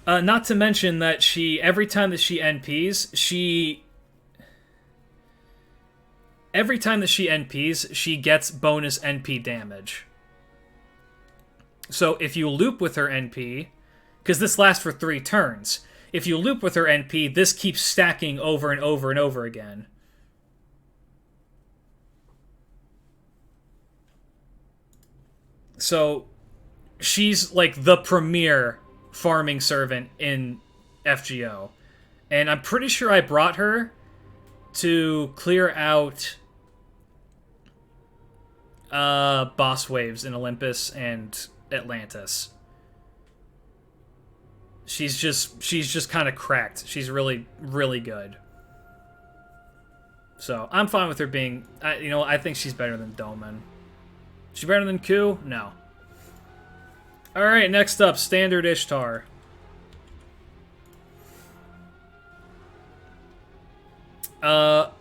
Not to mention that every time that she NPs, she gets bonus NP damage. So if you loop with her NP, because this lasts for 3 turns, if you loop with her NP, this keeps stacking over and over and over again. So she's like the premier farming servant in FGO. And I'm pretty sure I brought her to clear out boss waves in Olympus and Atlantis. She's just kind of cracked. She's really, really good. So I'm fine with her being, I think she's better than Doman. She better than Ku? No. Alright, next up, Standard Ishtar. What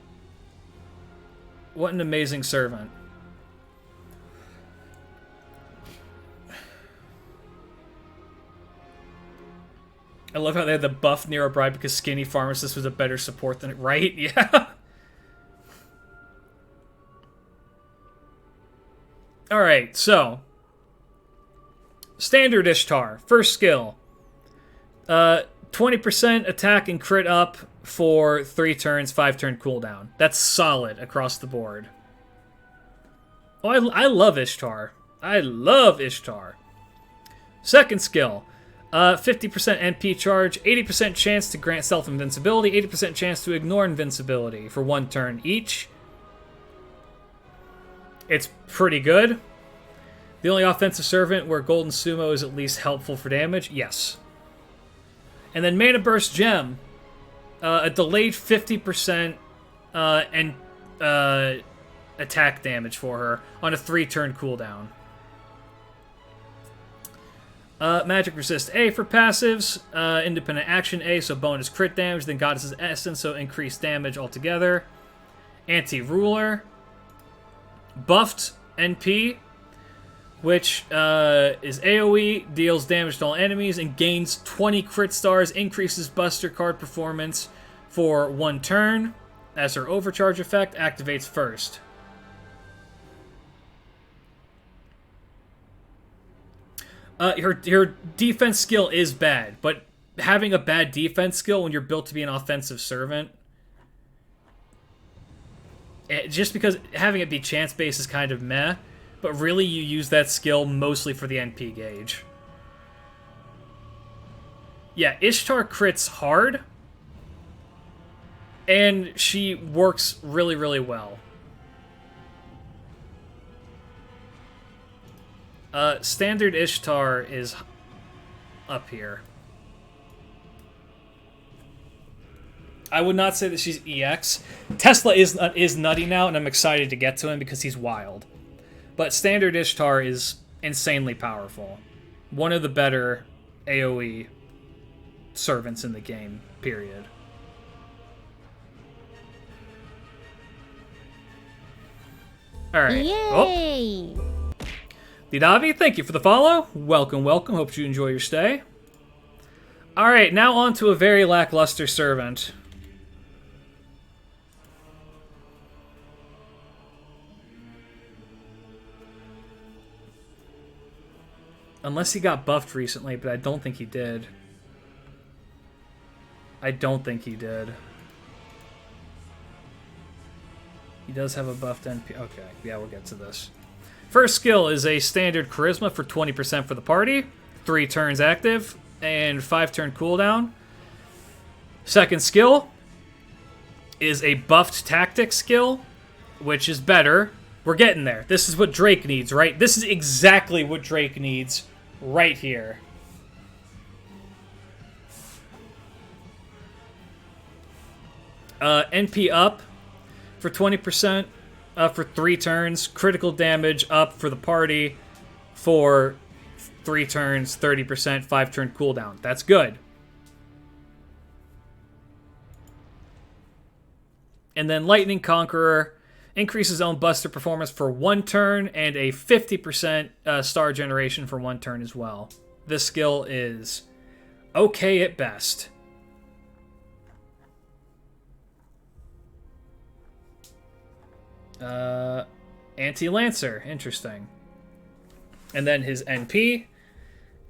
an amazing servant. I love how they had the buff Nero Bride because Skinny Pharmacist was a better support than it, right? Yeah. Alright, so Standard Ishtar, first skill. 20% attack and crit up for 3 turns, 5-turn cooldown. That's solid across the board. Oh, I love Ishtar. I love Ishtar. Second skill. 50% NP charge, 80% chance to grant self-invincibility, 80% chance to ignore invincibility for 1 turn each. It's pretty good. The only offensive servant where Golden Sumo is at least helpful for damage? Yes. And then Mana Burst Gem. A delayed 50% attack damage for her on a 3-turn cooldown. Magic Resist A for passives. Independent Action A, so bonus crit damage. Then Goddess's Essence, so increased damage altogether. Anti-Ruler. Buffed NP, which is AoE, deals damage to all enemies, and gains 20 crit stars, increases Buster card performance for 1 turn. As her overcharge effect, activates first. Her defense skill is bad, but having a bad defense skill when you're built to be an offensive servant just because having it be chance-based is kind of meh, but really you use that skill mostly for the NP gauge. Yeah, Ishtar crits hard, and she works really, really well. Standard Ishtar is up here. I would not say that she's EX. Tesla is nutty now, and I'm excited to get to him because he's wild. But Standard Ishtar is insanely powerful. One of the better AoE servants in the game, period. Alright. Yay! Oh. Didavi, thank you for the follow. Welcome, welcome. Hope you enjoy your stay. Alright, now on to a very lackluster servant. Unless he got buffed recently, but I don't think he did. I don't think he did. He does have a buffed NP. Okay, yeah, we'll get to this. First skill is a standard charisma for 20% for the party, 3 turns active, and 5 turn cooldown. Second skill is a buffed tactics skill, which is better. We're getting there. This is what Drake needs, right? This is exactly what Drake needs right here. NP up for 20% for 3 turns. Critical damage up for the party for 3 turns, 30%, 5 turn cooldown. That's good. And then Lightning Conqueror increases own Buster performance for 1 turn and a 50% star generation for 1 turn as well. This skill is okay at best. Anti-Lancer, interesting. And then his NP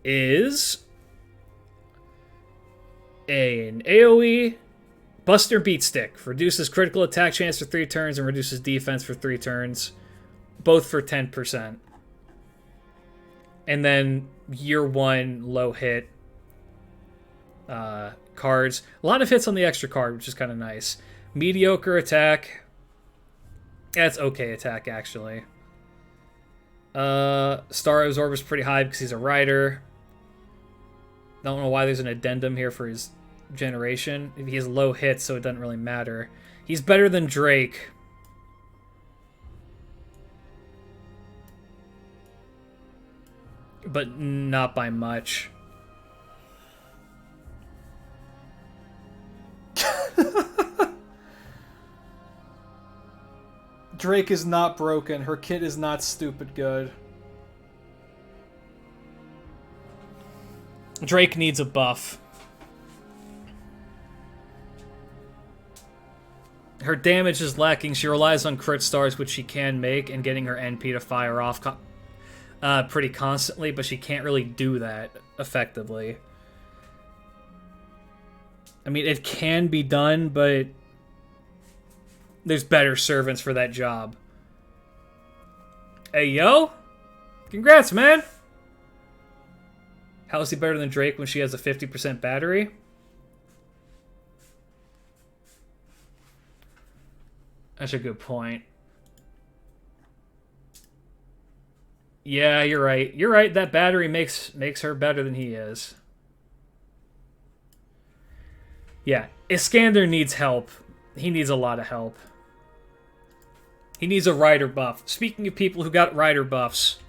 is an AoE Buster Beatstick. Reduces critical attack chance for 3 turns and reduces defense for 3 turns. Both for 10%. And then year 1 low hit cards. A lot of hits on the extra card, which is kind of nice. Mediocre attack. That's okay attack, actually. Star Absorb is pretty high because he's a rider. Don't know why there's an addendum here for his generation. He has low hits, so it doesn't really matter. He's better than Drake. But not by much. Drake is not broken. Her kit is not stupid good. Drake needs a buff. Her damage is lacking. She relies on crit stars, which she can make, and getting her NP to fire off pretty constantly, but she can't really do that effectively. I mean, it can be done, but there's better servants for that job. Hey, yo! Congrats, man! How is he better than Drake when she has a 50% battery? That's a good point. Yeah, you're right. You're right, that battery makes her better than he is. Yeah, Iskander needs help. He needs a lot of help. He needs a rider buff. Speaking of people who got rider buffs,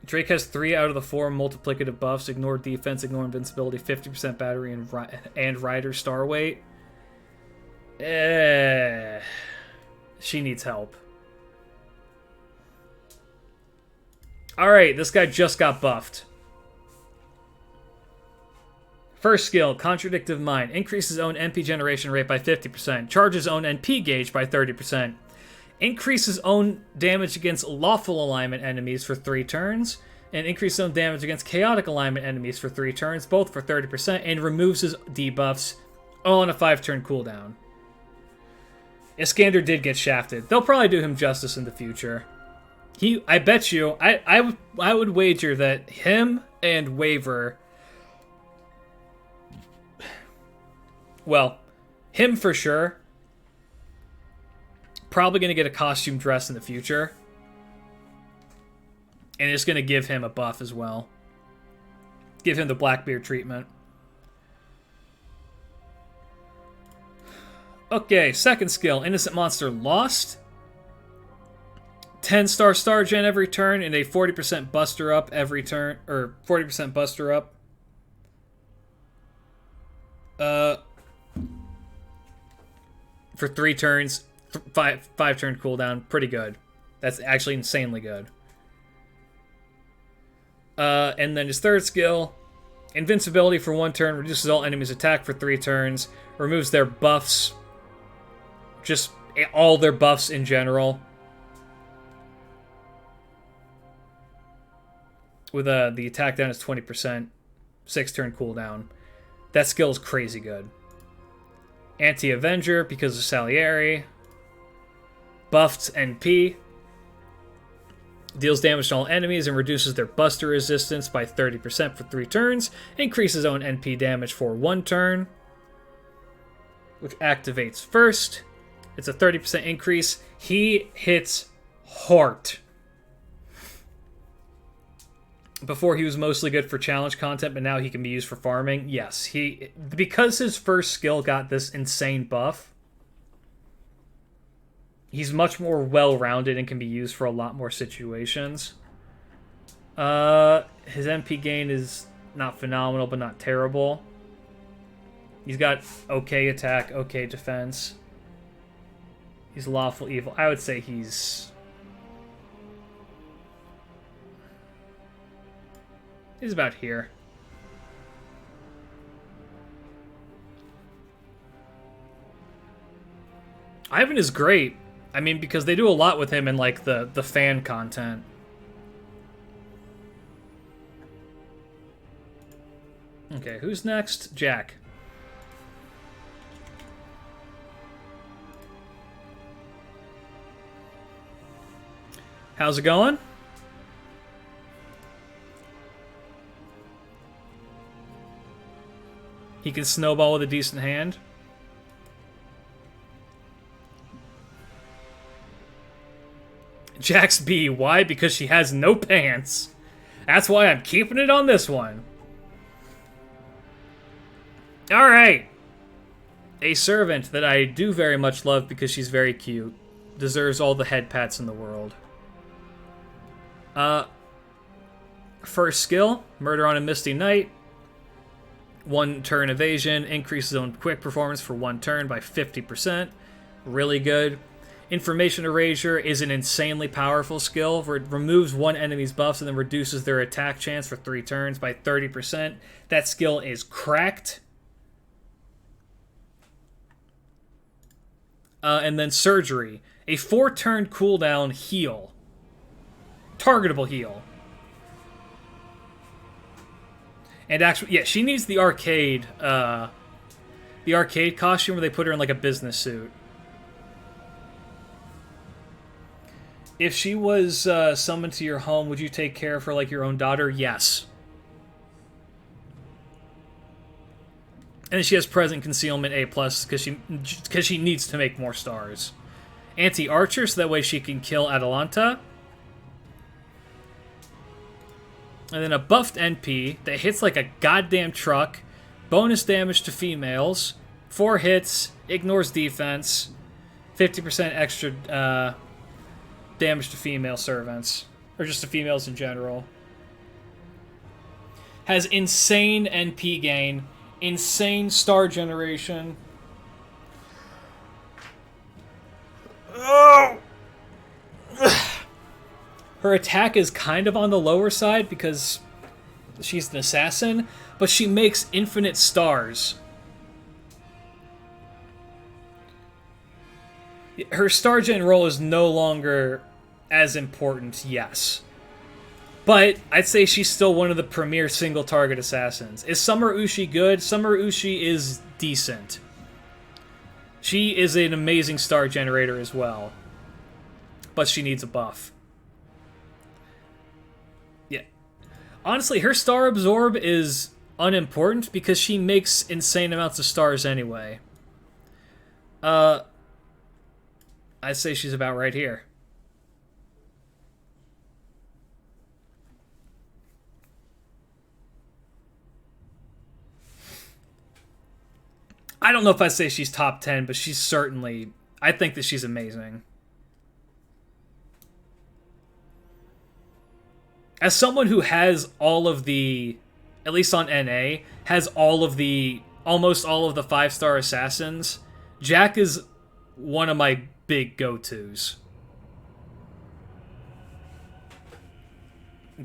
Drake has 3 out of the 4 multiplicative buffs. Ignore defense, ignore invincibility, 50% battery, and rider star weight. She needs help. Alright, this guy just got buffed. First skill, Contradictive Mind. Increases own NP generation rate by 50%. Charges own NP gauge by 30%. Increases own damage against lawful alignment enemies for 3 turns. And increases own damage against chaotic alignment enemies for 3 turns, both for 30%. And removes his debuffs Oh, and a 5-turn cooldown. Iskander did get shafted. They'll probably do him justice in the future. I bet you, I would wager that him and Waver, well, him for sure, probably going to get a costume dress in the future. And it's going to give him a buff as well. Give him the Blackbeard treatment. Okay, second skill. Innocent Monster lost. 10-star star gen every turn and a 40% buster up every turn. Or 40% buster up. For 3 turns. 5-turn cooldown. Pretty good. That's actually insanely good. And then his third skill. Invincibility for 1 turn. Reduces all enemies' attack for 3 turns. Removes their buffs. Just all their buffs in general. With the attack down is 20%. 6-turn cooldown. That skill is crazy good. Anti-Avenger because of Salieri. Buffed NP. Deals damage to all enemies and reduces their buster resistance by 30% for 3 turns. Increases own NP damage for 1 turn. Which activates first. It's a 30% increase. He hits hard. Before he was mostly good for challenge content, but now he can be used for farming. Yes, because his first skill got this insane buff, he's much more well-rounded and can be used for a lot more situations. His MP gain is not phenomenal, but not terrible. He's got okay attack, okay defense. He's lawful evil. I would say he's about here. Ivan is great. I mean, because they do a lot with him in, like, the fan content. Okay, who's next? Jack. How's it going? He can snowball with a decent hand. Jack's B. Why? Because she has no pants. That's why I'm keeping it on this one. Alright. A servant that I do very much love because she's very cute. Deserves all the head pats in the world. First skill, Murder on a Misty Night. 1 turn evasion, increases own quick performance for 1 turn by 50%. Really good. Information Erasure is an insanely powerful skill where it removes 1 enemy's buffs and then reduces their attack chance for 3 turns by 30%. That skill is cracked. And then Surgery, a 4-turn cooldown heal. Targetable heal. And actually, yeah, she needs the arcade costume where they put her in like a business suit. If she was summoned to your home, would you take care of her like your own daughter? Yes. And she has present concealment A+ because she needs to make more stars. Anti-archer, so that way she can kill Atalanta. And then a buffed NP that hits like a goddamn truck. Bonus damage to females. 4 hits. Ignores defense. 50% extra damage to female servants. Or just to females in general. Has insane NP gain. Insane star generation. Oh! Her attack is kind of on the lower side because she's an assassin, but she makes infinite stars. Her star gen role is no longer as important, yes. But I'd say she's still one of the premier single target assassins. Is Summer Ushi good? Summer Ushi is decent. She is an amazing star generator as well. But she needs a buff. Yeah. Honestly, her star absorb is unimportant because she makes insane amounts of stars anyway. I'd say she's about right here. I don't know if I'd say she's top 10, but she's certainly... I think that she's amazing. As someone who has all of the... At least on NA, has all of the... Almost all of the 5-star assassins, Jack is one of my big go-tos.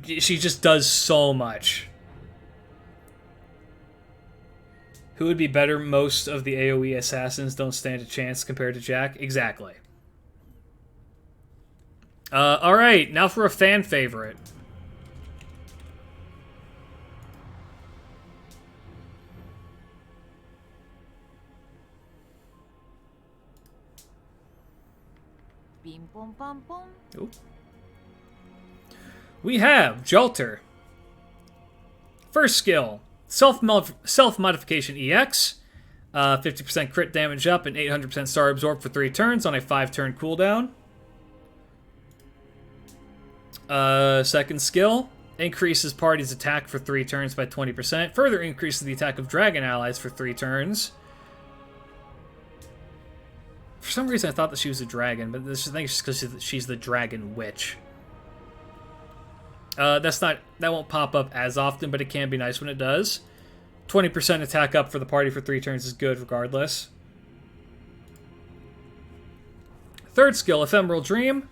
She just does so much. Who would be better? Most of the AoE assassins don't stand a chance compared to Jack. Exactly. Alright, now for a fan favorite. Bim bom bom bom. Ooh. We have Jolter. First skill. Self-modification EX, 50% crit damage up and 800% star absorb for 3 turns on a 5-turn cooldown. Second skill, increases party's attack for 3 turns by 20%, further increases the attack of dragon allies for 3 turns. For some reason I thought that she was a dragon, but I think it's just because she's the dragon witch. That won't pop up as often, but it can be nice when it does. 20% attack up for the party for 3 turns is good regardless. Third skill, Ephemeral Dream.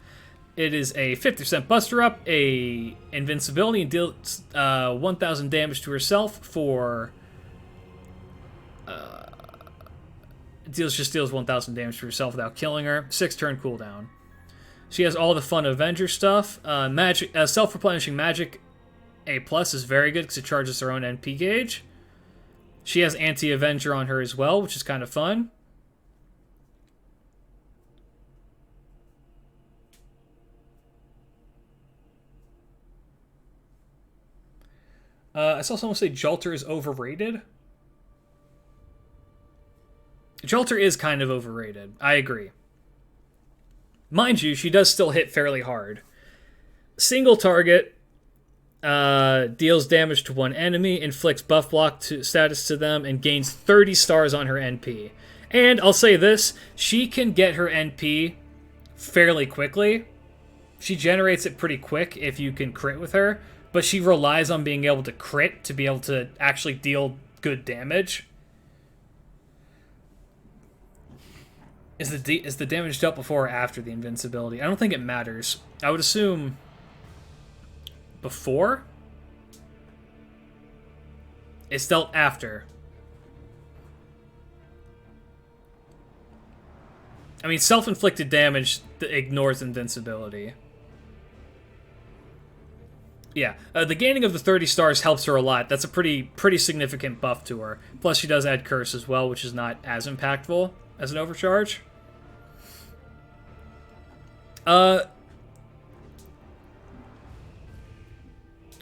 It is a 50% buster up, a invincibility, and deals 1,000 damage to herself for... deals 1,000 damage to herself without killing her. 6-turn cooldown. She has all the fun Avenger stuff. Self-replenishing magic A+ is very good because it charges her own NP gauge. She has anti-Avenger on her as well, which is kind of fun. I saw someone say Jolter is overrated. Jolter is kind of overrated. I agree. Mind you, she does still hit fairly hard. Single target, deals damage to one enemy, inflicts buff block status to them, and gains 30 stars on her NP. And I'll say this, she can get her NP fairly quickly. She generates it pretty quick if you can crit with her, but she relies on being able to crit to be able to actually deal good damage. Is the damage dealt before or after the invincibility? I don't think it matters. I would assume before? It's dealt after. I mean, self-inflicted damage ignores invincibility. Yeah, the gaining of the 30 stars helps her a lot. That's a pretty significant buff to her. Plus, she does add curse as well, which is not as impactful as an overcharge.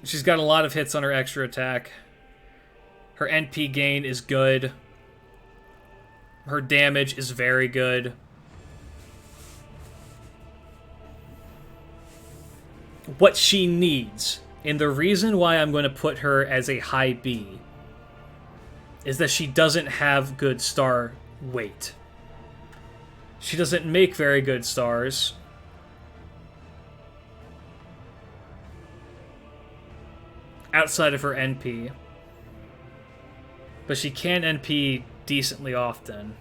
She's got a lot of hits on her extra attack. Her NP gain is good. Her damage is very good. What she needs, and the reason why I'm going to put her as a high B, is that she doesn't have good star weight. She doesn't make very good stars. Outside of her NP. But she can NP decently often.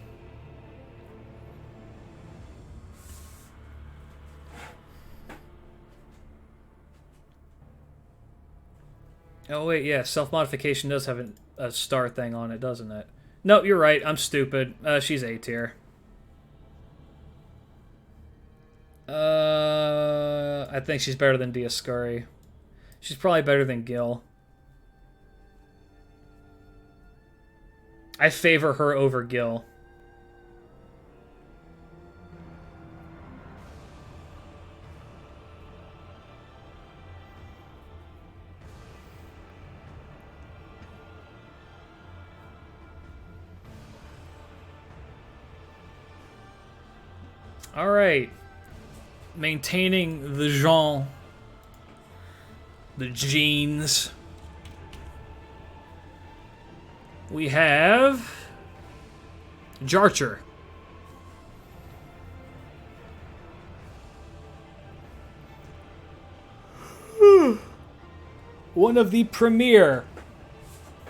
Oh wait, yeah, self-modification does have a star thing on it, doesn't it? No, you're right, I'm stupid. She's A tier. I think she's better than Diascari. She's probably better than Gil. I favor her over Gil. Alright. Maintaining the genre. The genes. We have... Jarcher. One of the premier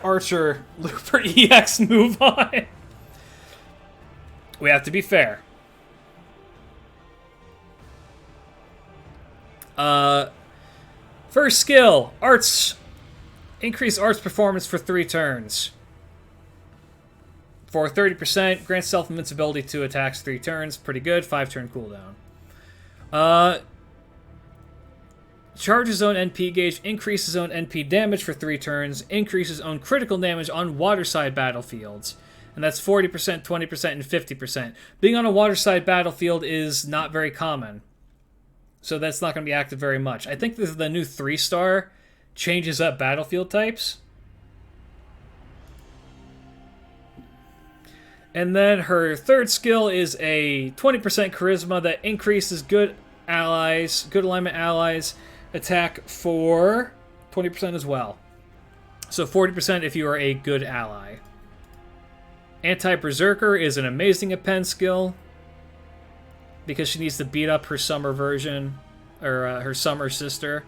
Archer Looper EX move on. We have to be fair. First skill, Arts. Increase Arts performance for 3 turns. For 30%, grants self-invincibility to attacks 3 turns. Pretty good. 5-turn cooldown. Charges own NP gauge, increases own NP damage for 3 turns, increases own critical damage on waterside battlefields. And that's 40%, 20%, and 50%. Being on a waterside battlefield is not very common. So that's not going to be active very much. I think the new 3-star changes up battlefield types. And then her third skill is a 20% charisma that increases good allies, good alignment allies, attack for 20% as well. So 40% if you are a good ally. Anti-Berserker is an amazing append skill because she needs to beat up her summer version, or her summer sister.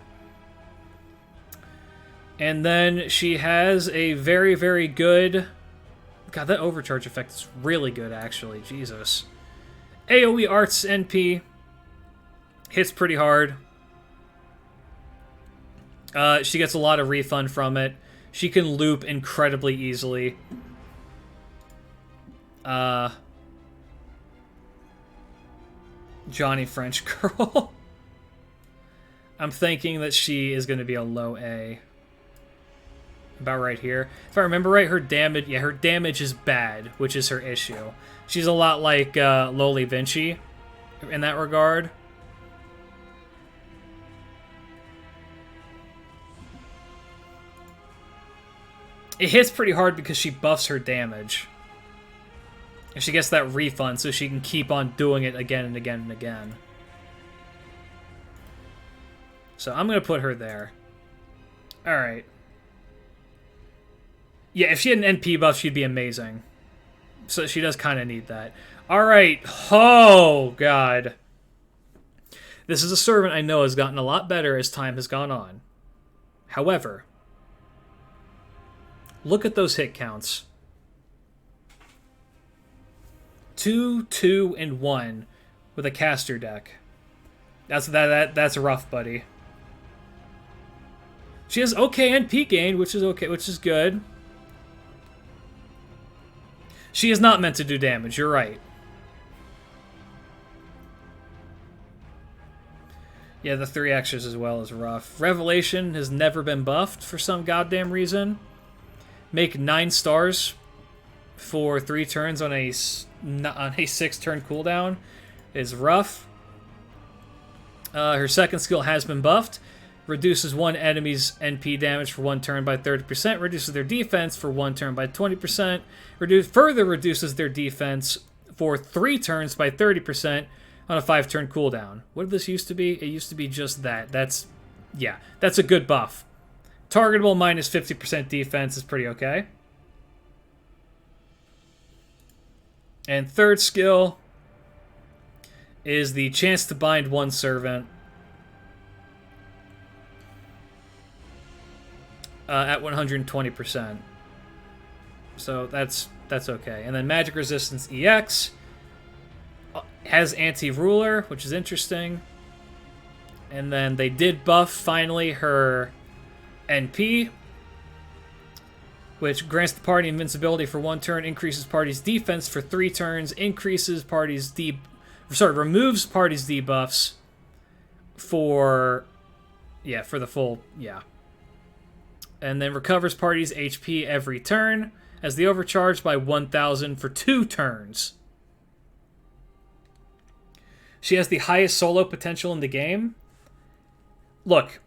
And then she has a very, very good... God, that overcharge effect is really good, actually. Jesus. AoE Arts NP. Hits pretty hard. She gets a lot of refund from it. She can loop incredibly easily. Johnny French Girl. I'm thinking that she is going to be a low A. About right here. If I remember right, her damage is bad, which is her issue. She's a lot like Loli Vinci in that regard. It hits pretty hard because she buffs her damage. And she gets that refund so she can keep on doing it again and again and again. So I'm going to put her there. Alright. Yeah, if she had an NP buff, she'd be amazing. So she does kind of need that. Alright. Oh, God. This is a servant I know has gotten a lot better as time has gone on. However, look at those hit counts. 2, 2, and 1 with a caster deck. That's rough, buddy. She has okay NP gain, which is okay, which is good. She is not meant to do damage, you're right. Yeah, the 3 extras as well is rough. Revelation has never been buffed for some goddamn reason. Make 9 stars for 3 turns on a 6-turn cooldown is rough. Her second skill has been buffed. Reduces one enemy's NP damage for 1 turn by 30%. Reduces their defense for 1 turn by 20%. Further reduces their defense for 3 turns by 30% on a 5-turn cooldown. What did this used to be? It used to be just that. That's a good buff. Targetable minus 50% defense is pretty okay. And third skill is the chance to bind 1 servant at 120%. So that's okay. And then Magic Resistance EX has Anti-Ruler, which is interesting. And then they did buff, finally, her NP, which grants the party invincibility for 1 turn, increases party's defense for 3 turns, removes party's debuffs for the full, and then recovers party's HP every turn, as the overcharge by 1,000 for 2 turns. She has the highest solo potential in the game. Look,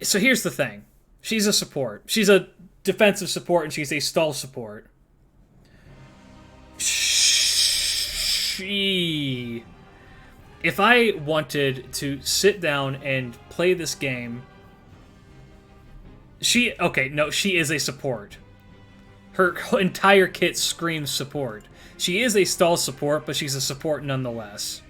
so here's the thing. She's a support. She's a defensive support, and she's a stall support. If I wanted to sit down and play this game, she is a support. Her entire kit screams support. She is a stall support, but she's a support nonetheless.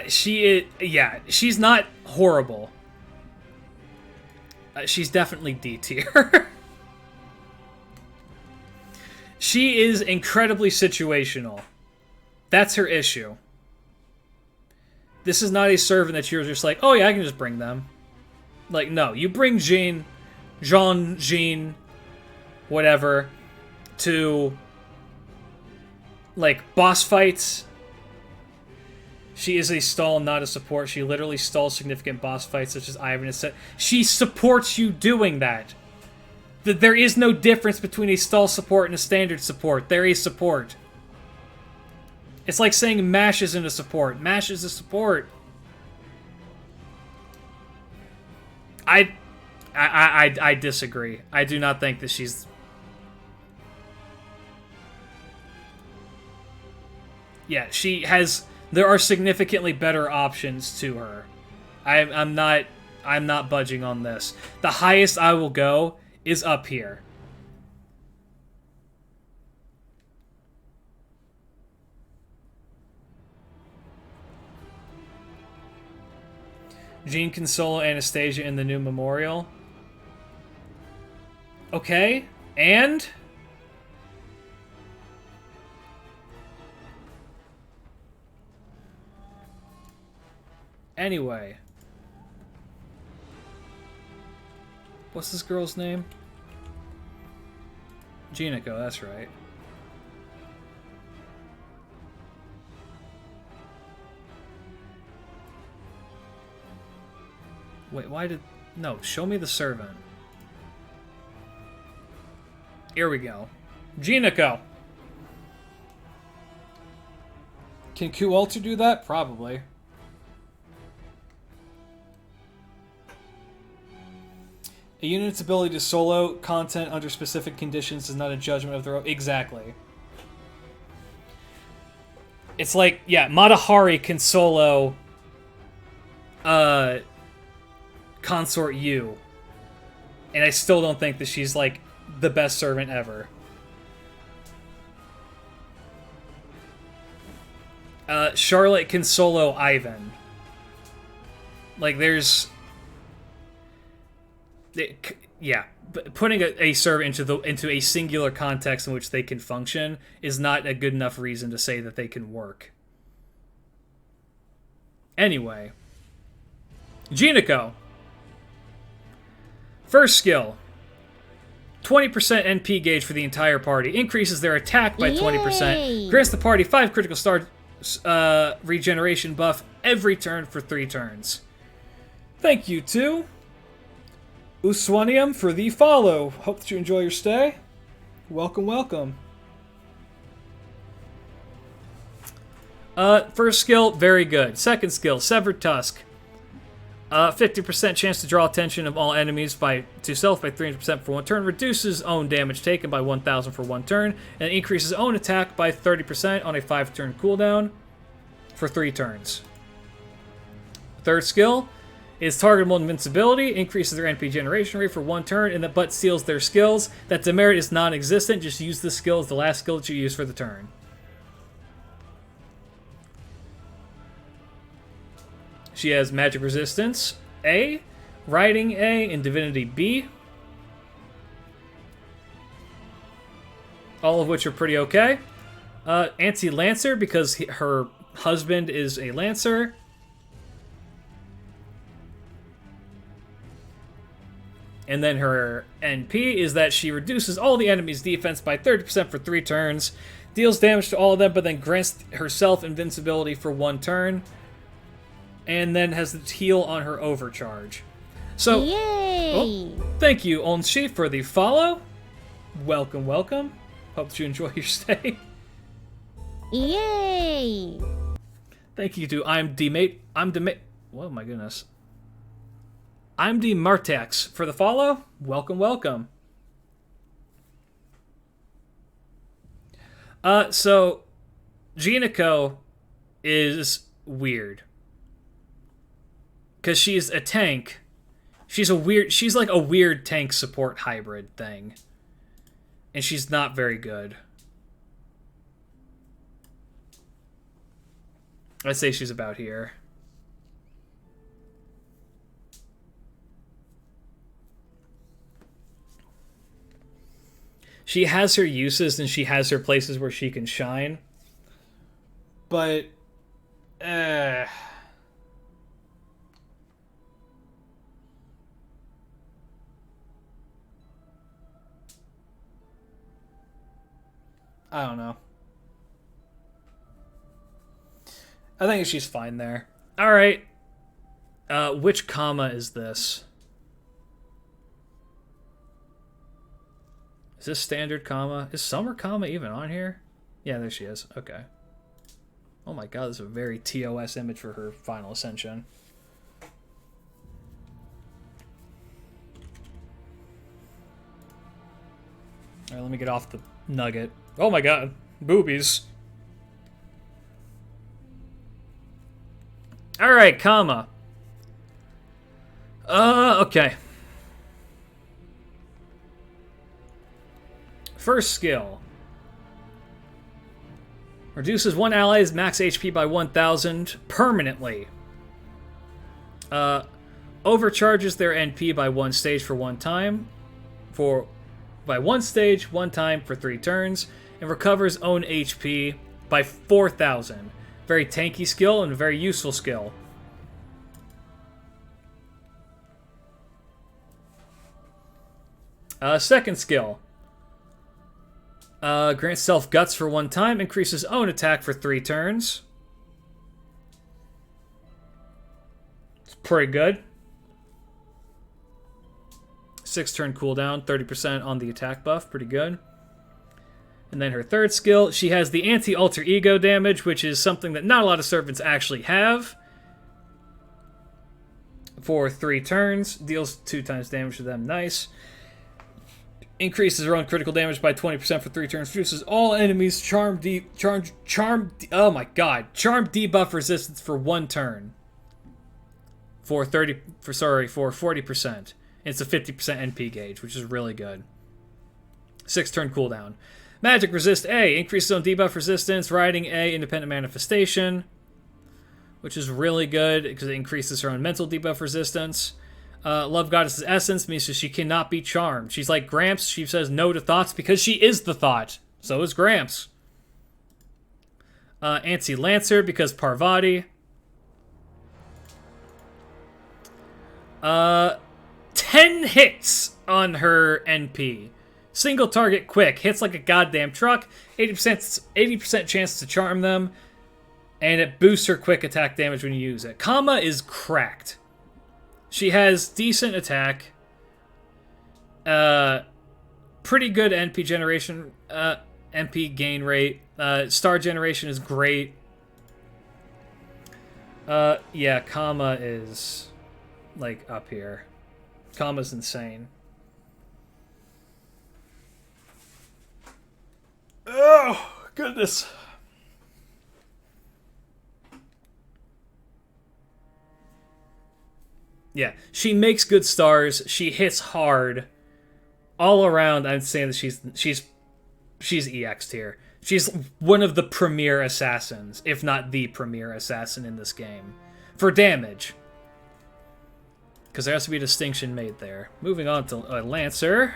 She's not horrible. She's definitely D tier. She is incredibly situational. That's her issue. This is not a servant that you're just like, oh yeah, I can just bring them. Like, no, you bring Jean, whatever, to, like, boss fights. She is a stall, not a support. She literally stalls significant boss fights, such as Ivan has said. She supports you doing that. There is no difference between a stall support and a standard support. They're a support. It's like saying MASH isn't a support. MASH is a support. I disagree. I do not think that she's... Yeah, she has... There are significantly better options to her. I'm not budging on this. The highest I will go is up here. Jean can solo Anastasia in the new memorial. Okay, and... Anyway. What's this girl's name? Genico, that's right. Wait, why did... No, show me the servant. Here we go. Genico! Can Q Alter do that? Probably. A unit's ability to solo content under specific conditions is not a judgment of their own. Exactly. It's like, yeah, Matahari can solo Consort U. And I still don't think that she's, like, the best servant ever. Charlotte can solo Ivan. Like, there's... Yeah, putting a servant into a singular context in which they can function is not a good enough reason to say that they can work. Anyway, Genico. First skill. 20% NP gauge for the entire party. Increases their attack by 20%. Grants the party 5 critical star regeneration buff every turn for 3 turns. Thank you to Uswanium for the follow. Hope that you enjoy your stay. Welcome, welcome. First skill, very good. Second skill, Severed Tusk. 50% chance to draw attention of all enemies to self by 300% for 1 turn. Reduces own damage taken by 1,000 for 1 turn. And increases own attack by 30% on a 5-turn cooldown for 3 turns. Third skill is targetable invincibility, increases their NP generation rate for 1 turn, but steals their skills. That demerit is non-existent, just use the skill as the last skill that you use for the turn. She has Magic Resistance A, Riding A, and Divinity B. All of which are pretty okay. Anti-Lancer, because her husband is a Lancer. And then her NP is that she reduces all the enemy's defense by 30% for 3 turns, deals damage to all of them, but then grants herself invincibility for 1 turn, and then has the heal on her overcharge. So, thank you, Onshi, for the follow. Welcome, welcome. Hope that you enjoy your stay. Yay! Thank you to I'm Demate. Oh my goodness. I'm the Martex for the follow. Welcome, welcome. So Jinako is weird. Because she's a tank. She's like a weird tank support hybrid thing. And she's not very good. I'd say she's about here. She has her uses and she has her places where she can shine. But, I don't know. I think she's fine there. Alright. Which comma is this? Is this standard comma? Is summer comma even on here? Yeah, there she is. Okay. Oh my god, this is a very TOS image for her final ascension. Alright, let me get off the nugget. Oh my god. Boobies. Alright, comma. Okay. First skill. Reduces one ally's max HP by 1,000 permanently. Overcharges their NP by one stage for one time. By one stage, one time for 3 turns. And recovers own HP by 4,000. Very tanky skill and a very useful skill. Second skill. Grants self guts for one time, increases own attack for 3 turns. It's pretty good. 6 turn cooldown, 30% on the attack buff, pretty good. And then her third skill, she has the anti-alter ego damage, which is something that not a lot of servants actually have. For 3 turns, deals 2 times damage to them, nice. Increases her own critical damage by 20% for 3 turns. Reduces all enemies charm debuff resistance for 1 turn. For 40%. And it's a 50% NP gauge, which is really good. 6 turn cooldown. Magic resist A, increases own debuff resistance, riding A, independent manifestation, which is really good because it increases her own mental debuff resistance. Love Goddess's Essence means that she cannot be charmed. She's like Gramps. She says no to thoughts because she is the thought. So is Gramps. Anti-Lancer because Parvati. 10 hits on her NP. Single target quick. Hits like a goddamn truck. 80% chance to charm them. And it boosts her quick attack damage when you use it. Comma is cracked. She has decent attack. Pretty good NP generation. NP gain rate. Star generation is great. Yeah, comma is like up here. Comma's insane. Oh, goodness. Yeah, she makes good stars. She hits hard. All around, I'm saying that she's EX tier. She's one of the premier assassins, if not the premier assassin in this game. For damage. Because there has to be a distinction made there. Moving on to Lancer.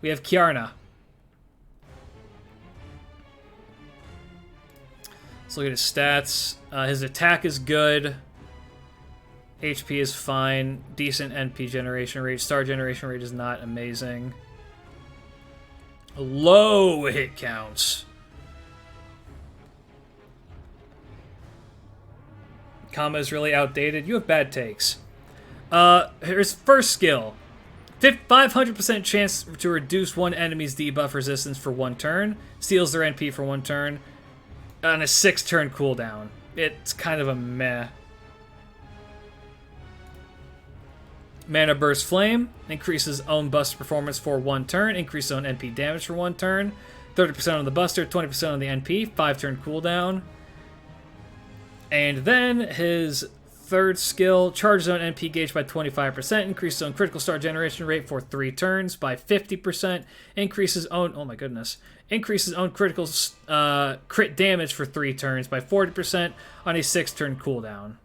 We have Kiarna. Let's look at his stats. His attack is good. HP is fine. Decent NP generation rate. Star generation rate is not amazing. Low hit counts. Comma is really outdated. You have bad takes. Here's first skill. 500% chance to reduce one enemy's debuff resistance for 1 turn. Steals their NP for 1 turn. On a 6 turn cooldown. It's kind of a meh. Mana Burst Flame increases own buster performance for 1 turn, increases own NP damage for 1 turn, 30% on the buster, 20% on the NP, 5 turn cooldown. And then his third skill, charges own NP gauge by 25%, increases own critical star generation rate for 3 turns by 50%, increases own, oh my goodness, increases own critical crit damage for 3 turns by 40% on a 6 turn cooldown.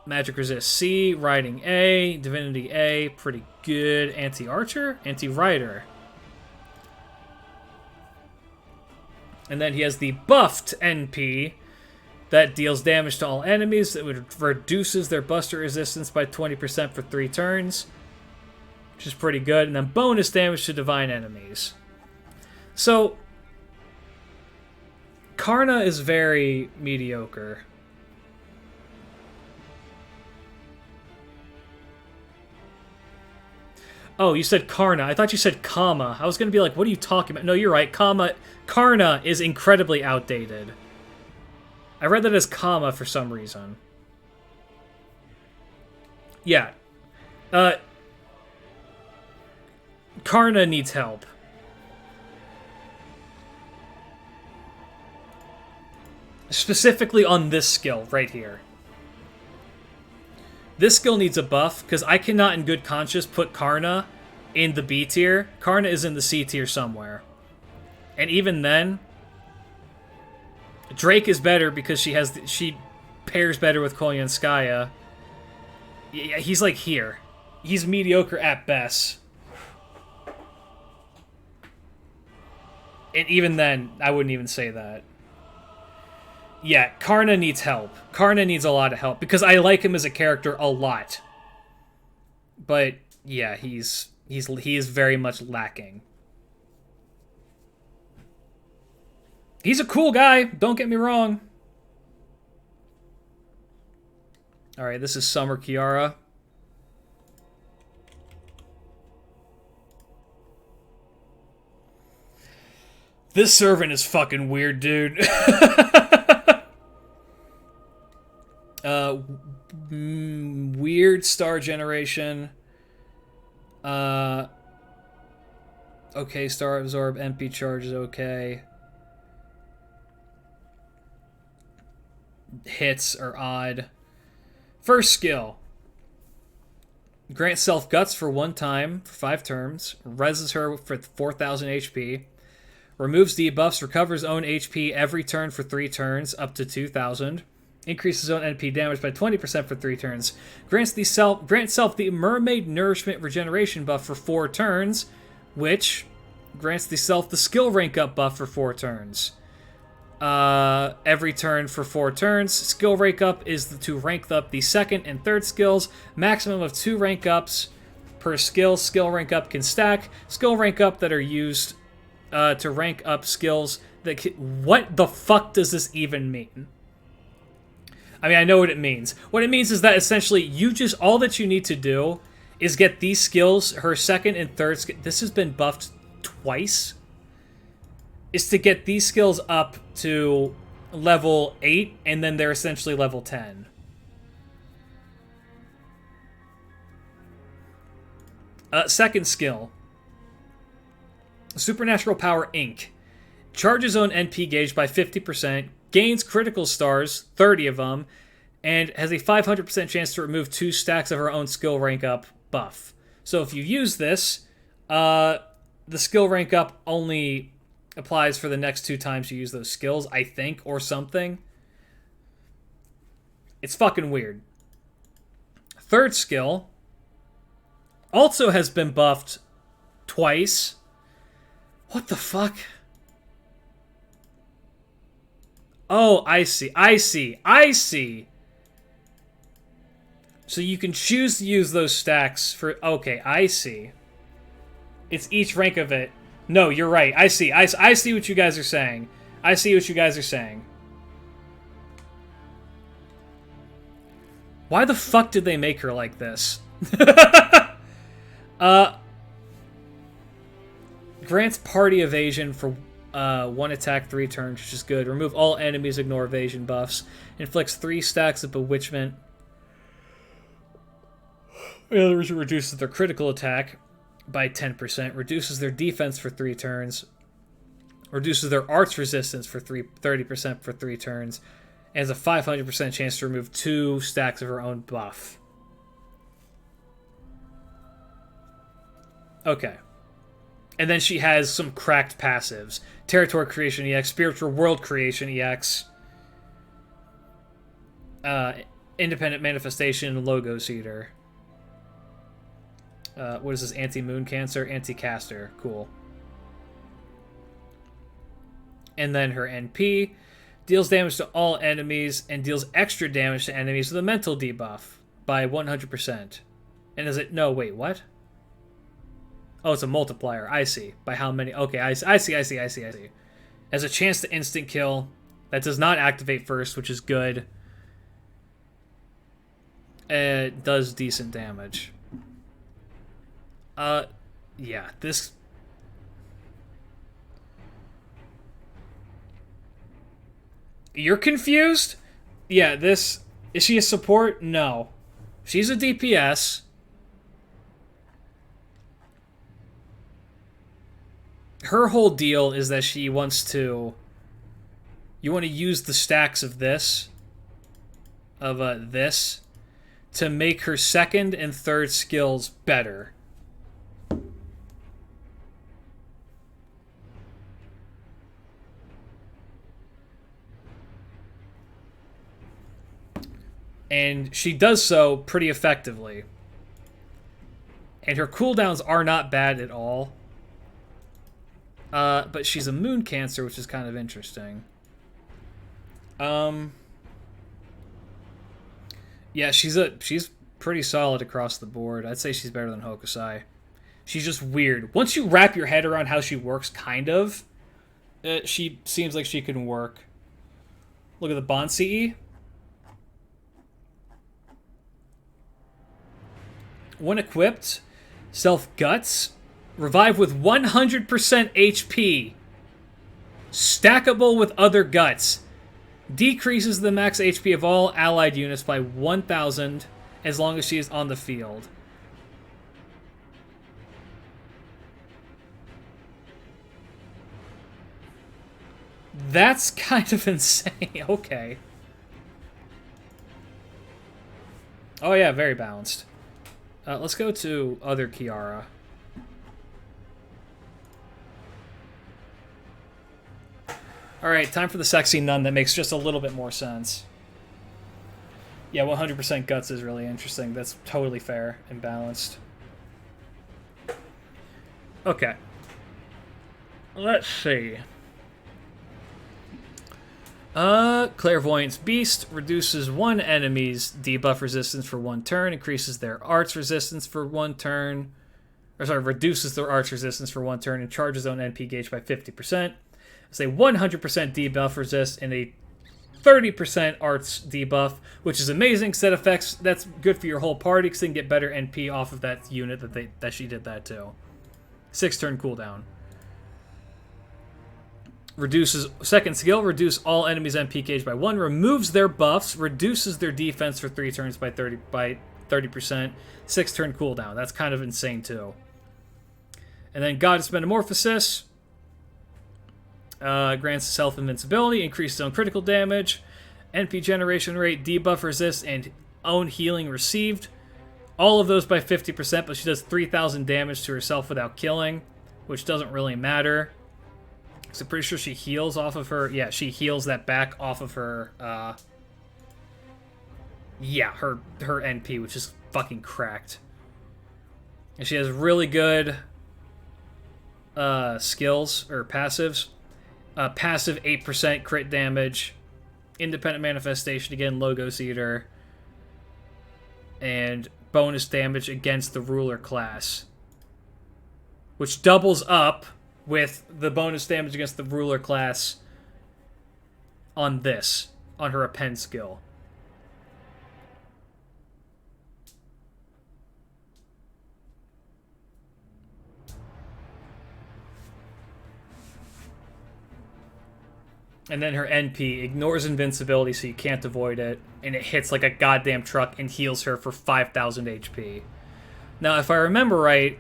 Magic Resist C, Riding A, Divinity A, pretty good. Anti-Archer, Anti-Rider. And then he has the buffed NP that deals damage to all enemies. It reduces their buster resistance by 20% for 3 turns, which is pretty good. And then bonus damage to divine enemies. So, Karna is very mediocre. Oh, you said Karna. I thought you said comma. I was going to be like, what are you talking about? No, you're right. Karna is incredibly outdated. I read that as comma for some reason. Yeah. Karna needs help. Specifically on this skill right here. This skill needs a buff, because I cannot in good conscience put Karna in the B tier. Karna is in the C tier somewhere. And even then, Drake is better because she pairs better with Kolyanskaya. Yeah, he's like here. He's mediocre at best. And even then, I wouldn't even say that. Yeah, Karna needs help. Karna needs a lot of help, because I like him as a character a lot. But, yeah, he is very much lacking. He's a cool guy, don't get me wrong. Alright, this is Summer Kiara. This servant is fucking weird, dude. Weird star generation. Okay, star absorb, MP charge is okay. Hits are odd. First skill. Grant self guts for 1 time for 5 turns. Reses her for 4,000 HP. Removes debuffs, recovers own HP every turn for 3 turns, up to 2,000. Increases own NP damage by 20% for 3 turns. Grants self the Mermaid Nourishment Regeneration buff for 4 turns, which grants the self the skill rank up buff for 4 turns. Every turn for 4 turns. Skill rank up is to rank up the second and third skills. Maximum of 2 rank ups per skill. Skill rank up can stack. Skill rank up that are used to rank up skills that what the fuck does this even mean? I mean, I know what it means. What it means is that essentially all that you need to do is get these skills, her second and third this has been buffed twice, is to get these skills up to level 8, and then they're essentially level 10. Second skill. Supernatural Power Inc. Charges own NP gauge by 50%, gains critical stars, 30 of them, and has a 500% chance to remove 2 stacks of her own skill rank up buff. So if you use this, the skill rank up only applies for the next 2 times you use those skills, I think, or something. It's fucking weird. Third skill also has been buffed twice. What the fuck? Oh, I see. So you can choose to use those stacks for... Okay, I see. It's each rank of it. No, you're right. I see what you guys are saying. Why the fuck did they make her like this? Grants party evasion for 1 attack 3 turns, which is good. Remove all enemies, ignore evasion buffs. Inflicts 3 stacks of bewitchment. In other words, it reduces their critical attack by 10%, reduces their defense for 3 turns, reduces their arts resistance for 30% for 3 turns, and has a 500% chance to remove 2 stacks of her own buff. Okay. And then she has some cracked passives. Territory Creation EX, Spiritual World Creation EX, Independent Manifestation, Logos Eater. What is this? Anti-Moon Cancer, Anti-Caster. Cool. And then her NP deals damage to all enemies and deals extra damage to enemies with a mental debuff by 100%. And is it... No, wait, what? Oh, it's a multiplier. I see. By how many... Okay, I see. Has a chance to instant kill. That does not activate first, which is good. It does decent damage. Yeah, this... You're confused? Yeah, this... Is she a support? No. She's a DPS. Her whole deal is that she wants to... You want to use the stacks of this. This. To make her second and third skills better. And she does so pretty effectively. And her cooldowns are not bad at all. But she's a moon cancer, which is kind of interesting. Yeah, she's pretty solid across the board. I'd say she's better than Hokusai. She's just weird. Once you wrap your head around how she works, kind of, she seems like she can work. Look at the Bond CE. When equipped, Self Guts, revive with 100% HP. Stackable with other guts. Decreases the max HP of all allied units by 1,000 as long as she is on the field. That's kind of insane. Okay. Oh yeah, very balanced. Let's go to other Kiara. Alright, time for the sexy nun that makes just a little bit more sense. Yeah, 100% guts is really interesting. That's totally fair and balanced. Okay. Let's see. Clairvoyance Beast reduces one enemy's debuff resistance for 1 turn, increases their arts resistance for 1 turn, or sorry, reduces their arts resistance for 1 turn, and charges own NP gauge by 50%. It's a 100% debuff resist and a 30% arts debuff, which is amazing. Set effects, that's good for your whole party because they can get better NP off of that unit that she did that to. 6 turn cooldown. Reduces second skill, reduce all enemies' MP gauge by 1, removes their buffs, reduces their defense for 3 turns by 30%, 6 turn cooldown. That's kind of insane too. And then Goddess Metamorphosis grants self invincibility, increases own critical damage, NP generation rate, debuff resist, and own healing received. All of those by 50%, but she does 3,000 damage to herself without killing, which doesn't really matter. So I'm pretty sure she heals off of her... Yeah, she heals that back off of her... Yeah, her NP, which is fucking cracked. And she has really good skills, or passives. Passive 8% crit damage. Independent Manifestation, again, Logos Eater. And bonus damage against the ruler class. Which doubles up with the bonus damage against the ruler class on this, on her append skill. And then her NP ignores invincibility so you can't avoid it, and it hits like a goddamn truck and heals her for 5,000 HP. Now, if I remember right,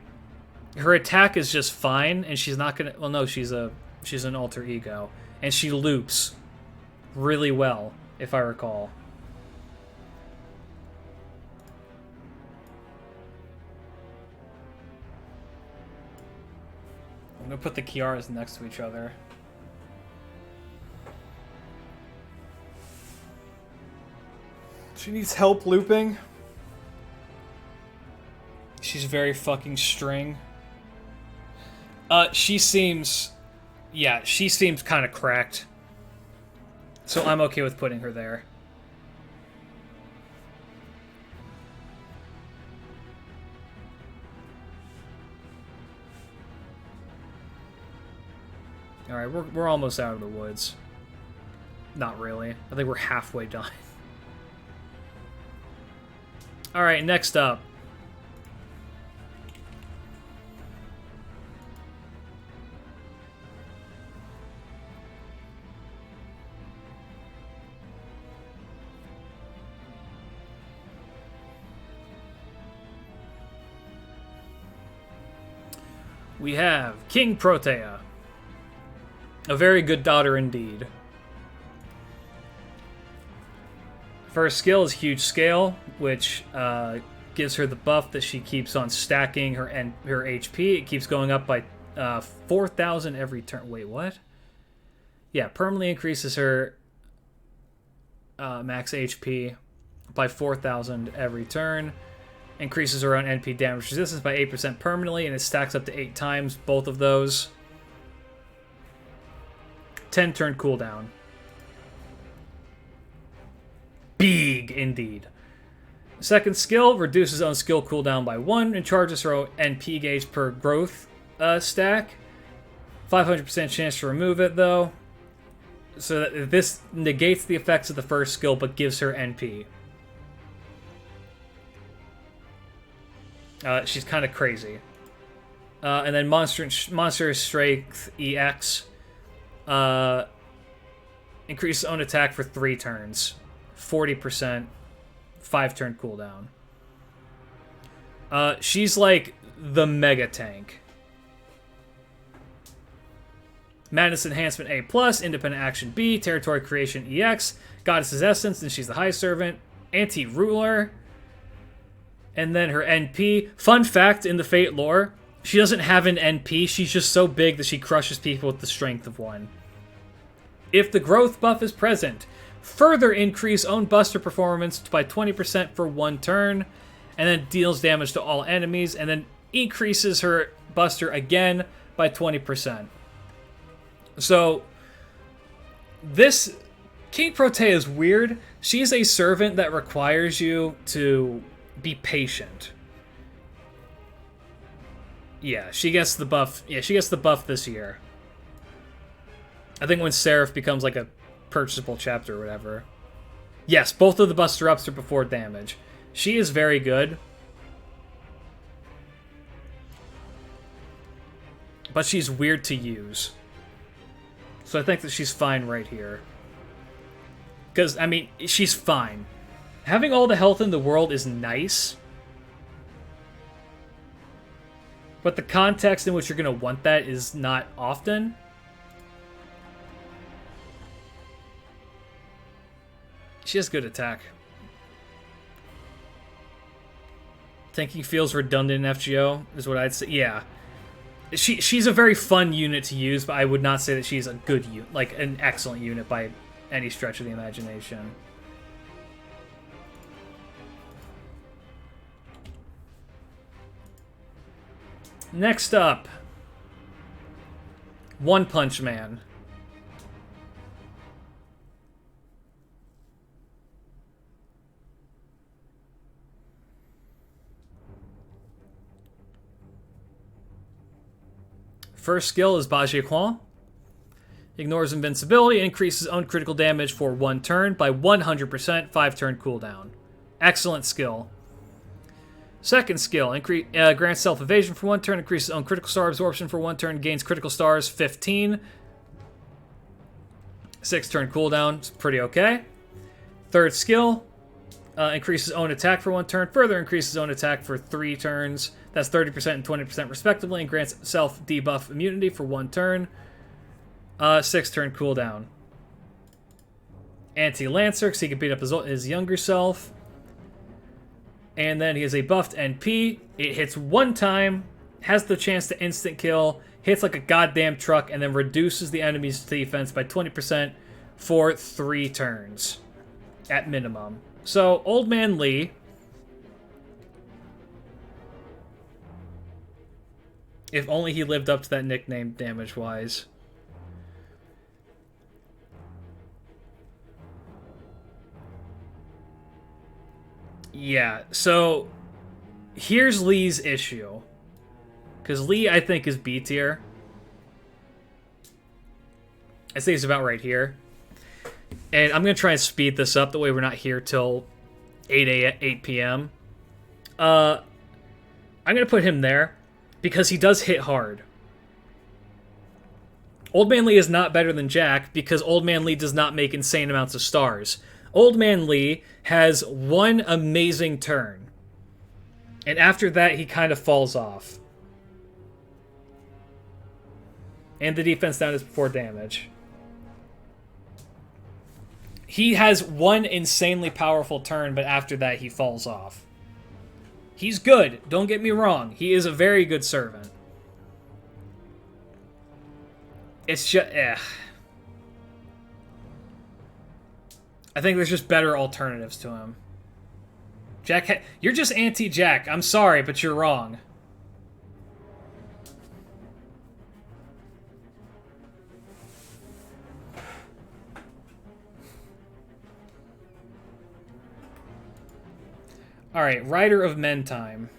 her attack is just fine, and she's not gonna... Well, no, she's an alter ego. And she loops really well, if I recall. I'm gonna put the Kiaras next to each other. She needs help looping. She's very fucking string. She seems... Yeah, she seems kind of cracked. So I'm okay with putting her there. Alright, we're almost out of the woods. Not really. I think we're halfway done. Alright, next up. We have King Protea. A very good daughter indeed. First skill is Huge Scale, which gives her the buff that she keeps on stacking her HP. It keeps going up by 4,000 every turn. Wait, what? Yeah, permanently increases her max HP by 4,000 every turn. Increases her own NP damage resistance by 8% permanently, and it stacks up to 8 times, both of those. 10 turn cooldown. Big, indeed. Second skill, reduces own skill cooldown by 1, and charges her own NP gauge per growth stack. 500% chance to remove it, though. So that this negates the effects of the first skill, but gives her NP. She's kind of crazy. And then Monster Strength EX. Increases own attack for 3 turns. 40%. 5 turn cooldown. She's like the mega tank. Madness Enhancement A+, Independent Action B, Territory Creation EX, Goddess's Essence, and she's the High Servant. Anti-Ruler. And then her NP. Fun fact in the Fate lore, she doesn't have an NP, she's just so big that she crushes people with the strength of 1. If the growth buff is present, further increase own buster performance by 20% for 1 turn, and then deals damage to all enemies, and then increases her buster again by 20%. So, this King Protea is weird. She's a servant that requires you to be patient. Yeah, she gets the buff. Yeah, she gets the buff this year. I think when Seraph becomes like a purchasable chapter or whatever. Yes, both of the buster ups are before damage. She is very good. But she's weird to use. So I think that she's fine right here. Because, I mean, she's fine. Having all the health in the world is nice. But the context in which you're going to want that is not often. She has good attack. Thinking feels redundant in FGO is what I'd say. Yeah. She's a very fun unit to use, but I would not say that she's a good unit, like an excellent unit by any stretch of the imagination. Next up, One Punch Man. First skill is Bajie. Ignores invincibility and increases own critical damage for 1 turn by 100%, 5 turn cooldown. Excellent skill. Second skill, grants self-evasion for 1 turn, increases own critical star absorption for 1 turn, gains critical stars 15. 6 turn cooldown, it's pretty okay. Third skill, Increases own attack for 1 turn. Further increases own attack for 3 turns. That's 30% and 20% respectively. And grants self debuff immunity for 1 turn. 6 turn cooldown. Anti-Lancer, because he can beat up his younger self. And then he has a buffed NP. It hits 1 time. Has the chance to instant kill. Hits like a goddamn truck. And then reduces the enemy's defense by 20% for 3 turns. At minimum. So, Old Man Lee. If only he lived up to that nickname damage-wise. Yeah, so here's Lee's issue. Because Lee, I think, is B tier. I think it's about right here. And I'm going to try and speed this up, that way we're not here till 8 p.m. I'm going to put him there, because he does hit hard. Old Man Lee is not better than Jack, because Old Man Lee does not make insane amounts of stars. Old Man Lee has 1 amazing turn. And after that, he kind of falls off. And the defense down is 4 damage. He has 1 insanely powerful turn, but after that, he falls off. He's good, don't get me wrong. He is a very good servant. It's just, I think there's just better alternatives to him. Jack, you're just anti-Jack. I'm sorry, but you're wrong. Alright, Rider of Men time.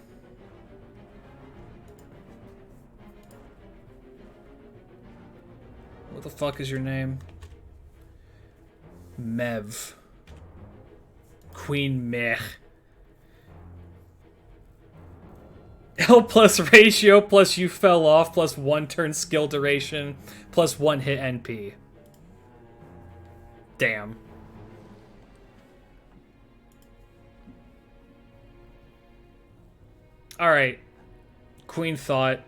What the fuck is your name? Mev. Queen Mech. L plus ratio plus you fell off plus 1 turn skill duration plus 1 hit NP. Damn. Alright. Queen Thought.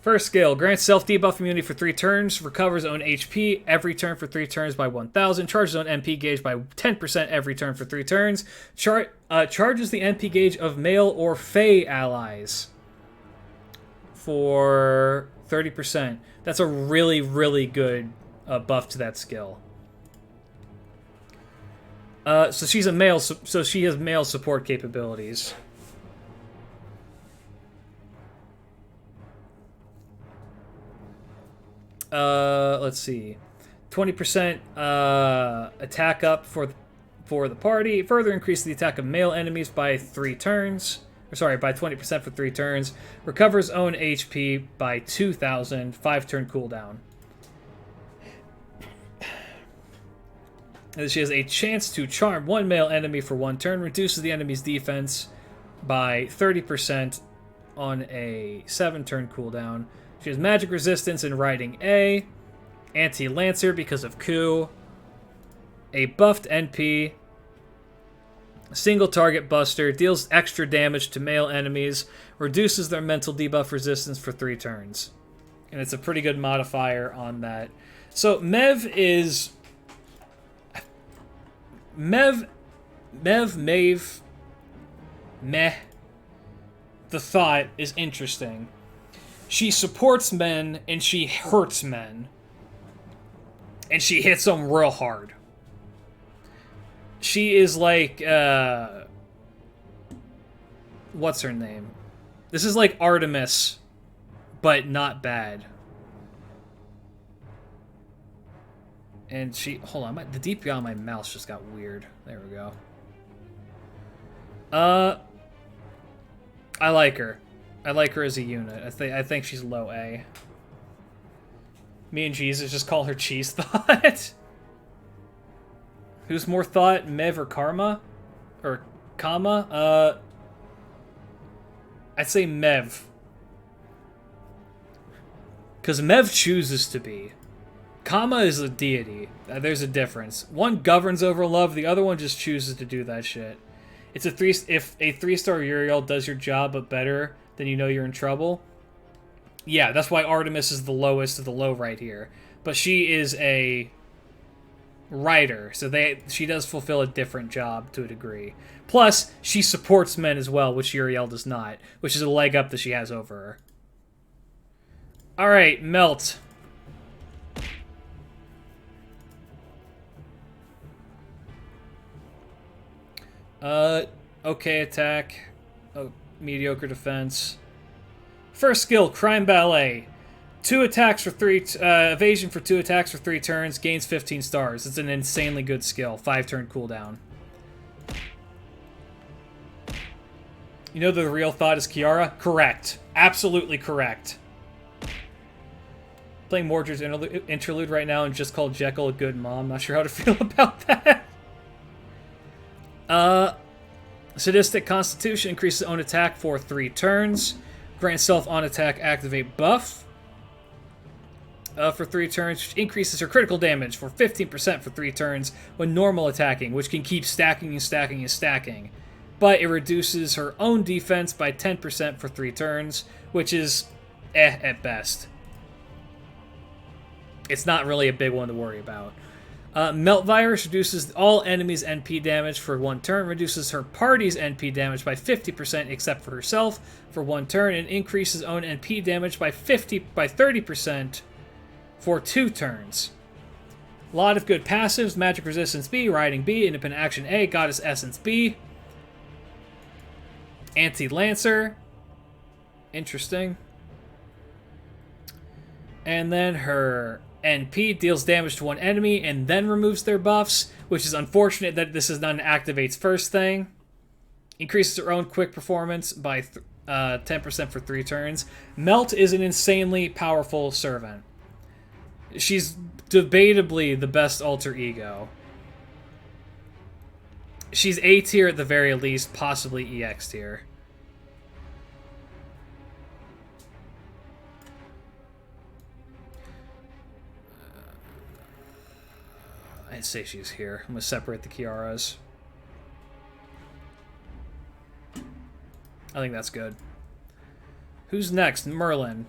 First skill, grants self-debuff immunity for 3 turns, recovers own HP every turn for 3 turns by 1,000, charges own MP gauge by 10% every turn for 3 turns, charges the MP gauge of male or fey allies for 30%. That's a really, really good buff to that skill. So she's a male, so she has male support capabilities. Let's see. 20% attack up for the party. Further increase the attack of male enemies by 3 turns. Or sorry, by 20% for 3 turns. Recovers own HP by 2,000. 5-turn cooldown. And she has a chance to charm 1 male enemy for 1 turn. Reduces the enemy's defense by 30% on a 7-turn cooldown. She has magic resistance in Riding A, Anti-Lancer because of Coup, a buffed NP, single target buster, deals extra damage to male enemies, reduces their mental debuff resistance for 3 turns. And it's a pretty good modifier on that. So Mev is... Meh. The Thought is interesting. She supports men, and she hurts men. And she hits them real hard. She is like, what's her name? This is like Artemis, but not bad. And she, hold on, the DPI on my mouse just got weird. There we go. I like her. I like her as a unit. I think she's low A. Me and Jesus just call her Cheese Thought. Who's more Thought, Mev or Karma? Or Kama? I'd say Mev. Because Mev chooses to be. Kama is a deity. There's a difference. One governs over love, the other one just chooses to do that shit. It's a if a 3-star Uriel does your job but better, then you know you're in trouble. Yeah, that's why Artemis is the lowest of the low right here. But she is a writer, so she does fulfill a different job to a degree. Plus, she supports men as well, which Uriel does not, which is a leg up that she has over her. Alright, Melt. Okay attack. Oh, mediocre defense. First skill, Crime Ballet. 2 attacks for 3... evasion for 2 attacks for 3 turns. Gains 15 stars. It's an insanely good skill. 5-turn cooldown. You know the real thought is Kiara? Correct. Absolutely correct. Playing Mordred's interlude right now and just called Jekyll a good mom. Not sure how to feel about that. Sadistic Constitution increases own attack for 3 turns. Grant self on attack activate buff for 3 turns, which increases her critical damage for 15% for 3 turns when normal attacking, which can keep stacking and stacking and stacking. But it reduces her own defense by 10% for 3 turns, which is at best. It's not really a big one to worry about. Melt Virus reduces all enemies' NP damage for 1 turn, reduces her party's NP damage by 50% except for herself for 1 turn, and increases own NP damage by 30% for 2 turns. A lot of good passives: Magic Resistance B, Riding B, Independent Action A, Goddess Essence B, Anti-Lancer. Interesting. And then her NP deals damage to 1 enemy and then removes their buffs, which is unfortunate that this is not an activates first thing. Increases her own quick performance by 10% for 3 turns. Melt is an insanely powerful servant. She's debatably the best alter ego. She's A tier at the very least, possibly EX tier. I'd say she's here. I'm going to separate the Kiaras. I think that's good. Who's next? Merlin.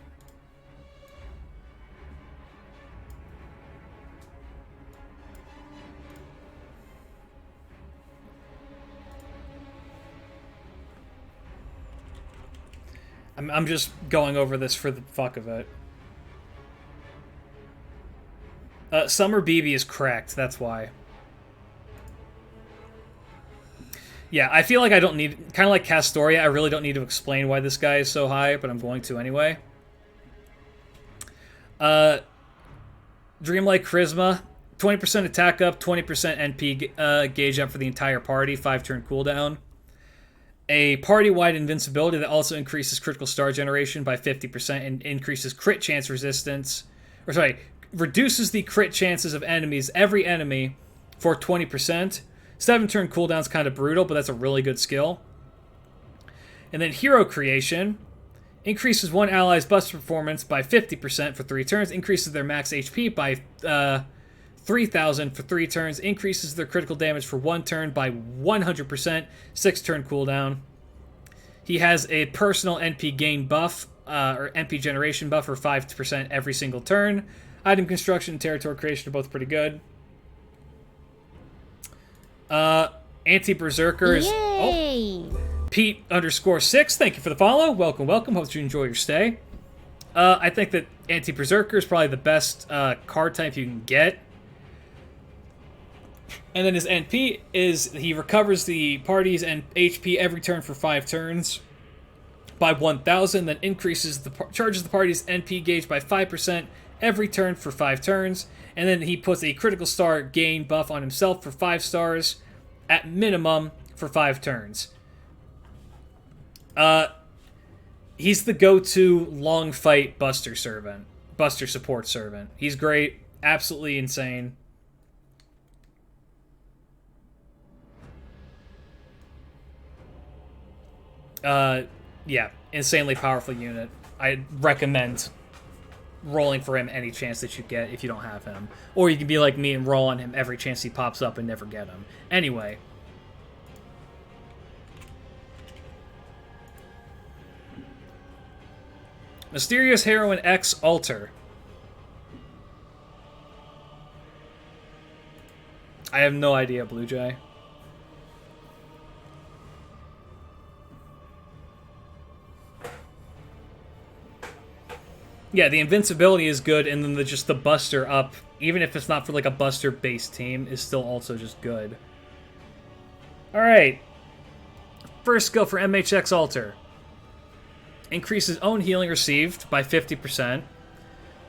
I'm just going over this for the fuck of it. Summer BB is correct, that's why. Yeah, I feel like I don't need... Kind of like Castoria, I really don't need to explain why this guy is so high, but I'm going to anyway. Dreamlike Charisma. 20% attack up, 20% NP gauge up for the entire party, 5-turn cooldown. A party-wide invincibility that also increases critical star generation by 50% and increases crit chance resistance. Or sorry, reduces the crit chances of enemies, every enemy, for 20%. 7-turn cooldown's kind of brutal, but that's a really good skill. And then Hero Creation increases one ally's buster performance by 50% for 3 turns, increases their max HP by 3,000 for 3 turns, increases their critical damage for 1 turn by 100%, 6-turn cooldown. He has a personal NP gain buff, or NP generation buff for 5% every single turn. Item construction and territory creation are both pretty good. Anti-Berserker is... Yay! Oh, Pete_6, thank you for the follow. Welcome, welcome. Hope you enjoy your stay. I think that Anti-Berserker is probably the best card type you can get. And then his NP is he recovers the party's HP every turn for 5 turns by 1,000, then charges the party's NP gauge by 5% every turn for 5 turns, and then he puts a critical star gain buff on himself for 5 stars at minimum for 5 turns. He's the go-to long fight Buster support servant. He's great, absolutely insane. Yeah, insanely powerful unit. I recommend rolling for him any chance that you get if you don't have him. Or you can be like me and roll on him every chance he pops up and never get him. Anyway. Mysterious Heroine X Alter. I have no idea, Blue Jay. Yeah, the invincibility is good, and then just the buster up, even if it's not for like a buster-based team, is still also just good. Alright. First skill for MHX Alter. Increases own healing received by 50%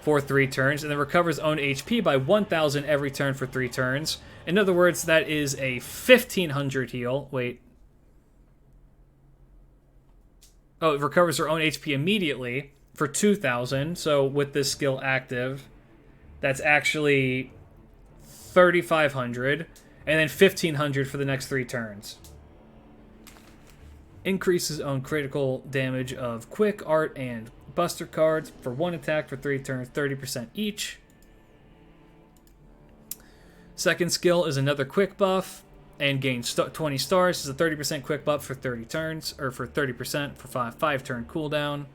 for 3 turns, and then recovers own HP by 1,000 every turn for 3 turns. In other words, that is a 1,500 heal. Wait. Oh, it recovers her own HP immediately for 2,000. So with this skill active, that's actually 3,500, and then 1,500 for the next 3 turns. Increases own critical damage of Quick, Art, and Buster cards for 1 attack for 3 turns, 30% each. Second skill is another Quick buff, and gains 20 stars. This is a 30% Quick buff for 30 turns, or for 30% for 5 turn cooldown.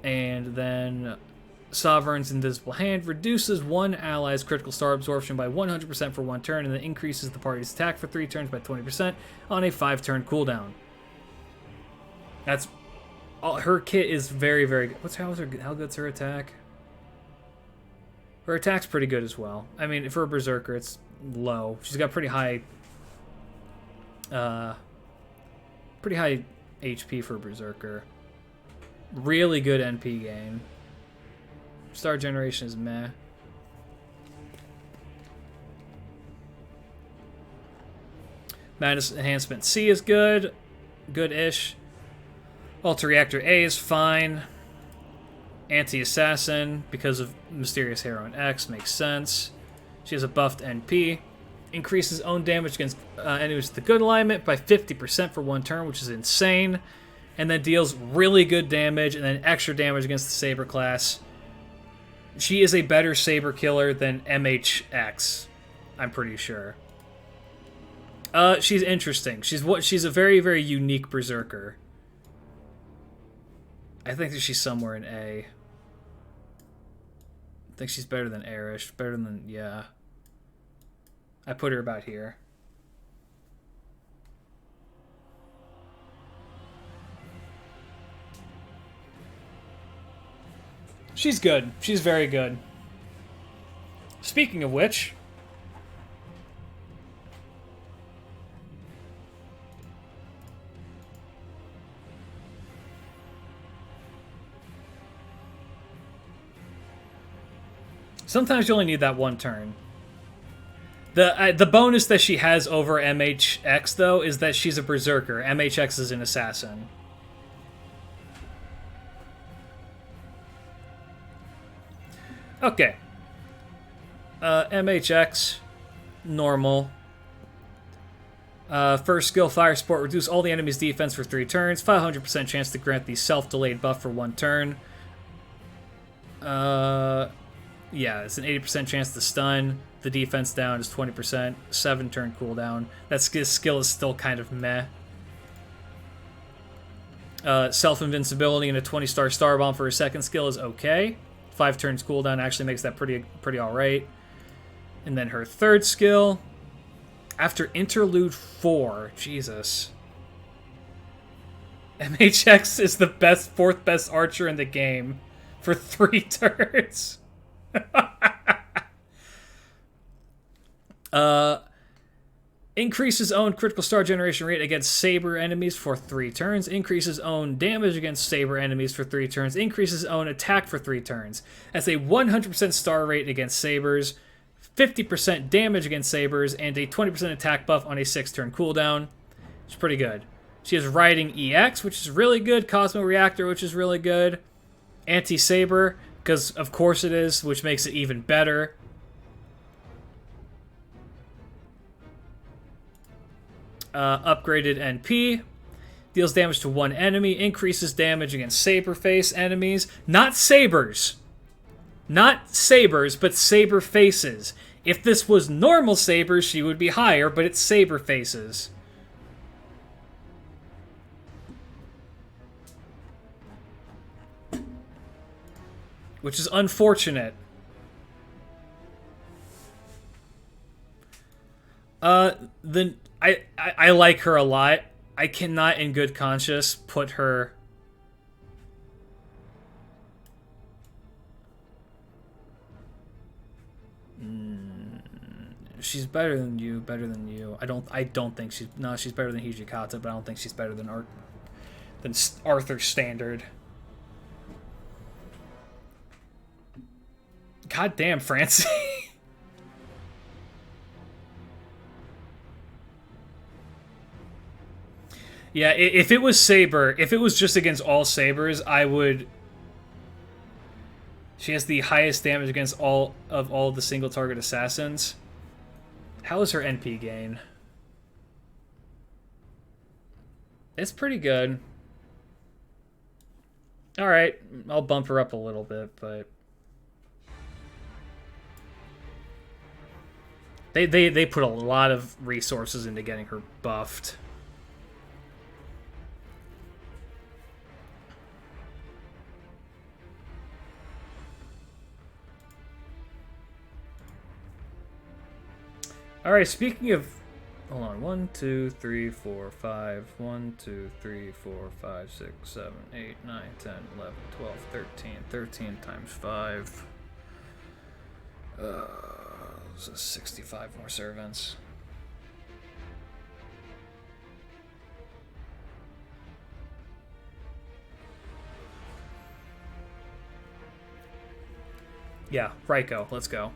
And then Sovereign's Invisible Hand reduces one ally's critical star absorption by 100% for 1 turn, and then increases the party's attack for 3 turns by 20% on a 5 turn cooldown. That's her kit is very, very good. How good's her attack? Her attack's pretty good as well. I mean, for a berserker, it's low. She's got pretty high HP for a berserker. Really good NP gain. Star generation is meh. Madness Enhancement C is good. Good-ish. Alter Reactor A is fine. Anti-Assassin, because of Mysterious Heroine X, makes sense. She has a buffed NP. Increases own damage against enemies with the good alignment by 50% for 1 turn, which is insane. And then deals really good damage and then extra damage against the Saber class. She is a better Saber killer than MHX, I'm pretty sure. She's interesting. She's a very, very unique berserker. I think that she's somewhere in A. I think she's better than Arish. Better than, yeah. I put her about here. She's good. She's very good. Speaking of which... sometimes you only need that 1 turn. The bonus that she has over MHX, though, is that she's a berserker. MHX is an assassin. Okay. MHX, normal. First skill, Fire Sport, reduce all the enemy's defense for 3 turns. 500% chance to grant the self-delayed buff for 1 turn. Yeah, it's an 80% chance to stun. The defense down is 20%. 7 turn cooldown. That skill is still kind of meh. Self-invincibility and a 20-star Star Bomb for her second skill is okay. 5 turns cooldown actually makes that pretty alright. And then her third skill, after Interlude 4, Jesus. MHX is the fourth best archer in the game for 3 turns. Increases own critical star generation rate against Saber enemies for 3 turns. Increases own damage against Saber enemies for 3 turns. Increases own attack for 3 turns. Has a 100% star rate against Sabers, 50% damage against Sabers, and a 20% attack buff on a 6-turn cooldown. It's pretty good. She has Riding EX, which is really good. Cosmo Reactor, which is really good. Anti-Saber, because of course it is, which makes it even better. Upgraded NP. Deals damage to one enemy. Increases damage against saber face enemies. Not sabers. Not sabers, but saber faces. If this was normal sabers, she would be higher, but it's saber faces. Which is unfortunate. I like her a lot. I cannot in good conscience put her... She's better than you, I don't think she's... No, she's better than Hijikata, but I don't think she's better than Arthur Standard. God damn, Francie. Yeah, if it was Saber, if it was just against all Sabers, I would... She has the highest damage against all of the single target assassins. How is her NP gain? It's pretty good. Alright, I'll bump her up a little bit, but... They put a lot of resources into getting her buffed. Alright, speaking of... Hold on. 1, 2, 3, 4, 5. 1, 2, 3, 4, 5, 6, 7, 8, 9, 10, 11, 12, 13. 13 times 5. So 65 more servants. Yeah, Raiko, let's go.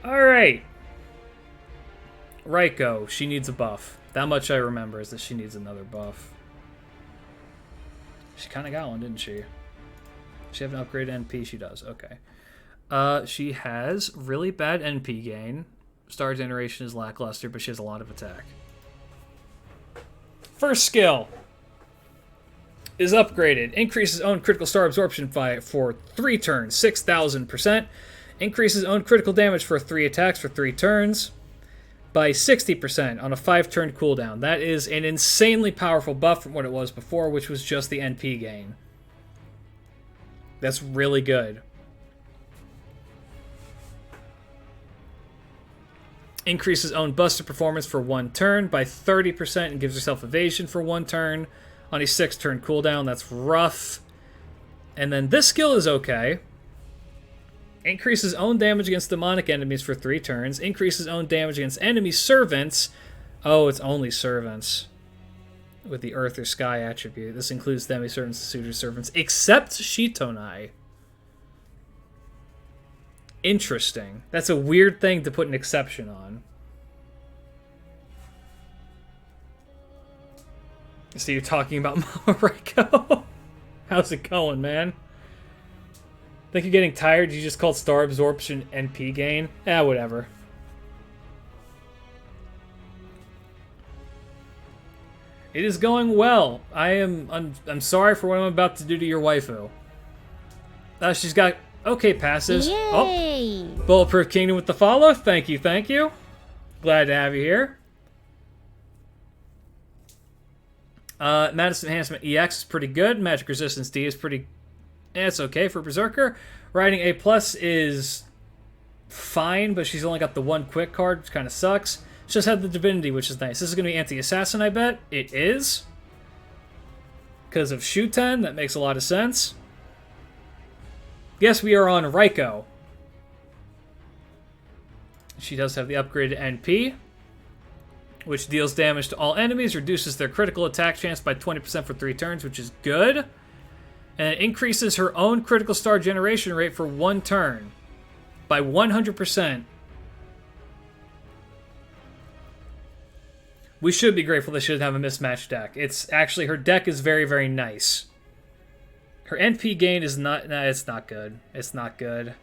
Alright. Raiko, she needs a buff. That much I remember is that she needs another buff. She kind of got one, didn't she? She have an upgraded NP? She does, okay. She has really bad NP gain. Star generation is lackluster, but she has a lot of attack. First skill is upgraded. Increases own critical star absorption for 3 turns, 6,000%. Increases own critical damage for 3 attacks for 3 turns by 60% on a 5-turn cooldown. That is an insanely powerful buff from what it was before, which was just the NP gain. That's really good. Increases own buster performance for 1 turn by 30% and gives herself evasion for 1 turn on a 6-turn cooldown. That's rough. And then this skill is okay. Increases own damage against demonic enemies for 3 turns. Increases own damage against enemy servants. Oh, it's only servants. With the earth or sky attribute. This includes demi-servants and suitor servants, except Shitonai. Interesting. That's a weird thing to put an exception on. So you're talking about Mariko? How's it going, man? Think you're getting tired? You just called Star Absorption NP gain? Whatever. It is going well. I'm sorry for what I'm about to do to your waifu. She's got okay passives. Yay! Oh, Bulletproof Kingdom with the follow. Thank you, thank you. Glad to have you here. Madison Enhancement EX is pretty good. Magic Resistance D is pretty... it's okay for Berserker. Riding A Plus is fine, but she's only got the 1 quick card, which kind of sucks. She just had the Divinity, which is nice. This is going to be Anti-Assassin, I bet. It is. Because of Shuten, that makes a lot of sense. Yes, we are on Raiko. She does have the upgraded NP, which deals damage to all enemies, reduces their critical attack chance by 20% for 3 turns, which is good. And it increases her own critical star generation rate for 1 turn by 100%. We should be grateful that she doesn't have a mismatched deck. It's actually, her deck is very, very nice. Her NP gain is not... Nah, it's not good. It's not good.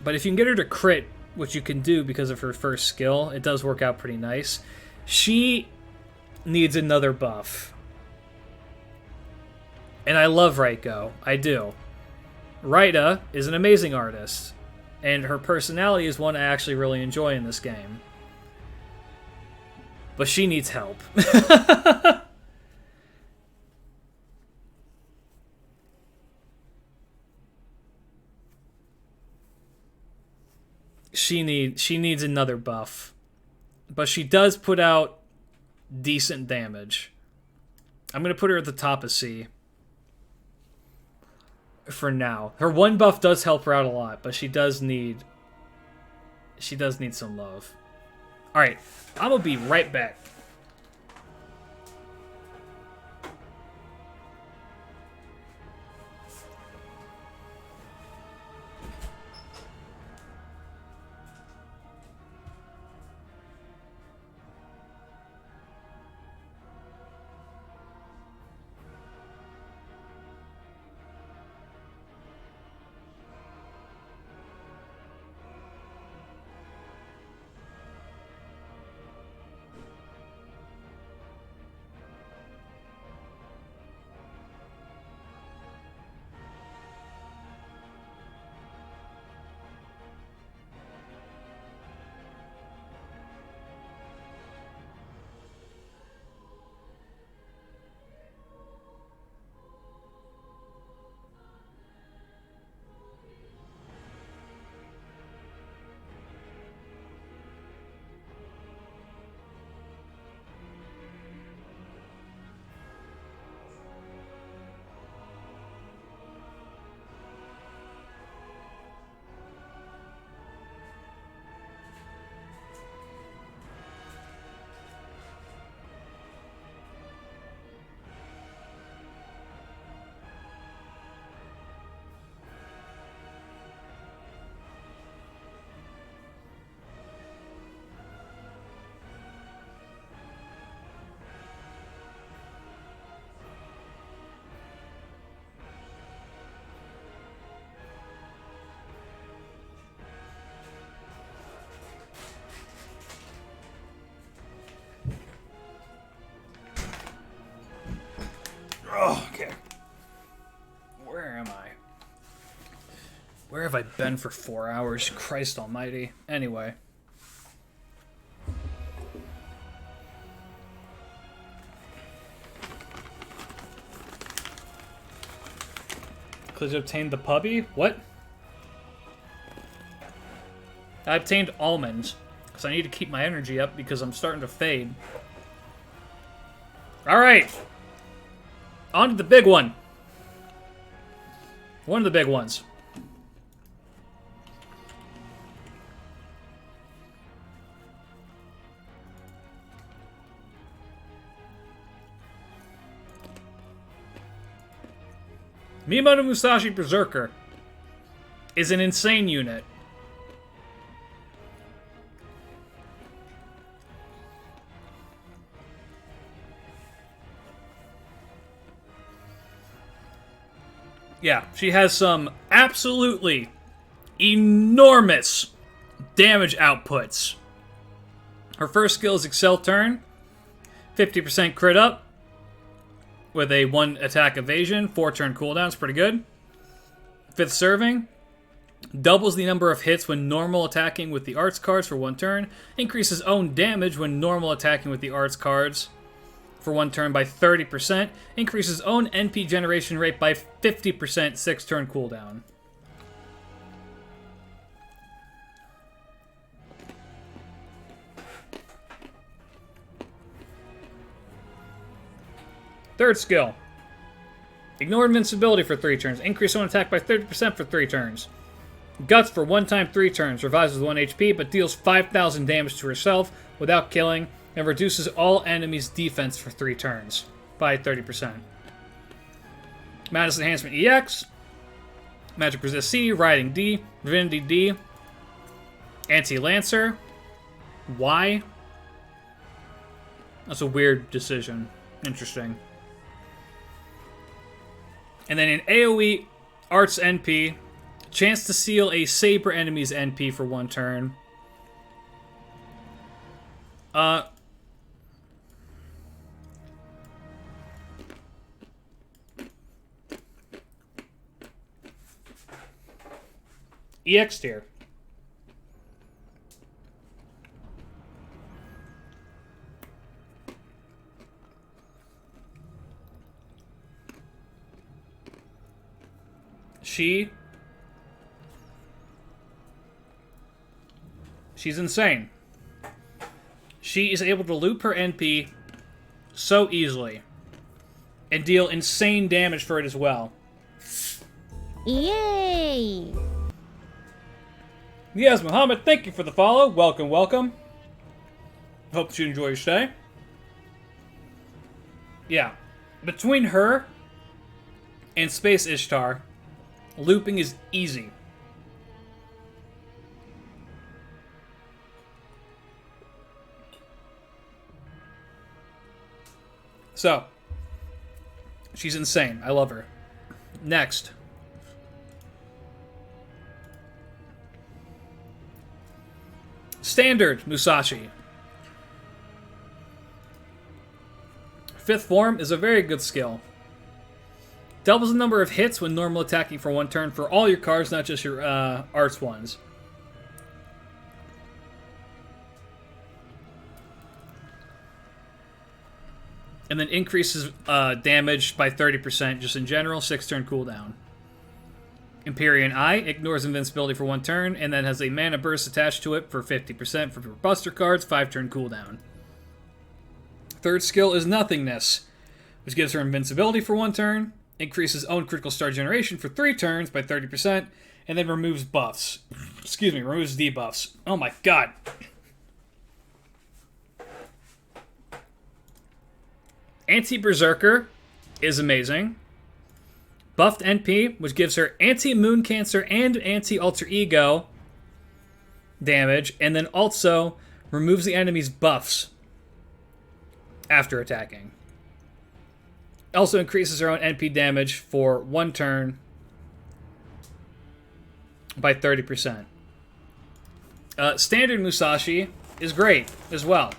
But if you can get her to crit, which you can do because of her first skill, it does work out pretty nice. She needs another buff. And I love Raiko. I do. Raida is an amazing artist. And her personality is one I actually really enjoy in this game. But she needs help. She needs another buff. But she does put out decent damage. I'm going to put her at the top of C. For now. Her one buff does help her out a lot, but she does need some love. Alright, I'm going to be right back. Oh, okay. Where am I? Where have I been for 4 hours? Christ almighty. Anyway. Klidge obtained the puppy? What? I obtained almonds. Because I need to keep my energy up because I'm starting to fade. Alright! On to the big one. One of the big ones. Miyamoto Musashi Berserker is an insane unit. Yeah, she has some absolutely enormous damage outputs. Her first skill is Excel Turn. 50% crit up. With a 1 attack evasion. 4 turn cooldown. It's pretty good. Fifth serving. Doubles the number of hits when normal attacking with the arts cards for 1 turn. Increases own damage when normal attacking with the arts cards for 1 turn by 30%. Increases own NP generation rate by 50%, 6 turn cooldown. Third skill. Ignore invincibility for 3 turns. Increase own attack by 30% for 3 turns. Guts for 1 time 3 turns. Revives with 1 HP, but deals 5,000 damage to herself without killing, and reduces all enemies' defense for 3 turns by 30%. Madness Enhancement EX. Magic Resist C. Riding D. Divinity D. Anti-Lancer. Y. That's a weird decision. Interesting. And then in AoE, Arts NP, chance to seal a Saber enemy's NP for 1 turn. EX tier. She's insane. She is able to loop her NP so easily and deal insane damage for it as well. Yay! Yes, Muhammad, thank you for the follow. Welcome, welcome. Hope that you enjoy your stay. Yeah. Between her and Space Ishtar, looping is easy. So, she's insane. I love her. Next. Standard Musashi. 5th form is a very good skill. Doubles the number of hits when normal attacking for 1 turn for all your cards, not just your arts ones. And then increases damage by 30% just in general, 6 turn cooldown. Empyrean Eye ignores invincibility for 1 turn, and then has a mana burst attached to it for 50% for your buster cards, 5 turn cooldown. 3rd skill is Nothingness, which gives her invincibility for 1 turn, increases own critical star generation for 3 turns by 30%, and then removes buffs. Removes debuffs. Oh my god. Anti-Berserker is amazing. Buffed NP, which gives her anti-Moon Cancer and anti-Alter Ego damage, and then also removes the enemy's buffs after attacking. Also increases her own NP damage for 1 turn by 30%. Standard Musashi is great as well.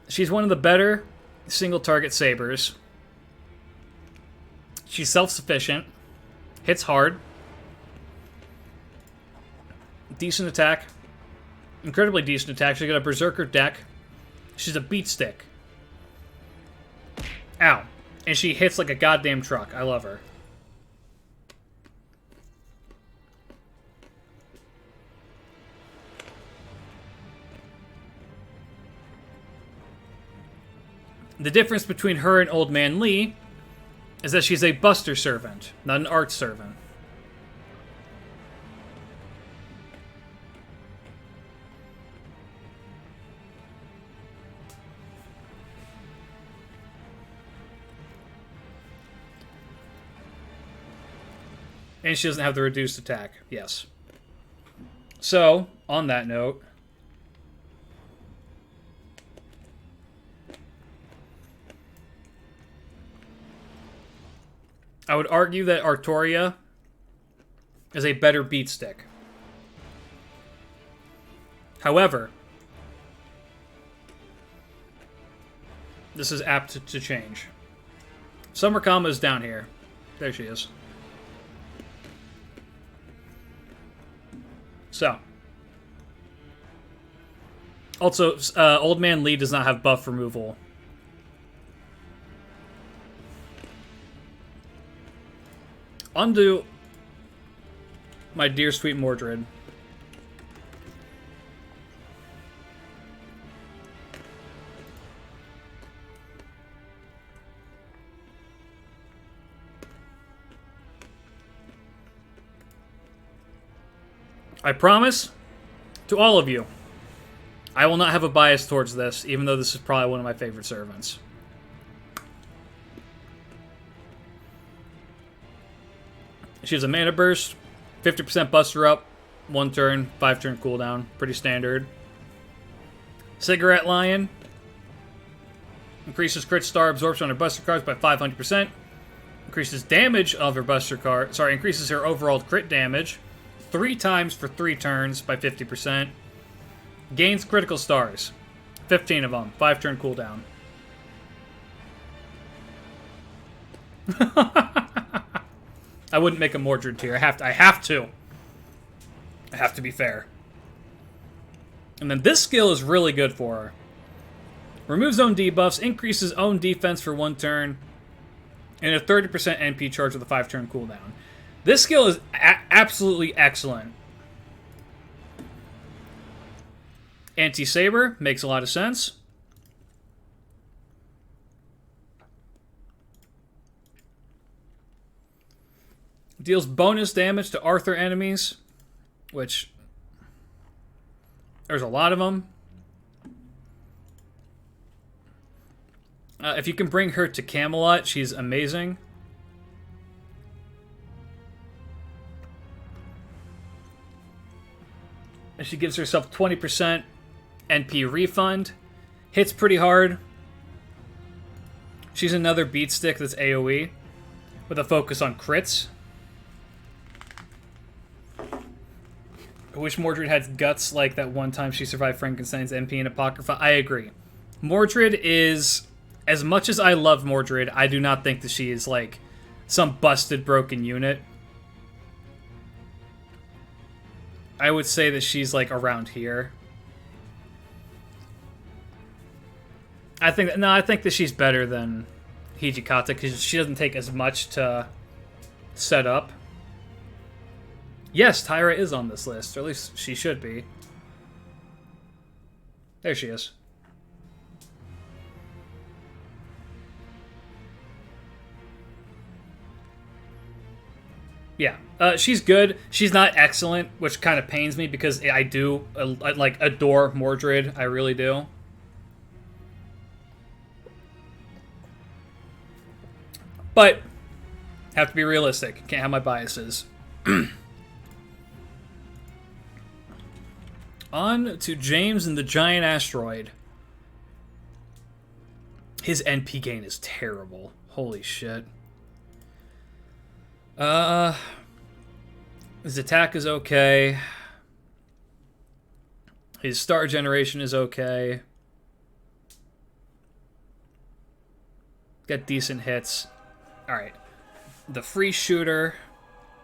She's one of the better single target sabers. She's self-sufficient. Hits hard. Decent attack. Incredibly decent attack. She's got a Berserker deck. She's a beat stick. Ow. And she hits like a goddamn truck. I love her. The difference between her and Old Man Lee is that she's a buster servant, not an art servant. And she doesn't have the reduced attack. Yes. So, on that note, I would argue that Artoria is a better beat stick. However, this is apt to change. Summer Kama is down here. There she is. So. Also, Old Man Lee does not have buff removal. Undo my dear sweet Mordred. I promise to all of you, I will not have a bias towards this, even though this is probably one of my favorite servants. She has a mana burst, 50% buster up, 1 turn, 5 turn cooldown, pretty standard. Cigarette Lion. Increases crit star absorption on her buster cards by 500%. Increases damage of her buster card. Sorry, increases her overall crit damage 3 times for 3 turns by 50%. Gains critical stars. 15 of them. 5-turn cooldown. I wouldn't make a Mordred tier. I have to. I have to be fair. And then this skill is really good for her. Removes own debuffs, increases own defense for 1 turn, and a 30% NP charge with a 5-turn cooldown. This skill is absolutely excellent. Anti-Saber makes a lot of sense. Deals bonus damage to Arthur enemies, which there's a lot of them. If you can bring her to Camelot, she's amazing. And she gives herself 20% NP refund. Hits pretty hard. She's another beat stick that's AoE with a focus on crits. I wish Mordred had guts like that one time she survived Frankenstein's MP in Apocrypha. I agree. Mordred is... As much as I love Mordred, I do not think that she is, like, some busted, broken unit. I would say that she's, like, around here. I think that she's better than Hijikata, because she doesn't take as much to set up. Yes, Tyra is on this list, or at least she should be. There she is. Yeah, she's good. She's not excellent, which kind of pains me because I do like adore Mordred. I really do. But have to be realistic. Can't have my biases. On to James and the Giant Asteroid. His NP gain is terrible. Holy shit. His attack is okay. His star generation is okay. Got decent hits. Alright. The free shooter.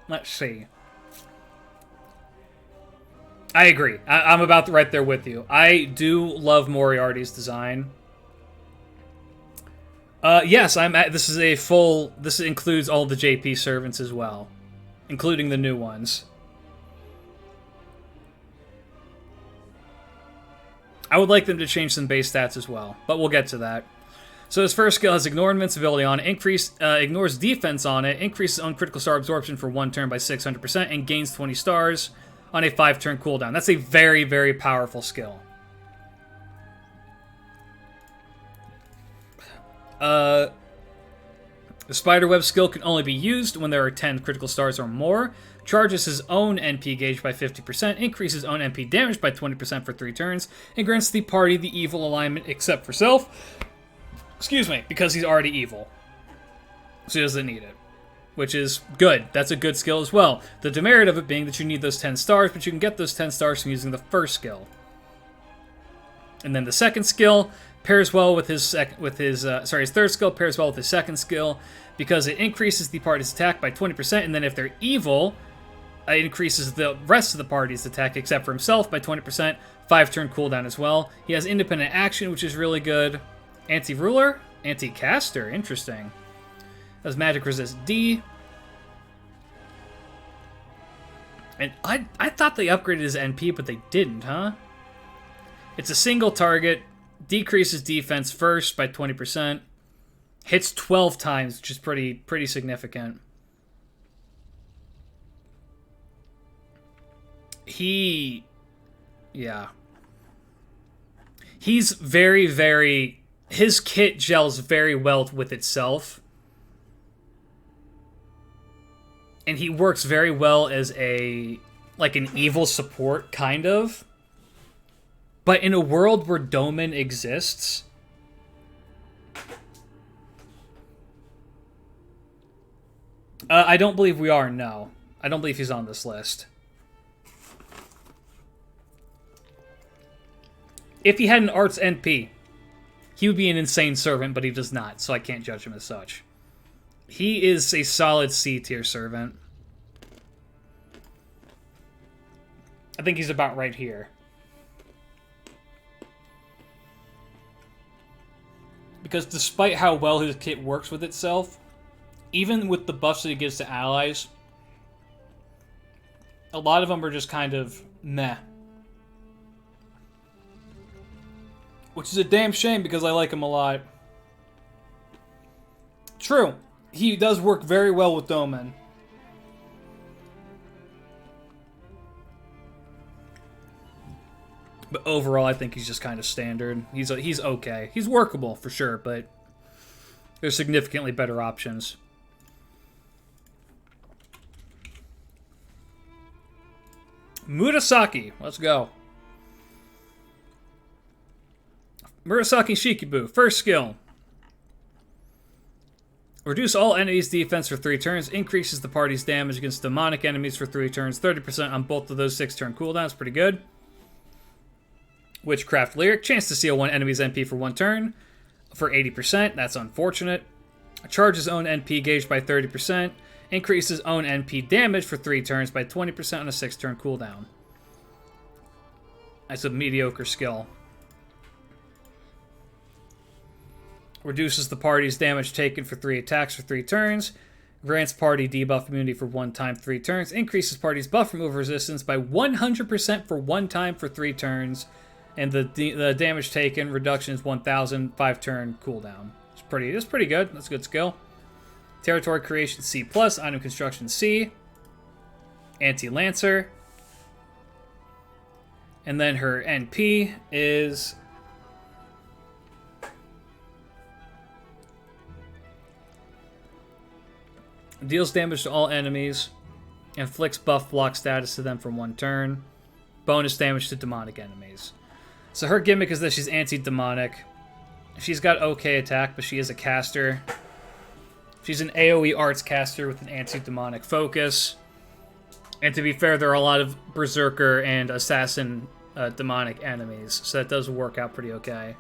Let's see. I agree. I'm about right there with you. I do love Moriarty's design. Yes, this is a full... This includes all the JP servants as well. Including the new ones. I would like them to change some base stats as well, but we'll get to that. So his first skill has Ignore Invincibility on it, ignores defense on it, increases own critical star absorption for 1 turn by 600%, and gains 20 stars on a 5-turn cooldown. That's a very, very powerful skill. The Spiderweb skill can only be used when there are 10 critical stars or more. Charges his own NP gauge by 50%, increases own NP damage by 20% for 3 turns, and grants the party the evil alignment except for self. Excuse me, because he's already evil. So he doesn't need it. Which is good. That's a good skill as well. The demerit of it being that you need those 10 stars, but you can get those 10 stars from using the first skill. And then the second skill pairs well with his his third skill pairs well with his second skill because it increases the party's attack by 20%, and then if they're evil, it increases the rest of the party's attack except for himself by 20%. 5-turn cooldown as well. He has independent action, which is really good. Anti-ruler, anti-caster, interesting. Has magic resist D. And I thought they upgraded his NP, but they didn't, huh? It's a single target. Decreases defense first by 20%. Hits 12 times, which is pretty significant. Yeah. He's very, very... His kit gels very well with itself. And he works very well as an evil support, kind of. But in a world where Doman exists, I don't believe we are, no. I don't believe he's on this list. If he had an arts NP, he would be an insane servant, but he does not, so I can't judge him as such. He is a solid C tier servant. I think he's about right here. Because despite how well his kit works with itself, even with the buffs that he gives to allies, a lot of them are just kind of meh. Which is a damn shame because I like him a lot. True. He does work very well with Doman. But overall, I think he's just kind of standard. He's okay. He's workable, for sure, but there's significantly better options. Murasaki. Let's go. Murasaki Shikibu. First skill. Reduce all enemies' defense for 3 turns. Increases the party's damage against demonic enemies for 3 turns. 30% on both of those 6-turn cooldowns. Pretty good. Witchcraft Lyric. Chance to steal one enemy's MP for 1 turn. For 80%. That's unfortunate. Charges own NP gauge by 30%. Increases own NP damage for 3 turns by 20% on a 6-turn cooldown. That's a mediocre skill. Reduces the party's damage taken for 3 attacks for 3 turns. Grants party debuff immunity for 1 time 3 turns. Increases party's buff removal resistance by 100% for 1 time for 3 turns. And the damage taken reduction is 1,000, 5-turn cooldown. It's pretty good. That's a good skill. Territory creation C+, item construction C. Anti-Lancer. And then her NP is deals damage to all enemies. Inflicts buff block status to them for 1 turn. Bonus damage to demonic enemies. So her gimmick is that she's anti-demonic. She's got okay attack, but she is a caster. She's an AoE arts caster with an anti-demonic focus. And to be fair, there are a lot of berserker and assassin demonic enemies, so that does work out pretty okay.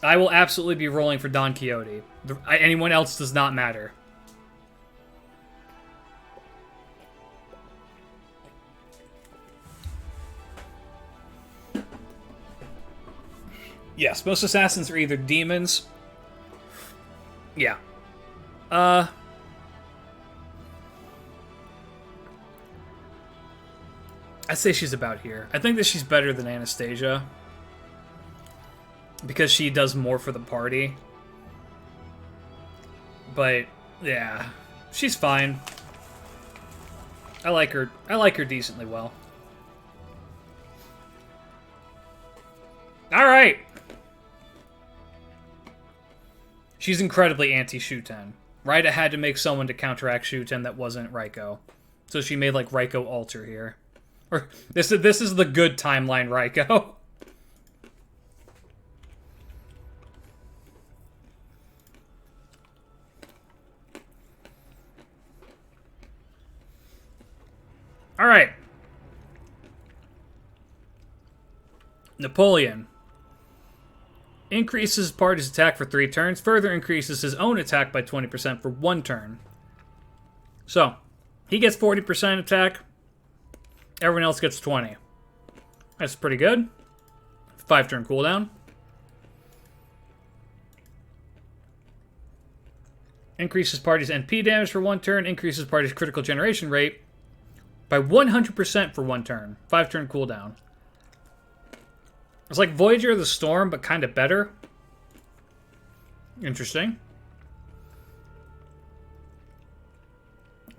I will absolutely be rolling for Don Quixote. Anyone else does not matter. Yes, most assassins are either demons. Yeah. I'd say she's about here. I think that she's better than Anastasia. Because she does more for the party. But, yeah. She's fine. I like her. I like her decently well. Alright! She's incredibly anti-Shuten. Raida had to make someone to counteract Shuten that wasn't Raiko. So she made, like, Raiko alter here. Or, this is the good timeline Raiko. Alright. Napoleon. Increases party's attack for 3 turns. Further increases his own attack by 20% for 1 turn. So, he gets 40% attack. Everyone else gets 20. That's pretty good. 5-turn cooldown. Increases party's NP damage for 1 turn. Increases party's critical generation rate by 100% for 1 turn. 5-turn cooldown. It's like Voyager of the Storm, but kind of better. Interesting.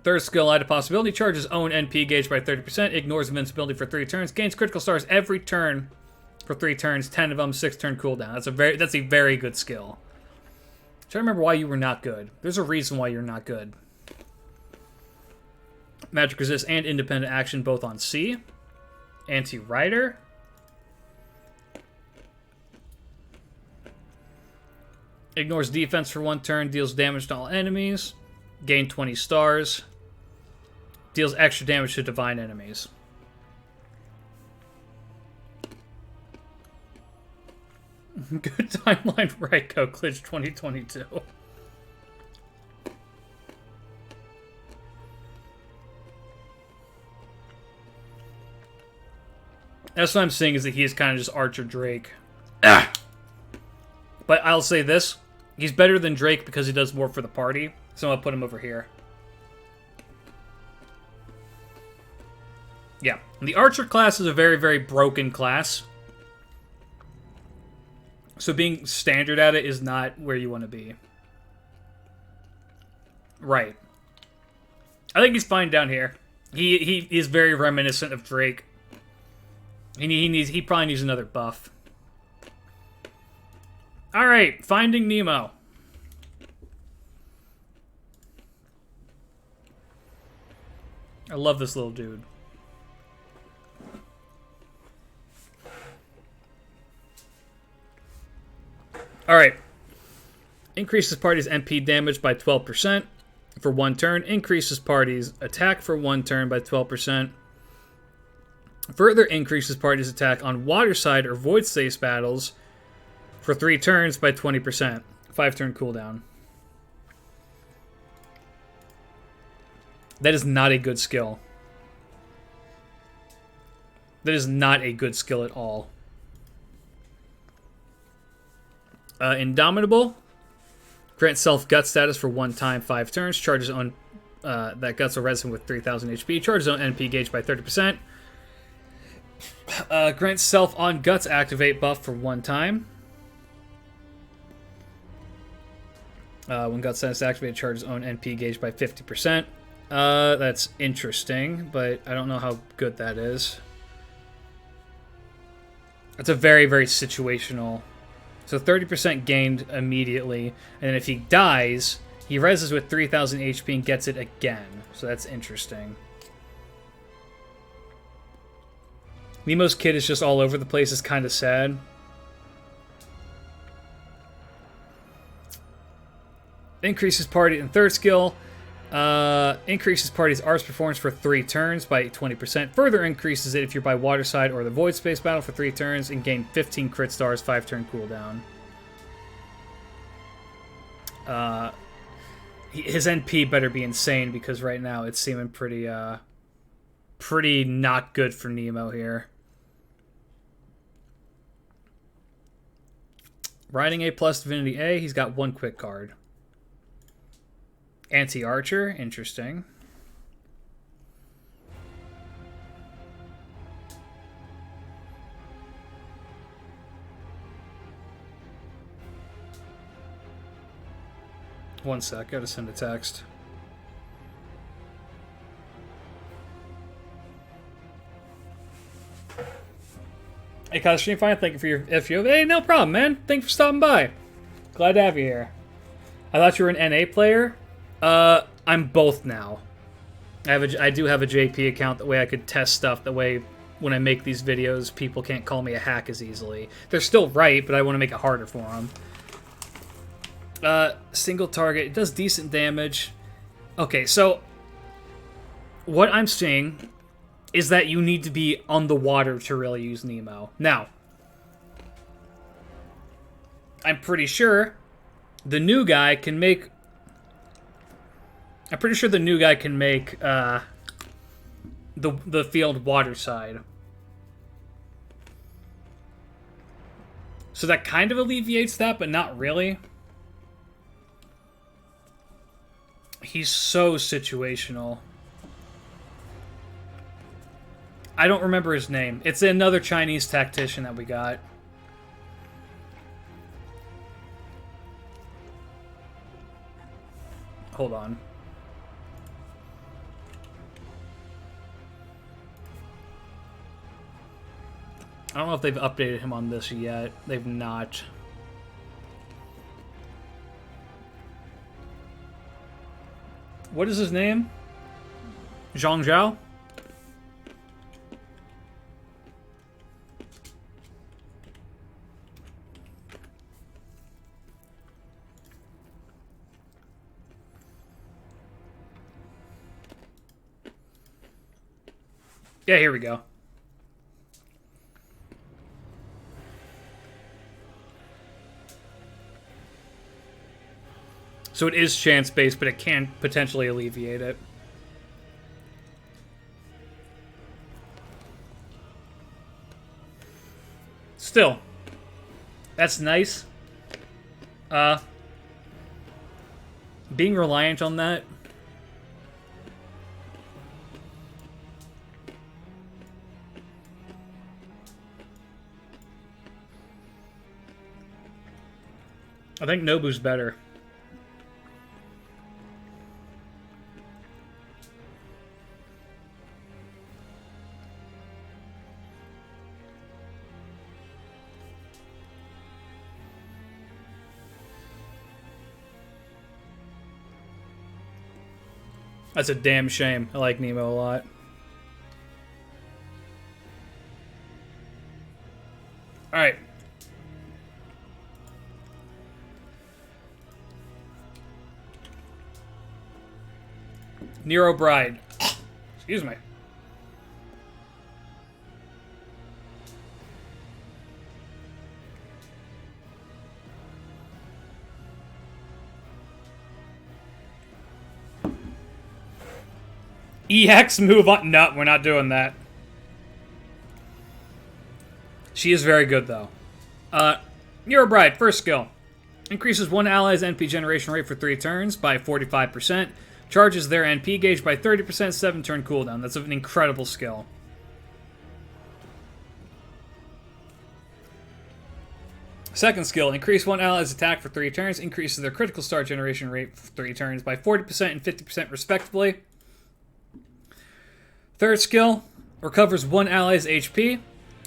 Third skill, Light of Possibility. Charges own NP gauge by 30%. Ignores invincibility for 3 turns. Gains critical stars every turn for 3 turns. 10 of them, 6-turn cooldown. That's a very good skill. I'm trying to remember why you were not good. There's a reason why you're not good. Magic resist and independent action both on C. Anti-Rider. Ignores defense for 1 turn. Deals damage to all enemies. Gain 20 stars. Deals extra damage to divine enemies. Good timeline, right? Go Klidge 2022. That's what I'm saying, is that he is kind of just Archer Drake. But I'll say this. He's better than Drake because he does more for the party. So I'll put him over here. Yeah. The Archer class is a very, very broken class. So being standard at it is not where you want to be. Right. I think he's fine down here. He is very reminiscent of Drake. He probably needs another buff. Alright, Finding Nemo. I love this little dude. Alright. Increases party's MP damage by 12% for 1 turn. Increases party's attack for 1 turn by 12%. Further increases party's attack on waterside or void space battles for 3 turns by 20%. 5-turn cooldown. That is not a good skill. That is not a good skill at all. Indomitable. Grants self gut status for 1 time, 5 turns. Charges on that guts will res him with 3,000 HP. Charges on NP gauge by 30%. Grants self on guts activate buff for 1 time. When gut status activated, charges own NP gauge by 50%. That's interesting, but I don't know how good that is. It's a very, very situational. So 30% gained immediately, and then if he dies, he reses with 3,000 HP and gets it again. So that's interesting. Nemo's kit is just all over the place. It's kind of sad. Increases party in 3rd skill. Increases party's arts performance for 3 turns by 20%. Further increases it if you're by waterside or the void space battle for 3 turns and gain 15 crit stars, 5-turn cooldown. His NP better be insane because right now it's seeming pretty not good for Nemo here. Riding A plus Divinity A, he's got 1 quick card. Anti-Archer, interesting. One sec, gotta send a text. Hey, Kyle, stream fine. Thank you for your FGO. Hey, no problem, man. Thanks for stopping by. Glad to have you here. I thought you were an NA player. I'm both now. I do have a JP account. That way I could test stuff. That way when I make these videos, people can't call me a hack as easily. They're still right, but I want to make it harder for them. Single target. It does decent damage. Okay, so what I'm seeing is that you need to be on the water to really use Nemo. Now, I'm pretty sure the new guy can make... I'm pretty sure the new guy can make the field waterside. So that kind of alleviates that, but not really. He's so situational. I don't remember his name. It's another Chinese tactician that we got. Hold on. I don't know if they've updated him on this yet. They've not. What is his name? Zhang Zhao? Yeah, here we go. So it is chance-based, but it can potentially alleviate it. Still, that's nice. Being reliant on that. I think Nobu's better. That's a damn shame. I like Nemo a lot. Alright. Nero Bride. Excuse me. EX move on. No, we're not doing that. She is very good, though. Nero Bride, first skill. Increases one ally's NP generation rate for 3 turns by 45%. Charges their NP gauge by 30%, 7-turn cooldown. That's an incredible skill. Second skill, increase one ally's attack for 3 turns. Increases their critical star generation rate for 3 turns by 40% and 50% respectively. Third skill, recovers one ally's HP,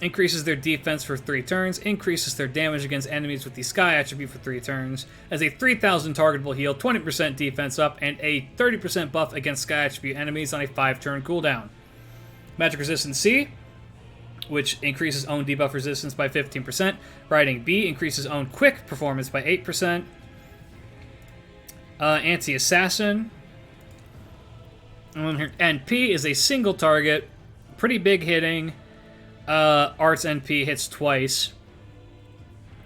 increases their defense for 3 turns, increases their damage against enemies with the Sky attribute for 3 turns, as a 3,000 targetable heal, 20% defense up, and a 30% buff against Sky attribute enemies on a 5-turn cooldown. Magic Resistance C, which increases own debuff resistance by 15%. Riding B increases own quick performance by 8%. Anti-Assassin. And P is a single target, pretty big hitting. Arts NP hits twice.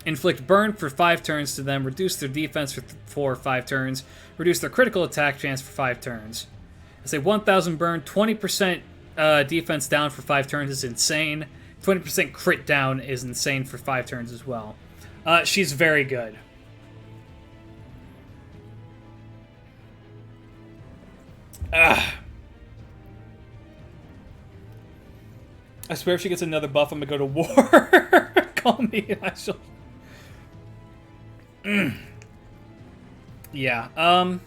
Inflict burn for 5 turns to them. Reduce their defense for 5 turns. Reduce their critical attack chance for 5 turns. It's a 1,000 burn, 20% defense down for 5 turns is insane. 20% crit down is insane for 5 turns as well. She's very good. I swear if she gets another buff, I'm gonna go to war. Call me. I shall. Yeah.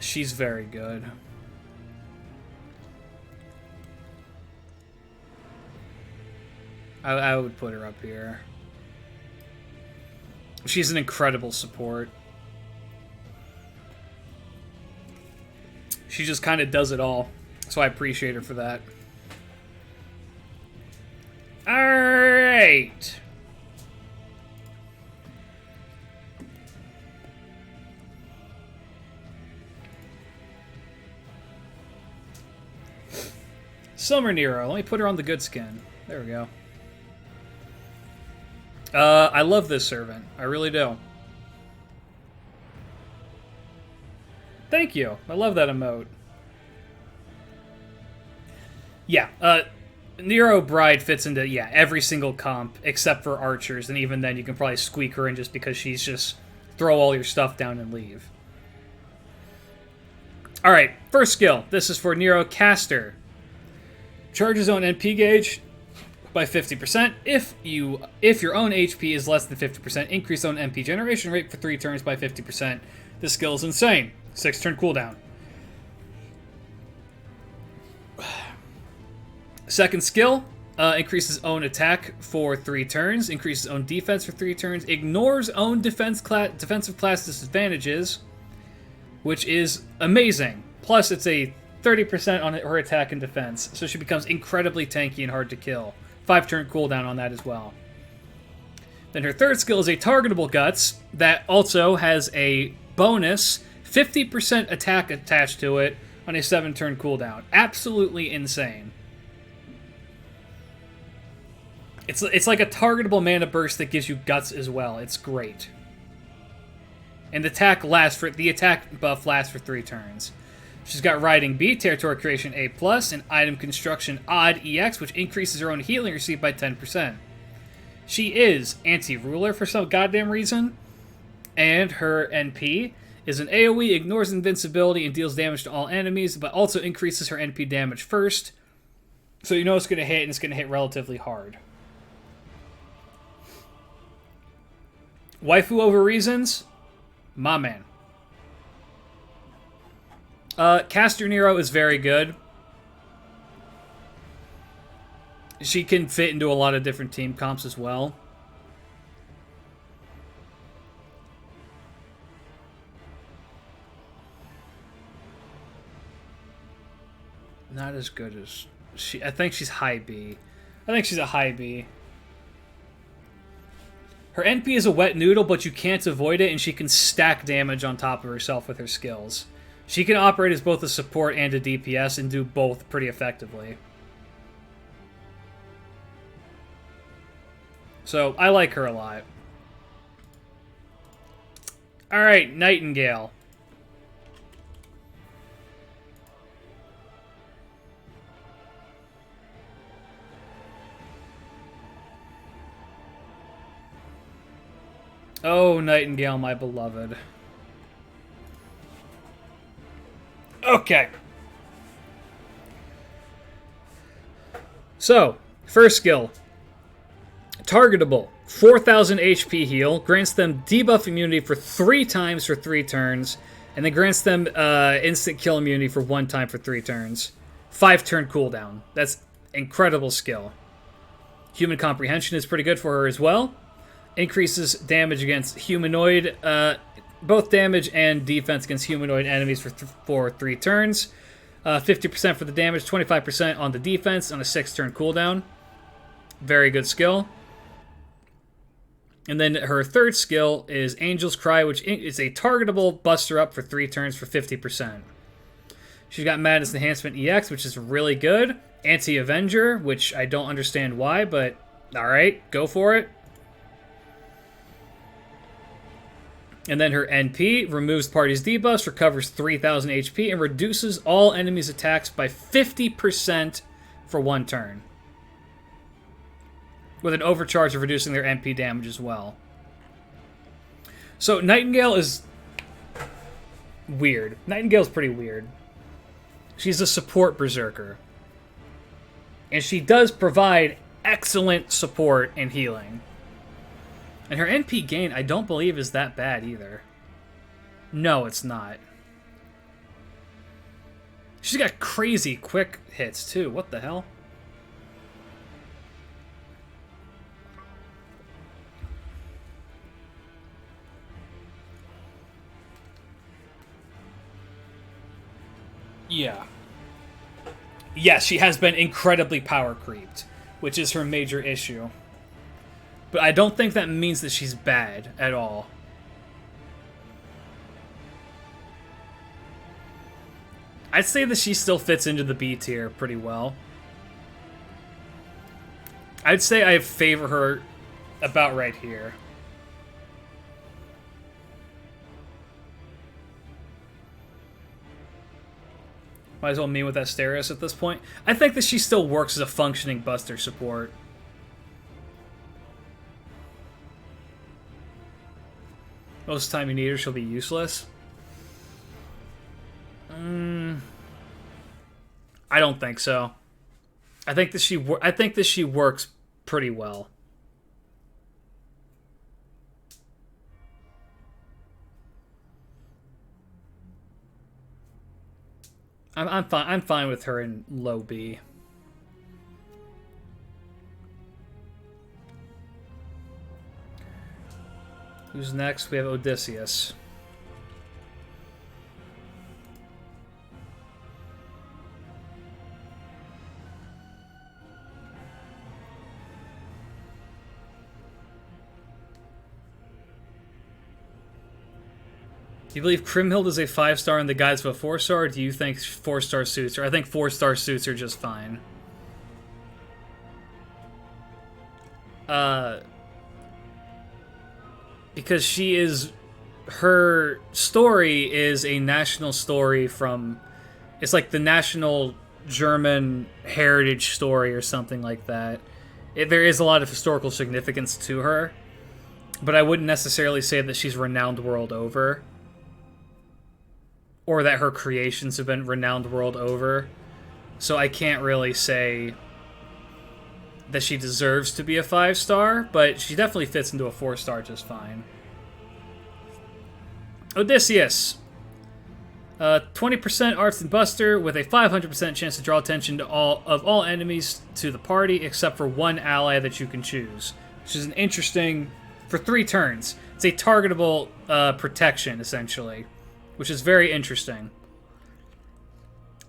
She's very good. I would put her up here. She's an incredible support. She just kind of does it all. So I appreciate her for that. Alright. Summer Nero. Let me put her on the good skin. There we go. I love this servant. I really do. Thank you. I love that emote. Yeah, Nero Bride fits into, every single comp except for archers, and even then you can probably squeak her in just because she's just throw all your stuff down and leave. Alright, first skill. This is for Nero Caster. Charges own NP gauge by 50%. If your own HP is less than 50%, increase own NP generation rate for 3 turns by 50%. This skill is insane. 6-turn cooldown. Second skill, increases own attack for 3 turns, increases own defense for 3 turns, ignores own defensive class disadvantages, which is amazing. Plus, it's a 30% on her attack and defense, so she becomes incredibly tanky and hard to kill. 5-turn cooldown on that as well. Then her third skill is a targetable guts that also has a bonus 50% attack attached to it on a 7-turn cooldown. Absolutely insane. It's like a targetable mana burst that gives you guts as well. It's great. And the attack buff lasts for 3 turns. She's got Riding B, Territory Creation A+, and Item Construction Odd EX, which increases her own healing received by 10%. She is anti-ruler for some goddamn reason, and her NP is an AoE, ignores invincibility, and deals damage to all enemies, but also increases her NP damage first. So you know it's going to hit, and it's going to hit relatively hard. Waifu over reasons? My man. Caster Nero is very good. She can fit into a lot of different team comps as well. Not as good as she. I think she's high B. I think she's a high B. Her NP is a wet noodle, but you can't avoid it, and she can stack damage on top of herself with her skills. She can operate as both a support and a DPS and do both pretty effectively. So, I like her a lot. Alright, Nightingale. Oh, Nightingale, my beloved. Okay. So, first skill. Targetable. 4,000 HP heal. Grants them debuff immunity for 3 times for 3 turns. And then grants them instant kill immunity for 1 time for 3 turns. 5-turn cooldown. That's incredible skill. Human Comprehension is pretty good for her as well. Increases damage against humanoid, both damage and defense against humanoid enemies for 3 turns. 50% for the damage, 25% on the defense on a 6-turn cooldown. Very good skill. And then her third skill is Angel's Cry, which is a targetable buster up for 3 turns for 50%. She's got Madness Enhancement EX, which is really good. Anti-Avenger, which I don't understand why, but alright, go for it. And then her NP removes party's debuffs, recovers 3,000 HP, and reduces all enemies' attacks by 50% for 1 turn. With an overcharge of reducing their NP damage as well. So Nightingale is weird. Nightingale's pretty weird. She's a support berserker. And she does provide excellent support and healing. And her NP gain, I don't believe, is that bad either. No, it's not. She's got crazy quick hits, too. What the hell? Yeah. Yes, she has been incredibly power creeped, which is her major issue. But I don't think that means that she's bad at all. I'd say that she still fits into the B tier pretty well. I'd say I favor her about right here. Might as well meet with Asterios at this point. I think that she still works as a functioning buster support. Most of the time you need her, she'll be useless. I don't think so. I think that she works pretty well. I'm fine. I'm fine with her in low B. Who's next? We have Odysseus. Do you believe Krimhild is a 5-star and the guide's a 4-star, or do you think 4-star suits her? I think 4-star suits are just fine. Because she is... Her story is a national story from... It's like the national German heritage story or something like that. There is a lot of historical significance to her, but I wouldn't necessarily say that she's renowned world over, or that her creations have been renowned world over. So I can't really say that she deserves to be a 5-star, but she definitely fits into a 4-star just fine. Odysseus. 20% Arts and Buster with a 500% chance to draw attention to all enemies to the party except for one ally that you can choose, which is an interesting for 3 turns. It's a targetable protection essentially, which is very interesting.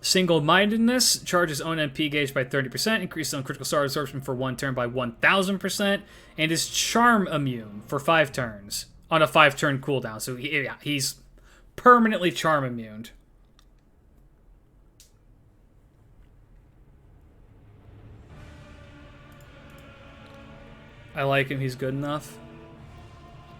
Single-mindedness charges own MP gauge by 30%, increases on critical star absorption for 1 turn by 1000%, and is charm immune for 5 turns on a 5-turn cooldown. So he's permanently charm immune. I like him, he's good enough.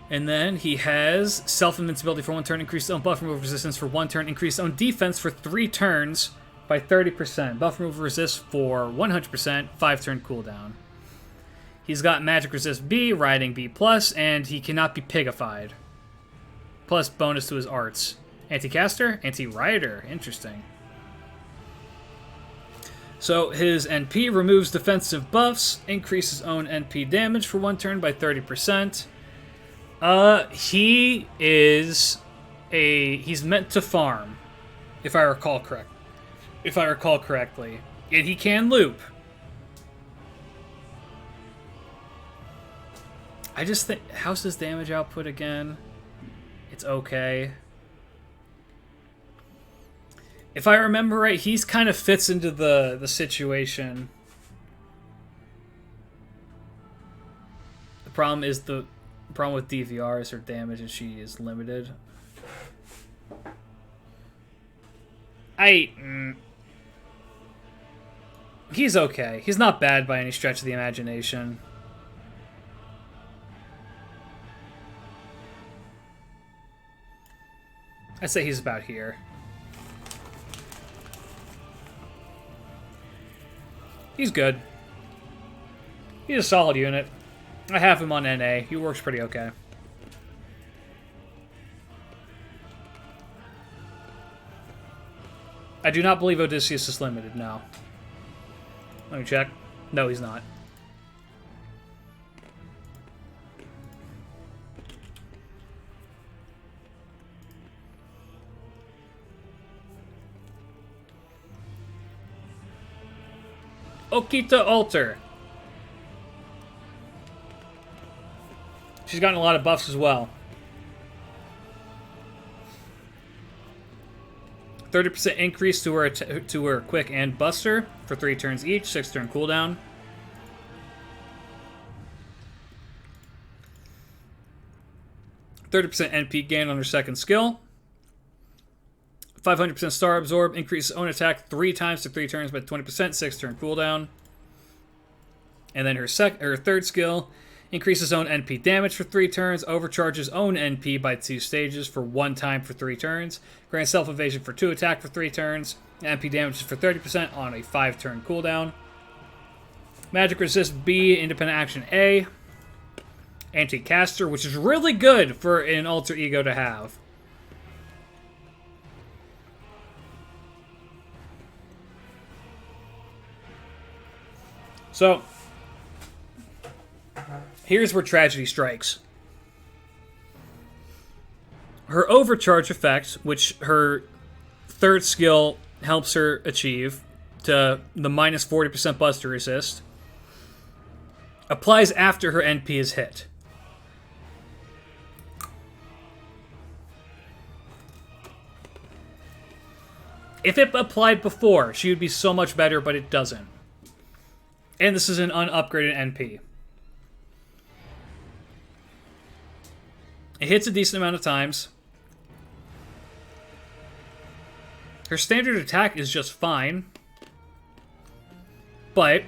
And then he has self-invincibility for 1 turn, increased own buff removal resistance for 1 turn, increased own defense for 3 turns by 30%. Buff removal resist for 100%, 5-turn cooldown. He's got magic resist B, riding B+, and he cannot be pigified. Plus bonus to his arts. Anti-caster, anti-rider. Interesting. So his NP removes defensive buffs, increases own NP damage for 1 turn by 30%. He's meant to farm, if I recall correctly. And he can loop. I just think, how's his damage output again? It's okay. If I remember right, he's kind of fits into the situation. The problem is the problem with DVR is her damage, and she is limited. He's okay. He's not bad by any stretch of the imagination. I'd say he's about here. He's good. He's a solid unit. I have him on NA. He works pretty okay. I do not believe Odysseus is limited, no. Let me check. No, he's not. Okita Alter. She's gotten a lot of buffs as well. 30% increase to her quick and buster for 3 turns each, 6-turn cooldown. %NP gain on her second skill. 500% star absorb, increases own attack 3 times to 3 turns by 20%, 6-turn cooldown. And then her third skill increases own NP damage for 3 turns, overcharges own NP by 2 stages for 1 time for 3 turns, grants self-evasion for 2 attack for 3 turns, NP damages for 30% on a 5-turn cooldown. Magic resist B, independent action A. Anti-caster, which is really good for an alter ego to have. So, here's where tragedy strikes. Her overcharge effect, which her third skill helps her achieve, to the minus 40% buster resist, applies after her NP is hit. If it applied before, she would be so much better, but it doesn't. And this is an unupgraded NP. It hits a decent amount of times. Her standard attack is just fine. But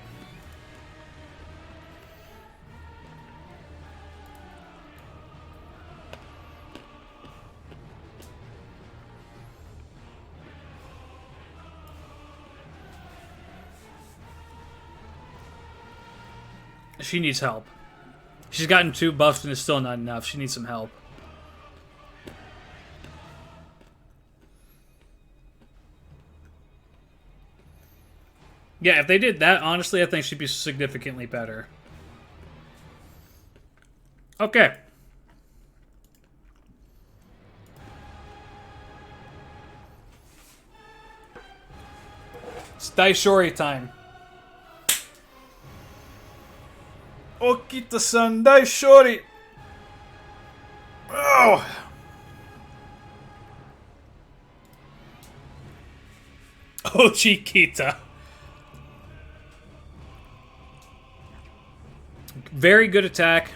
she needs help. She's gotten 2 buffs and it's still not enough. She needs some help. Yeah, if they did that, honestly, I think she'd be significantly better. Okay. It's Daishori time. Okita-san, Daishori! Oh! Oh, Chiquita. Very good attack.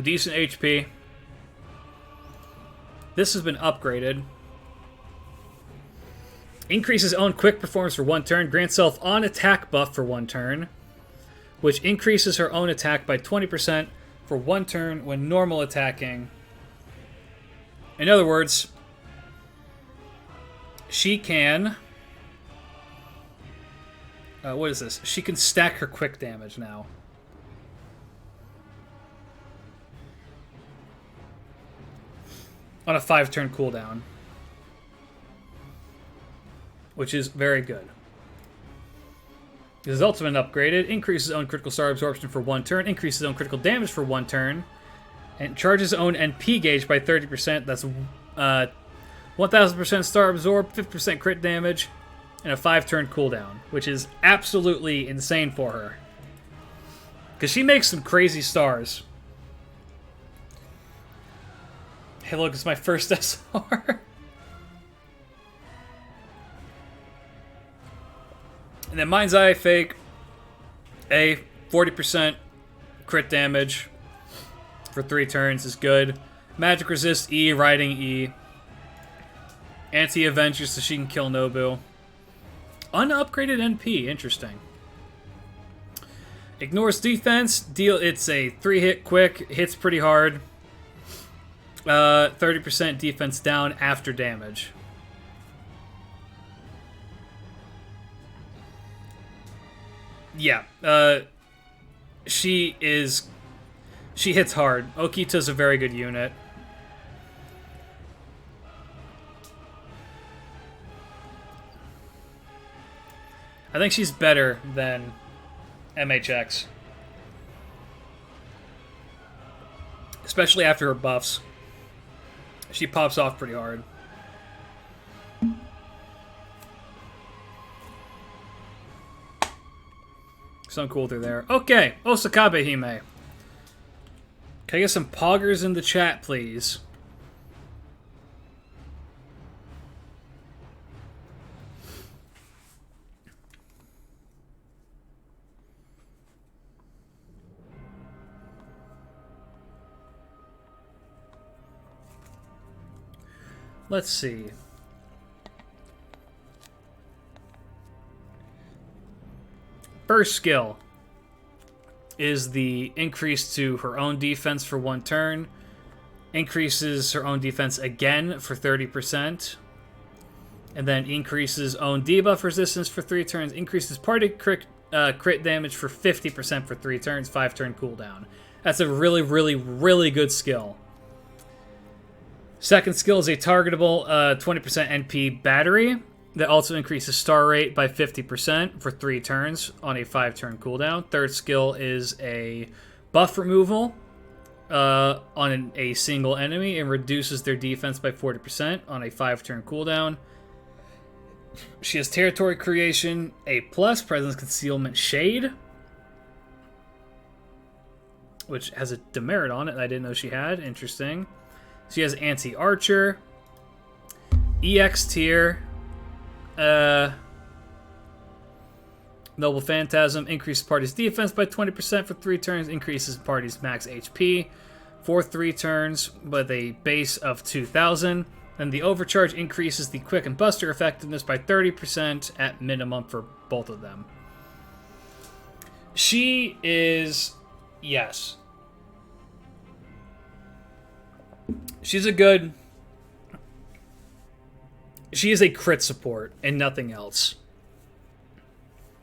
Decent HP. This has been upgraded. Increases own quick performance for 1 turn. Grants self on attack buff for 1 turn. Which increases her own attack by 20% for 1 turn when normal attacking. In other words, she can... what is this? She can stack her quick damage now. On a 5-turn cooldown. Which is very good. His ultimate upgraded. Increases own critical star absorption for 1 turn. Increases own critical damage for 1 turn. And charges own NP gauge by 30%. That's 1000% star absorb, 50% crit damage, and a 5-turn cooldown. Which is absolutely insane for her. Because she makes some crazy stars. Hey, look, it's my first SR. And then Mind's Eye, Fake. A 40% crit damage for 3 turns is good. Magic Resist E, Riding E. Anti-Avenger so she can kill Nobu. Unupgraded NP, interesting. Ignores defense. It's a 3-hit quick. Hits pretty hard. 30% defense down after damage. Yeah, she hits hard. Okita's a very good unit. I think she's better than MHX. Especially after her buffs. She pops off pretty hard. Some cool through there. Okay, Osakabe Hime. Can I get some poggers in the chat, please? Let's see. First skill is the increase to her own defense for 1 turn. Increases her own defense again for 30%. And then increases own debuff resistance for 3 turns. Increases party crit damage for 50% for 3 turns. 5-turn cooldown. That's a really, really, really good skill. Second skill is a targetable 20% NP battery. That also increases star rate by 50% for 3 turns on a 5-turn cooldown. Third skill is a buff removal on a single enemy and reduces their defense by 40% on a 5-turn cooldown. She has territory creation, A+, presence concealment shade, which has a demerit on it I didn't know she had. Interesting. She has anti-archer, EX tier, Noble Phantasm, increases party's defense by 20% for 3 turns, increases party's max HP for 3 turns with a base of 2,000, And the overcharge increases the quick and buster effectiveness by 30% at minimum for both of them. She is... yes. She's a good... she is a crit support and nothing else.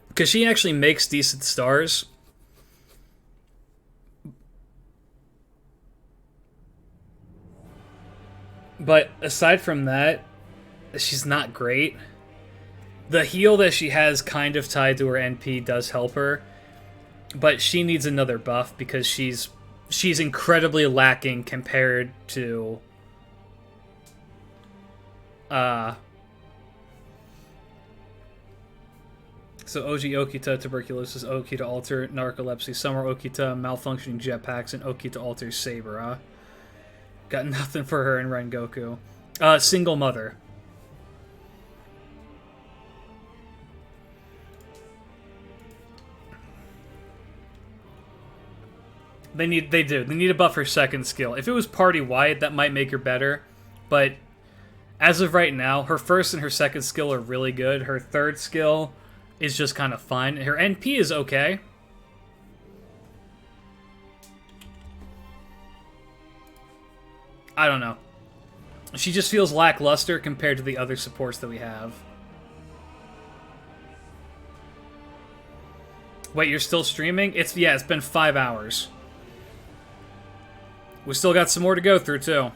Because she actually makes decent stars. But aside from that, she's not great. The heal that she has kind of tied to her NP does help her. But she needs another buff because she's incredibly lacking compared to... So OG Okita, tuberculosis, Okita alter, narcolepsy, summer Okita, malfunctioning jetpacks, and Okita alter saber, huh? Got nothing for her in Rengoku. Single mother. They need to buff her second skill. If it was party-wide, that might make her better. But as of right now, her first and her second skill are really good. Her third skill is just kind of fine. Her NP is okay. I don't know. She just feels lackluster compared to the other supports that we have. Wait, you're still streaming? It's been 5 hours. We still got some more to go through, too.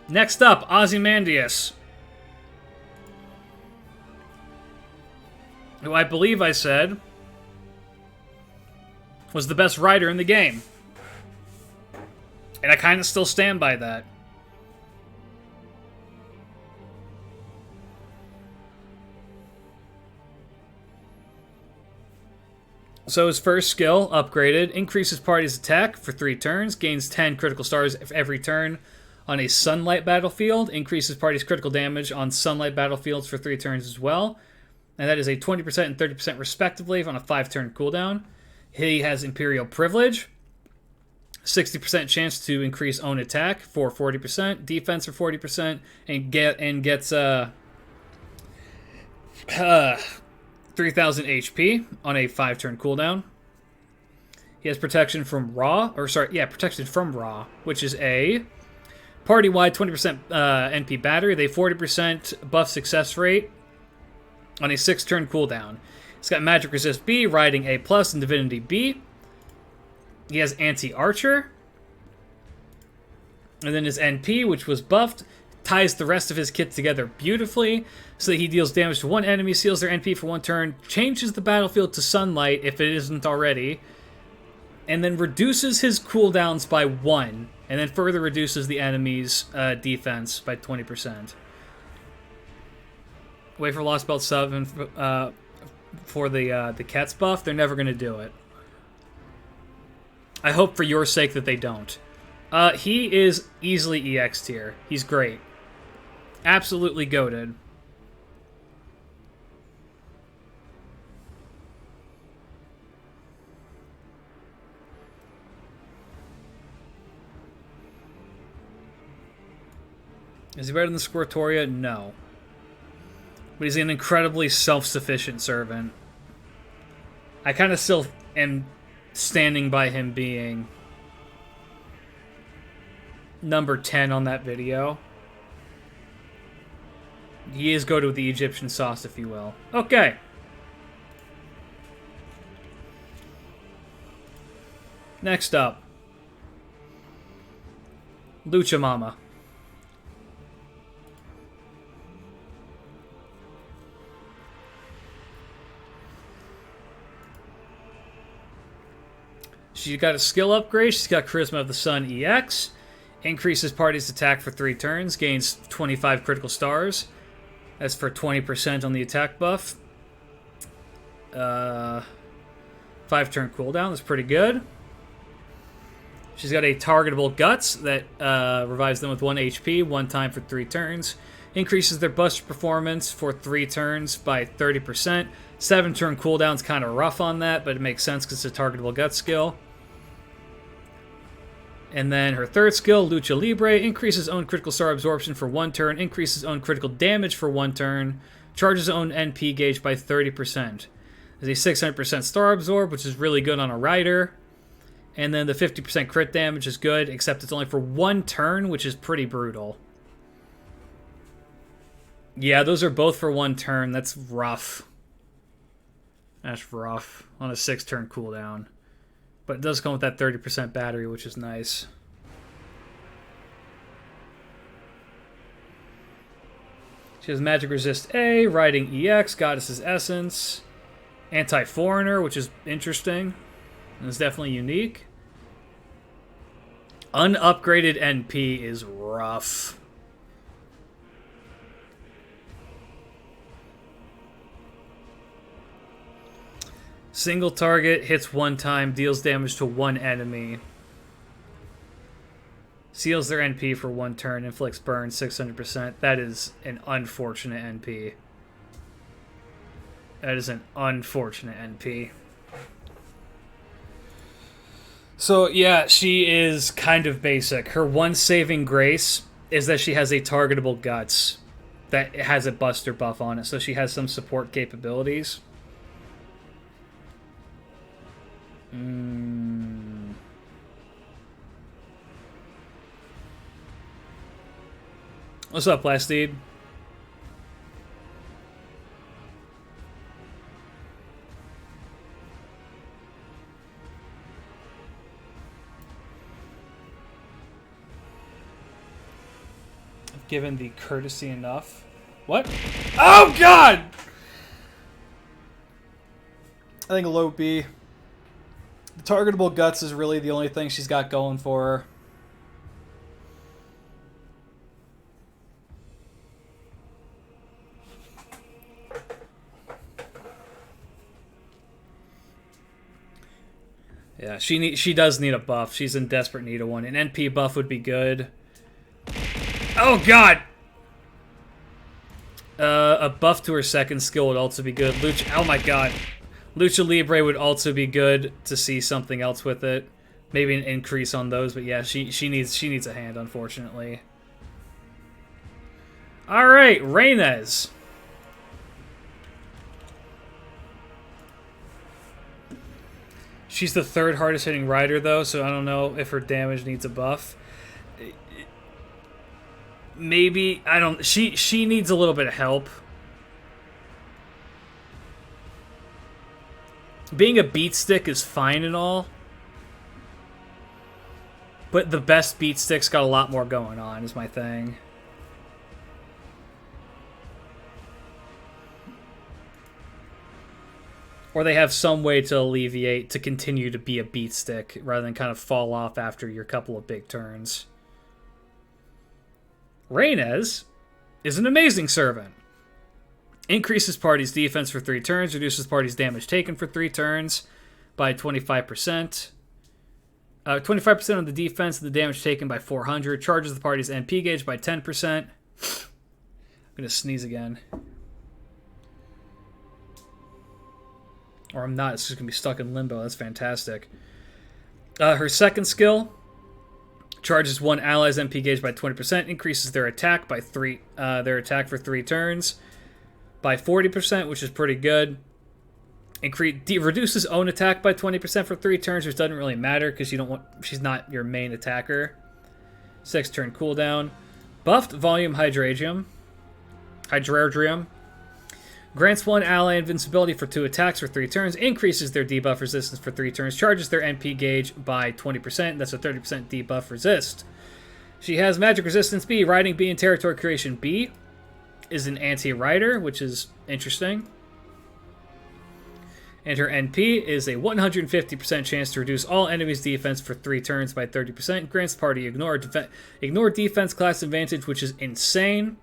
Next up, Ozymandias. Who I believe I said was the best rider in the game. And I kind of still stand by that. So his first skill, upgraded, increases party's attack for 3 turns, gains 10 critical stars every turn on a sunlight battlefield, increases party's critical damage on sunlight battlefields for 3 turns as well. And that is a 20% and 30% respectively on a 5-turn cooldown. He has Imperial Privilege. 60% chance to increase own attack for 40%, defense for 40%, and gets 3,000 HP on a 5-turn cooldown. He has protection from protection from Raw, which is a party-wide 20% NP battery, they 40% buff success rate on a 6-turn cooldown. He's got Magic Resist B, Riding A+, and Divinity B. He has Anti-Archer. And then his NP, which was buffed, ties the rest of his kit together beautifully so that he deals damage to one enemy, seals their NP for 1 turn, changes the battlefield to sunlight if it isn't already, and then reduces his cooldowns by 1, and then further reduces the enemy's defense by 20%. Wait for Lost Belt 7 for the Cats buff. They're never going to do it. I hope for your sake that they don't. He is easily EX tier. He's great. Absolutely goated. Is he better than the Squirtoria? No. But he's an incredibly self-sufficient servant. I kind of still am standing by him being number 10 on that video. He is goated with the Egyptian sauce, if you will. Okay. Next up. Lucha Mama. She's got a skill upgrade. She's got Charisma of the Sun EX. Increases party's attack for 3 turns. Gains 25 critical stars. That's for 20% on the attack buff. 5-turn cooldown. That's pretty good. She's got a targetable Guts that revives them with 1 HP, 1 time for 3 turns. Increases their buster performance for 3 turns by 30%. 7-turn cooldown's kind of rough on that, but it makes sense because it's a targetable Guts skill. And then her third skill, Lucha Libre, increases own critical star absorption for 1 turn, increases own critical damage for 1 turn, charges own NP gauge by 30%. There's a 600% star absorb, which is really good on a rider. And then the 50% crit damage is good, except it's only for 1 turn, which is pretty brutal. Yeah, those are both for 1 turn. That's rough. That's rough on a 6-turn cooldown. But it does come with that 30% battery, which is nice. She has Magic Resist A, Riding EX, Goddess's Essence, Anti-Foreigner, which is interesting. And it's definitely unique. Unupgraded NP is rough. Single target, hits 1 time, deals damage to 1 enemy. Seals their NP for 1 turn, inflicts burn 600%. That is an unfortunate NP. That is an unfortunate NP. So, yeah, she is kind of basic. Her one saving grace is that she has a targetable guts that has a buster buff on it, so she has some support capabilities. What's up, Plastide? I've given the courtesy enough. What? Oh, God! I think low B. The targetable guts is really the only thing she's got going for her. Yeah, she does need a buff. She's in desperate need of one. An NP buff would be good. Oh, God! A buff to her second skill would also be good. Oh, my God. Lucha Libre would also be good to see something else with it. Maybe an increase on those, but yeah, she needs a hand, unfortunately. Alright, Reynez. She's the 3rd hardest hitting rider, though, so I don't know if her damage needs a buff. Maybe, I don't... She needs a little bit of help. Being a beat stick is fine and all, but the best beat sticks got a lot more going on, is my thing. Or they have some way to alleviate, to continue to be a beat stick, rather than kind of fall off after your couple of big turns. Reynez is an amazing servant. Increases party's defense for 3 turns, reduces party's damage taken for 3 turns by 25%. 25% on the defense and the damage taken by 400. Charges the party's NP gauge by 10%. I'm going to sneeze again. Or I'm not. It's just going to be stuck in limbo. That's fantastic. Her second skill charges 1 ally's NP gauge by 20%. Increases their attack by 3. Their attack for 3 turns by 40%, which is pretty good. Reduces own attack by 20% for 3 turns, which doesn't really matter because she's not your main attacker. 6-turn cooldown. Buffed Volume Hydrargyrum. Grants 1 ally invincibility for 2 attacks for 3 turns. Increases their debuff resistance for 3 turns. Charges their NP gauge by 20%. That's a 30% debuff resist. She has Magic Resistance B, Riding B, and Territory Creation B. Is an anti-rider, which is interesting. And her NP is a 150% chance to reduce all enemies' defense for 3 turns by 30%. Grants the party ignore defense class advantage, which is insane.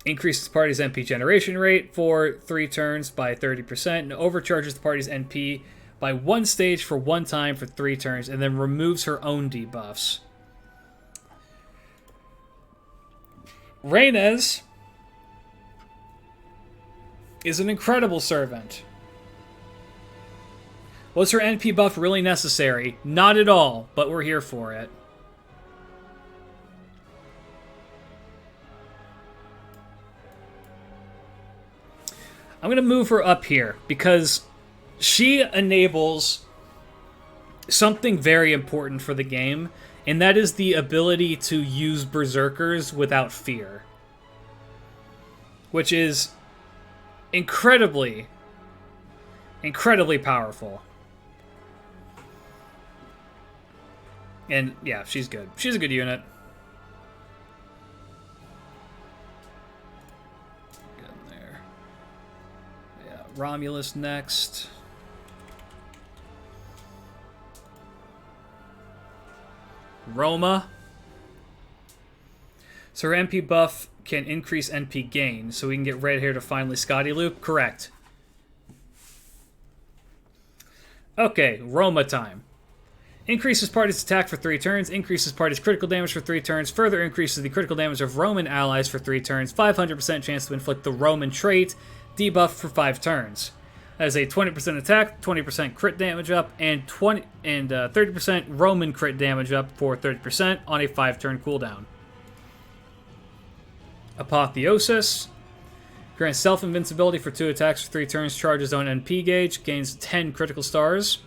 Increases the party's NP generation rate for 3 turns by 30%. And overcharges the party's NP by 1 stage for 1 time for 3 turns. And then removes her own debuffs. Reynez is an incredible servant. Was her NP buff really necessary? Not at all, but we're here for it. I'm going to move her up here because she enables something very important for the game, and that is the ability to use berserkers without fear. Which is incredibly powerful. And yeah, she's good. She's a good unit. Get in there. Yeah, Romulus next. Roma. So her NP buff can increase NP gain, so we can get red hair to finally Scotty Loop. Correct. Okay, Roma time. Increases party's attack for 3 turns, increases party's critical damage for 3 turns, further increases the critical damage of Roman allies for 3 turns, 500% chance to inflict the Roman trait debuff for 5 turns. That is a 20% attack, 20% crit damage up, and 30% Roman crit damage up for 30% on a 5-turn cooldown. Apotheosis. Grants self-invincibility for 2 attacks for 3 turns, charges own NP gauge, gains 10 critical stars.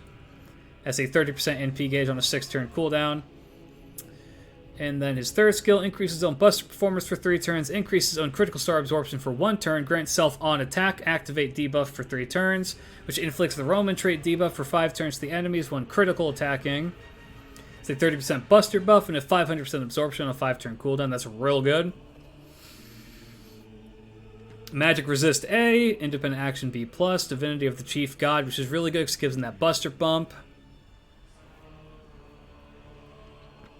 That's a 30% NP gauge on a 6-turn cooldown. And then his third skill, increases own buster performance for 3 turns, increases own critical star absorption for 1 turn, grants self on attack, activate debuff for 3 turns, which inflicts the Roman trait debuff for 5 turns to the enemies when critical attacking. It's a 30% buster buff and a 500% absorption on a 5-turn cooldown. That's real good. Magic Resist A, Independent Action B+, Divinity of the Chief God, which is really good because it gives him that buster bump.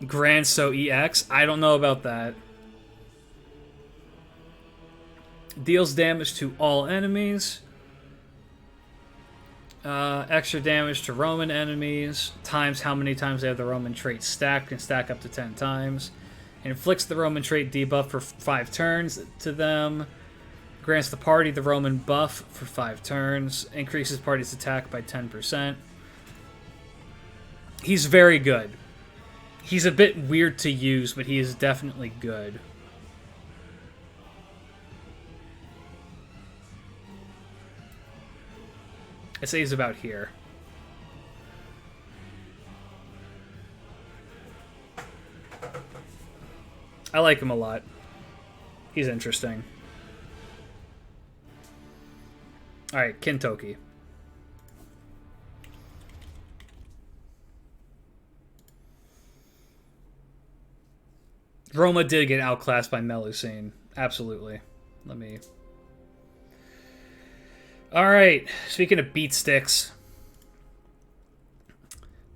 Grand So EX, I don't know about that. Deals damage to all enemies. Extra damage to Roman enemies, times how many times they have the Roman trait stacked, can stack up to 10 times. Inflicts the Roman trait debuff for 5 turns to them. Grants the party the Roman buff for 5 turns. Increases party's attack by 10%. He's very good. He's a bit weird to use, but he is definitely good. I'd say he's about here. I like him a lot. He's interesting. Alright, Kintoki. Roma did get outclassed by Melusine. Absolutely. Let me... Alright, speaking of beat sticks.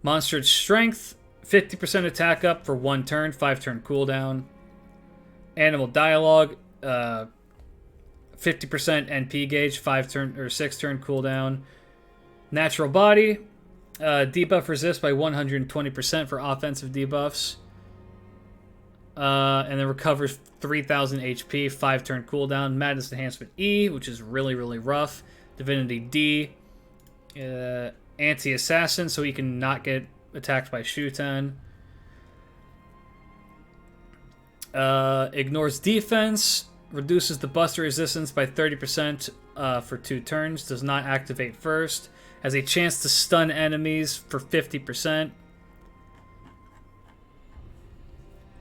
Monster's Strength, 50% attack up for 1 turn, 5-turn cooldown. Animal Dialogue, 50% NP gauge, 5-turn or 6-turn cooldown. Natural Body, debuff resist by 120% for offensive debuffs. And then recovers 3,000 HP, 5-turn cooldown. Madness Enhancement E, which is really, really rough. Divinity D, Anti-Assassin, so he can not get attacked by Shuten. Ignores defense, reduces the buster resistance by 30% for 2 turns, does not activate first, has a chance to stun enemies for 50%.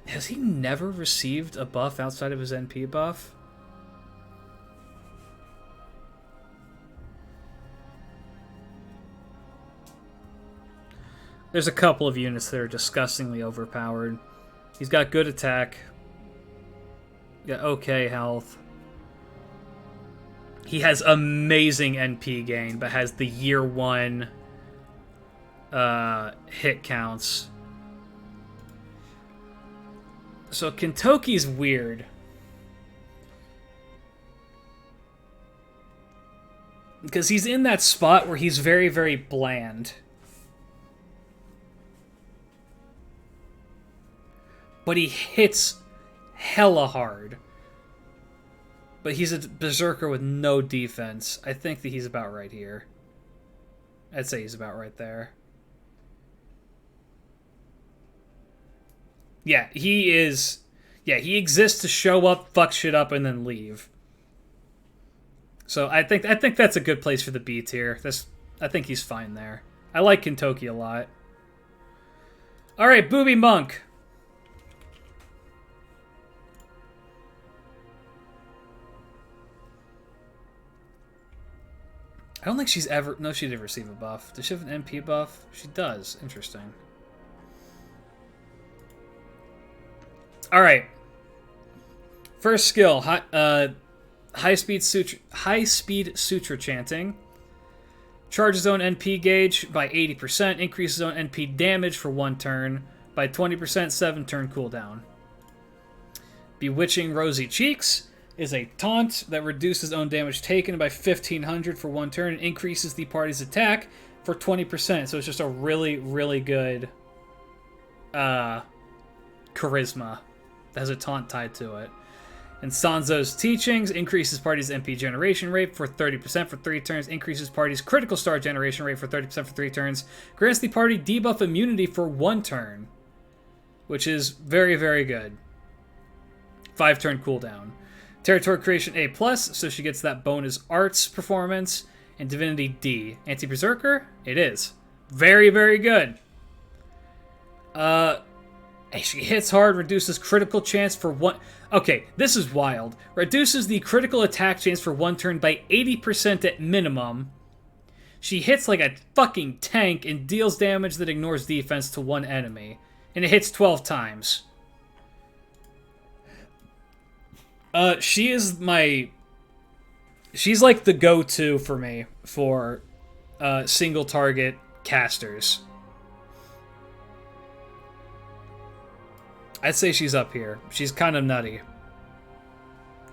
Has he never received a buff outside of his NP buff? There's a couple of units that are disgustingly overpowered. He's got good attack. Got okay health. He has amazing NP gain, but has the year 1 hit counts. So Kintoki's weird. Because he's in that spot where he's very, very bland. But he hits hella hard. But he's a berserker with no defense. I think that he's about right here. I'd say he's about right there. Yeah, he is. Yeah, he exists to show up, fuck shit up, and then leave. So I think that's a good place for the B tier. I think he's fine there. I like Kentucky a lot. All right, Booby Monk. I don't think she's ever... No, she did receive a buff. Does she have an MP buff? She does. Interesting. Alright. First skill. High-speed suture chanting. Charges own NP gauge by 80%. Increases own NP damage for 1 turn by 20%. 7-turn cooldown. Bewitching Rosy Cheeks is a taunt that reduces own damage taken by 1,500 for 1 turn and increases the party's attack for 20%. So it's just a really, really good charisma that has a taunt tied to it. And Sanzo's Teachings increases party's MP generation rate for 30% for 3 turns, increases party's critical star generation rate for 30% for 3 turns, grants the party debuff immunity for 1 turn, which is very, very good. 5-turn cooldown. Territory Creation A+, so she gets that bonus arts performance. And Divinity D. Anti-Berserker? It is. Very, very good. She hits hard, reduces critical chance for 1... Okay, this is wild. Reduces the critical attack chance for 1 turn by 80% at minimum. She hits like a fucking tank and deals damage that ignores defense to 1 enemy. And it hits 12 times. She is my... She's like the go-to for me for single target casters. I'd say she's up here. She's kind of nutty.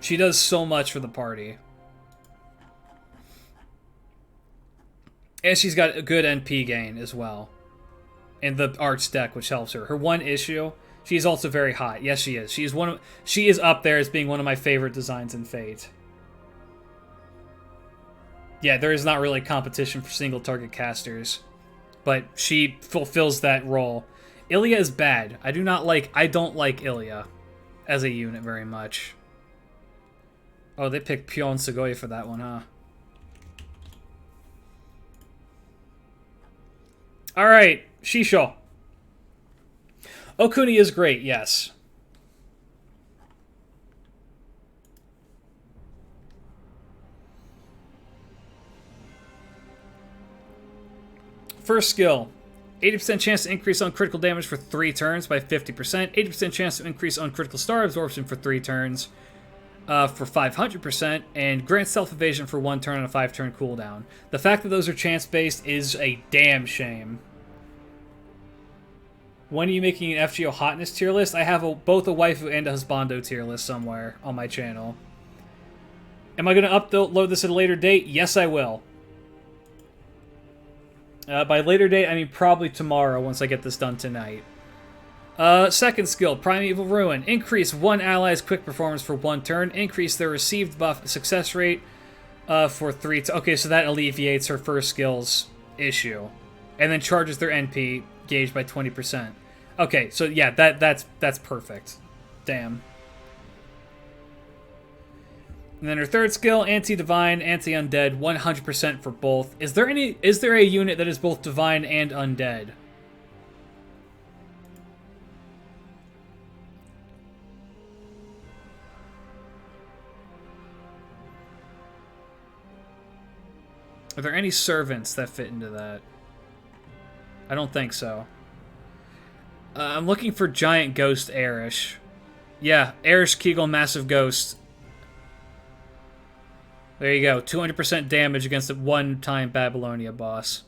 She does so much for the party. And she's got a good NP gain as well. And the arts deck, which helps her. Her one issue... She's also very hot. Yes, she is. She is up there as being one of my favorite designs in Fate. Yeah, there is not really competition for single target casters, but she fulfills that role. Ilya is bad. I don't like Ilya as a unit very much. Oh, they picked Pion Sugoi for that one, huh? All right, Shisho. Okuni is great, yes. First skill. 80% chance to increase on critical damage for 3 turns by 50%. 80% chance to increase on critical star absorption for 3 turns for 500%. And grant self-evasion for 1 turn on a 5-turn cooldown. The fact that those are chance-based is a damn shame. When are you making an FGO hotness tier list? I have both a waifu and a husbando tier list somewhere on my channel. Am I going to upload this at a later date? Yes, I will. By later date, I mean probably tomorrow once I get this done tonight. Second skill, Primeval Ruin. Increase 1 ally's quick performance for 1 turn. Increase their received buff success rate for 3... Okay, so that alleviates her first skill's issue. And then charges their NP gauge by 20%. Okay, so yeah, that's perfect. Damn. And then her third skill, Anti-Divine, Anti-Undead, 100% for both. Is there a unit that is both Divine and Undead? Are there any servants that fit into that? I don't think so. I'm looking for Giant Ghost Erish. Yeah, Erish Kegel Massive Ghost. There you go. 200% damage against a one-time Babylonia boss.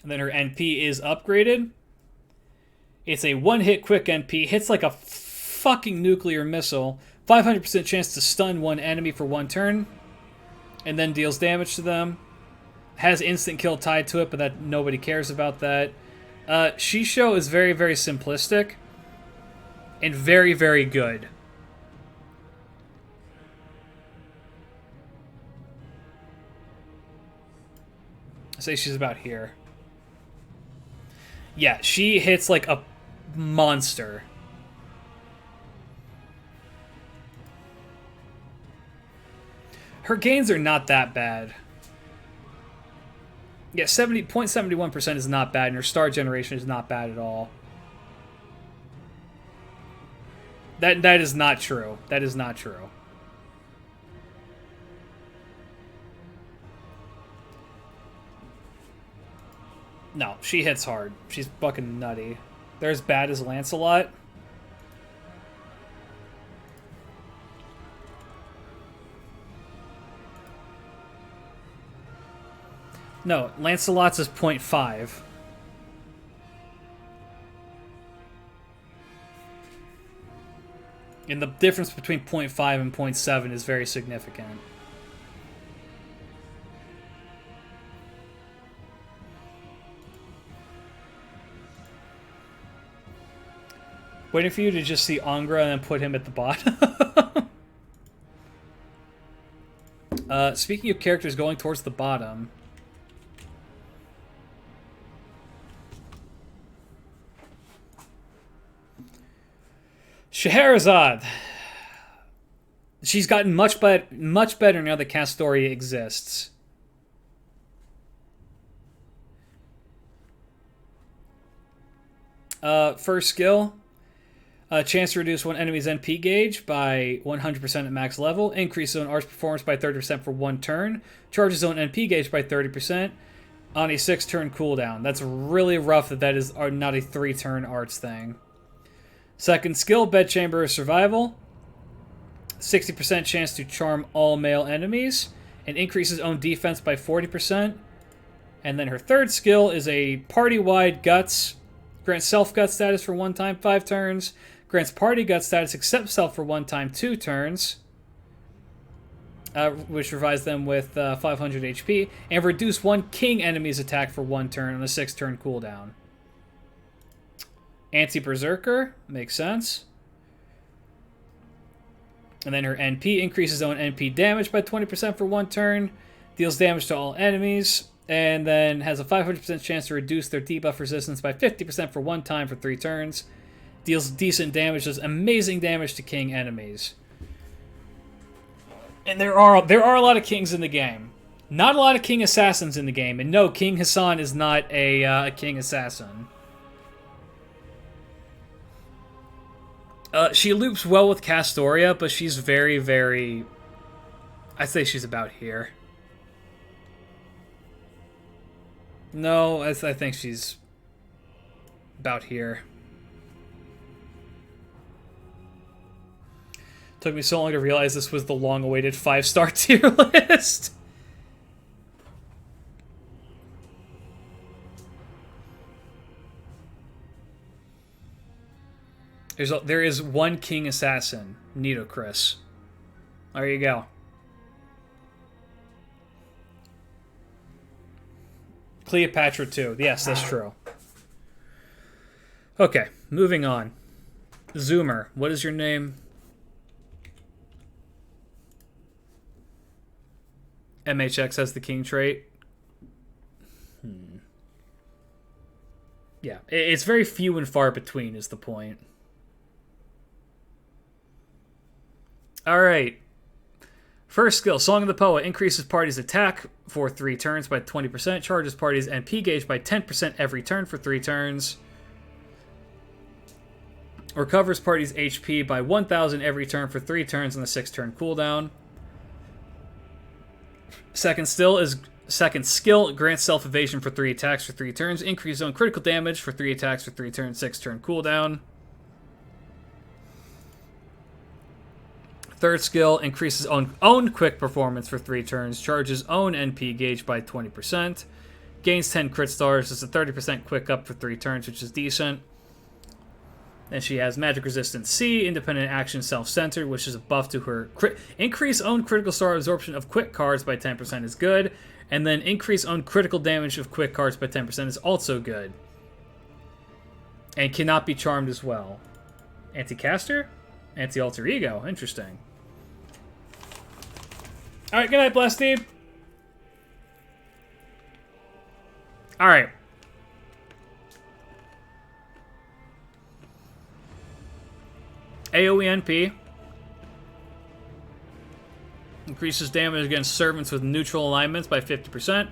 And then her NP is upgraded. It's a one-hit quick NP. Hits like a fucking nuclear missile. 500% chance to stun one enemy for 1 turn. And then deals damage to them. Has instant kill tied to it, but that nobody cares about that. Shisho is very, very simplistic. And very, very good. say she's about here. Yeah, she hits like a monster. Her gains are not that bad. Yeah, 70.71% is not bad, and her star generation is not bad at all. That is not true. That is not true. No, she hits hard. She's fucking nutty. They're as bad as Lancelot. No, Lancelot's is 0.5. And the difference between 0.5 and 0.7 is very significant. Waiting for you to just see Angra and then put him at the bottom. Speaking of characters going towards the bottom... Scheherazade. She's gotten much better now that Castoria exists. First skill. Chance to reduce one enemy's NP gauge by 100% at max level. Increase zone arts performance by 30% for one turn. Charges zone NP gauge by 30% on a 6-turn cooldown. That's really rough that is not a 3-turn arts thing. Second skill, Bedchamber of Survival. 60% chance to charm all male enemies. And increases own defense by 40%. And then her third skill is a party-wide Guts. Grants self-gut status for one time, 5 turns. Grants party gut status except self for one time, 2 turns. Which provides them with 500 HP. And reduce one king enemy's attack for 1 turn on a 6-turn cooldown. Anti-Berserker, makes sense. And then her NP increases own NP damage by 20% for 1 turn. Deals damage to all enemies. And then has a 500% chance to reduce their debuff resistance by 50% for 1 time for 3 turns. Deals decent damage, does amazing damage to king enemies. And there are a lot of kings in the game. Not a lot of king assassins in the game. And no, King Hassan is not a king assassin. She loops well with Castoria, but she's very, very... I'd say she's about here. No, I think she's about here. Took me so long to realize this was the long-awaited 5-star tier list. There is one king assassin, Nitocris. There you go. Cleopatra too. Yes, that's true. Okay, moving on. Zoomer, what is your name? MHX has the king trait. Yeah, it's very few and far between is the point. Alright. First skill, Song of the Poet. Increases party's attack for 3 turns by 20%. Charges party's NP gauge by 10% every turn for 3 turns. Recovers party's HP by 1,000 every turn for 3 turns on the 6-turn cooldown. Second skill, grants self-evasion for 3 attacks for 3 turns. Increase zone critical damage for 3 attacks for 3 turns, 6-turn cooldown. Third skill, increases own quick performance for 3 turns. Charges own NP gauge by 20%. Gains 10 crit stars. It's a 30% quick up for 3 turns, which is decent. Then she has Magic Resistance C, Independent Action Self-Centered, which is a buff to her increase own critical star absorption of quick cards by 10% is good. And then increase own critical damage of quick cards by 10% is also good. And cannot be charmed as well. Anti-caster? Anti-alter ego. Interesting. Alright, good night, Blast Steve. Alright. AoE NP. Increases damage against servants with neutral alignments by 50%.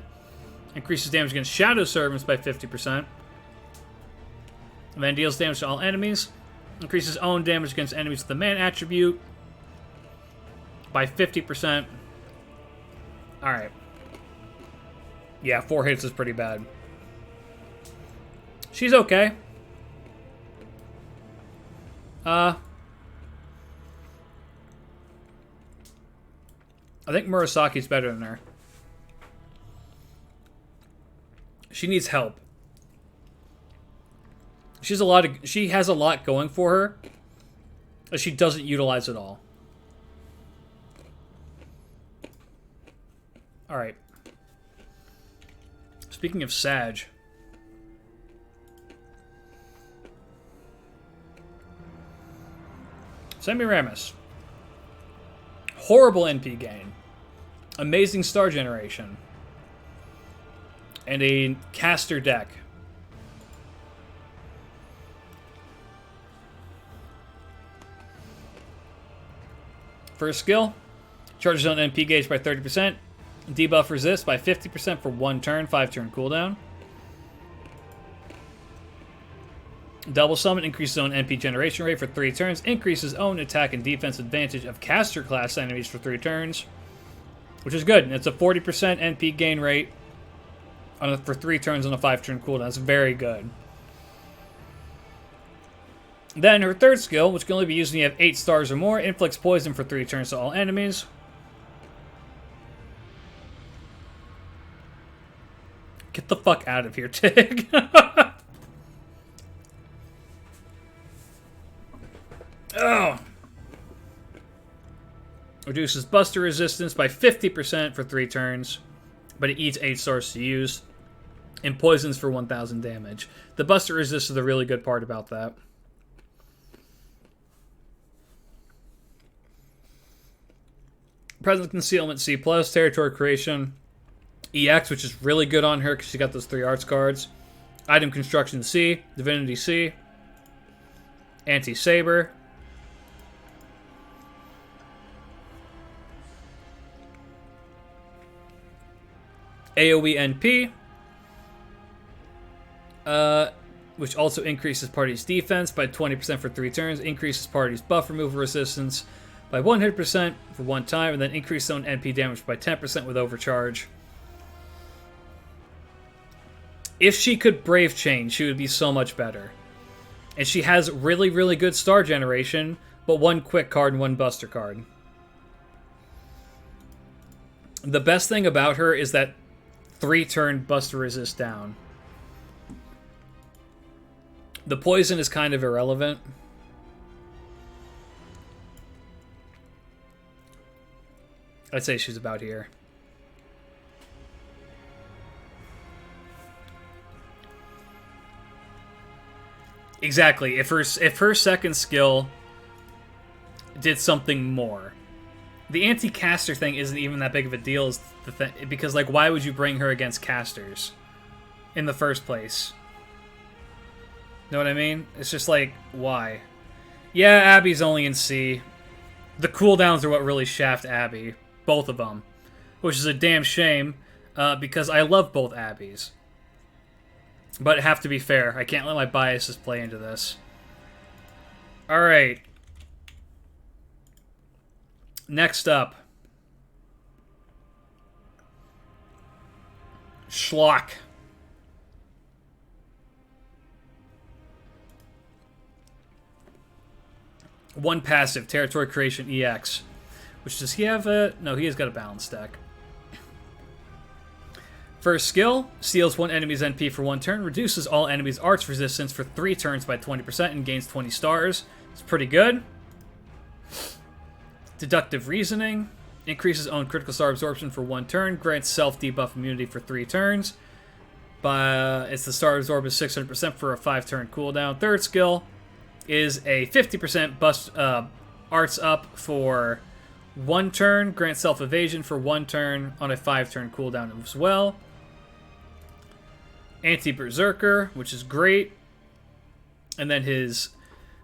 Increases damage against shadow servants by 50%. And then deals damage to all enemies. Increases own damage against enemies with the man attribute by 50%. Alright. Yeah, 4 hits is pretty bad. She's okay. I think Murasaki's better than her. She needs help. She has a lot going for her, but she doesn't utilize it all. Alright. Speaking of Sag. Semiramis. Horrible NP gain. Amazing star generation. And a caster deck. First skill. Charges on NP gauge by 30%. Debuff resist by 50% for 1 turn, 5 turn cooldown. Double summon increases own NP generation rate for 3 turns. Increases own attack and defense advantage of caster class enemies for 3 turns. Which is good. It's a 40% NP gain rate for 3 turns on a 5 turn cooldown. That's very good. Then her third skill, which can only be used when you have 8 stars or more, inflicts poison for 3 turns to all enemies. Get the fuck out of here, Tig. Oh. Reduces buster resistance by 50% for 3 turns, but it eats 8 stars to use. And poisons for 1,000 damage. The buster resist is the really good part about that. Presence Concealment C+, Territory Creation EX, which is really good on her because she got those 3 arts cards. Item Construction C, Divinity C, Anti-Saber. AoE NP, which also increases party's defense by 20% for 3 turns, increases party's buff removal resistance by 100% for 1 time, and then increases own NP damage by 10% with overcharge. If she could Brave Chain, she would be so much better. And she has really, really good star generation, but 1 quick card and 1 buster card. The best thing about her is that 3-turn buster resist down. The poison is kind of irrelevant. I'd say she's about here. Exactly. If her second skill did something more. The anti-caster thing isn't even that big of a deal as the thing, because, like, why would you bring her against casters in the first place? Know what I mean? It's just like, why? Yeah, Abby's only in C. The cooldowns are what really shaft Abby. Both of them. Which is a damn shame, because I love both Abbies. But I have to be fair. I can't let my biases play into this. Alright. Next up. Schlock. One passive, Territory Creation EX. Which does he have a... No, he has got a balanced deck. First skill, steals 1 enemy's NP for 1 turn, reduces all enemies' arts resistance for 3 turns by 20% and gains 20 stars. It's pretty good. Deductive Reasoning, increases own critical star absorption for 1 turn, grants self-debuff immunity for 3 turns. It's the star absorb is 600% for a 5-turn cooldown. Third skill is a 50% bust arts up for 1 turn, grants self-evasion for 1 turn on a 5-turn cooldown as well. Anti-Berserker, which is great. And then his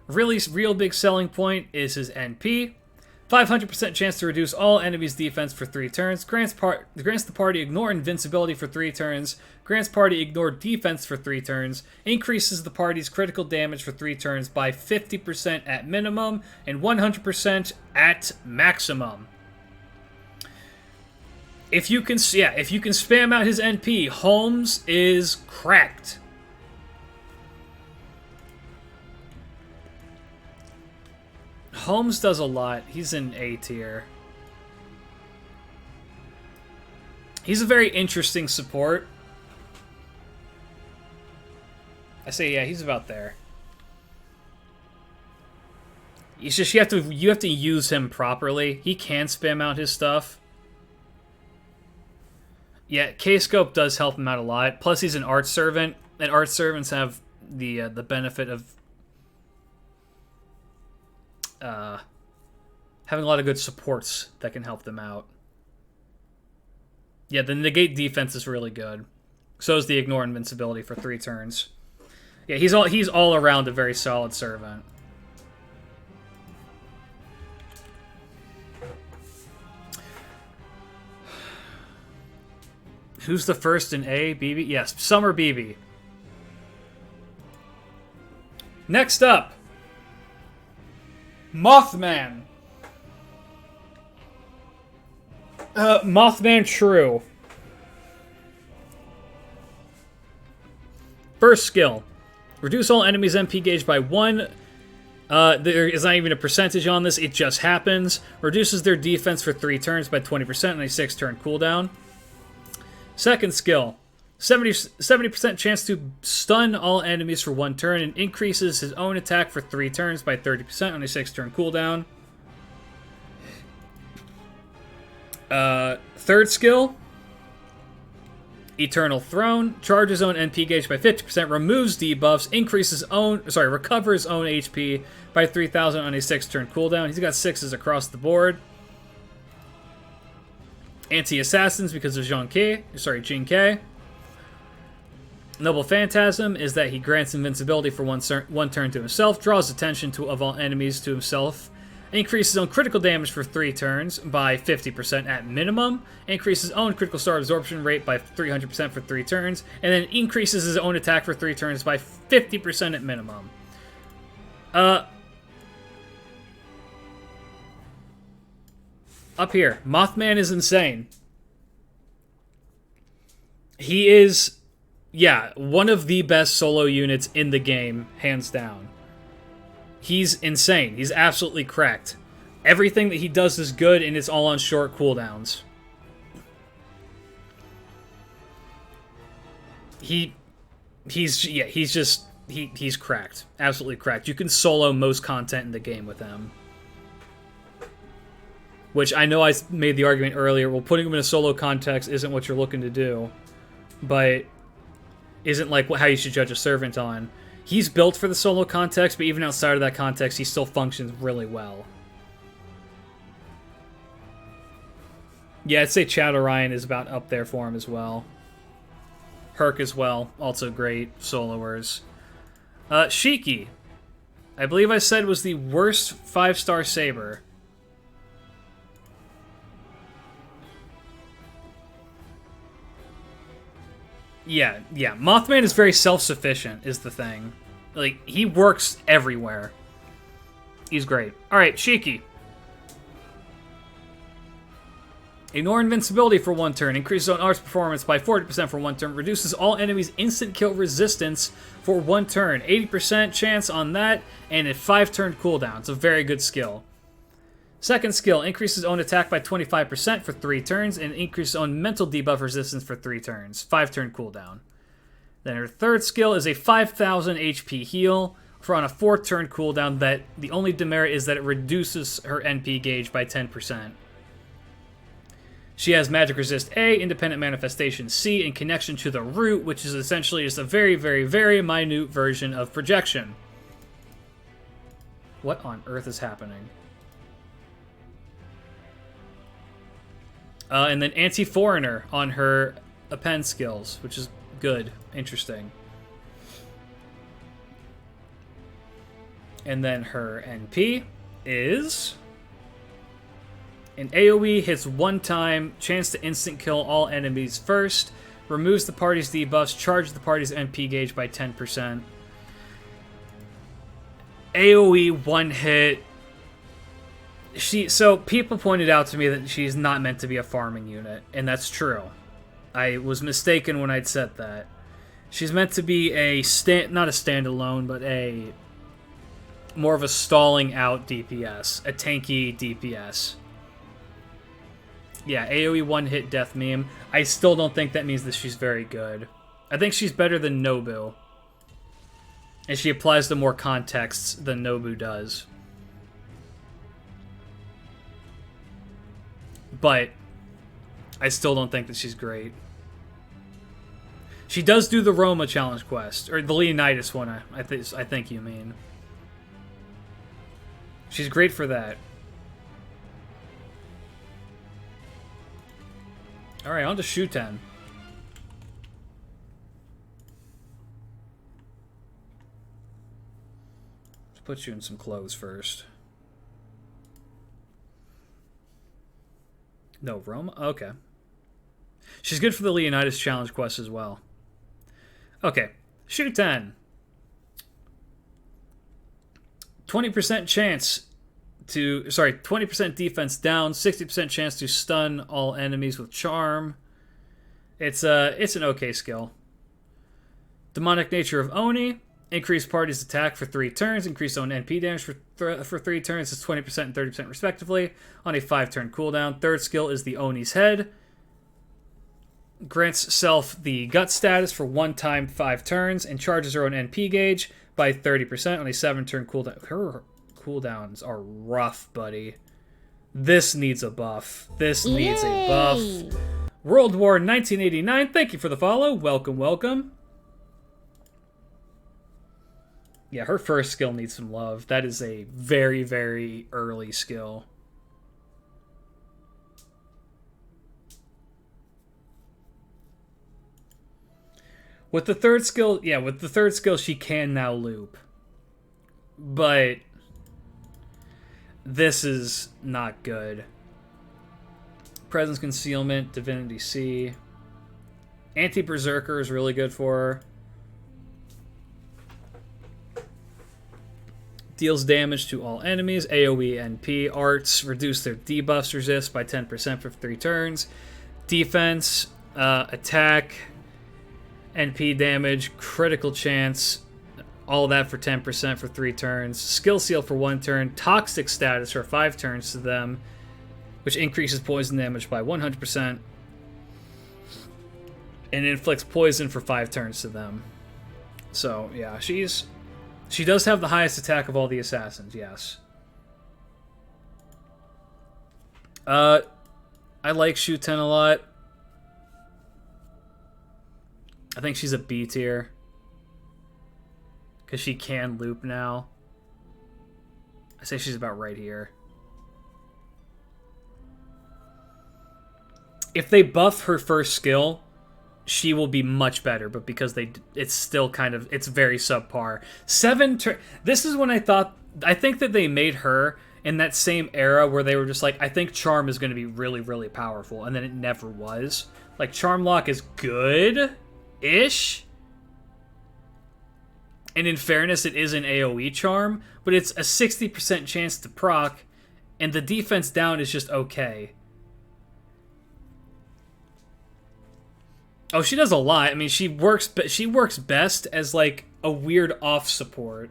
real big selling point is his NP. 500% chance to reduce all enemies' defense for 3 turns. Grants the party ignore invincibility for 3 turns. Grants party ignore defense for 3 turns. Increases the party's critical damage for 3 turns by 50% at minimum and 100% at maximum. If you can spam out his NP, Holmes is cracked. Holmes does a lot. He's in A tier. He's a very interesting support. I say, yeah, he's about there. It's just you have to use him properly. He can spam out his stuff. Yeah, K-Scope does help him out a lot. Plus, he's an art servant, and art servants have the benefit of having a lot of good supports that can help them out. Yeah, the negate defense is really good. So is the ignore invincibility for 3 turns. Yeah, he's all around a very solid servant. Who's the first in A? BB? Yes, Summer BB. Next up, Mothman. Mothman True. First skill. Reduce all enemies' MP gauge by 1. There is not even a percentage on this, it just happens. Reduces their defense for 3 turns by 20% on a 6-turn cooldown. Second skill. 70% chance to stun all enemies for 1 turn and increases his own attack for 3 turns by 30% on a 6-turn cooldown. Third skill. Eternal Throne. Charges own NP gauge by 50%, removes debuffs, recovers own HP by 3,000 on a 6-turn cooldown. He's got 6s across the board. Anti-Assassins because of Jin K. Noble Phantasm is that he grants invincibility for one turn to himself, draws attention of all enemies to himself, increases own critical damage for 3 turns by 50% at minimum, increases own critical star absorption rate by 300% for 3 turns, and then increases his own attack for 3 turns by 50% at minimum. Up here, Mothman is insane. He is, one of the best solo units in the game, hands down. He's insane. He's absolutely cracked. Everything that he does is good, and it's all on short cooldowns. He's cracked. Absolutely cracked. You can solo most content in the game with him. Which I know I made the argument earlier, well, putting him in a solo context isn't what you're looking to do. But isn't like how you should judge a servant on. He's built for the solo context, but even outside of that context, he still functions really well. Yeah, I'd say Chad Orion is about up there for him as well. Herc as well, also great soloers. Shiki, I believe I said was the worst 5-star saber. Yeah. Mothman is very self-sufficient, is the thing. Like, he works everywhere. He's great. Alright, Shiki. Ignore invincibility for 1 turn. Increases on arts performance by 40% for 1 turn. Reduces all enemies' instant kill resistance for 1 turn. 80% chance on that, and a 5-turn cooldown. It's a very good skill. Second skill, increases own attack by 25% for 3 turns, and increases own mental debuff resistance for 3 turns. 5-turn cooldown. Then her third skill is a 5,000 HP heal for on a 4-turn cooldown that the only demerit is that it reduces her NP gauge by 10%. She has Magic Resist A, Independent Manifestation C, and Connection to the Root, which is essentially just a very, very, very minute version of Projection. What on earth is happening? And then Anti-Foreigner on her append skills, which is Good. Interesting. And then her NP is... An AoE hits one time, chance to instant kill all enemies first, removes the party's debuffs, charges the party's NP gauge by 10%. AoE one hit. So people pointed out to me that she's not meant to be a farming unit, and that's true. I was mistaken when I'd said that. She's meant to be not a standalone, but a more of a stalling out DPS, a tanky DPS. Yeah, AoE one-hit death meme. I still don't think that means that she's very good. I think she's better than Nobu. And she applies to more contexts than Nobu does. But I still don't think that she's great. She does do the Roma challenge quest. Or the Leonidas one, I think you mean. She's great for that. Alright, on to Shuten. Let's put you in some clothes first. No, Roma? Okay. She's good for the Leonidas challenge quest as well. Okay, Shuten. 20% chance to... Sorry, 20% defense down, 60% chance to stun all enemies with charm. It's an okay skill. Demonic nature of Oni. Increase party's attack for 3 turns. Increase own NP damage for 3 turns. It's 20% and 30% respectively on a 5-turn cooldown. Third skill is the Oni's Head. Grants self the gut status for 1 time 5 turns and charges her own NP gauge by 30% on a 7-turn cooldown. Her cooldowns are rough, buddy. This needs a buff. This needs a buff. World War 1989, thank you for the follow. Welcome, welcome. Yeah, her first skill needs some love. That is a very, very early skill. With the third skill, she can now loop. But this is not good. Presence Concealment, Divinity C. Anti-Berserker is really good for her. Deals damage to all enemies. AoE NP. Arts reduce their debuffs resist by 10% for 3 turns. Defense, attack, NP damage, critical chance, all that for 10% for 3 turns. Skill seal for 1 turn. Toxic status for 5 turns to them, which increases poison damage by 100%. And inflicts poison for 5 turns to them. So, yeah, she does have the highest attack of all the assassins, yes. I like Shuten a lot. I think she's a B tier. Because she can loop now. I say she's about right here. If they buff her first skill, she will be much better, but because it's still kind of, it's very subpar. This is when I think that they made her in that same era where they were just like, I think Charm is going to be really, really powerful, and then it never was. Like, Charm Lock is good-ish, and in fairness, it is an AoE charm, but it's a 60% chance to proc, and the defense down is just okay. Oh, she does a lot. I mean, she works best as, like, a weird off support.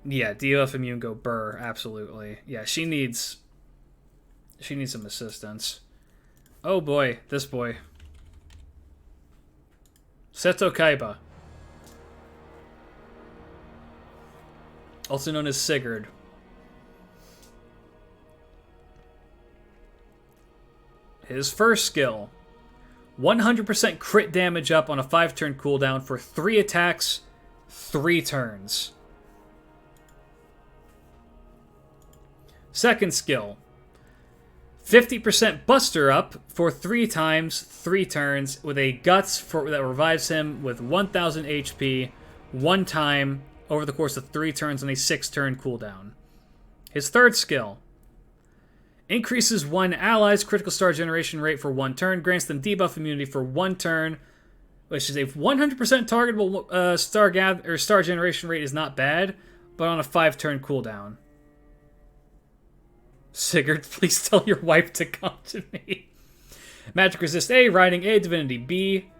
Yeah, debuff immune go burr, absolutely. Yeah, she needs some assistance. Oh boy, this boy. Seto Kaiba. Also known as Sigurd. His first skill. 100% crit damage up on a 5-turn cooldown for 3 attacks, 3 turns. Second skill. 50% Buster Up for 3 times, 3 turns, with a Guts that revives him with 1000 HP, 1 time, over the course of 3 turns on a 6-turn cooldown. His third skill. Increases one ally's critical star generation rate for 1 turn, grants them debuff immunity for 1 turn, which is a 100% targetable star generation rate is not bad, but on a 5-turn cooldown. Sigurd, please tell your wife to come to me. Magic Resist A, Riding A, Divinity B,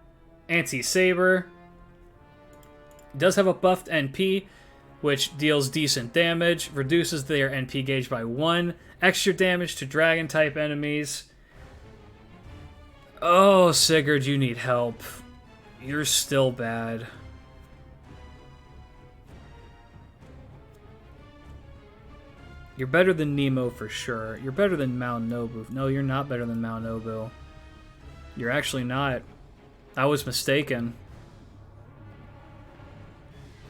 Anti-Saber. Does have a buffed NP, which deals decent damage, reduces their NP gauge by 1, extra damage to dragon-type enemies. Oh, Sigurd, you need help. You're still bad. You're better than Nemo for sure. You're better than Mao Nobu. No, you're not better than Mao Nobu. You're actually not. I was mistaken.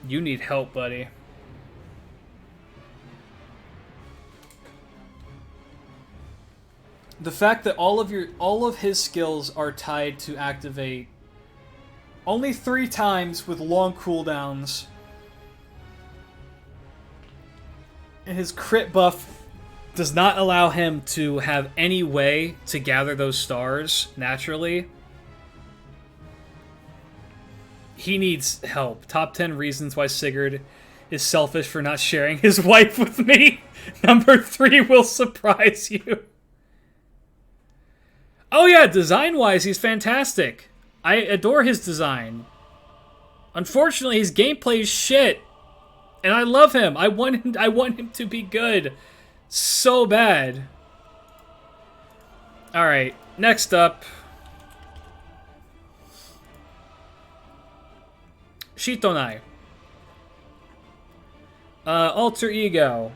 You need help, buddy. The fact that all of his skills are tied to activate only 3 times with long cooldowns. And his crit buff does not allow him to have any way to gather those stars naturally. He needs help. Top 10 reasons why Sigurd is selfish for not sharing his wife with me. Number 3 will surprise you. Oh yeah, design-wise, he's fantastic. I adore his design. Unfortunately, his gameplay is shit. And I love him. I want him to be good. So bad. Alright, next up. Shitonai. Alter Ego.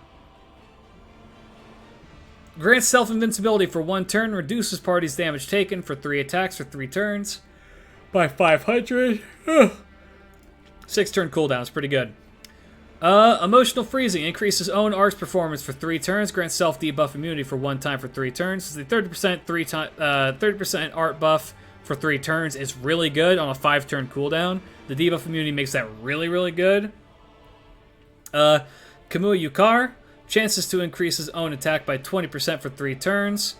Grants self-invincibility for 1 turn, reduces party's damage taken for 3 attacks for 3 turns by 500. 6-turn cooldowns, pretty good. Emotional Freezing. Increases own arc's performance for 3 turns, grants self-debuff immunity for 1 time for 3 turns. The 30% art buff for 3 turns is really good on a 5-turn cooldown. The debuff immunity makes that really, really good. Kamui Yukar. Chances to increase his own attack by 20% for 3 turns.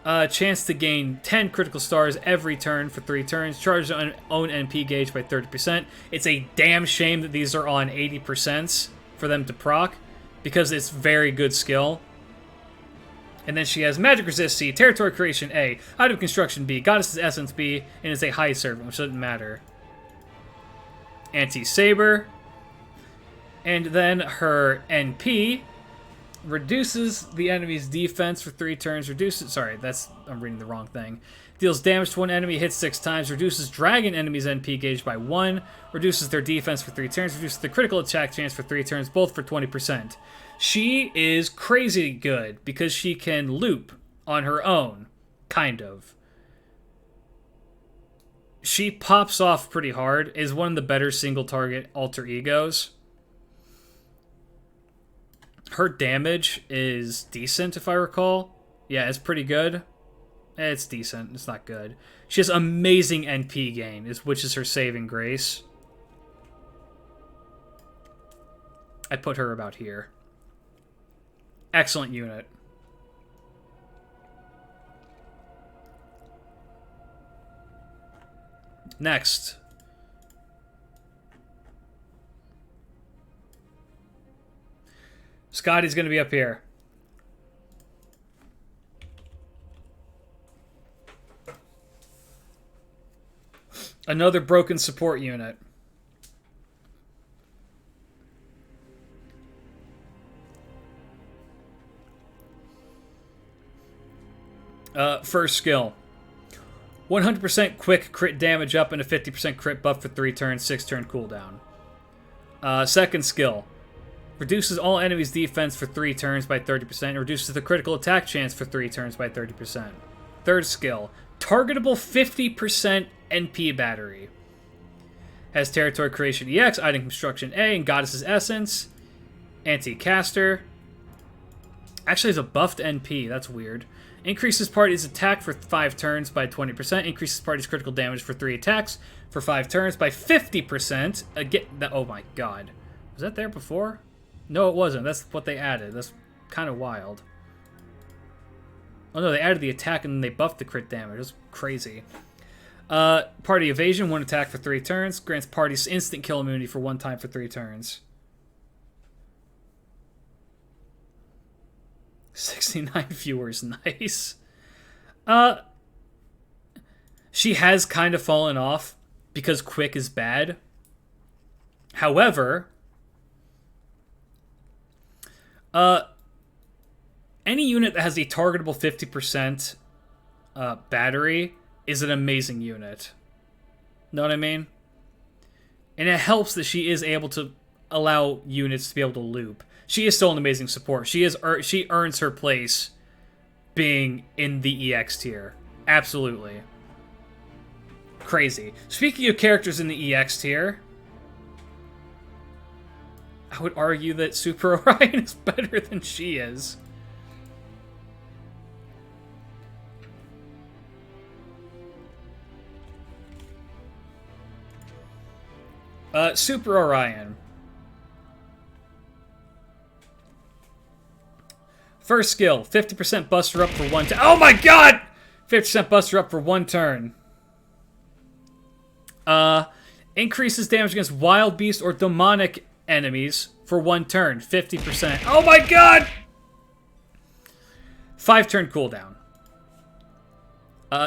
Chance to gain 10 critical stars every turn for 3 turns. Charge on own NP gauge by 30%. It's a damn shame that these are on 80% for them to proc, because it's very good skill. And then she has Magic Resist C, Territory Creation A, Item Construction B, Goddess's Essence B, and is a high servant, which doesn't matter. Anti-Saber. And then her NP reduces the enemy's defense for 3 turns, I'm reading the wrong thing. Deals damage to one enemy, hits 6 times, reduces dragon enemies' NP gauge by 1, reduces their defense for 3 turns, reduces the critical attack chance for 3 turns, both for 20%. She is crazy good because she can loop on her own, kind of. She pops off pretty hard, is one of the better single target alter egos. Her damage is decent, if I recall. Yeah, it's pretty good. It's decent. It's not good. She has amazing NP gain, which is her saving grace. I put her about here. Excellent unit. Next. Scotty's going to be up here. Another broken support unit. First skill. 100% quick crit damage up and a 50% crit buff for 3 turns, 6-turn cooldown. Second skill. Reduces all enemies' defense for 3 turns by 30%, and reduces the critical attack chance for 3 turns by 30%. Third skill. Targetable 50% NP battery. Has Territory Creation EX, Item Construction A, and Goddess's Essence. Anti-caster. Actually has a buffed NP, that's weird. Increases party's attack for 5 turns by 20%. Increases party's critical damage for 3 attacks for 5 turns by 50%. Again, oh my god. Was that there before? No, it wasn't. That's what they added. That's kind of wild. Oh no, they added the attack and then they buffed the crit damage. That's crazy. Party evasion, 1 attack for 3 turns. Grants parties instant kill immunity for 1 time for 3 turns. 69 viewers, nice. She has kind of fallen off because quick is bad. However, any unit that has a targetable 50% battery is an amazing unit. Know what I mean? And it helps that she is able to allow units to be able to loop. She is still an amazing support. She earns her place being in the EX tier. Absolutely. Crazy. Speaking of characters in the EX tier, I would argue that Super Orion is better than she is. Super Orion. First skill, 50% buster up for 1 turn. Oh my god! 50% buster up for 1 turn. Increases damage against wild beast or demonic enemies for 1 turn. 50%. Oh my god! 5 turn cooldown.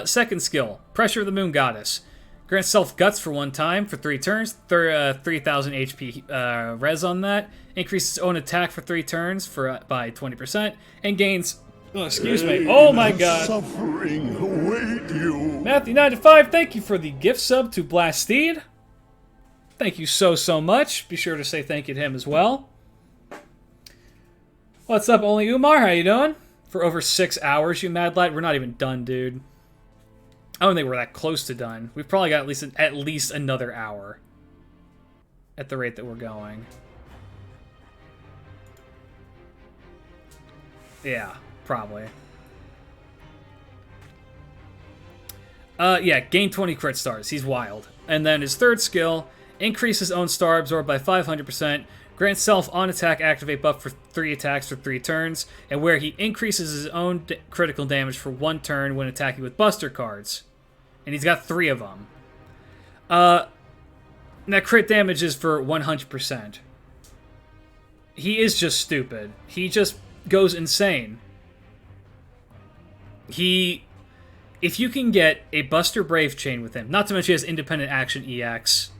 Second skill, Pressure of the Moon Goddess. Grants self guts for 1 time for 3 turns. 3,000 HP res on that. Increases own attack for 3 turns by 20%. And gains... Oh, excuse me. Oh my god. Suffering await you. Matthew95, thank you for the gift sub to Blastede. Thank you so much. Be sure to say thank you to him as well. What's up, Only Umar? How you doing? For over 6 hours, you mad lad? We're not even done, dude. I don't think we're that close to done. We've probably got at least another hour at the rate that we're going. Yeah, probably. Yeah, gain 20 crit stars. He's wild. And then his third skill, increases own star absorb by 500%, grants self on attack activate buff for 3 attacks for 3 turns, and where he increases his own critical damage for 1 turn when attacking with buster cards. And he's got 3 of them. That crit damage is for 100%. He is just stupid. He just goes insane. If you can get a Buster Brave chain with him, not to mention he has independent action EX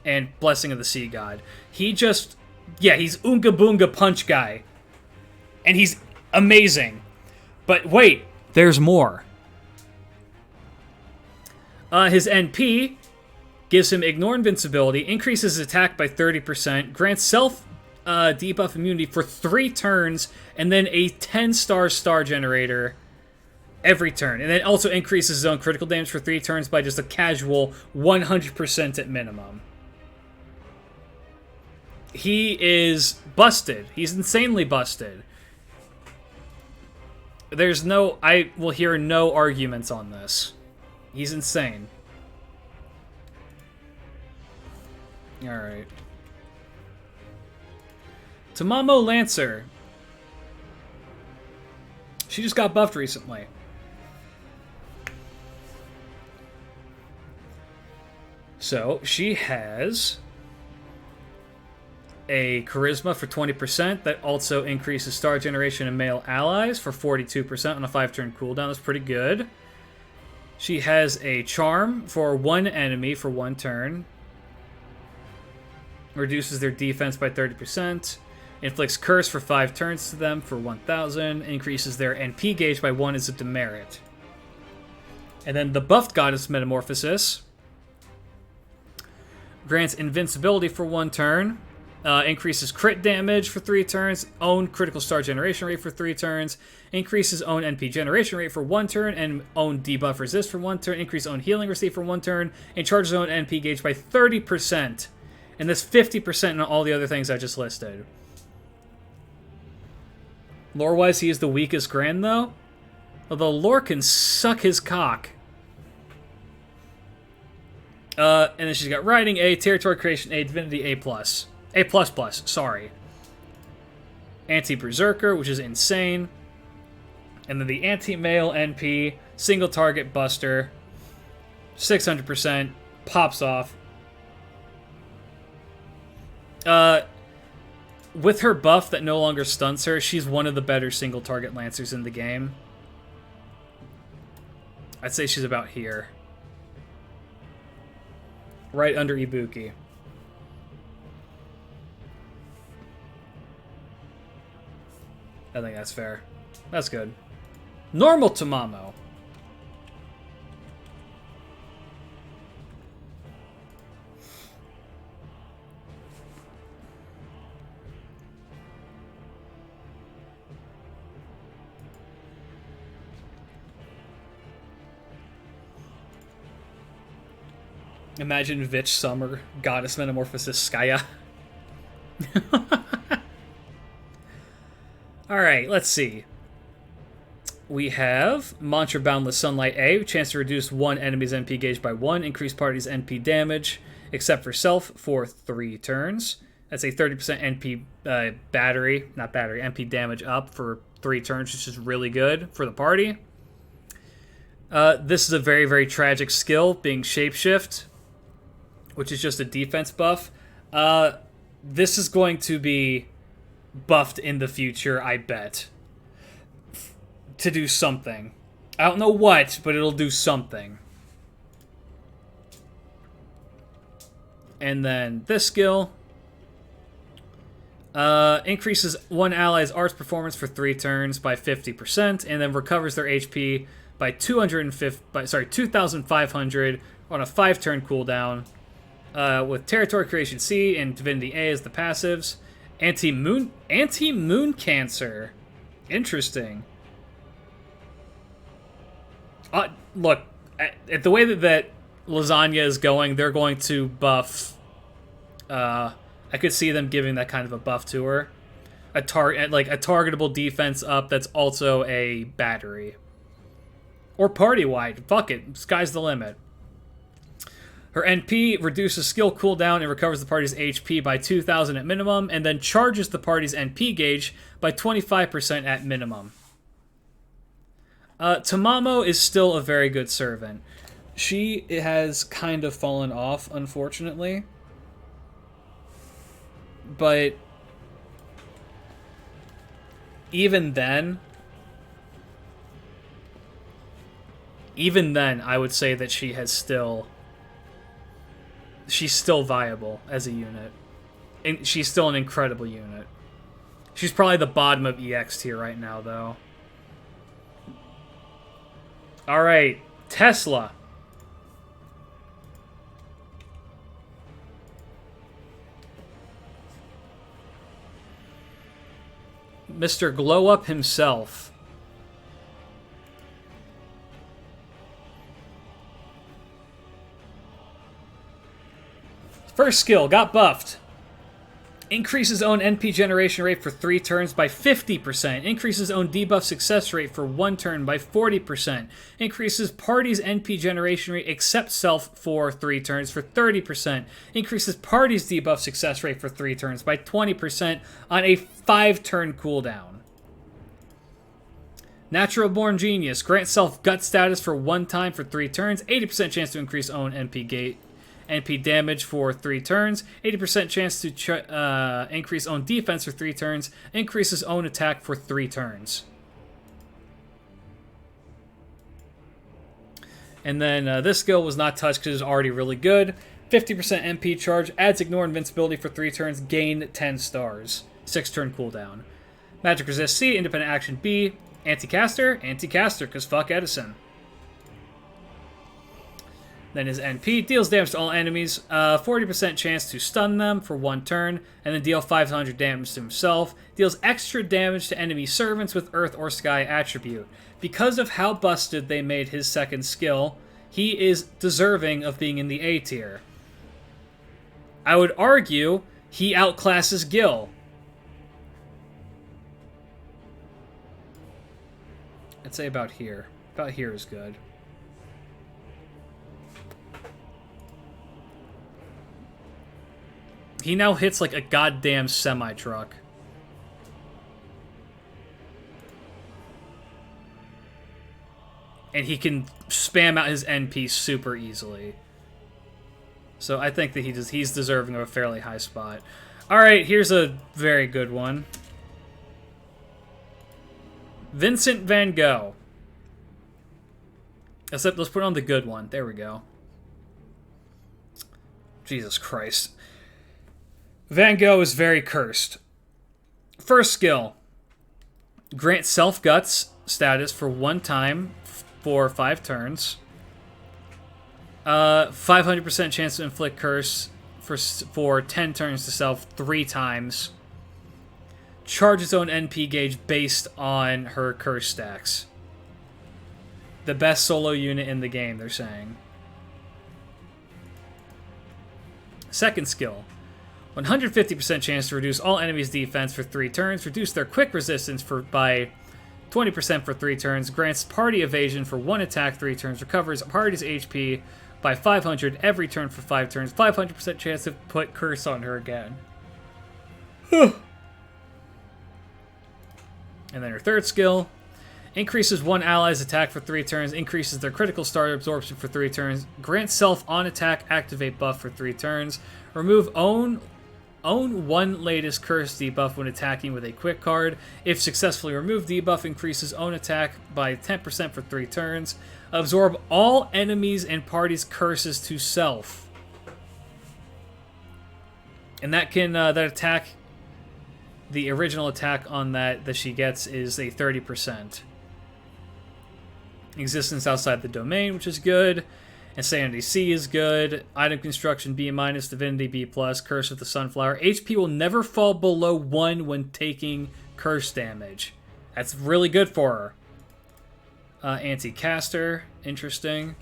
and Blessing of the Sea God. He's Oonga Boonga Punch Guy. And he's amazing. But wait, there's more. His NP gives him Ignore Invincibility, increases his attack by 30%, grants self debuff immunity for 3 turns, and then a 10-star star generator every turn. And then also increases his own critical damage for 3 turns by just a casual 100% at minimum. He is busted. He's insanely busted. I will hear no arguments on this. He's insane. Alright. Tamamo Lancer. She just got buffed recently. So, she has a Charisma for 20% that also increases star generation and male allies for 42% on a 5-turn cooldown. That's pretty good. She has a Charm for 1 enemy for 1 turn. Reduces their defense by 30%. Inflicts Curse for 5 turns to them for 1,000. Increases their NP gauge by 1 as a demerit. And then the Buffed Goddess Metamorphosis grants Invincibility for 1 turn. Increases crit damage for 3 turns, own critical star generation rate for 3 turns, increases own NP generation rate for 1 turn, and own debuff resist for 1 turn, increase own healing receipt for 1 turn, and charges own NP gauge by 30%. And that's 50% on all the other things I just listed. Lore-wise, he is the weakest Grand, though. Although Lore can suck his cock. And then she's got Riding A, Territory Creation A, Divinity A+. A++, sorry. Anti-Berserker, which is insane. And then the Anti-Male NP, Single Target Buster. 600%, pops off. With her buff that no longer stuns her, she's one of the better single target lancers in the game. I'd say she's about here. Right under Ibuki. I think that's fair. That's good. Normal Tamamo. Imagine Vitch Summer, Goddess Metamorphosis Skaya. Alright, let's see. We have Mantra Boundless Sunlight A, chance to reduce one enemy's NP gauge by 1, increase party's NP damage, except for self, for 3 turns. That's a 30% NP NP damage up for 3 turns, which is really good for the party. This is a very, very tragic skill, being Shapeshift, which is just a defense buff. This is going to be buffed in the future, I bet. To do something. I don't know what, but it'll do something. And then this skill increases one ally's arts performance for 3 turns by 50%, and then recovers their HP by 2,500 on a 5-turn cooldown. With Territory Creation C and Divinity A as the passives. Anti-moon cancer. Interesting. Look, at the way that Lasagna is going, they're going to buff. I could see them giving that kind of a buff to her, a targetable defense up that's also a battery, or party wide. Fuck it, sky's the limit. Her NP reduces skill cooldown and recovers the party's HP by 2,000 at minimum, and then charges the party's NP gauge by 25% at minimum. Tamamo is still a very good servant. She has kind of fallen off, unfortunately. But even then, I would say that she's still viable as a unit. And she's still an incredible unit. She's probably the bottom of EX tier right now, though. Alright, Tesla. Mr. Glow Up himself. First skill, got buffed. Increases own NP generation rate for 3 turns by 50%. Increases own debuff success rate for 1 turn by 40%. Increases party's NP generation rate except self for 3 turns for 30%. Increases party's debuff success rate for 3 turns by 20% on a 5-turn cooldown. Natural Born Genius. Grant self gut status for 1 time for 3 turns. 80% chance to increase own NP damage for 3 turns, 80% chance to increase own defense for 3 turns, increases own attack for 3 turns. And then this skill was not touched because it was already really good. 50% MP charge, adds Ignore Invincibility for 3 turns, gain 10 stars. 6-turn cooldown. Magic Resist C, Independent Action B, Anti-Caster, because fuck Edison. Then his NP deals damage to all enemies, 40% chance to stun them for 1 turn, and then deal 500 damage to himself. Deals extra damage to enemy servants with Earth or Sky attribute. Because of how busted they made his second skill, he is deserving of being in the A tier. I would argue he outclasses Gil. I'd say about here. About here is good. He now hits like a goddamn semi-truck. And he can spam out his NP super easily. So I think that he's deserving of a fairly high spot. Alright, here's a very good one. Vincent van Gogh. Except let's put on the good one. There we go. Jesus Christ. Van Gogh is very cursed. First skill. Grant self-guts status for 1 time for 5 turns. 500% chance to inflict curse for 10 turns to self 3 times. Charge its own NP gauge based on her curse stacks. The best solo unit in the game, they're saying. Second skill. 150% chance to reduce all enemies' defense for 3 turns. Reduce their quick resistance by 20% for 3 turns. Grants party evasion for 1 attack 3 turns. Recovers party's HP by 500 every turn for 5 turns. 500% chance to put curse on her again. And then her third skill. Increases 1 ally's attack for 3 turns. Increases their critical star absorption for 3 turns. Grants self on attack activate buff for 3 turns. Remove own 1 latest curse debuff when attacking with a quick card. If successfully removed, debuff increases own attack by 10% for 3 turns. Absorb all enemies and parties' curses to self. And that can that attack, the original attack on that she gets is a 30%. Existence outside the domain, which is good. Insanity C is good. Item construction B-, Divinity B+, Curse of the Sunflower. HP will never fall below 1 when taking curse damage. That's really good for her. Anti-caster, interesting.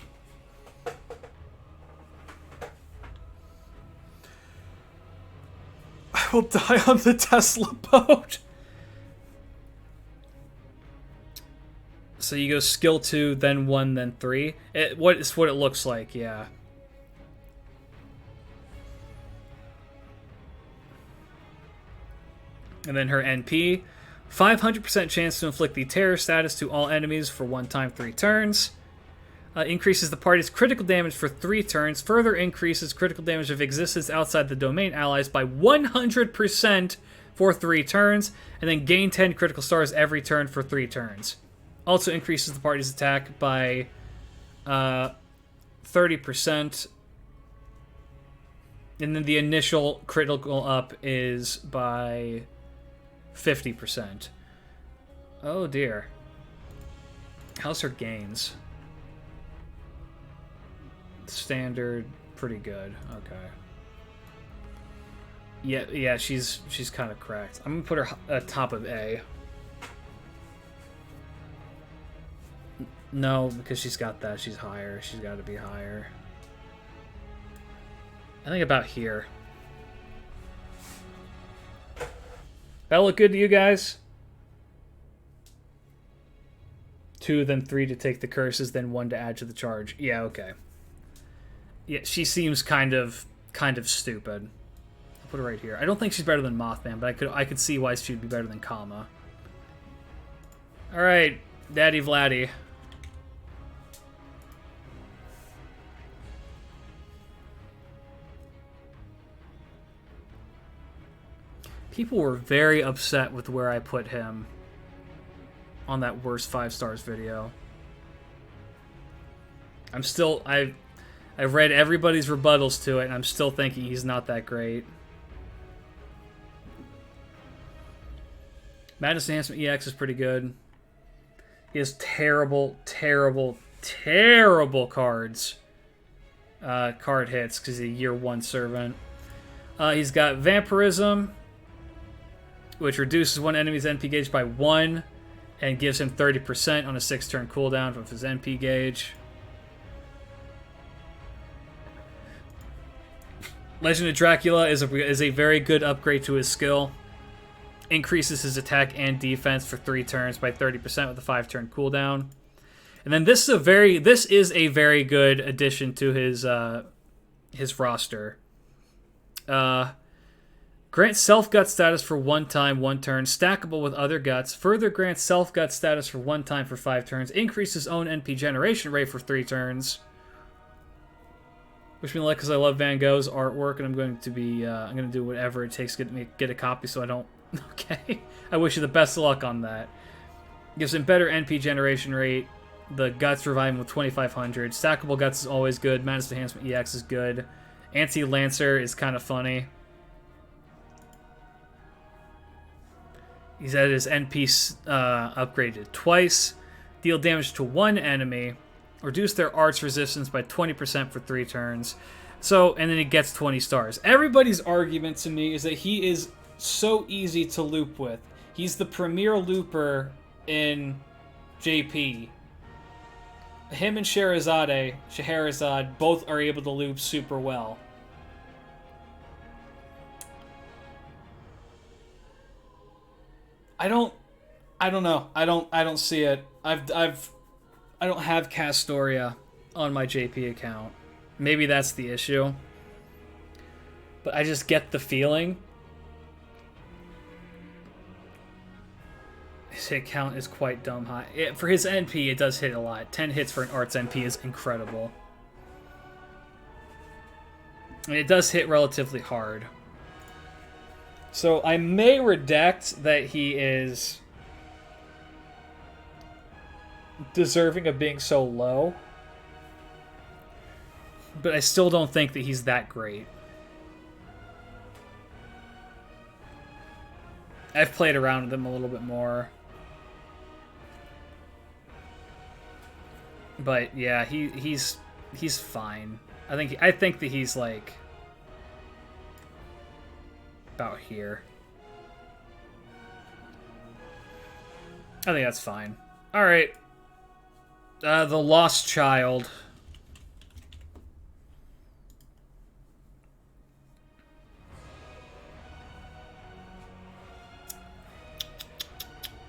I will die on the Tesla boat. So you go skill 2, then 1, then 3. It's what it looks like, yeah. And then her NP. 500% chance to inflict the terror status to all enemies for 1 time 3 turns. Increases the party's critical damage for 3 turns. Further increases critical damage of existence outside the domain allies by 100% for 3 turns. And then gain 10 critical stars every turn for 3 turns. Also increases the party's attack by 30%. And then the initial critical up is by 50%. Oh dear. How's her gains? Standard, pretty good. Okay. Yeah, she's kind of cracked. I'm gonna put her at top of A. No, because she's got that. She's higher. She's got to be higher. I think about here. That look good to you guys? 2, then 3 to take the curses, then 1 to add to the charge. Yeah, okay. Yeah, she seems kind of stupid. I'll put her right here. I don't think she's better than Mothman, but I could see why she'd be better than Kama. All right, Daddy Vladdy. People were very upset with where I put him on that worst 5 stars video. I've read everybody's rebuttals to it, and I'm still thinking he's not that great. Madness Enhancement EX is pretty good. He has terrible, terrible, terrible cards. Card hits, because he's a year 1 servant. He's got Vampirism, which reduces one enemy's NP gauge by 1 and gives him 30% on a 6-turn cooldown of his NP gauge. Legend of Dracula is a very good upgrade to his skill. Increases his attack and defense for 3 turns by 30% with a 5-turn cooldown. And then this is a very good addition to his roster. Grant self-gut status for 1 time, 1 turn, stackable with other guts. Further grants self-gut status for 1 time for 5 turns. Increases own NP generation rate for 3 turns. Wish me luck because I love Van Gogh's artwork, and I'm going to do whatever it takes to get a copy so I don't. Okay. I wish you the best of luck on that. Gives him better NP generation rate. The guts revive him with 2,500. Stackable guts is always good. Madness Enhancement EX is good. Anti-Lancer is kind of funny. He's had his NP upgraded twice. Deal damage to 1 enemy. Reduce their arts resistance by 20% for 3 turns. So, and then he gets 20 stars. Everybody's argument to me is that he is so easy to loop with. He's the premier looper in JP. Him and Scheherazade both are able to loop super well. I don't know. I don't see it. I don't have Castoria on my JP account. Maybe that's the issue. But I just get the feeling his hit count is quite dumb high. For his NP, it does hit a lot. 10 hits for an Arts NP is incredible. And it does hit relatively hard. So I may redact that he is deserving of being so low. But I still don't think that he's that great. I've played around with him a little bit more. But yeah, he's fine. I think that he's like about here. I think that's fine. All right. The Lost Child.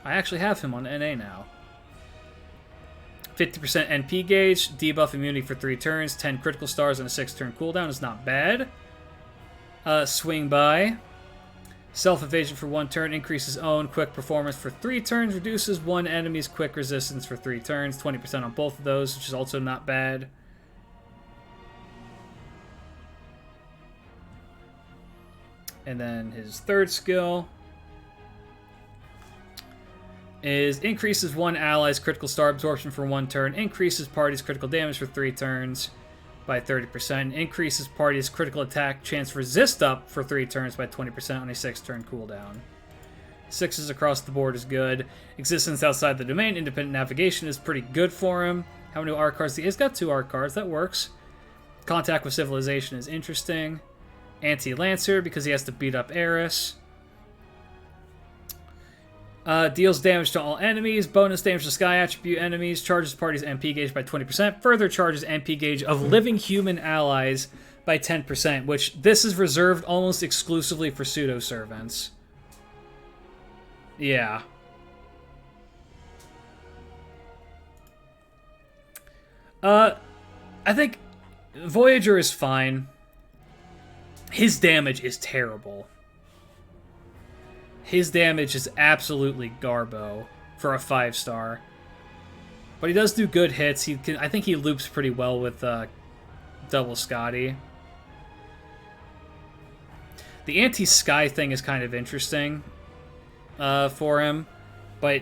I actually have him on NA now. 50% NP gauge, debuff immunity for 3 turns, 10 critical stars, and a 6-turn cooldown is not bad. Swing by. Self-evasion for 1 turn, increases own quick performance for 3 turns, reduces 1 enemy's quick resistance for 3 turns, 20% on both of those, which is also not bad. And then his third skill is increases 1 ally's critical star absorption for 1 turn, increases party's critical damage for 3 turns by 30%, increases party's critical attack chance resist up for 3 turns by 20% on a 6-turn cooldown. 6s across the board is good. Existence outside the domain, independent navigation is pretty good for him. How many art cards? He's got 2 art cards, that works. Contact with civilization is interesting. Anti-Lancer, because he has to beat up Eris. Deals damage to all enemies, bonus damage to Sky Attribute enemies, charges party's MP gauge by 20%, further charges MP gauge of living human allies by 10%, which this is reserved almost exclusively for pseudo-servants. Yeah. I think Voyager is fine. His damage is terrible. His damage is absolutely garbo for a 5-star. But he does do good hits. I think he loops pretty well with Double Scotty. The anti-sky thing is kind of interesting for him. But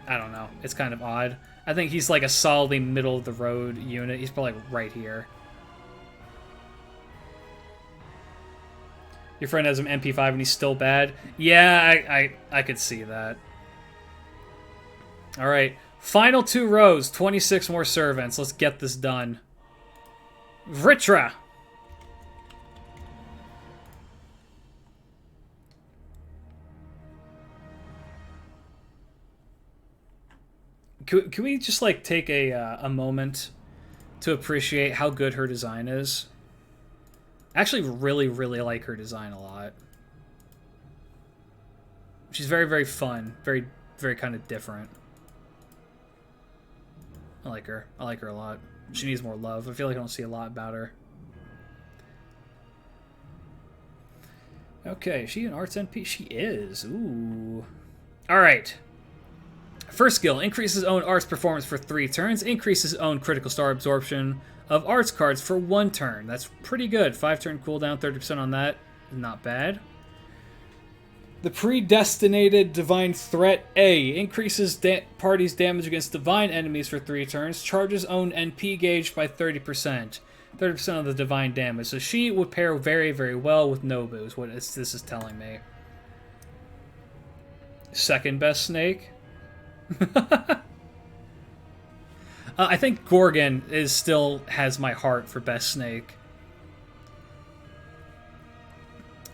I don't know. It's kind of odd. I think he's like a solidly middle-of-the-road unit. He's probably right here. Your friend has him MP5 and he's still bad? Yeah, I could see that. Alright. Final 2 rows. 26 more servants. Let's get this done. Vritra! Can we just, like, take a moment to appreciate how good her design is? I actually really, really like her design a lot. She's very, very fun. Very, very kind of different. I like her. I like her a lot. She needs more love. I feel like I don't see a lot about her. Okay, is she an arts NP? She is. Ooh. Alright. First skill, increases own arts performance for 3 turns, increases own critical star absorption of arts cards for 1 turn. That's pretty good. 5-turn cooldown, 30% on that. Not bad. The predestinated divine threat A increases party's damage against divine enemies for 3 turns, charges own NP gauge by 30%. 30% of the divine damage. So she would pair very, very well with Nobu, is what this is telling me. Second best snake. I think Gorgon still has my heart for best snake.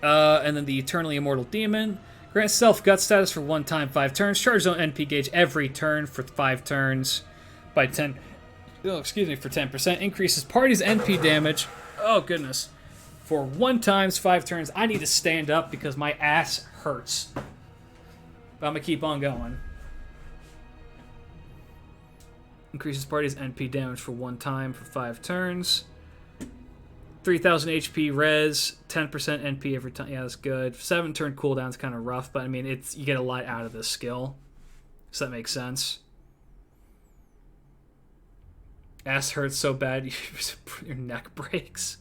And then the Eternally Immortal Demon. Grants self-gut status for 1 time, 5 turns. Charges on NP gauge every turn for 5 turns by 10... Oh, excuse me, for 10%. Increases party's NP damage. Oh, goodness. For 1 times 5 turns. I need to stand up because my ass hurts. But I'm going to keep on going. Increases party's NP damage for 1 time for 5 turns. 3,000 HP res, 10% NP every time. Yeah, that's good. 7-turn cooldown's kind of rough, but I mean, you get a lot out of this skill. So that makes sense. Ass hurts so bad, your neck breaks.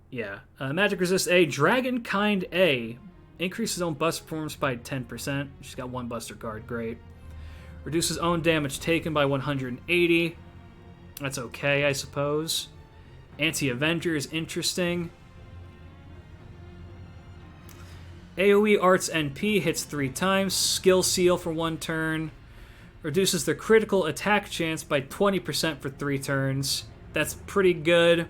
Yeah. Magic Resist A, Dragonkind A. Increases own buster performance by 10%. She's got 1 buster card, great. Reduces own damage taken by 180. That's okay, I suppose. Anti-Avenger is interesting. AoE Arts NP hits 3 times. Skill Seal for 1 turn. Reduces their critical attack chance by 20% for 3 turns. That's pretty good.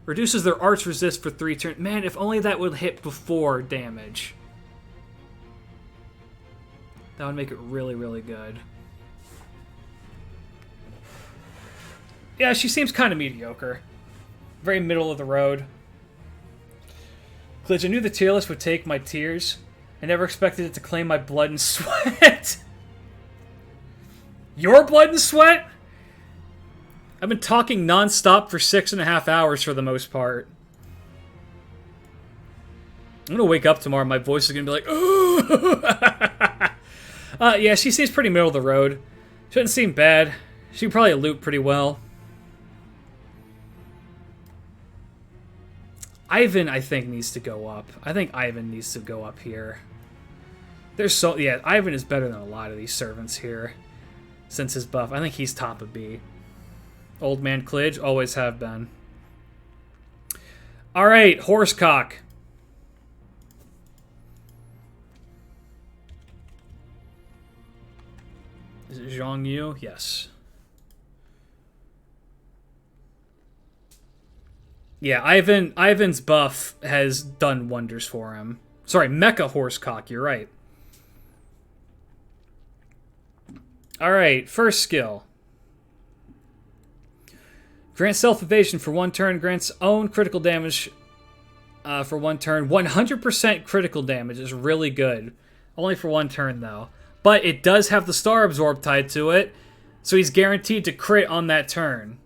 Reduces their Arts Resist for 3 turns. Man, if only that would hit before damage. That would make it really, really good. Yeah, she seems kind of mediocre. Very middle of the road. Klidge, I knew the tier list would take my tears. I never expected it to claim my blood and sweat. Your blood and sweat? I've been talking non-stop for 6.5 hours for the most part. I'm gonna wake up tomorrow and my voice is gonna be like, ooh. Yeah, she seems pretty middle of the road. Shouldn't seem bad. She can probably loot pretty well. Ivan, I think, needs to go up. I think Ivan needs to go up here. Yeah, Ivan is better than a lot of these servants here. Since his buff. I think he's top of B. Old man Klidge, always have been. Alright, Horsecock. Is it Zhang Yu? Yes. Yeah, Ivan's buff has done wonders for him. Sorry, Mecha Horsecock, you're right. Alright, first skill. Grants self-evasion for 1 turn, grants own critical damage for 1 turn. 100% critical damage is really good. Only for 1 turn, though. But it does have the Star Absorb tied to it, so he's guaranteed to crit on that turn.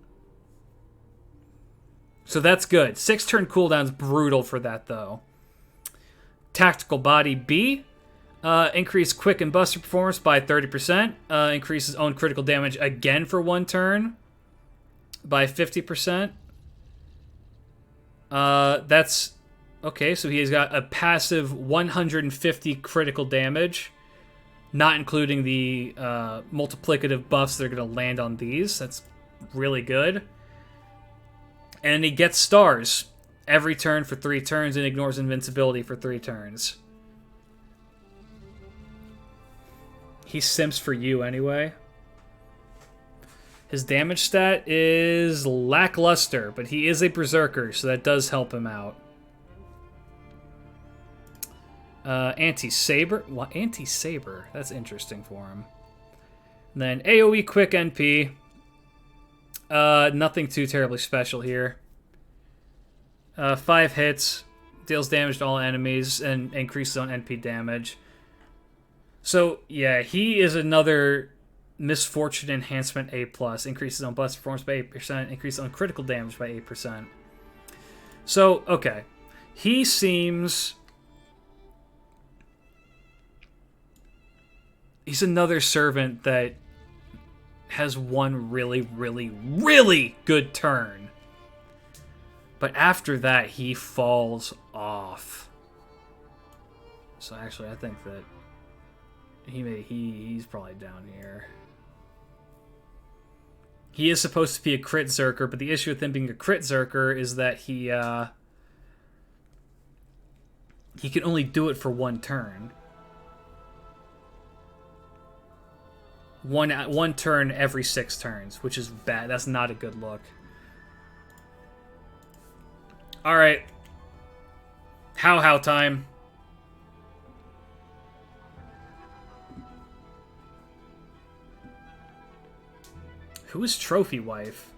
So that's good. 6-turn cooldown's brutal for that, though. Tactical Body B. Increase quick and buster performance by 30%. Increases own critical damage again for 1 turn by 50%. That's... Okay, so he's got a passive 150 critical damage. Not including the multiplicative buffs that are going to land on these. That's really good. And he gets stars every turn for 3 turns and ignores invincibility for 3 turns. He simps for you anyway. His damage stat is lackluster, but he is a berserker, so that does help him out. Anti-Saber? What? Anti-Saber? That's interesting for him. And then AoE Quick NP. Nothing too terribly special here. 5 hits. Deals damage to all enemies and increases on NP damage. So, yeah, he is another Misfortune Enhancement A+. Increases on blessed performance by 8%. Increases on critical damage by 8%. So, okay. He seems... He's another servant that has one really, really, really good turn. But after that, he falls off. So actually, I think that he's probably down here. He is supposed to be a crit Zerker, but the issue with him being a crit Zerker is that he can only do it for one turn. One turn every 6 turns, which is bad. That's not a good look. Alright. How time. Who is Trophy Wife?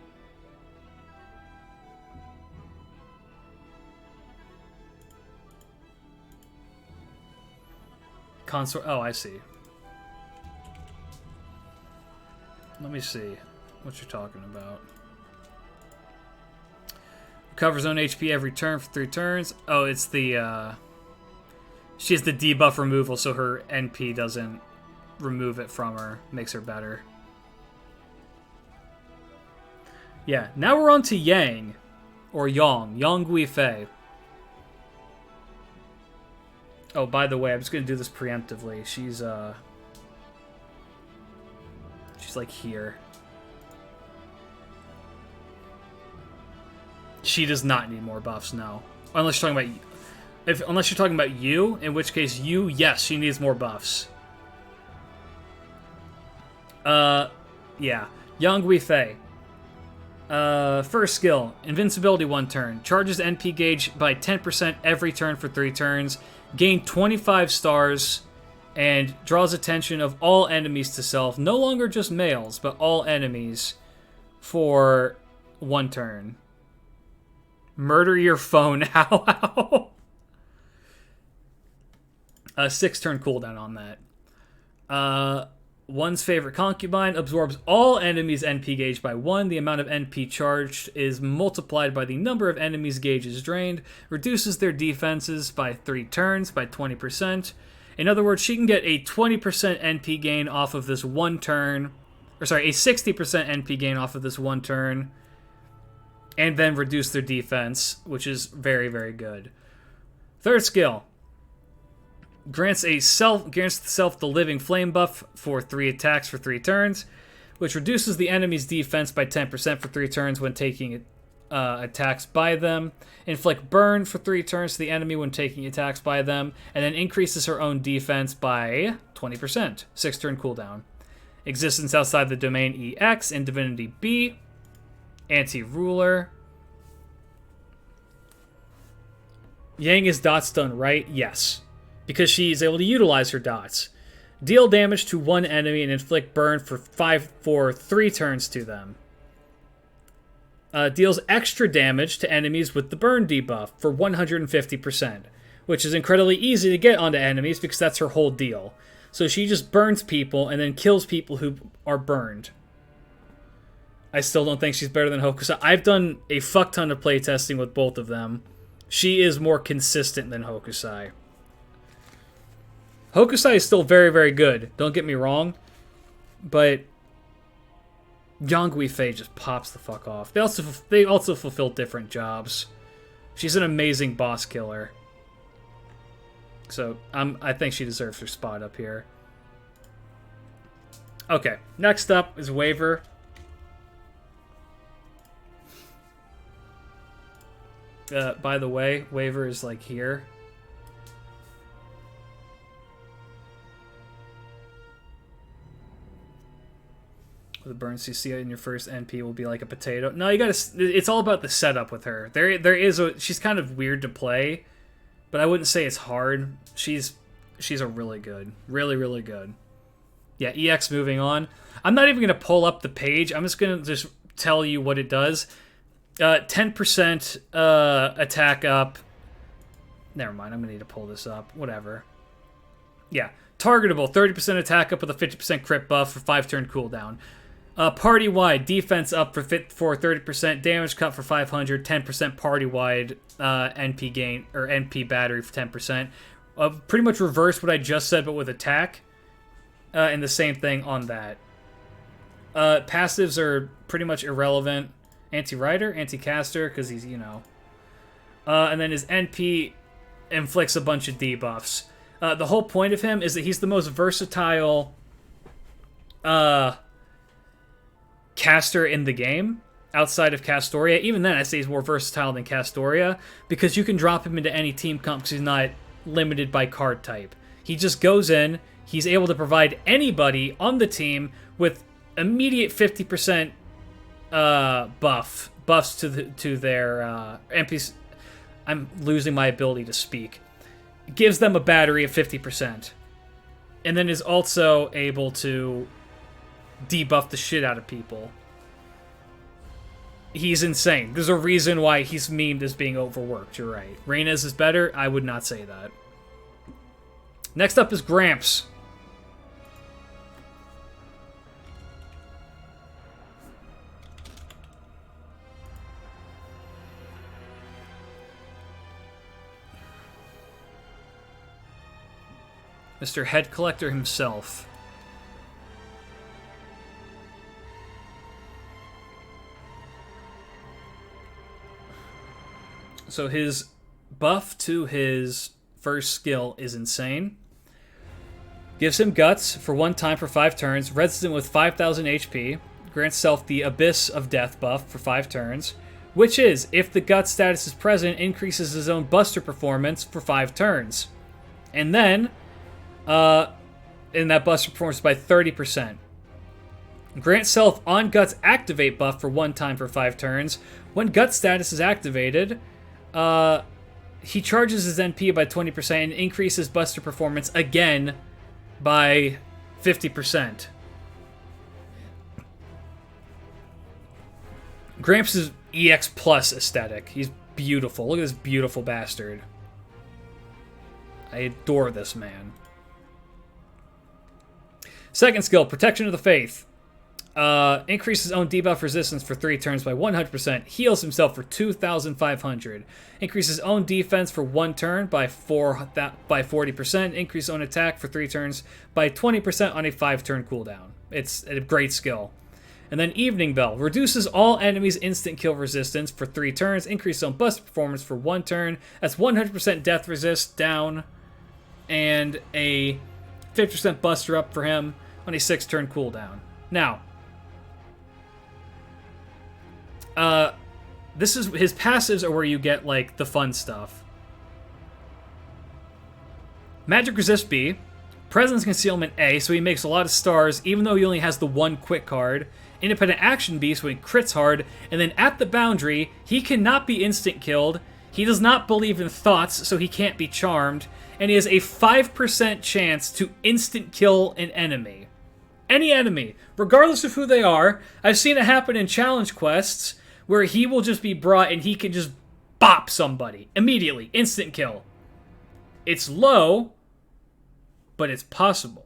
Consort. Oh, I see. Let me see what you're talking about. Recovers own HP every turn for 3 turns. Oh, it's the, she has the debuff removal, so her NP doesn't remove it from her. Makes her better. Yeah, now we're on to Yang. Or Yang. Yang Guifei. Oh, by the way, I'm just gonna do this preemptively. She's like here. She does not need more buffs, no. Unless you're talking about unless you're talking about you, in which case you, yes, she needs more buffs. Yeah. Yang Guifei. First skill, invincibility 1 turn. Charges NP gauge by 10% every turn for 3 turns. Gain 25 stars. And draws attention of all enemies to self. No longer just males, but all enemies for 1 turn. Murder your phone. How? 6 turn cooldown on that. One's favorite concubine absorbs all enemies' NP gauge by 1. The amount of NP charged is multiplied by the number of enemies' gauges drained. Reduces their defenses by 3 turns by 20%. In other words, she can get a 20% NP gain off of this 1 turn. Or sorry, a 60% NP gain off of this 1 turn. And then reduce their defense, which is very, very good. Third skill. Grants self the living flame buff for 3 attacks for 3 turns, which reduces the enemy's defense by 10% for 3 turns when taking attacks by them. Inflict burn for 3 turns to the enemy when taking attacks by them, and then increases her own defense by 20%. 6 turn cooldown. Existence outside the domain EX in Divinity B. Anti-ruler. Yang is dot stun, right? Yes. Because she is able to utilize her dots. Deal damage to 1 enemy and inflict burn for 3 turns to them. Deals extra damage to enemies with the burn debuff for 150%, which is incredibly easy to get onto enemies because that's her whole deal. So she just burns people and then kills people who are burned. I still don't think she's better than Hokusai. I've done a fuck ton of playtesting with both of them. She is more consistent than Hokusai. Hokusai is still very, very good. Don't get me wrong. But Yang Guifei just pops the fuck off. They also fulfill different jobs. She's an amazing boss killer. So I think she deserves her spot up here. Okay, next up is Waver. By the way, Waver is like here. The burn CC in your first NP will be like a potato. No, you gotta. It's all about the setup with her. She's kind of weird to play, but I wouldn't say it's hard. She's a really good, really good. Yeah, EX moving on. I'm not even gonna pull up the page. I'm just gonna tell you what it does. 10% attack up, Never mind, I'm going to need to pull this up. Whatever. Yeah. Targetable, 30% attack up with a 50% crit buff for 5-turn cooldown. Party-wide, defense up for 30%, damage cut for 500, 10% party-wide NP gain, or NP battery for 10%. Pretty much reverse what I just said, but with attack. And the same thing on that. Passives are pretty much irrelevant. Anti-rider, anti-caster, because he's, you know. And then his NP inflicts a bunch of debuffs. The whole point of him is that he's the most versatile caster in the game, outside of Castoria. Even then, I say he's more versatile than Castoria, because you can drop him into any team comp because he's not limited by card type. He just goes in, he's able to provide anybody on the team with immediate 50% buffs to their NPCs. I'm losing my ability to speak. Gives them a battery of 50%. And then is also able to debuff the shit out of people. He's insane. There's a reason why he's memed as being overworked, you're right. Reyna's is better? I would not say that. Next up is Gramps. Mr. Head Collector himself. So his buff to his first skill is insane. Gives him Guts for 1 time for 5 turns. Resident with 5,000 HP. Grants self the Abyss of Death buff for 5 turns. Which is, if the Guts status is present, increases his own Buster performance for 5 turns. And then, in that Buster performance by 30%. Grant self on Guts Activate buff for 1 time for 5 turns. When Guts status is activated, he charges his NP by 20% and increases Buster performance again by 50%. Gramps is EX plus aesthetic. He's beautiful. Look at this beautiful bastard. I adore this man. Second skill, Protection of the Faith. Increases own debuff resistance for 3 turns by 100%. Heals himself for 2,500. Increases own defense for 1 turn by 40%. Increase own attack for 3 turns by 20% on a 5-turn cooldown. It's a great skill. And then Evening Bell. Reduces all enemies' instant kill resistance for 3 turns. Increases own Buster performance for 1 turn. That's 100% death resist down. And a 50% Buster up for him on a 6-turn cooldown. Now, this is his passives are where you get like the fun stuff. Magic Resist B, Presence Concealment A, so he makes a lot of stars even though he only has the 1 quick card. Independent Action B, so he crits hard, and then at the boundary, he cannot be instant killed. He does not believe in thoughts, so he can't be charmed, and he has a 5% chance to instant kill an enemy. Any enemy, regardless of who they are. I've seen it happen in challenge quests where he will just be brought and he can just bop somebody immediately, instant kill. It's low, but it's possible.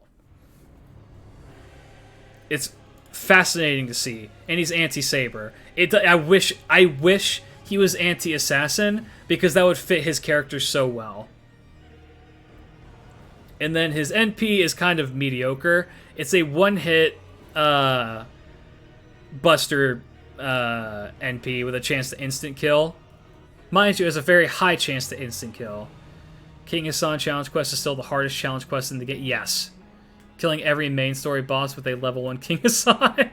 It's fascinating to see, and he's anti-saber. I wish he was anti-assassin because that would fit his character so well. And then his NP is kind of mediocre. It's a 1-hit Buster NP with a chance to instant kill. Mind you, it has a very high chance to instant kill. King Hassan challenge quest is still the hardest challenge quest in the game. Yes. Killing every main story boss with a level 1 King Hassan.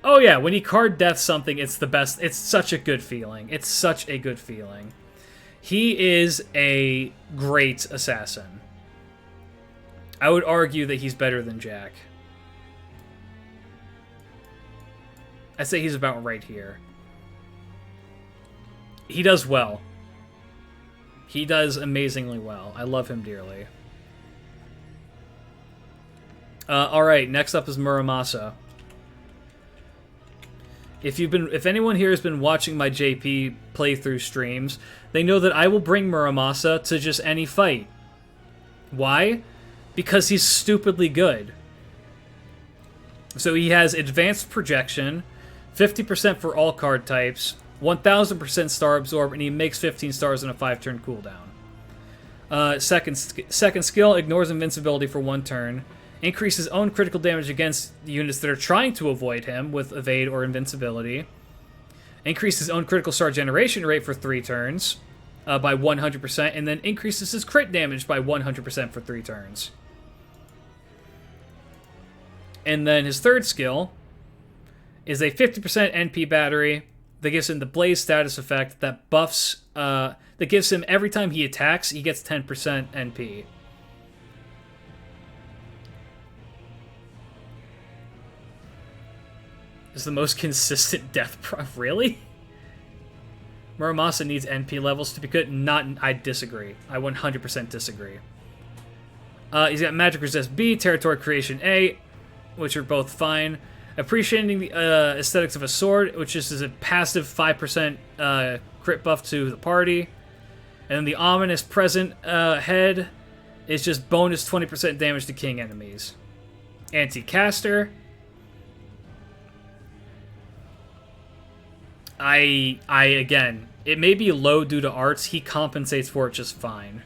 Oh yeah, when he card death something, it's the best. It's such a good feeling. It's such a good feeling. He is a great assassin. I would argue that he's better than Jack. I'd say he's about right here. He does well. He does amazingly well. I love him dearly. Alright, next up is Muramasa. If anyone here has been watching my JP playthrough streams, they know that I will bring Muramasa to just any fight. Why? Because he's stupidly good. So he has advanced projection, 50% for all card types, 1000% star absorb, and he makes 15 stars in a 5-turn cooldown. Second skill, ignores invincibility for 1 turn. Increases own critical damage against units that are trying to avoid him with evade or invincibility. Increases own critical star generation rate for 3 turns by 100%, and then increases his crit damage by 100% for 3 turns. And then his third skill is a 50% NP battery that gives him the Blaze status effect that buffs, that gives him every time he attacks, he gets 10% NP. Is the most consistent death really? Muramasa needs NP levels to be good. I disagree. I 100% disagree. He's got Magic Resist B, Territory Creation A, which are both fine. Appreciating the aesthetics of a sword, which is a passive 5% crit buff to the party. And then the Ominous Present head is just bonus 20% damage to king enemies. Anti-caster. Again, it may be low due to arts, he compensates for it just fine.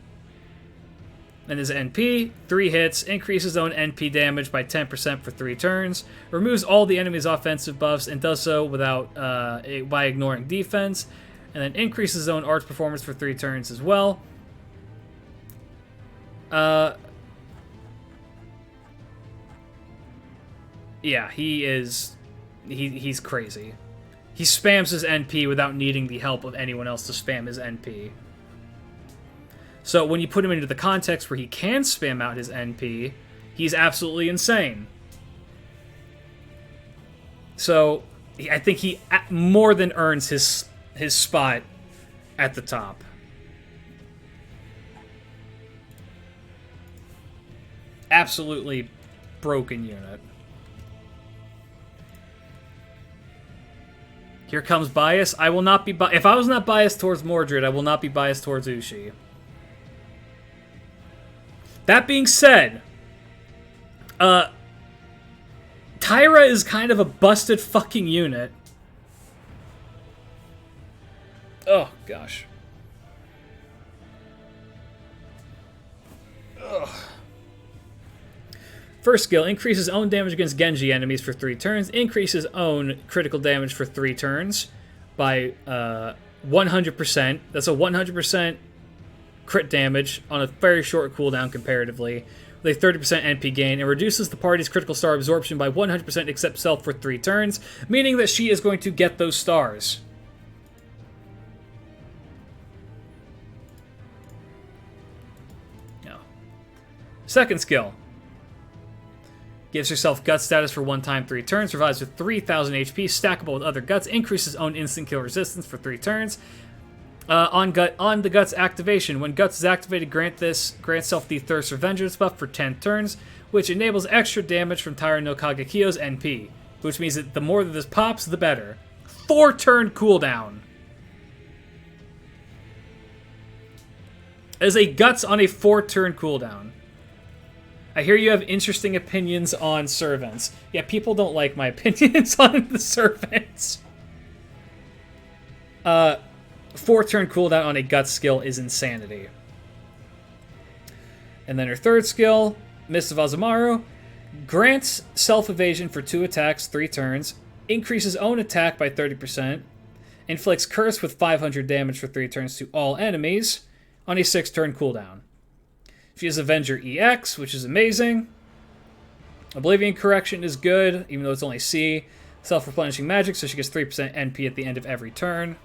And his NP, 3 hits, increases own NP damage by 10% for 3 turns, removes all the enemy's offensive buffs, and does so without by ignoring defense, and then increases his own arts performance for 3 turns as well. Yeah, he's crazy. He spams his NP without needing the help of anyone else to spam his NP. So when you put him into the context where he can spam out his NP, he's absolutely insane. So I think he more than earns his spot at the top. Absolutely broken unit. Here comes bias. I will not be if I was not biased towards Mordred, I will not be biased towards Ushi. That being said, Tyra is kind of a busted fucking unit. Oh, gosh. Ugh. First skill, increases own damage against Genji enemies for 3 turns. Increases own critical damage for 3 turns by 100%. That's a 100% crit damage on a very short cooldown comparatively, with a 30% NP gain, and reduces the party's critical star absorption by 100% except self for 3 turns, meaning that she is going to get those stars. No. Second skill. Gives herself gut status for 1 time 3 turns, revives with 3,000 HP, stackable with other guts, increases own instant kill resistance for 3 turns. On the Guts activation, when Guts is activated, grant self the Thirst or Vengeance buff for 10 turns, which enables extra damage from Taira no Kagekyo's NP, which means that the more that this pops, the better. 4-turn cooldown. As a Guts on a 4-turn cooldown. I hear you have interesting opinions on servants. Yeah, people don't like my opinions on the servants. 4-turn cooldown on a Guts skill is insanity. And then her third skill, Mist of Azumaru, grants self-evasion for 2 attacks, 3 turns, increases own attack by 30%, inflicts curse with 500 damage for 3 turns to all enemies on a 6-turn cooldown. She has Avenger EX, which is amazing. Oblivion Correction is good, even though it's only C. Self-replenishing magic, so she gets 3% NP at the end of every turn.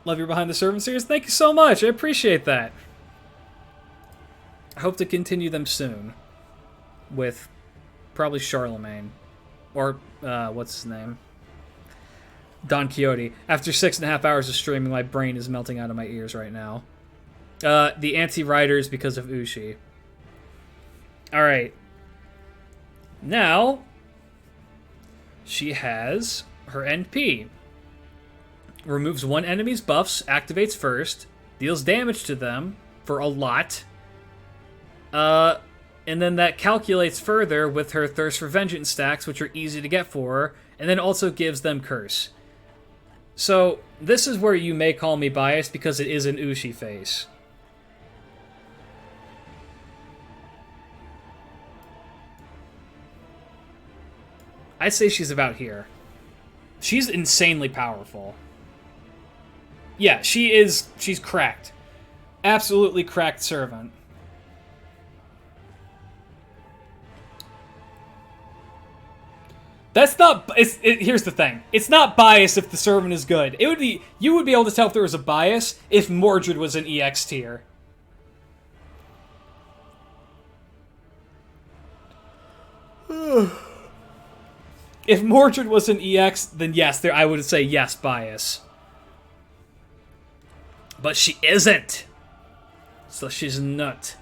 Love your Behind the Servant series. Thank you so much. I appreciate that. I hope to continue them soon. With probably Charlemagne. Or, what's his name? Don Quixote. After 6.5 hours of streaming, my brain is melting out of my ears right now. The anti-riders because of Ushi. Alright. Now, she has her NP. Removes one enemy's buffs, activates first, deals damage to them for a lot. And then that calculates further with her Thirst for Vengeance stacks, which are easy to get for her, and then also gives them Curse. So, this is where you may call me biased because it is an Ushi face. I'd say she's about here. She's insanely powerful. Yeah, she's cracked. Absolutely cracked servant. That's not... here's the thing. It's not bias if the servant is good. It would be... You would be able to tell if there was a bias if Mordred was an EX tier. If Mordred was an EX, then yes, I would say yes, bias. But she isn't. So she's not.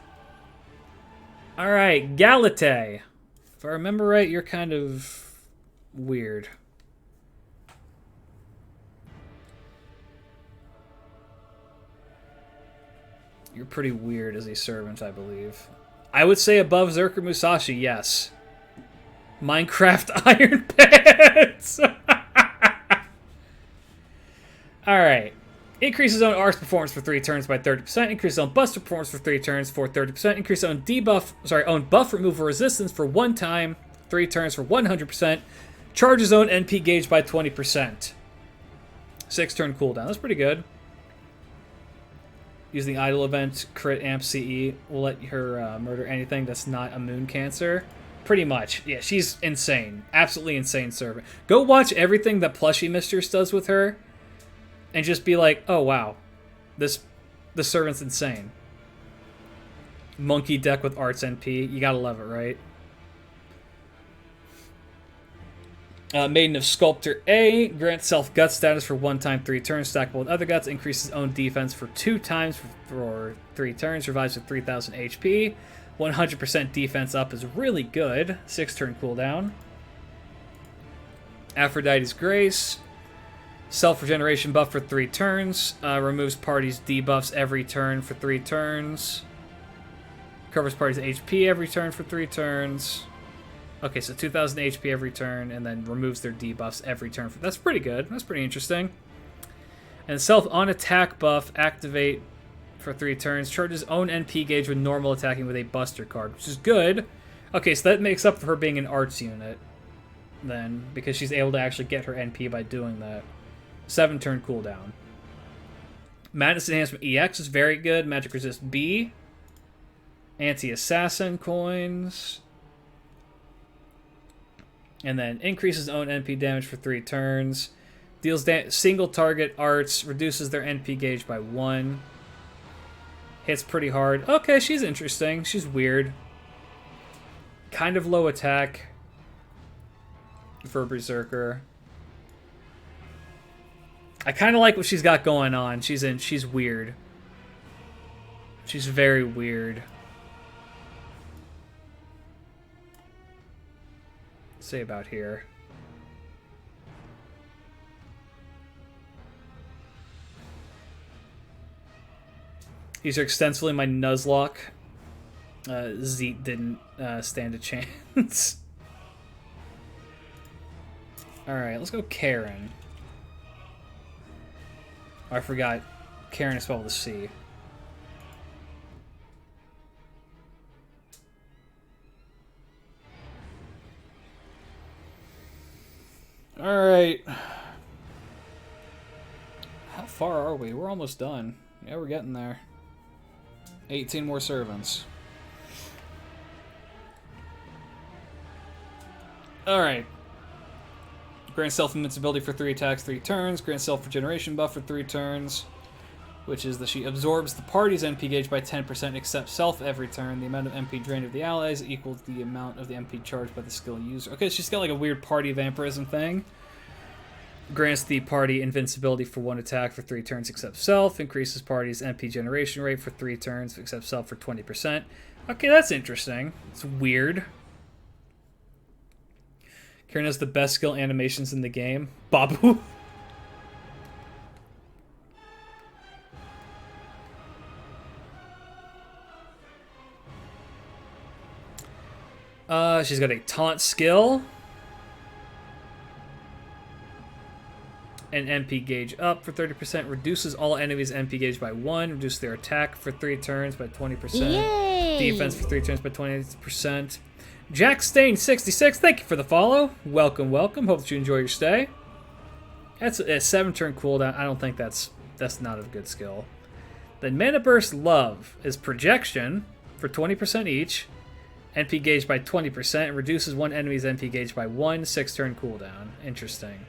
Alright, Galate. If I remember right, you're kind of weird. You're pretty weird as a servant, I believe. I would say above Zerker Musashi, yes. Minecraft Iron Pants! Alright. Increases own arts performance for 3 turns by 30%. Increases own buster performance for 3 turns for 30%. Increases own buff removal resistance for 1 time, 3 turns for 100%. Charges own NP gauge by 20%. 6 turn cooldown. That's pretty good. Using the idle event, crit amp CE will let her murder anything that's not a moon cancer. Pretty much. Yeah, she's insane. Absolutely insane servant. Go watch everything that Plushie Mistress does with her and just be like, oh wow, the servant's insane. Monkey deck with arts NP. You gotta love it, right? Maiden of Sculptor A. Grants self gut status for 1 time 3 turns. Stackable with other guts. Increases own defense for 2 times for 3 turns. Revives with 3000 HP. 100% defense up is really good. 6 turn cooldown. Aphrodite's Grace. Self-regeneration buff for 3 turns. Removes party's debuffs every turn for 3 turns. Covers party's HP every turn for 3 turns. Okay, so 2000 HP every turn, and then removes their debuffs every turn. That's pretty good. That's pretty interesting. And self-on-attack buff, activate for 3 turns. Charges own NP gauge when normal attacking with a buster card, which is good. Okay, so that makes up for her being an arts unit, then, because she's able to actually get her NP by doing that. 7 turn cooldown. Madness Enhancement EX is very good. Magic Resist B. Anti-Assassin coins. And then increases own NP damage for 3 turns. Deals single target arts. Reduces their NP gauge by 1. Hits pretty hard. Okay, she's interesting. She's weird. Kind of low attack for Berserker. I kind of like what she's got going on. She's weird. She's very weird. Say about here. These are extensively my Nuzlocke. Zeet didn't stand a chance. Alright, let's go Karen. Oh, I forgot. Karen is spelled with a C. Alright. How far are we? We're almost done. Yeah, we're getting there. 18 more servants. Alright. Grant self-invincibility for 3 attacks, 3 turns. Grant self-regeneration buff for 3 turns. Which is that she absorbs the party's NP gauge by 10% except self every turn. The amount of MP drained of the allies equals the amount of the MP charged by the skill user. Okay, she's got like a weird party vampirism thing. Grants the party invincibility for 1 attack for 3 turns except self. Increases party's NP generation rate for 3 turns except self for 20%. Okay, that's interesting. It's weird. Crane has the best skill animations in the game. Babu. She's got a taunt skill. An MP gauge up for 30%. Reduces all enemies' MP gauge by 1. Reduces their attack for 3 turns by 20%. Yay! Defense for 3 turns by 20%. Jack Stain 66, thank you for the follow. Welcome, welcome. Hope that you enjoy your stay. That's a 7-turn cooldown. I don't think that's not a good skill. Then Mana Burst Love is projection for 20% each. NP gauge by 20%. Reduces one enemy's NP gauge by 1. 6-turn cooldown. Interesting.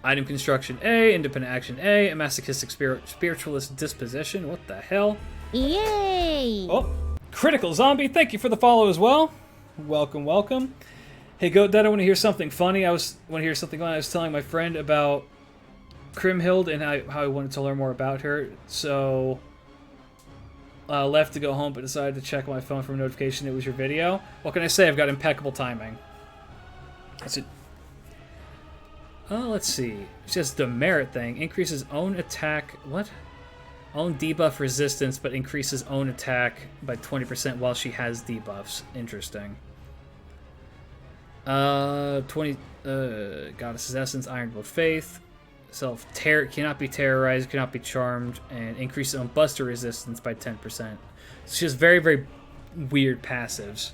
Item construction A, independent action A, a masochistic spiritualist disposition. What the hell? Yay! Oh, Critical Zombie, thank you for the follow as well. Welcome, welcome. Hey, Goat Dad, I want to hear something funny. I was telling my friend about Crimhild and how I wanted to learn more about her. So, left to go home, but decided to check my phone for a notification. It was your video. What can I say? I've got impeccable timing. That's it. Let's see. It's just the merit thing. Increases own attack. What? Own debuff resistance, but increases own attack by 20% while she has debuffs. Interesting. 20. Goddess's Essence, Ironwood Faith. Cannot be terrorized, cannot be charmed, and increases own buster resistance by 10%. So she has very, very weird passives.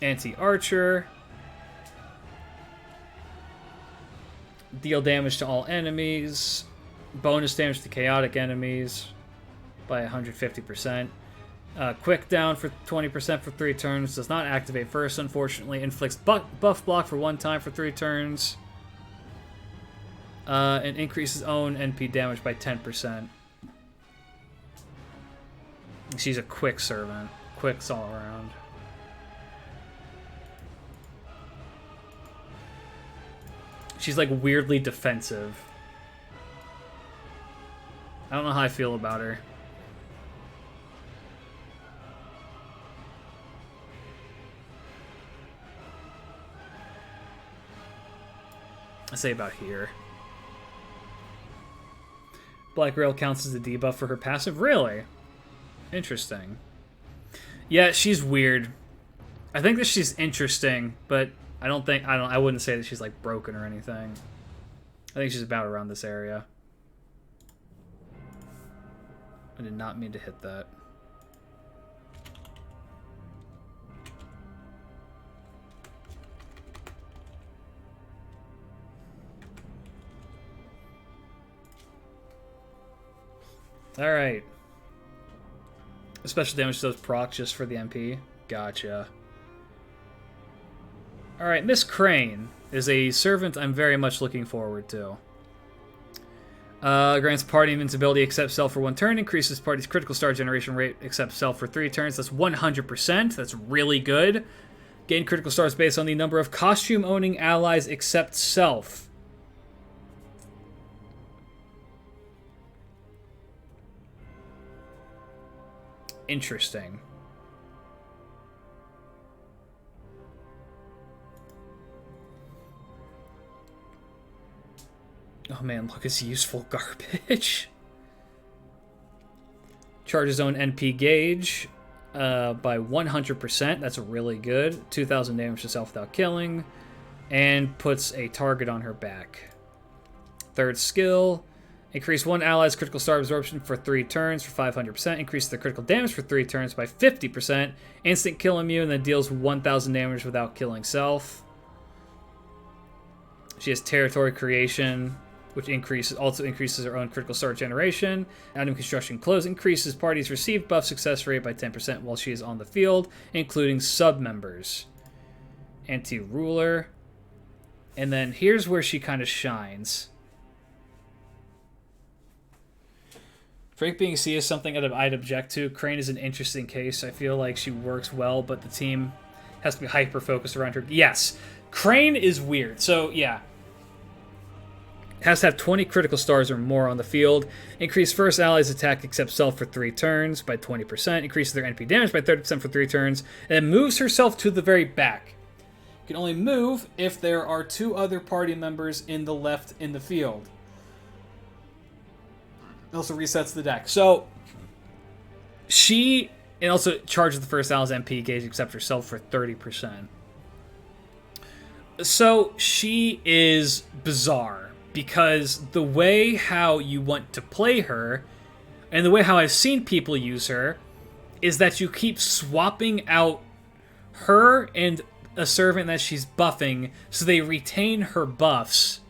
Anti-Archer. Deal damage to all enemies. Bonus damage to chaotic enemies by 150%. Quick down for 20% for 3 turns. Does not activate first, unfortunately. Inflicts buff block for 1 time for 3 turns. And increases own NP damage by 10%. She's a quick servant. Quicks all around. She's like weirdly defensive. I don't know how I feel about her. I say about here. Black Rail counts as a debuff for her passive. Really? Interesting. Yeah, she's weird. I think that she's interesting, but I wouldn't say that she's like broken or anything. I think she's about around this area. I did not mean to hit that. Alright. Special damage to those procs just for the MP. Gotcha. Alright, Miss Crane is a servant I'm very much looking forward to. Grants party invincibility except self for 1 turn. Increases party's critical star generation rate except self for 3 turns. That's 100%. That's really good. Gain critical stars based on the number of costume-owning allies except self. Interesting. Oh man, look, it's useful garbage. Charges own NP gauge by 100%. That's really good. 2,000 damage to self without killing. And puts a target on her back. Third skill. Increase one ally's critical star absorption for 3 turns for 500%. Increase the critical damage for 3 turns by 50%. Instant kill immune, then deals 1,000 damage without killing self. She has territory creation, which also increases her own critical star generation. Item construction close increases party's received buff success rate by 10% while she is on the field, including sub-members. Anti-ruler. And then here's where she kind of shines. Frank being C is something I'd object to. Crane is an interesting case. I feel like she works well, but the team has to be hyper-focused around her. Yes, Crane is weird. So, yeah. Has to have 20 critical stars or more on the field. Increase first ally's attack except self for 3 turns by 20%. Increases their NP damage by 30% for 3 turns. And then moves herself to the very back. Can only move if there are 2 other party members in the field. It also resets the deck. So, it also charges the first ally's MP gauge except herself for 30%. So, she is bizarre. Because the way how you want to play her, and the way how I've seen people use her, is that you keep swapping out her and a servant that she's buffing, so they retain her buffs.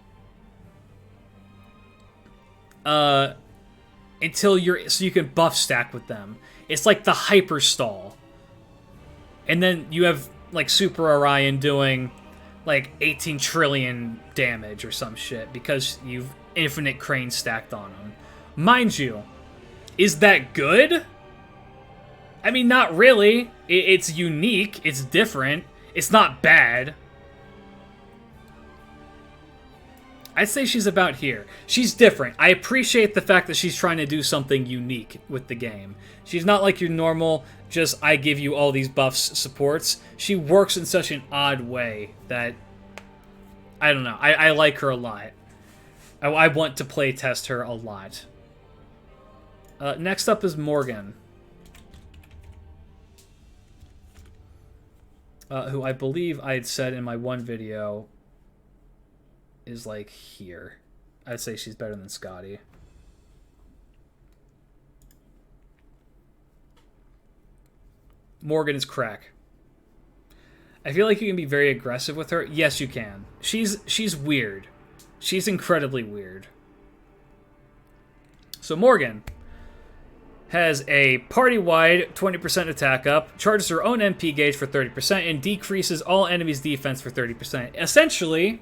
So you can buff stack with them. It's like the hyper stall. And then you have like Super Orion doing like 18 trillion damage or some shit because you've infinite crane stacked on them. Mind you, is that good? I mean, not really. It's unique. It's different. It's not bad. I'd say she's about here. She's different. I appreciate the fact that she's trying to do something unique with the game. She's not like your normal, just I give you all these buffs supports. She works in such an odd way that, I don't know. I like her a lot. I want to play test her a lot. Next up is Morgan. Who I believe I had said in my one video is like here. I'd say she's better than Scotty. Morgan is crack. I feel like you can be very aggressive with her. Yes, you can. She's weird. She's incredibly weird. So Morgan has a party-wide 20% attack up, charges her own MP gauge for 30%, and decreases all enemies' defense for 30%. Essentially,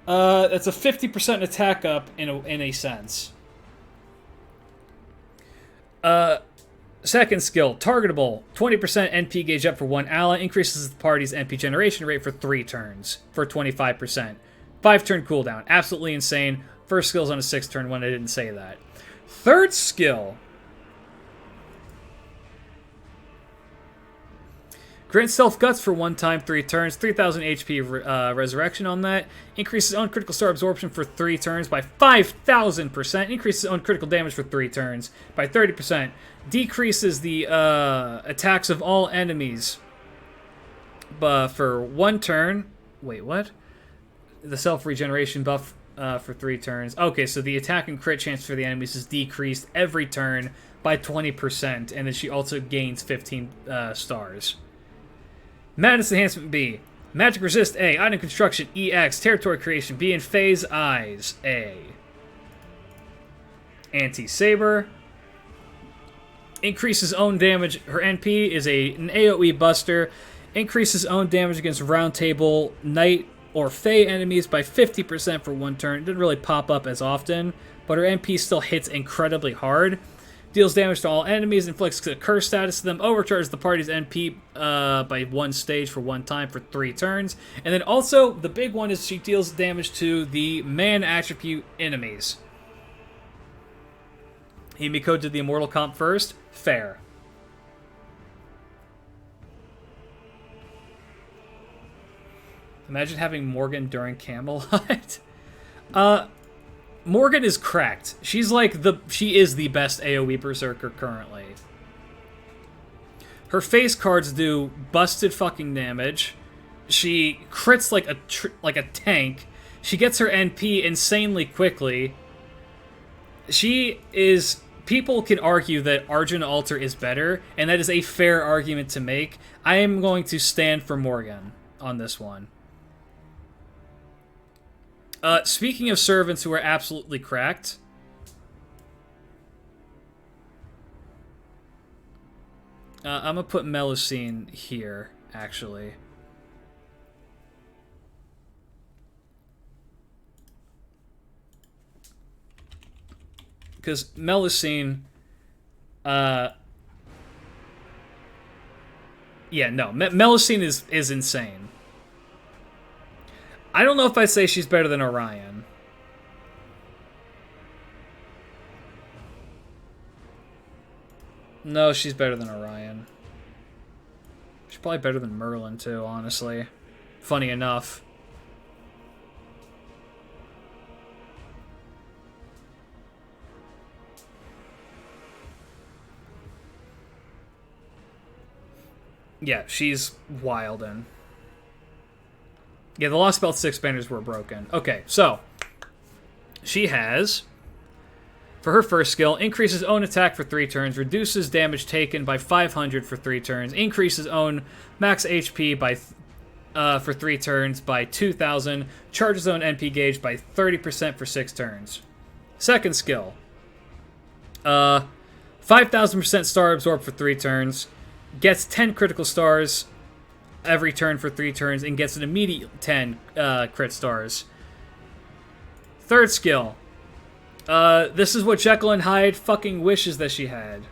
that's a 50% attack up in a sense. Second skill, targetable. 20% NP gauge up for 1 ally. Increases the party's NP generation rate for 3 turns for 25%. 5-turn cooldown. Absolutely insane. First skill's on a 6-turn one. I didn't say that. Third skill. Grant self guts for 1 time, 3 turns. 3000 HP resurrection on that. Increases own critical star absorption for 3 turns by 5000%. Increases own critical damage for 3 turns by 30%. Decreases the attacks of all enemies for 1 turn. Wait, what? The self-regeneration buff for 3 turns. Okay, so the attack and crit chance for the enemies is decreased every turn by 20%, and then she also gains 15 stars. Madness Enhancement B. Magic Resist A. Item Construction EX. Territory Creation B. And Phase Eyes A. Anti-Saber. Increases own damage. Her NP is an AoE buster. Increases own damage against Round Table, Knight, or Fey enemies by 50% for 1 turn. It didn't really pop up as often, but her NP still hits incredibly hard. Deals damage to all enemies, inflicts a curse status to them, overcharges the party's NP by 1 stage for 1 time for 3 turns. And then also, the big one is she deals damage to the man attribute enemies. Himiko did the Immortal comp first. Fair. Imagine having Morgan during Camelot. Morgan is cracked. She is the best AoE berserker currently. Her face cards do busted fucking damage. She crits like a tank. She gets her NP insanely quickly. People can argue that Arjun Alter is better, and that is a fair argument to make. I am going to stand for Morgan on this one. Speaking of servants who are absolutely cracked, I'm gonna put Melusine here, actually. Because Melusine, Melusine is insane. I don't know if I'd say she's better than Orion. No, she's better than Orion. She's probably better than Merlin, too, honestly. Funny enough. Yeah, she's wildin'. Yeah, the Lost Belt 6 banners were broken. Okay, so she has, for her first skill, increases own attack for 3 turns, reduces damage taken by 500 for 3 turns, increases own max HP by for 3 turns by 2,000, charges own NP gauge by 30% for 6 turns. Second skill, 5,000% star absorb for 3 turns, gets 10 critical stars every turn for 3 turns, and gets an immediate 10 crit stars. Third skill. This is what Jekyll and Hyde fucking wishes that she had.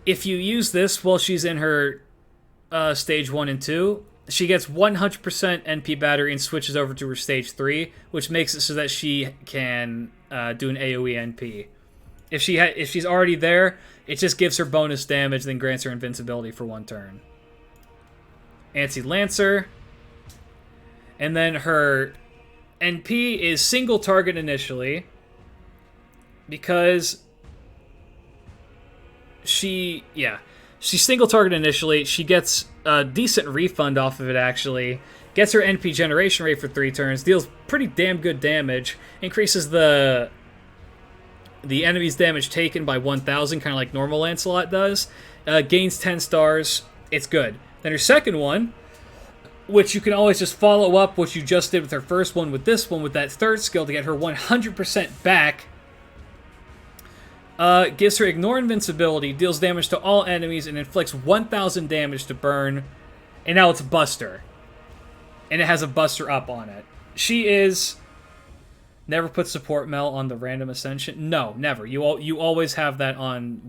If you use this while she's in her stage 1 and 2, she gets 100% NP battery and switches over to her stage 3, which makes it so that she can do an AoE NP. If she's already there, it just gives her bonus damage, then grants her invincibility for 1 turn. Anti-Lancer. And then her NP is single target initially, because she's single target initially. She gets a decent refund off of it, actually. Gets her NP generation rate for 3 turns. Deals pretty damn good damage. Increases the enemy's damage taken by 1,000, kind of like normal Lancelot does. Gains 10 stars. It's good. Then her second one, which you can always just follow up what you just did with her first one with this one, with that third skill to get her 100% back. Gives her ignore invincibility, deals damage to all enemies, and inflicts 1,000 damage to burn. And now it's Buster. And it has a Buster up on it. She is... Never put support Mel on the random ascension? No, never. You always have that on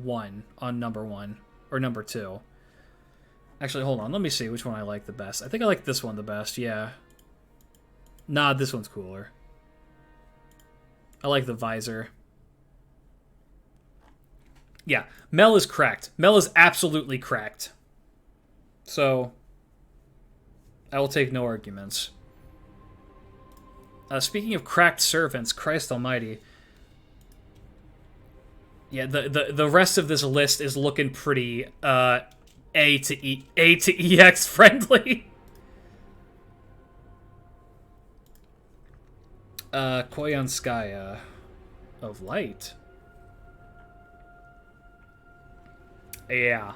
number 1. Or number 2. Actually, hold on. Let me see which one I like the best. I think I like this one the best, yeah. Nah, this one's cooler. I like the visor. Yeah, Mel is cracked. Mel is absolutely cracked. So, I will take no arguments. Speaking of cracked servants, Christ almighty. Yeah, the rest of this list is looking pretty A to EX friendly. Koyanskaya of Light. Yeah.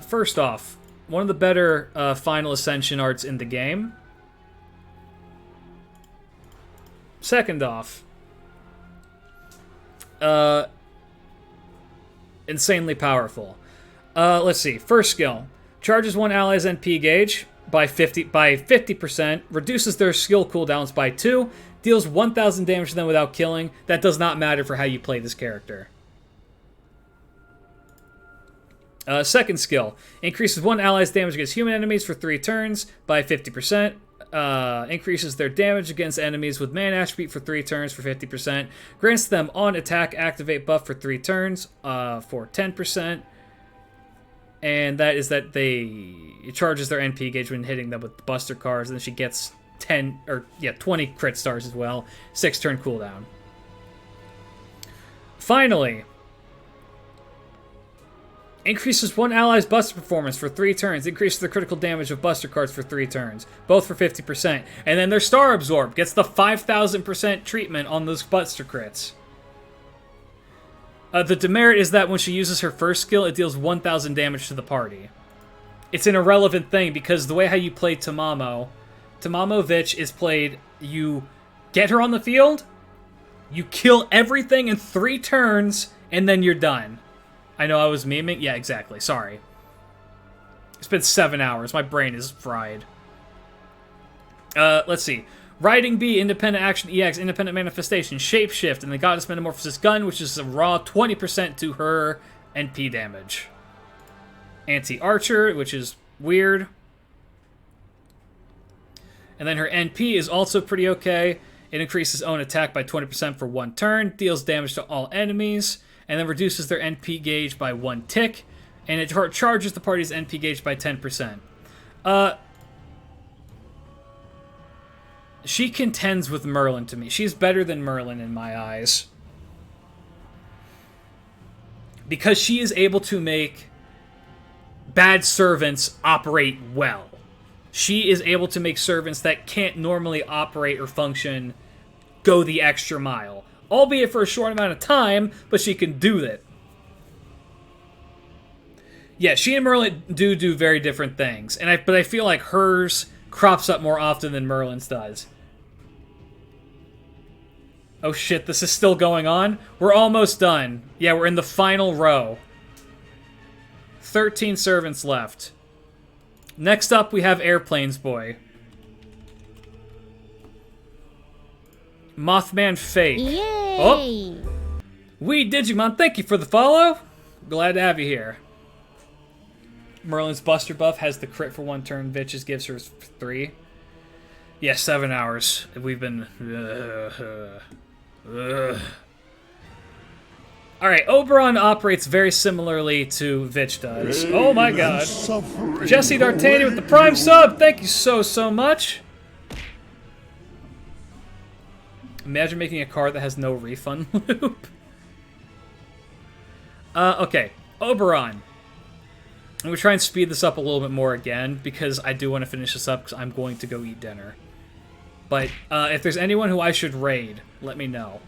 First off, one of the better Final Ascension arts in the game. Second off, insanely powerful. Let's see. First skill. Charges one ally's NP gauge by 50%, reduces their skill cooldowns by 2, deals 1,000 damage to them without killing. That does not matter for how you play this character. Second skill. Increases one ally's damage against human enemies for 3 turns by 50%. Increases their damage against enemies with man attribute for 3 turns for 50%. Grants them on attack activate buff for 3 turns for 10%. And that is that it charges their NP gauge when hitting them with Buster cards, and then she gets 20 crit stars as well. 6 turn cooldown. Finally, increases one ally's Buster performance for 3 turns. Increases the critical damage of Buster cards for 3 turns. Both for 50%. And then their Star Absorb gets the 5,000% treatment on those Buster crits. The demerit is that when she uses her first skill, it deals 1,000 damage to the party. It's an irrelevant thing because the way how you play Tamamo Vich is played, you get her on the field, you kill everything in 3 turns, and then you're done. I know I was memeing. Yeah, exactly. Sorry. It's been 7 hours. My brain is fried. Let's see. Riding B, Independent Action EX, Independent Manifestation, Shapeshift, and the Goddess Metamorphosis Gun, which is a raw 20% to her NP damage. Anti-archer, which is weird. And then her NP is also pretty okay. It increases own attack by 20% for 1 turn, deals damage to all enemies, and then reduces their NP gauge by 1 tick, and it charges the party's NP gauge by 10%. She contends with Merlin to me. She's better than Merlin in my eyes. Because she is able to make bad servants operate well. She is able to make servants that can't normally operate or function go the extra mile. Albeit for a short amount of time, but she can do that. Yeah, she and Merlin do very different things. But I feel like hers crops up more often than Merlin's does. Oh shit, this is still going on? We're almost done. Yeah, we're in the final row. 13 servants left. Next up, we have Airplanes Boy. Mothman Fake. Yay! Oh! We Digimon, thank you for the follow. Glad to have you here. Merlin's Buster buff has the crit for 1 turn. Vitch's gives her 3. Yeah, 7 hours. We've been... Alright, Oberon operates very similarly to Vitch does. Oh my god. Jesse D'Artagnan with the Prime sub! Thank you so much! Imagine making a card that has no refund loop. Okay. Oberon. I'm going to try and speed this up a little bit more again, because I do want to finish this up, because I'm going to go eat dinner. But, if there's anyone who I should raid, let me know.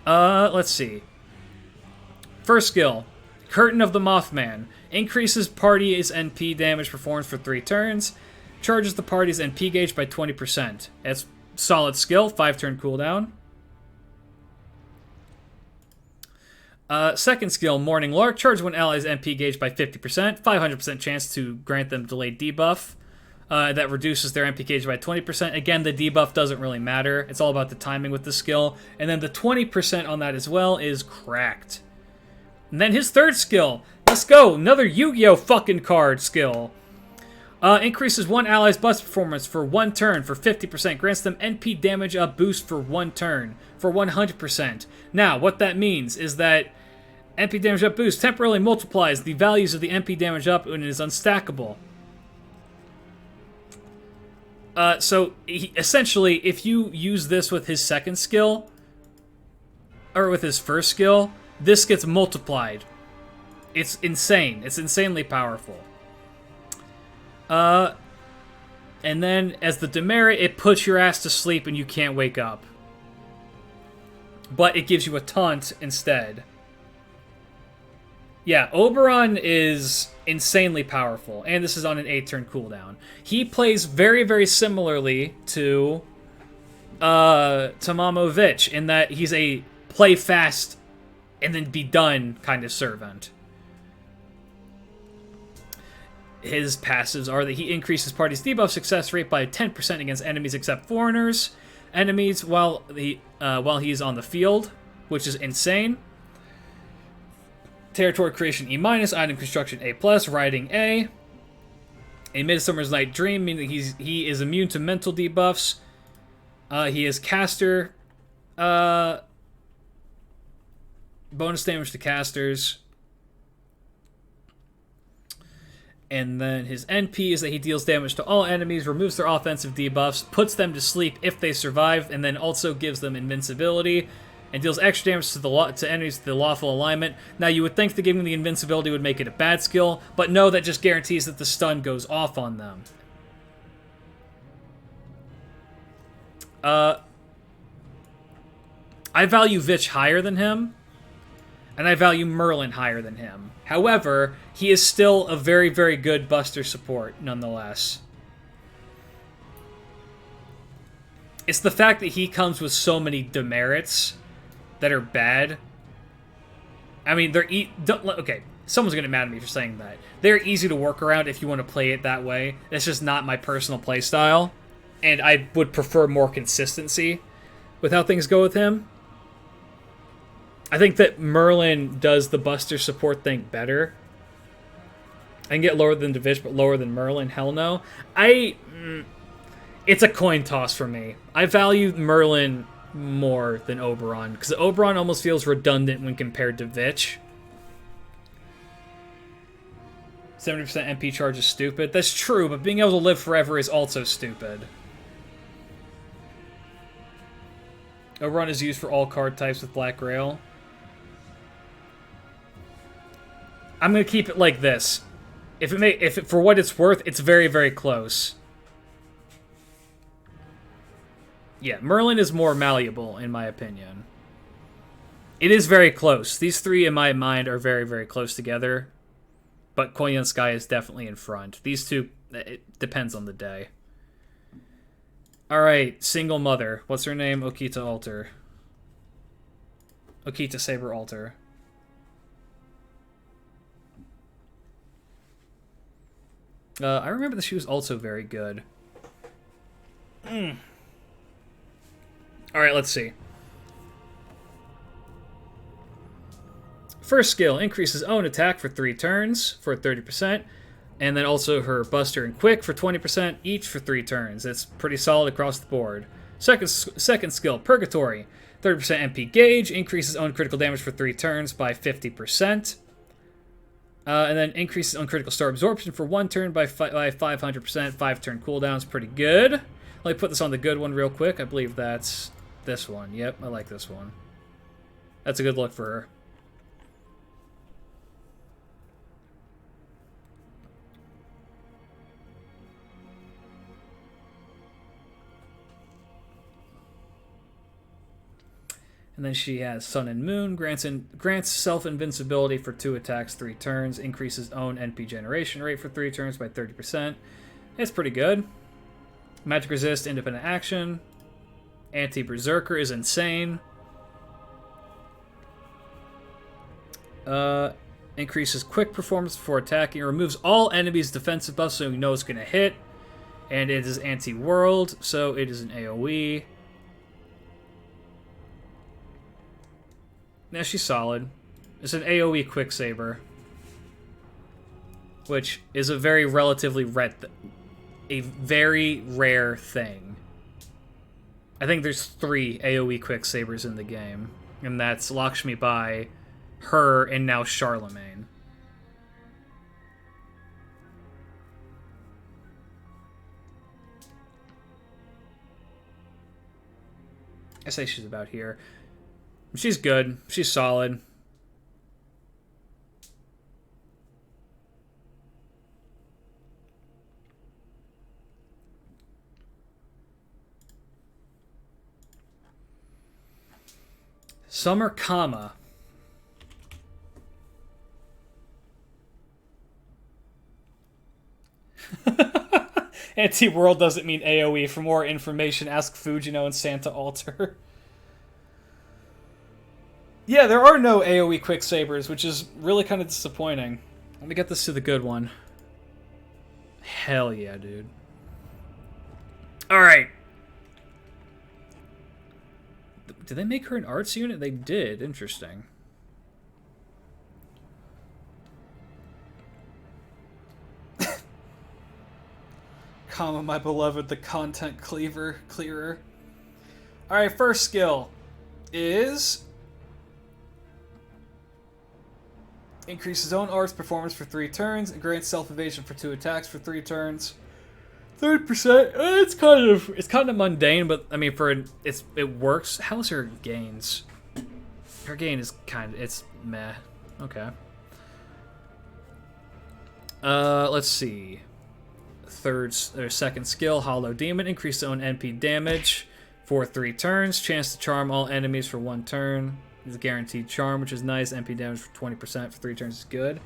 Let's see. First skill. Curtain of the Mothman. Increases party's NP damage performance for 3 turns. Charges the party's NP gauge by 20%. That's solid skill. 5-turn cooldown. Second skill, Morning Lark. Charge one ally's MP gauge by 50%. 500% chance to grant them delayed debuff. That reduces their MP gauge by 20%. Again, the debuff doesn't really matter. It's all about the timing with the skill. And then the 20% on that as well is cracked. And then his third skill. Let's go. Another Yu-Gi-Oh! Fucking card skill. Increases one ally's bust performance for 1 turn for 50%. Grants them NP damage up boost for 1 turn for 100%. Now, what that means is that NP damage up boost temporarily multiplies the values of the NP damage up when it is unstackable. So, essentially, if you use this with his second skill, or with his first skill, this gets multiplied. It's insane. It's insanely powerful. And then, as the demerit, it puts your ass to sleep and you can't wake up. But it gives you a taunt instead. Yeah, Oberon is insanely powerful, and this is on an 8-turn cooldown. He plays very, very similarly to Tamamo Vitch, in that he's a play fast and then be done kind of servant. His passives are that he increases party's debuff success rate by 10% against enemies except foreigners. Enemies while he's on the field, which is insane. Territory creation E-, item construction A+, writing A. A Midsummer's Night Dream, meaning he is immune to mental debuffs. He is caster. Bonus damage to casters. And then his NP is that he deals damage to all enemies, removes their offensive debuffs, puts them to sleep if they survive, and then also gives them invincibility, and deals extra damage to enemies to the lawful alignment. Now, you would think that giving the invincibility would make it a bad skill, but no, that just guarantees that the stun goes off on them. I value Vitch higher than him, and I value Merlin higher than him. However, he is still a very, very good Buster support, nonetheless. It's the fact that he comes with so many demerits that are bad. I mean, okay, someone's going to mad at me for saying that. They're easy to work around if you want to play it that way. It's just not my personal play style, and I would prefer more consistency with how things go with him. I think that Merlin does the Buster support thing better. I can get lower than Divish, but lower than Merlin, hell no. It's a coin toss for me. I value Merlin more than Oberon, because Oberon almost feels redundant when compared to Vich. 70% MP charge is stupid. That's true, but being able to live forever is also stupid. Oberon is used for all card types with Black Grail. I'm gonna keep it like this. If it for what it's worth, it's very, very close. Yeah, Merlin is more malleable, in my opinion. It is very close. These three, in my mind, are very, very close together. But Koyan Sky is definitely in front. These two, it depends on the day. Alright, single mother. What's her name? Okita Alter. Okita Saber Alter. I remember that she was also very good. Alright, let's see. First skill, increases own attack for 3 turns for 30%, and then also her Buster and Quick for 20%, each for 3 turns. It's pretty solid across the board. Second skill, Purgatory. 30% MP gauge, increases own critical damage for 3 turns by 50%. And then increases on critical star absorption for 1 turn by 500%, 5 turn cooldown is pretty good. Let me put this on the good one real quick. I believe that's this one. Yep, I like this one. That's a good look for her. And then she has Sun and Moon, grants self-invincibility for 2 attacks, 3 turns, increases own NP generation rate for 3 turns by 30%. It's pretty good. Magic resist, independent action. Anti-Berserker is insane. Increases quick performance before attacking. Removes all enemies' defensive buffs so you know it's going to hit. And it is anti-world, so it is an AoE. Now she's solid. It's an AoE Quicksaber, which is a very very rare thing. I think there's 3 AoE Quicksabers in the game, and that's Lakshmi Bai, her, and now Charlemagne. I say she's about here. She's good. She's solid. Summer Kama. Anti-world doesn't mean AoE. For more information, ask Fujino and Santa Alter. Yeah, there are no AoE Quicksabers, which is really kind of disappointing. Let me get this to the good one. Hell yeah, dude. Alright. Did they make her an arts unit? They did. Interesting. Comma, my beloved, the content clearer. Alright, first skill is... increases own arts performance for 3 turns, and grants self-evasion for 2 attacks for 3 turns. 30%. It's kind of mundane, but I mean it works. How's her gains? Her gain is it's meh. Okay. Let's see. Second skill, Hollow Demon, increase own NP damage for 3 turns. Chance to charm all enemies for 1 turn. It's a guaranteed charm, which is nice. NP damage for 20% for 3 turns is good.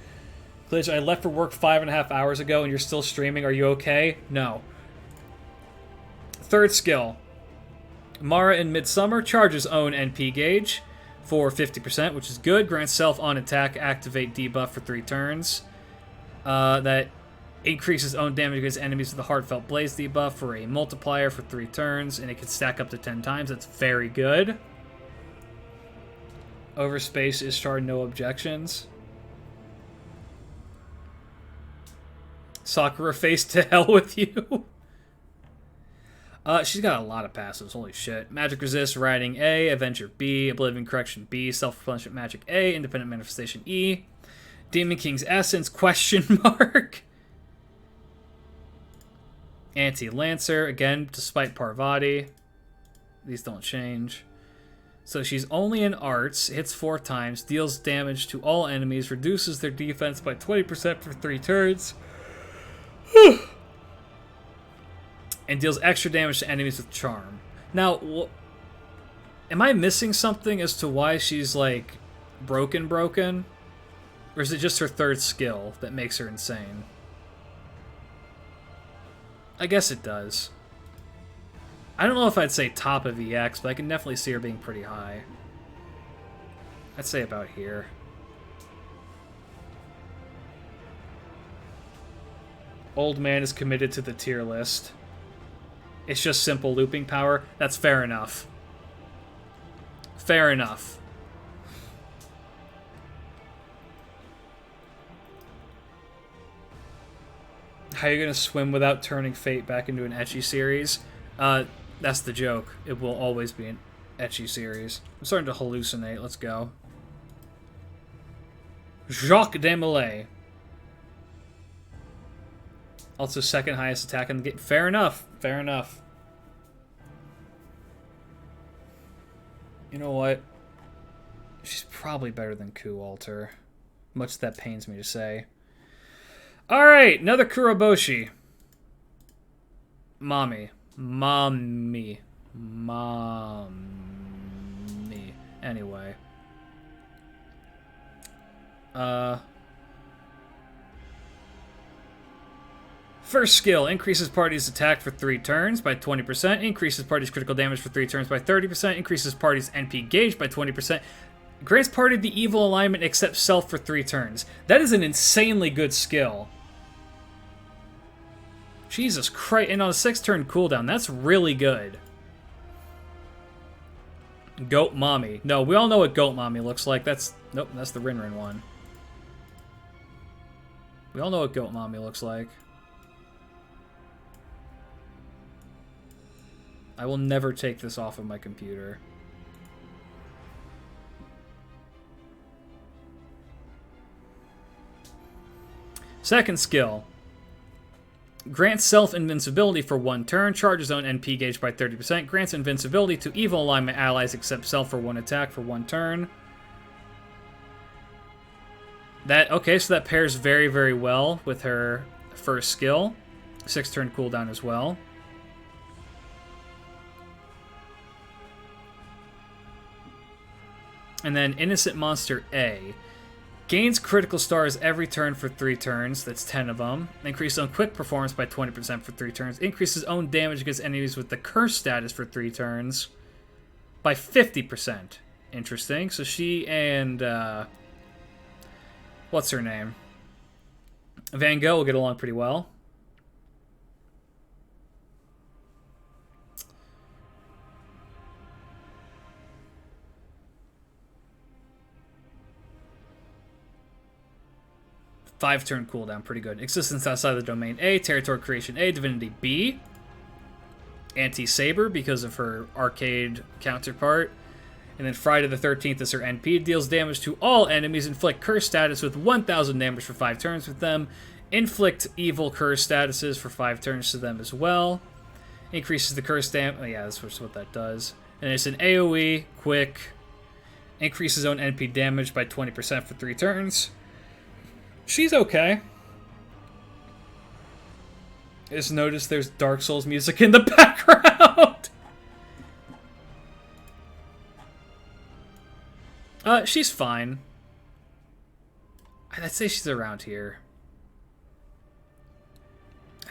Klidge, I left for work 5.5 hours ago and you're still streaming. Are you okay? No. Third skill. Mara in Midsummer charges own NP gauge for 50%, which is good. Grants self on attack, activate debuff for 3 turns. That increases own damage against enemies with the Heartfelt Blaze debuff for a multiplier for 3 turns, and it can stack up to 10 times. That's very good. Overspace Ishtar, no objections. Sakura face, to hell with you. She's got a lot of passives, holy shit. Magic Resist, Riding A, Adventure B, Oblivion Correction B, Self-Replenishment Magic A, Independent Manifestation E, Demon King's Essence, question mark. Anti-Lancer, again, despite Parvati. These don't change. So she's only in arts, hits 4 times, deals damage to all enemies, reduces their defense by 20% for 3 turns. And deals extra damage to enemies with charm. Now, am I missing something as to why she's, like, broken? Or is it just her 3rd skill that makes her insane? I guess it does. I don't know if I'd say top of EX, but I can definitely see her being pretty high. I'd say about here. Old man is committed to the tier list. It's just simple looping power. That's fair enough. Fair enough. How are you gonna swim without turning Fate back into an ecchi series? That's the joke. It will always be an ecchi series. I'm starting to hallucinate. Let's go. Jacques Desmoulins. Also second highest attack in the game. Fair enough. Fair enough. You know what? She's probably better than Ku Alter. Much that pains me to say. Alright, another Kuroboshi. Mommy. Anyway. First skill, increases party's attack for 3 turns by 20%, increases party's critical damage for 3 turns by 30%, increases party's NP gauge by 20%, grants party the evil alignment except self for 3 turns. That is an insanely good skill. Jesus Christ, and on a 6-turn cooldown, that's really good. Goat Mommy. No, we all know what Goat Mommy looks like. Nope, that's the Rinrin one. We all know what Goat Mommy looks like. I will never take this off of my computer. Second skill. Grants self-invincibility for 1 turn, charges own NP gauge by 30%, grants invincibility to evil alignment allies except self for 1 attack for 1 turn. Okay, so that pairs very, very well with her first skill. 6-turn cooldown as well. And then Innocent Monster A. Gains critical stars every turn for 3 turns. That's 10 of them. Increases own quick performance by 20% for 3 turns. Increases own damage against enemies with the curse status for 3 turns by 50%. Interesting. So she and... what's her name? Van Gogh will get along pretty well. Five-turn cooldown, pretty good. Existence outside the domain A, territory creation A, divinity B. Anti-Saber because of her arcade counterpart. And then Friday the 13th is her NP. Deals damage to all enemies. Inflict curse status with 1,000 damage for 5 turns with them. Inflict evil curse statuses for 5 turns to them as well. Increases the curse damage. Oh, yeah, that's what that does. And it's an AoE, quick. Increases own NP damage by 20% for 3 turns. She's okay. I just noticed there's Dark Souls music in the background. She's fine. I'd say she's around here.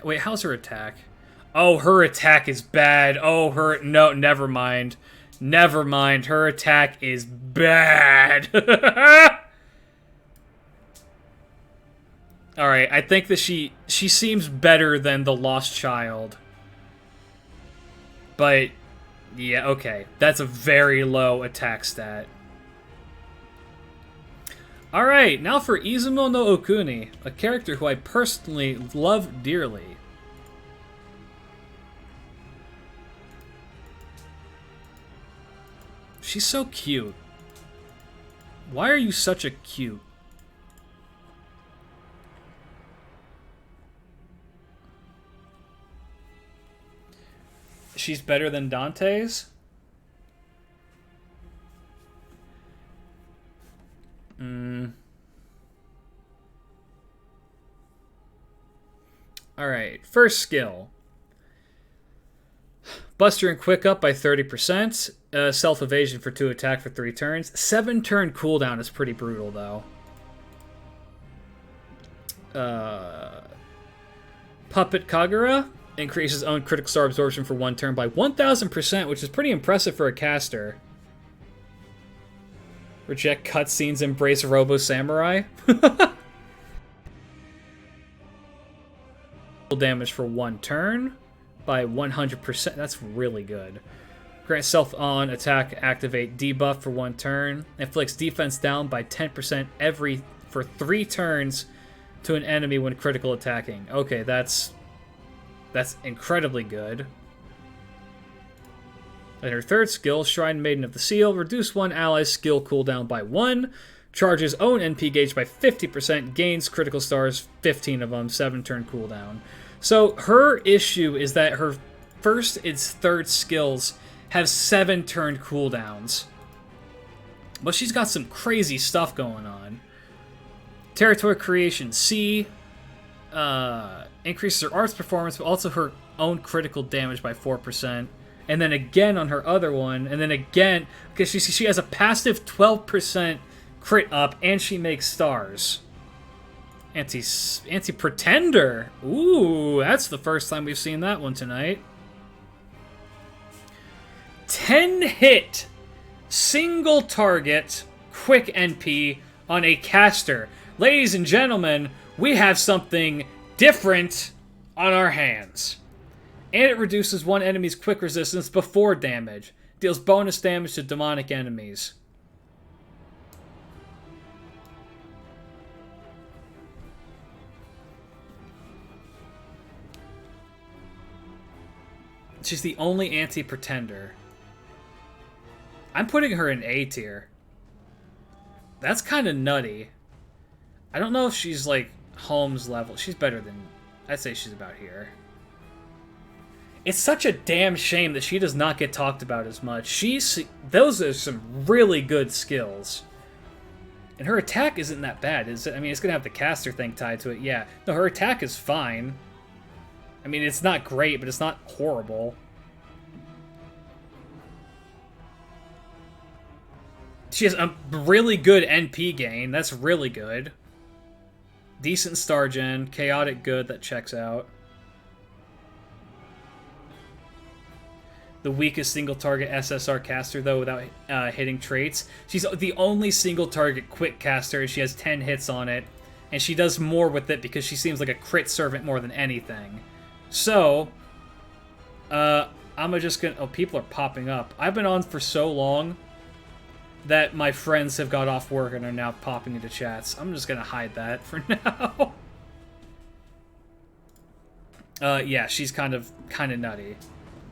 Wait, how's her attack? Oh, her attack is bad. Oh, no, never mind. Never mind. Her attack is bad. Alright, I think that she seems better than the Lost Child. But, yeah, okay. That's a very low attack stat. Alright, now for Izumo no Okuni, a character who I personally love dearly. She's so cute. Why are you such a cute? She's better than Dante's? Alright, first skill. Buster and Quick Up by 30%. Self-evasion for 2 attack for 3 turns. 7-turn cooldown is pretty brutal, though. Puppet Kagura increases own critical star absorption for 1 turn by 1000%, which is pretty impressive for a caster. Reject cutscenes, embrace Robo Samurai. Damage for 1 turn by 100%. That's really good. Grant self on attack, activate debuff for 1 turn. Inflicts defense down by 10% for 3 turns to an enemy when critical attacking. Okay, that's incredibly good. And her third skill, Shrine Maiden of the Seal, reduce one ally's skill cooldown by 1, charges own NP gauge by 50%, gains critical stars, 15 of them, 7-turn cooldown. So her issue is that her first and third skills have 7-turn cooldowns. But she's got some crazy stuff going on. Territory Creation C increases her arts performance, but also her own critical damage by 4%. And then again on her other one, and then again, because she has a passive 12% crit up, and she makes stars. Anti-Pretender. Ooh, that's the first time we've seen that one tonight. 10-hit, single target, quick NP on a caster. Ladies and gentlemen, we have something different on our hands. And it reduces one enemy's quick resistance before damage. Deals bonus damage to demonic enemies. She's the only anti-pretender. I'm putting her in A tier. That's kind of nutty. I don't know if she's like Holmes level. She's better than... I'd say she's about here. It's such a damn shame that she does not get talked about as much. Those are some really good skills. And her attack isn't that bad, is it? I mean, it's going to have the caster thing tied to it, yeah. No, her attack is fine. I mean, it's not great, but it's not horrible. She has a really good NP gain. That's really good. Decent star gen. Chaotic good. That checks out. The weakest single target SSR caster, though, without hitting traits. She's the only single target quick caster. She has 10 hits on it. And she does more with it because she seems like a crit servant more than anything. So, I'm just gonna... Oh, people are popping up. I've been on for so long that my friends have got off work and are now popping into chats. I'm just gonna hide that for now. Yeah, she's kind of nutty. 1,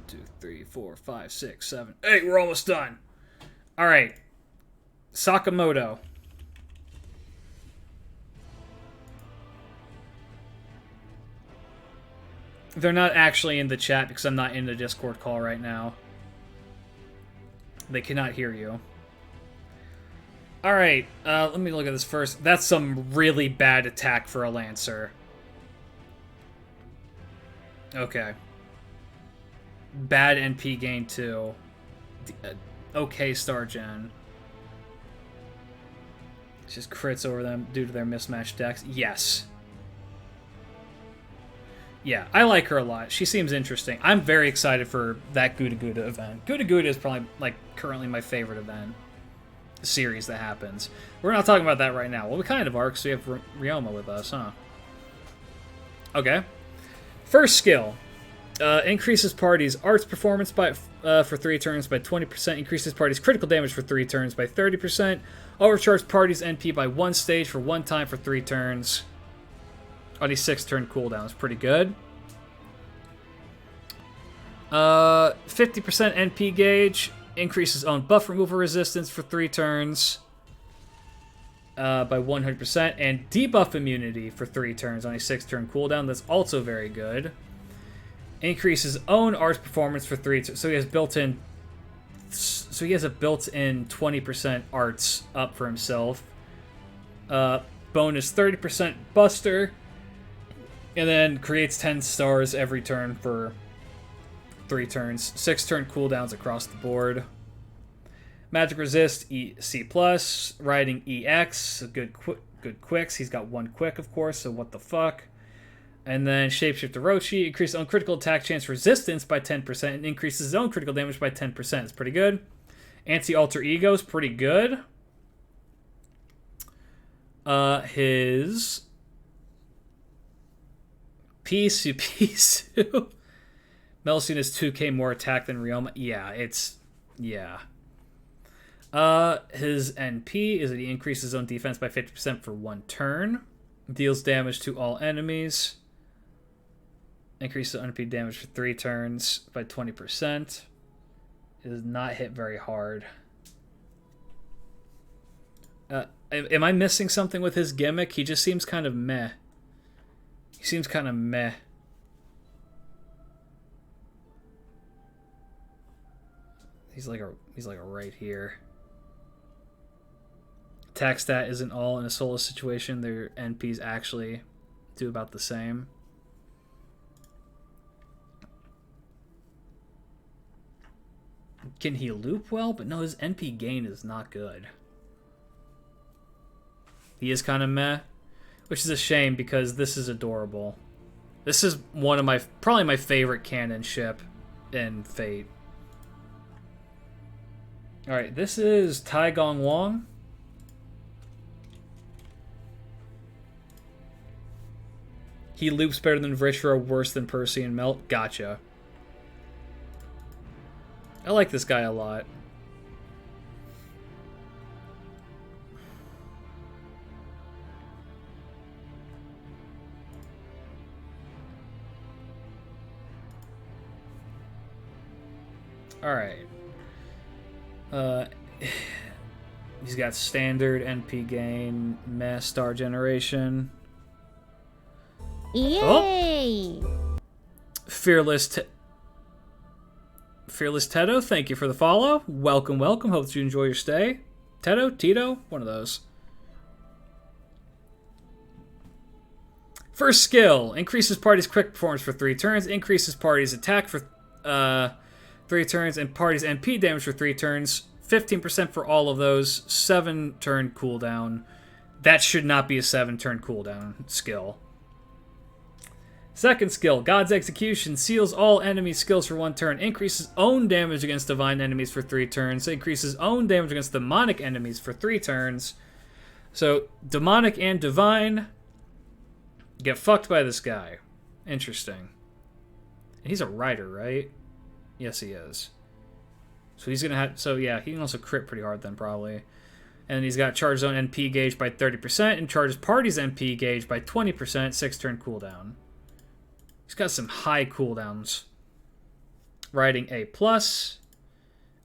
2, 3, 4, 5, 6, 7, 8. We're almost done. All right, Sakamoto. They're not actually in the chat because I'm not in the Discord call right now. They cannot hear you. Alright, let me look at this first. That's some really bad attack for a Lancer. Okay. Bad NP gain too. Okay star gen. Just crits over them due to their mismatched decks. Yes. Yeah, I like her a lot. She seems interesting. I'm very excited for that Gouda Gouda event. Gouda Gouda is probably, like, currently my favorite event series that happens. We're not talking about that right now. Well, we kind of are, because we have Ryoma with us, huh? Okay. First skill. Increases party's arts performance by for 3 turns by 20%. Increases party's critical damage for 3 turns by 30%. Overcharges party's NP by 1 stage for 1 time for 3 turns. On a 6-turn cooldown. It's pretty good. 50% NP gauge. Increases own buff removal resistance for 3 turns. By 100%. And debuff immunity for 3 turns on a 6-turn cooldown. That's also very good. Increases own arts performance for 3 turns. So he has built-in... So he has a built-in 20% arts up for himself. Bonus 30% buster. And then creates 10 stars every turn for 3 turns. 6-turn cooldowns across the board. Magic resist C+, riding EX, good quicks. He's got 1 quick, of course, so what the fuck. And then Shapeshift Orochi increases own critical attack chance resistance by 10% and increases his own critical damage by 10%. It's pretty good. Anti-Alter Ego is pretty good. His Pisu. Melusine has 2k more attack than Ryoma. Yeah, it's... Yeah. His NP is that he increases his own defense by 50% for 1 turn. Deals damage to all enemies. Increases NP damage for 3 turns by 20%. It does not hit very hard. Am I missing something with his gimmick? He just seems kind of meh. He seems kind of meh. He's like a right here. Attack stat isn't all in a solo situation. Their NPs actually do about the same. Can he loop well? But no, his NP gain is not good. He is kind of meh, which is a shame because this is adorable. This is one of probably my favorite canon ship in Fate. Alright, this is Tai Gong Wong. He loops better than Vrishra, worse than Percy and Melt. Gotcha. I like this guy a lot. Alright. He's got standard NP gain, mass star generation. Yay! Oh. Fearless Teto, thank you for the follow. Welcome, welcome. Hope that you enjoy your stay. Teto? Tito? One of those. First skill. Increases party's quick performance for 3 turns. Increases party's attack for 3 turns. And party's NP damage for 3 turns. 15% for all of those. 7-turn cooldown. That should not be a 7-turn cooldown skill. Second skill, God's Execution, seals all enemy skills for 1 turn, increases own damage against divine enemies for 3 turns, increases own damage against demonic enemies for 3 turns. So, demonic and divine get fucked by this guy. Interesting. And he's a rider, right? Yes, he is. So he's gonna have, so yeah, he can also crit pretty hard then, probably. And he's got charge zone NP gauge by 30%, and charges party's NP gauge by 20%, 6-turn cooldown. He's got some high cooldowns. Riding A+.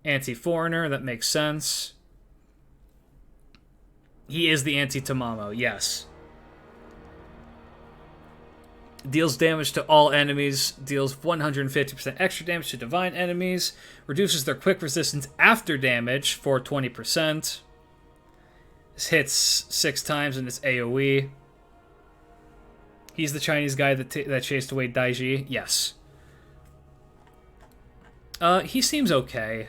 Anti-foreigner, that makes sense. He is the anti-Tamamo, yes. Deals damage to all enemies. Deals 150% extra damage to divine enemies. Reduces their quick resistance after damage for 20%. This hits 6 times in its AoE. He's the Chinese guy that chased away Daiji? Yes. He seems okay.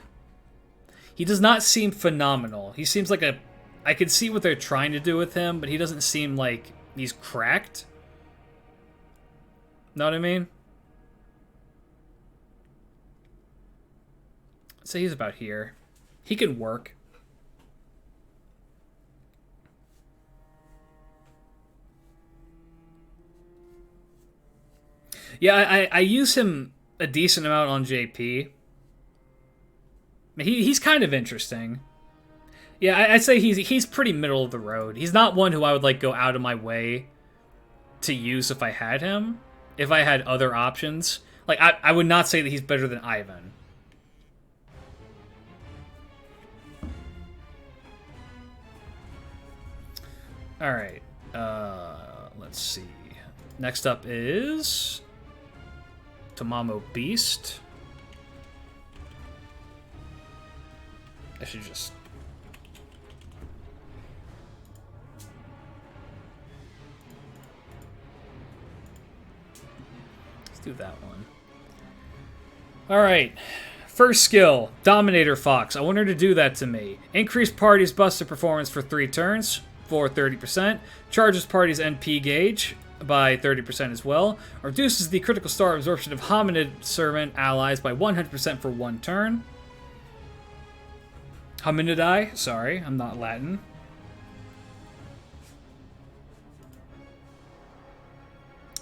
He does not seem phenomenal. He seems like a... I can see what they're trying to do with him, but he doesn't seem like he's cracked. Know what I mean? So he's about here. He can work. Yeah, I use him a decent amount on JP. He's kind of interesting. Yeah, I'd say he's pretty middle of the road. He's not one who I would like go out of my way to use if I had him. If I had other options. Like, I would not say that he's better than Ivan. Alright. Let's see. Next up is Tamamo Beast. I should just... let's do that one. Alright. First skill, Dominator Fox. I want her to do that to me. Increase party's Buster performance for 3 turns for 30%. Charges party's NP gauge by 30% as well. Reduces the critical star absorption of hominid servant allies by 100% for 1 turn. Hominidae, sorry, I'm not Latin.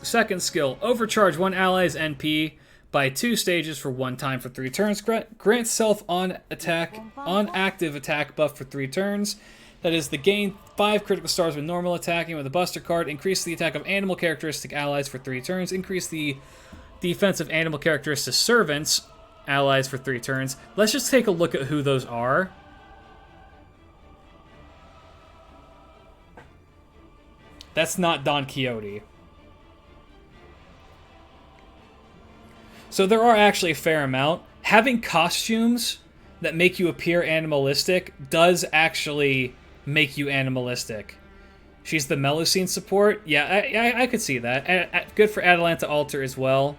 Second skill, overcharge 1 ally's NP by 2 stages for 1 time for 3 turns. Grant self on active attack buff for 3 turns. That is, the gain 5 critical stars with normal attacking with a Buster card. Increase the attack of animal characteristic allies for 3 turns. Increase the defense of animal characteristic servants allies for 3 turns. Let's just take a look at who those are. That's not Don Quixote. So there are actually a fair amount. Having costumes that make you appear animalistic does actually make you animalistic. She's the Melusine support. Yeah, I could see that. Good for Atalanta Altar as well.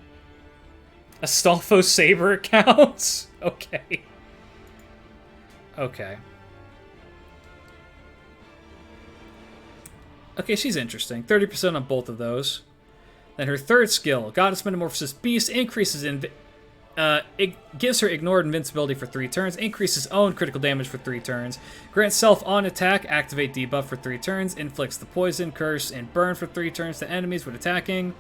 Astolfo Saber counts? Okay. Okay. Okay, she's interesting. 30% on both of those. Then her third skill, Goddess Metamorphosis Beast, increases it gives her ignored invincibility for 3 turns, increases own critical damage for 3 turns, grants self on attack, activate debuff for 3 turns, inflicts the poison, curse, and burn for 3 turns to enemies when attacking.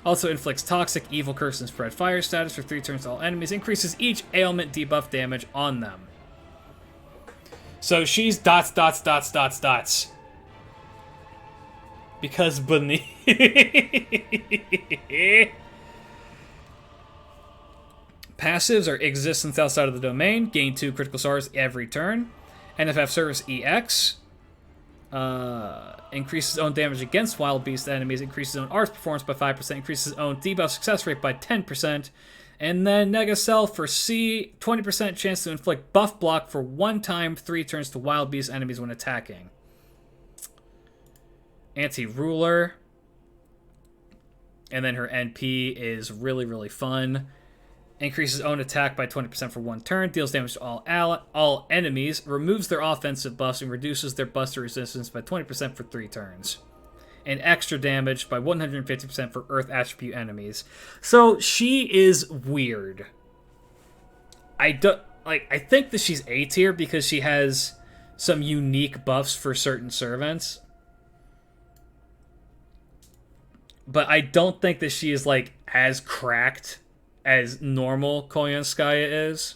Also inflicts toxic, evil, curse, and spread fire status for 3 turns to all enemies, increases each ailment debuff damage on them. So she's dots. Because beneath... Passives are existence outside of the domain. Gain 2 critical stars every turn. NFF Service EX. Increases own damage against wild beast enemies. Increases own arts performance by 5%. Increases own debuff success rate by 10%. And then Nega Cell for C. 20% chance to inflict buff block for 1 time 3 turns to wild beast enemies when attacking. Anti-Ruler. And then her NP is really, really fun. Increases own attack by 20% for 1 turn. Deals damage to all enemies. Removes their offensive buffs and reduces their buster resistance by 20% for 3 turns. And extra damage by 150% for Earth attribute enemies. So she is weird. I think that she's A tier because she has some unique buffs for certain servants. But I don't think that she is, like, as cracked as normal Koyanskaya is.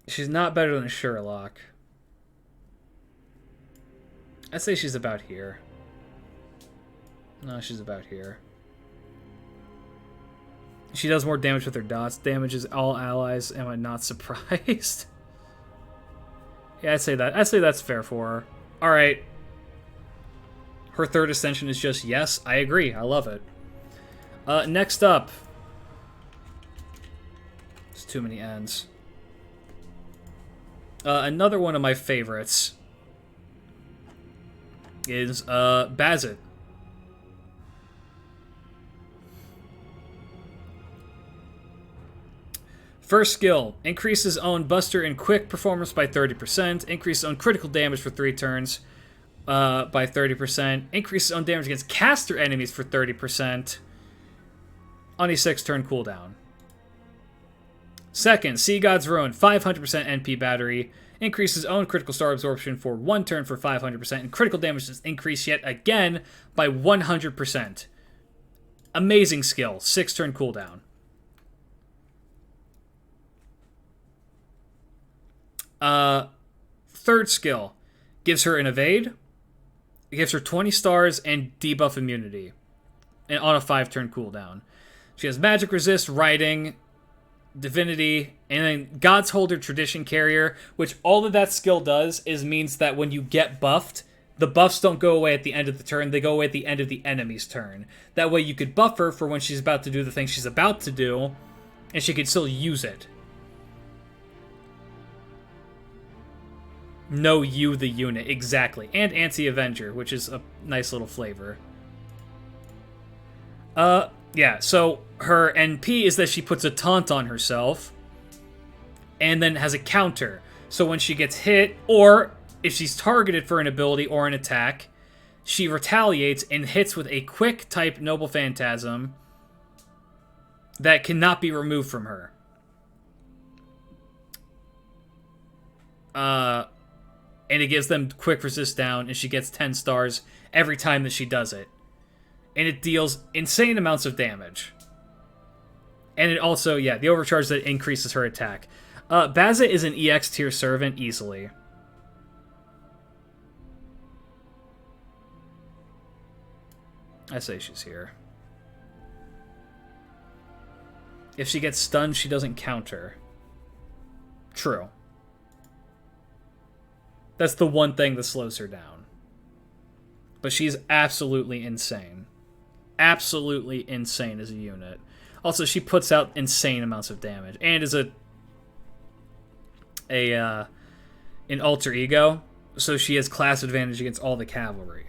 She's not better than Sherlock. I'd say she's about here. No, she's about here. She does more damage with her dots. Damages all allies. Am I not surprised? Yeah, I'd say that. I'd say that's fair for her. Alright. Her third ascension is just yes. I agree. I love it. Next up. There's too many ends. Another one of my favorites is Bazit. First skill, increases own Buster and Quick performance by 30%, increases own critical damage for 3 turns by 30%, increases own damage against caster enemies for 30% on a 6-turn cooldown. Second, Sea God's Ruin, 500% NP battery, increases own critical star absorption for 1 turn for 500%, and critical damage is increased yet again by 100%. Amazing skill. 6-turn cooldown. Third skill. Gives her an evade. It gives her 20 stars and debuff immunity. And on a 5-turn cooldown. She has magic resist, writing, divinity, and then God's Holder Tradition Carrier, which all of that skill does is means that when you get buffed, the buffs don't go away at the end of the turn, they go away at the end of the enemy's turn. That way you could buff her for when she's about to do the thing she's about to do, and she could still use it. Know you, the unit, exactly. And Anti-Avenger, which is a nice little flavor. Yeah, so her NP is that she puts a taunt on herself, and then has a counter. So when she gets hit, or if she's targeted for an ability or an attack, she retaliates and hits with a quick type Noble Phantasm that cannot be removed from her. And it gives them quick resist down, and she gets 10 stars every time that she does it. And it deals insane amounts of damage. And it also, yeah, the overcharge that increases her attack. Baza is an EX tier servant easily. I say she's here. If she gets stunned, she doesn't counter. True. That's the one thing that slows her down. But she's absolutely insane. Absolutely insane as a unit. Also, she puts out insane amounts of damage. And is an alter ego. So she has class advantage against all the cavalry.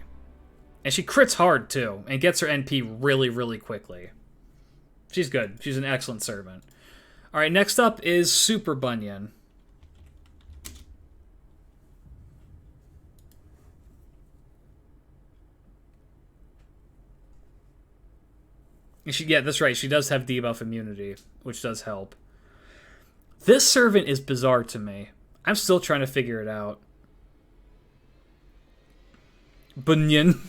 And she crits hard, too. And gets her NP really, really quickly. She's good. She's an excellent servant. Alright, next up is Super Bunyan. Yeah, that's right. She does have debuff immunity, which does help. This servant is bizarre to me. I'm still trying to figure it out. Bunyan.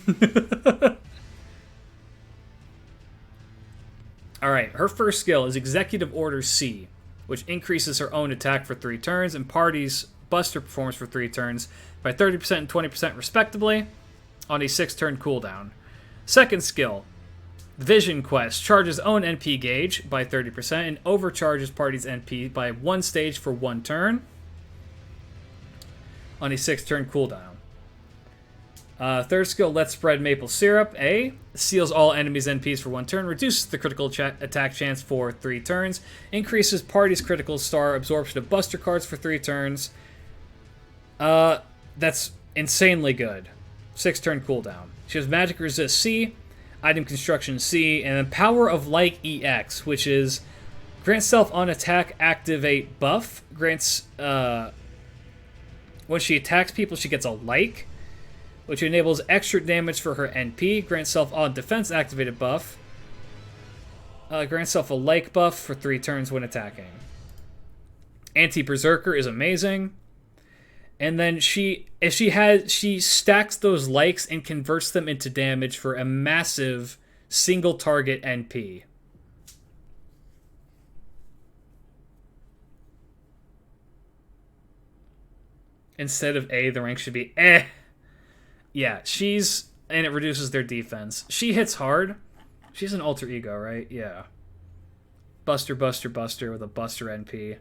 Alright, her first skill is Executive Order C, which increases her own attack for 3 turns and party's buster performance for 3 turns by 30% and 20% respectively on a 6-turn cooldown. Second skill, Vision Quest, charges own NP gauge by 30% and overcharges party's NP by 1 stage for 1 turn on a 6-turn cooldown. Third skill, Let's Spread Maple Syrup. A, seals all enemies' NPs for 1 turn, reduces the critical attack chance for 3 turns, increases party's critical star absorption of buster cards for 3 turns. That's insanely good. 6-turn cooldown. She has Magic Resist C, Item Construction C, and then Power of Like EX, which is grants self on attack activate buff. Grants, when she attacks people, she gets a like, which enables extra damage for her NP. Grants self on defense activated buff. Grants self a like buff for 3 turns when attacking. Anti-Berserker is amazing. And then she stacks those likes and converts them into damage for a massive single target NP. Instead of A, the rank should be eh. Yeah, and it reduces their defense. She hits hard. She's an alter ego, right? Yeah. Buster, Buster, Buster with a Buster NP.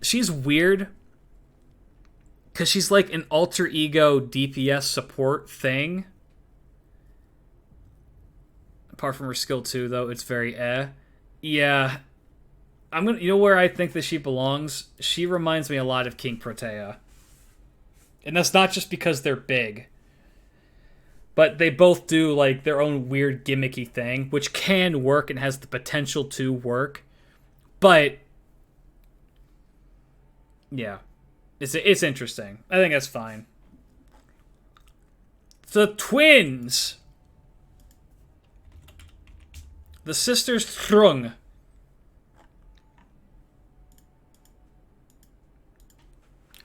She's weird, because she's like an alter ego DPS support thing. Apart from her skill 2, though, it's very eh. Yeah. You know where I think that she belongs? She reminds me a lot of King Protea. And that's not just because they're big. But they both do like their own weird gimmicky thing, which can work and has the potential to work. But yeah. It's interesting. I think that's fine. The twins. The sisters Thrung.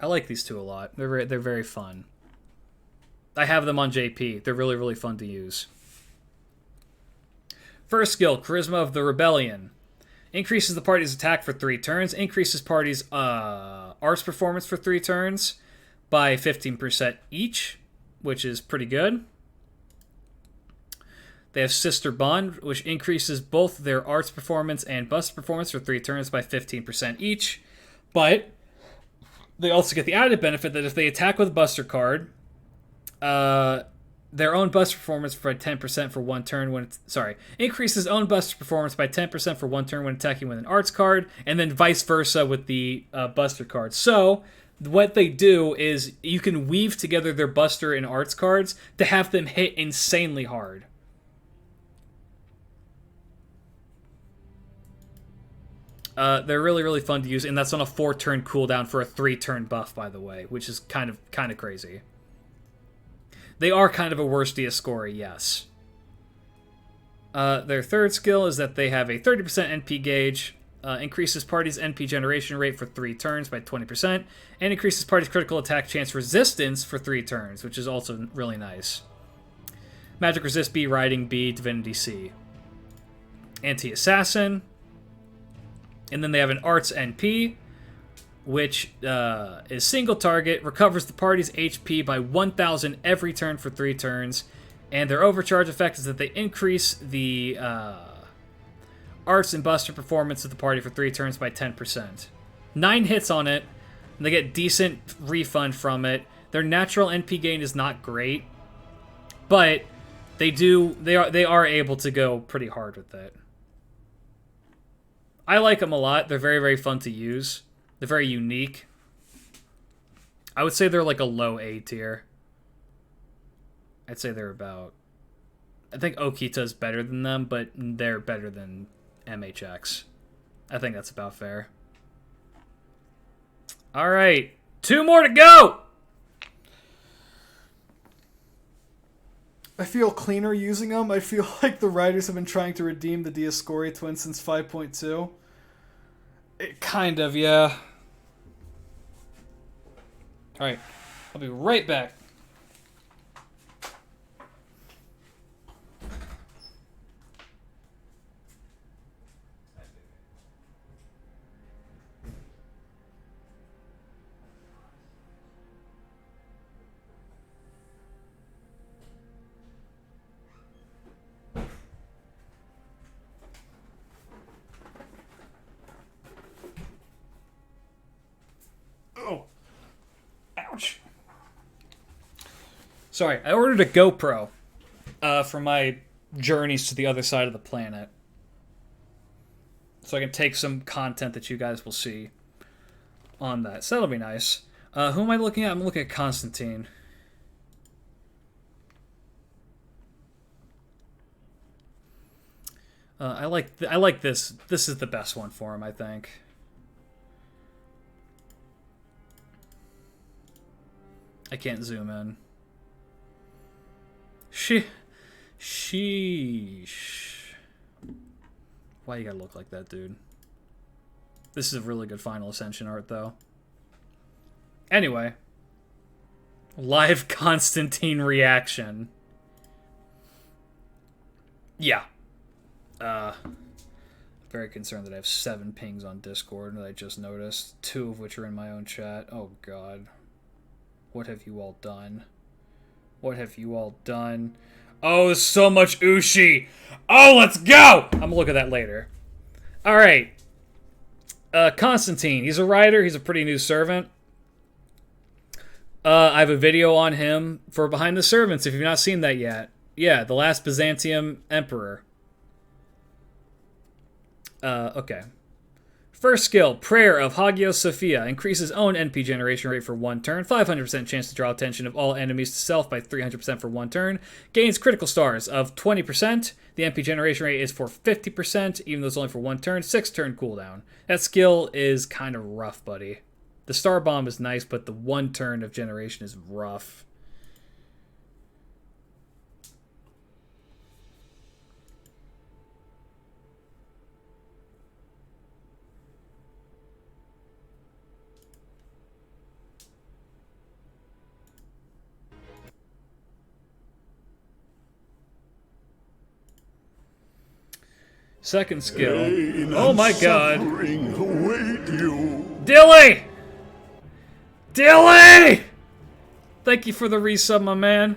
I like these two a lot. They're very fun. I have them on JP. They're really, really fun to use. First skill, Charisma of the Rebellion. Increases the party's attack for 3 turns. Increases party's arts performance for 3 turns by 15% each, which is pretty good. They have Sister Bond, which increases both their arts performance and buster performance for 3 turns by 15% each. But they also get the added benefit that if they attack with a buster card, their own buster performance by 10% for 1 turn when it's... Sorry. Increases own buster performance by 10% for 1 turn when attacking with an arts card, and then vice versa with the buster card. So, what they do is you can weave together their buster and arts cards to have them hit insanely hard. They're really, really fun to use, and that's on a 4-turn cooldown for a 3-turn buff, by the way, which is kind of crazy. They are kind of a worse Diascori, yes. Their third skill is that they have a 30% NP gauge, increases party's NP generation rate for 3 turns by 20%, and increases party's critical attack chance resistance for 3 turns, which is also really nice. Magic Resist B, Riding B, Divinity C. Anti-Assassin. And then they have an Arts NP, which is single target, recovers the party's HP by 1,000 every turn for 3 turns, and their overcharge effect is that they increase the arts and buster performance of the party for 3 turns by 10%. 9 hits on it, and they get decent refund from it. Their natural NP gain is not great, but they are able to go pretty hard with it. I like them a lot. They're very, very fun to use. They're very unique. I would say they're like a low A tier. I'd say they're about... I think Okita's better than them, but they're better than MHX. I think that's about fair. Alright. 2 more to go! I feel cleaner using them. I feel like the writers have been trying to redeem the Diascori twins since 5.2. Kind of, yeah. Alright, I'll be right back. Oh. Ouch. Sorry, I ordered a GoPro for my journeys to the other side of the planet. So I can take some content that you guys will see on that. So that'll be nice. Who am I looking at? I'm looking at Constantine. I like this. This is the best one for him, I think. I can't zoom in. Sheesh. Why you gotta look like that, dude? This is a really good Final Ascension art, though. Anyway. Live Constantine reaction. Yeah. Very concerned that I have 7 pings on Discord that I just noticed. 2 of which are in my own chat. Oh, God. What have you all done? What have you all done? Oh, so much Ushi! Oh, let's go! I'm gonna look at that later. Alright. Constantine. He's a writer. He's a pretty new servant. I have a video on him for Behind the Servants, if you've not seen that yet. Yeah, the last Byzantium emperor. Okay. First skill, Prayer of Hagios Sophia. Increases own NP generation rate for 1 turn. 500% chance to draw attention of all enemies to self by 300% for 1 turn. Gains critical stars of 20%. The NP generation rate is for 50%, even though it's only for 1 turn. 6 turn cooldown. That skill is kind of rough, buddy. The Star Bomb is nice, but the 1 turn of generation is rough. Second skill. Pain Oh and my god. suffering await you. Dilly! Dilly! Thank you for the resub, my man.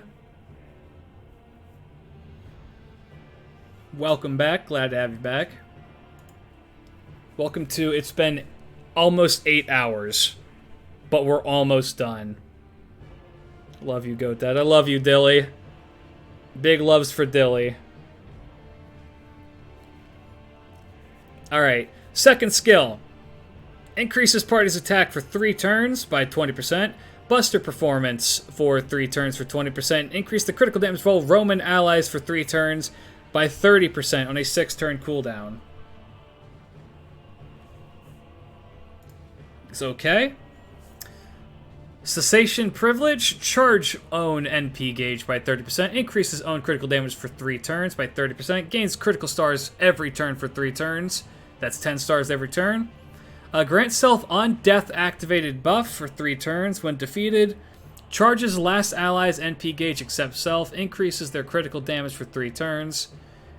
Welcome back. Glad to have you back. Welcome to... It's been almost 8 hours, but we're almost done. Love you, Goat Dad. I love you, Dilly. Big loves for Dilly. Alright. Second skill. Increases party's attack for 3 turns by 20%. Buster performance for 3 turns for 20%. Increase the critical damage of all Roman allies for 3 turns by 30% on a 6-turn cooldown. It's okay. Cessation privilege. Charge own NP gauge by 30%. Increases own critical damage for 3 turns by 30%. Gains critical stars every turn for 3 turns. That's 10 stars every turn. Grant self on death activated buff for 3 turns when defeated. Charges last ally's NP gauge except self. Increases their critical damage for 3 turns.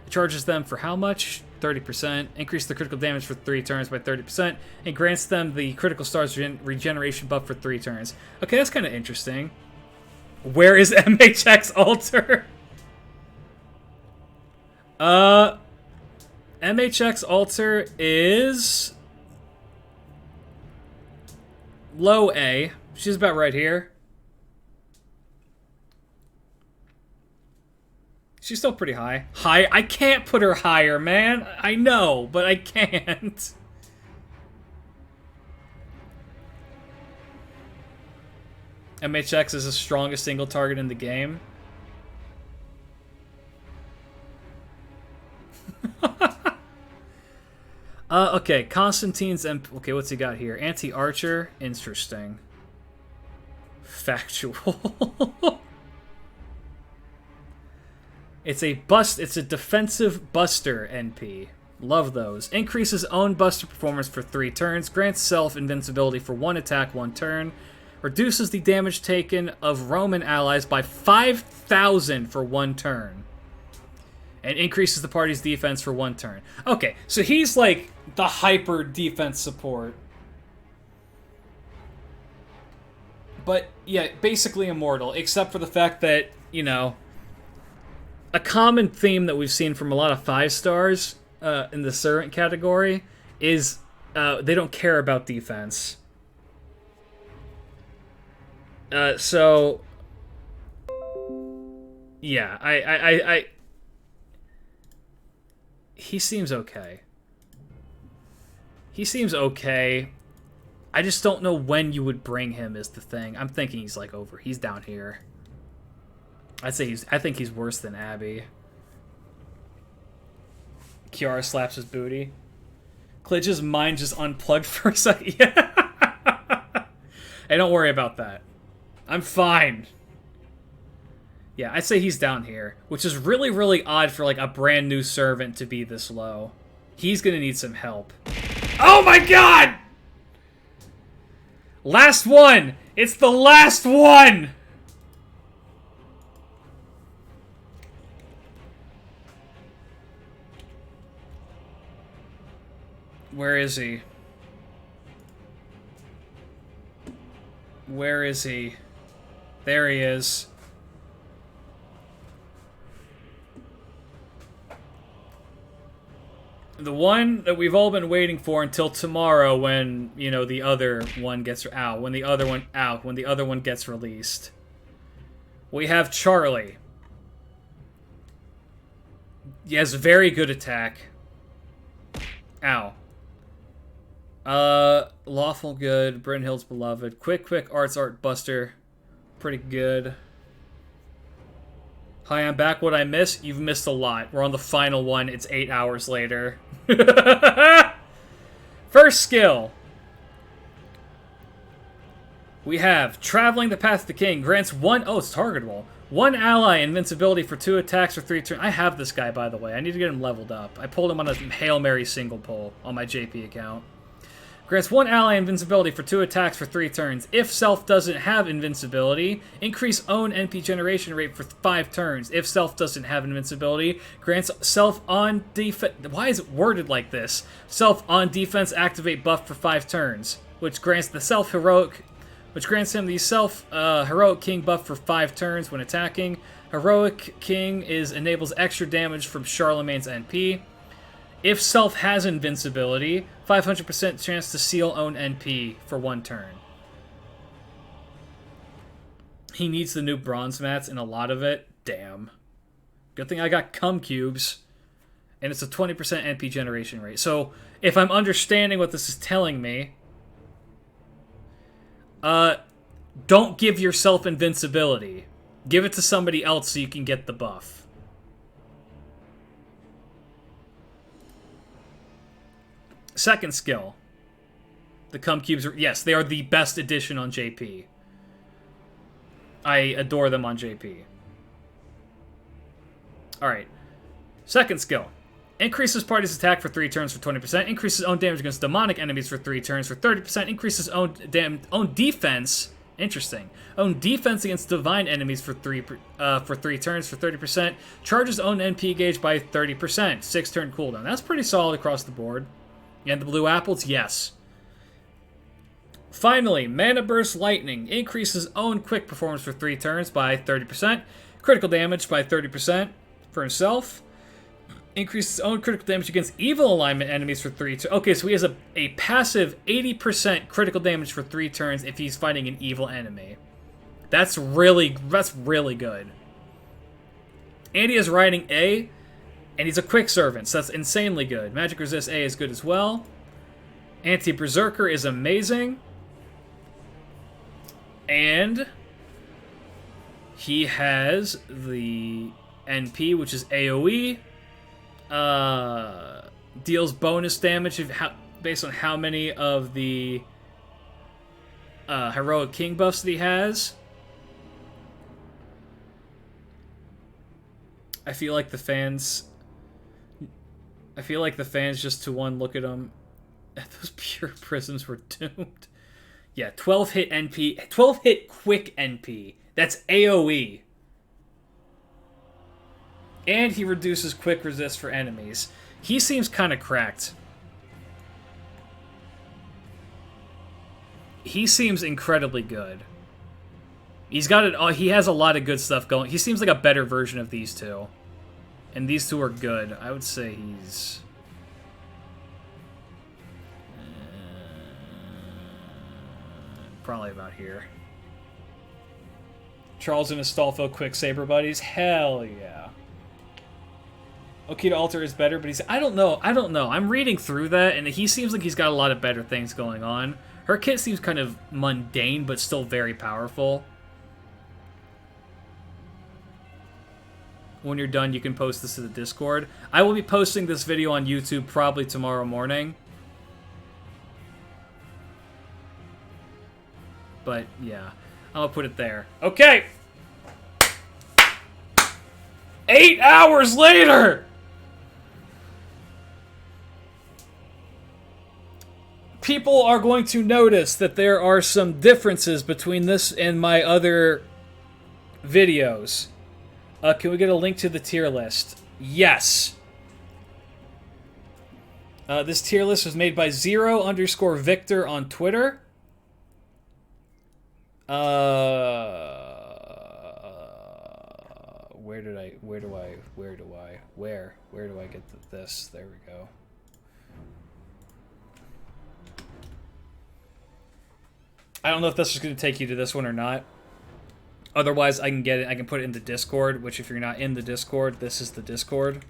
Charges them for how much? 30%. Increase the critical damage for 3 turns by 30%. And grants them the critical stars regeneration buff for 3 turns. Okay, that's kind of interesting. Where is MHX altar? MHX altar is... low A. She's about right here. She's still pretty high. High? I can't put her higher, man. I know, but I can't. MHX is the strongest single target in the game. Okay, Constantine's okay, what's he got here? Anti-Archer, interesting. Factual. It's a defensive buster NP. Love those. Increases own buster performance for 3 turns, grants self invincibility for 1 attack 1 turn, reduces the damage taken of Roman allies by 5,000 for 1 turn. And increases the party's defense for 1 turn. Okay, so he's like the hyper defense support. But yeah, basically immortal, except for the fact that, you know, a common theme that we've seen from a lot of 5 stars in the servant category is they don't care about defense. So yeah, I he seems okay. He seems okay. I just don't know when you would bring him is the thing. I'm thinking he's like over. He's down here. I think he's worse than Abby. Kiara slaps his booty. Klidge's mind just unplugged for a second. Yeah. Hey, don't worry about that. I'm fine. Yeah, I'd say he's down here, which is really, really odd for like a brand new servant to be this low. He's gonna need some help. Oh my god! Last one! It's the last one! Where is he? Where is he? There he is. The one that we've all been waiting for until tomorrow when, you know, the other one gets out. When the other one gets released. We have Charlie. He has very good attack. Ow. Lawful good, Brynhild's beloved. Quick arts art buster. Pretty good. Hi, I'm back. What I missed? You've missed a lot. We're on the final one. It's 8 hours later. First skill. We have Traveling the Path of the King. Grants one... Oh, it's targetable. 1 ally invincibility for 2 attacks for 3 turns. I have this guy, by the way. I need to get him leveled up. I pulled him on a Hail Mary single pull on my JP account. Grants one ally invincibility for 2 attacks for 3 turns. If self doesn't have invincibility, increase own NP generation rate for 5 turns. If self doesn't have invincibility, grants self on defense. Why is it worded like this? Self on defense activate buff for 5 turns, which grants the self heroic, which grants him the self heroic king buff for 5 turns when attacking. Heroic king enables extra damage from Charlemagne's NP. If self has invincibility, 500% chance to seal own NP for 1 turn. He needs the new bronze mats and a lot of it. Damn. Good thing I got cum cubes. And it's a 20% NP generation rate. So, if I'm understanding what this is telling me, don't give yourself invincibility. Give it to somebody else so you can get the buff. Second skill. The cum cubes are, yes, they are the best addition on JP. I adore them on JP. Alright. Second skill. Increases party's attack for 3 turns for 20%. Increases own damage against demonic enemies for 3 turns for 30%. Increases own defense. Interesting. Own defense against divine enemies for 3 turns for 30%. Charges own NP gauge by 30%. 6 turn cooldown. That's pretty solid across the board. And the blue apples, yes. Finally, Mana Burst Lightning increases own quick performance for 3 turns by 30%. Critical damage by 30% for himself. Increases own critical damage against evil alignment enemies for 3 turns. Okay, so he has a passive 80% critical damage for 3 turns if he's fighting an evil enemy. That's really good. And he has Riding A. And he's a quick servant, so that's insanely good. Magic Resist A is good as well. Anti-Berserker is amazing. And he has the NP, which is AoE. Deals bonus damage based on how many of the Heroic King buffs that he has. I feel like the fans just to one look at him. Those pure prisms were doomed. Yeah, 12 hit NP, 12 hit quick NP. That's AoE. And he reduces quick resist for enemies. He seems kind of cracked. He seems incredibly good. He's got it. He has a lot of good stuff going. He seems like a better version of these two. And these two are good. I would say he's... probably about here. Charles and Astolfo quick saber buddies? Hell yeah. Okita Alter is better, but he's... I don't know. I'm reading through that, and he seems like he's got a lot of better things going on. Her kit seems kind of mundane, but still very powerful. When you're done, you can post this to the Discord. I will be posting this video on YouTube probably tomorrow morning. But, yeah. I'll put it there. Okay! 8 hours later! People are going to notice that there are some differences between this and my other videos. Can we get a link to the tier list? Yes. This tier list was made by _Victor on Twitter. Where do I get this? There we go. I don't know if this is going to take you to this one or not. Otherwise, I can get it. I can put it in the Discord, which if you're not in the Discord, this is the Discord.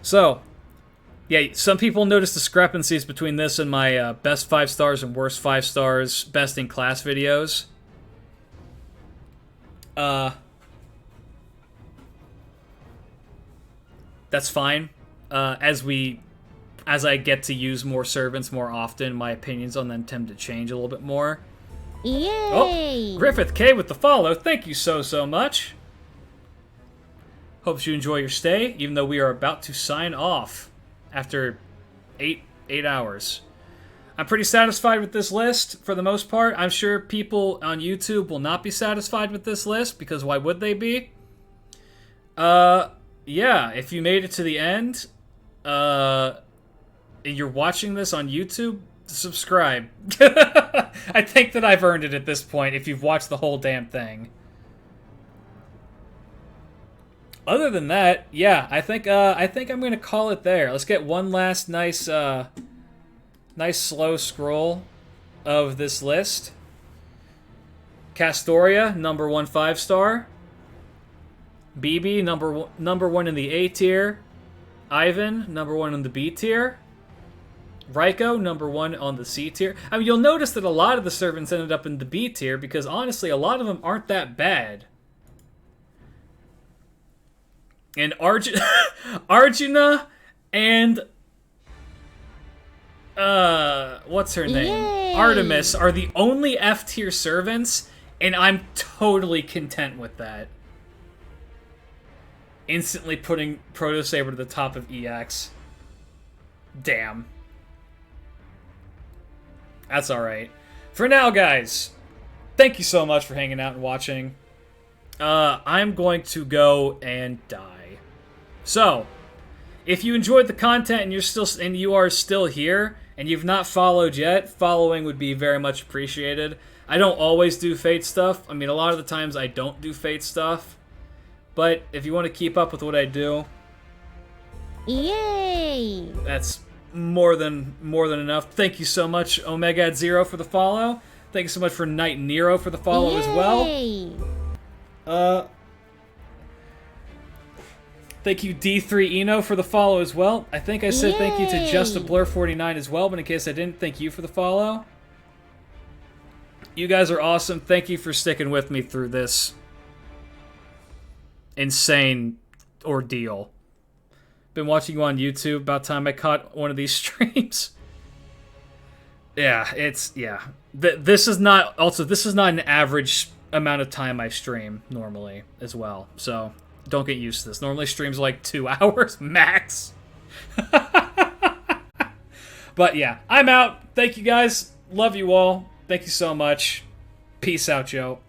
So, yeah, some people notice discrepancies between this and my best 5 stars and worst 5 stars, best in class videos. That's fine. As I get to use more servants more often, my opinions on them tend to change a little bit more. Yay! Oh, Griffith K with the follow. Thank you so much. Hope you enjoy your stay, even though we are about to sign off after 8 hours. I'm pretty satisfied with this list for the most part. I'm sure people on YouTube will not be satisfied with this list because why would they be? Yeah, if you made it to the end, and you're watching this on YouTube, subscribe. I think that I've earned it at this point if you've watched the whole damn thing. Other than that, yeah, I think I'm gonna call it there. Let's get one last nice slow scroll of this list. Castoria, number 1 5-star. BB, number 1 in the A tier. Ivan, number 1 in the B tier. Raiko, number 1 on the C tier. I mean, you'll notice that a lot of the servants ended up in the B tier because honestly, a lot of them aren't that bad. And Arjuna and what's her name? Yay! Artemis are the only F tier servants, and I'm totally content with that. Instantly putting Proto Saber to the top of EX. Damn. That's alright. For now, guys, thank you so much for hanging out and watching. I'm going to go and die. So, if you enjoyed the content and you are still here and you've not followed yet, following would be very much appreciated. I don't always do Fate stuff. I mean, a lot of the times I don't do Fate stuff. But if you want to keep up with what I do, Yay! that's more than enough. Thank you so much, Omega at Zero, for the follow. Thank you so much for Knight Nero for the follow as well. Yay! Thank you, D3 Eno, for the follow as well. I think I said thank you to Yay! Just a Blur 49 as well, but in case I didn't, thank you for the follow. You guys are awesome. Thank you for sticking with me through this insane ordeal. Been watching you on YouTube. About time I caught one of these streams. Yeah, this is not an average amount of time I stream normally as well. So don't get used to this. Normally streams like 2 hours max. But yeah, I'm out. Thank you guys. Love you all. Thank you so much. Peace out, Joe.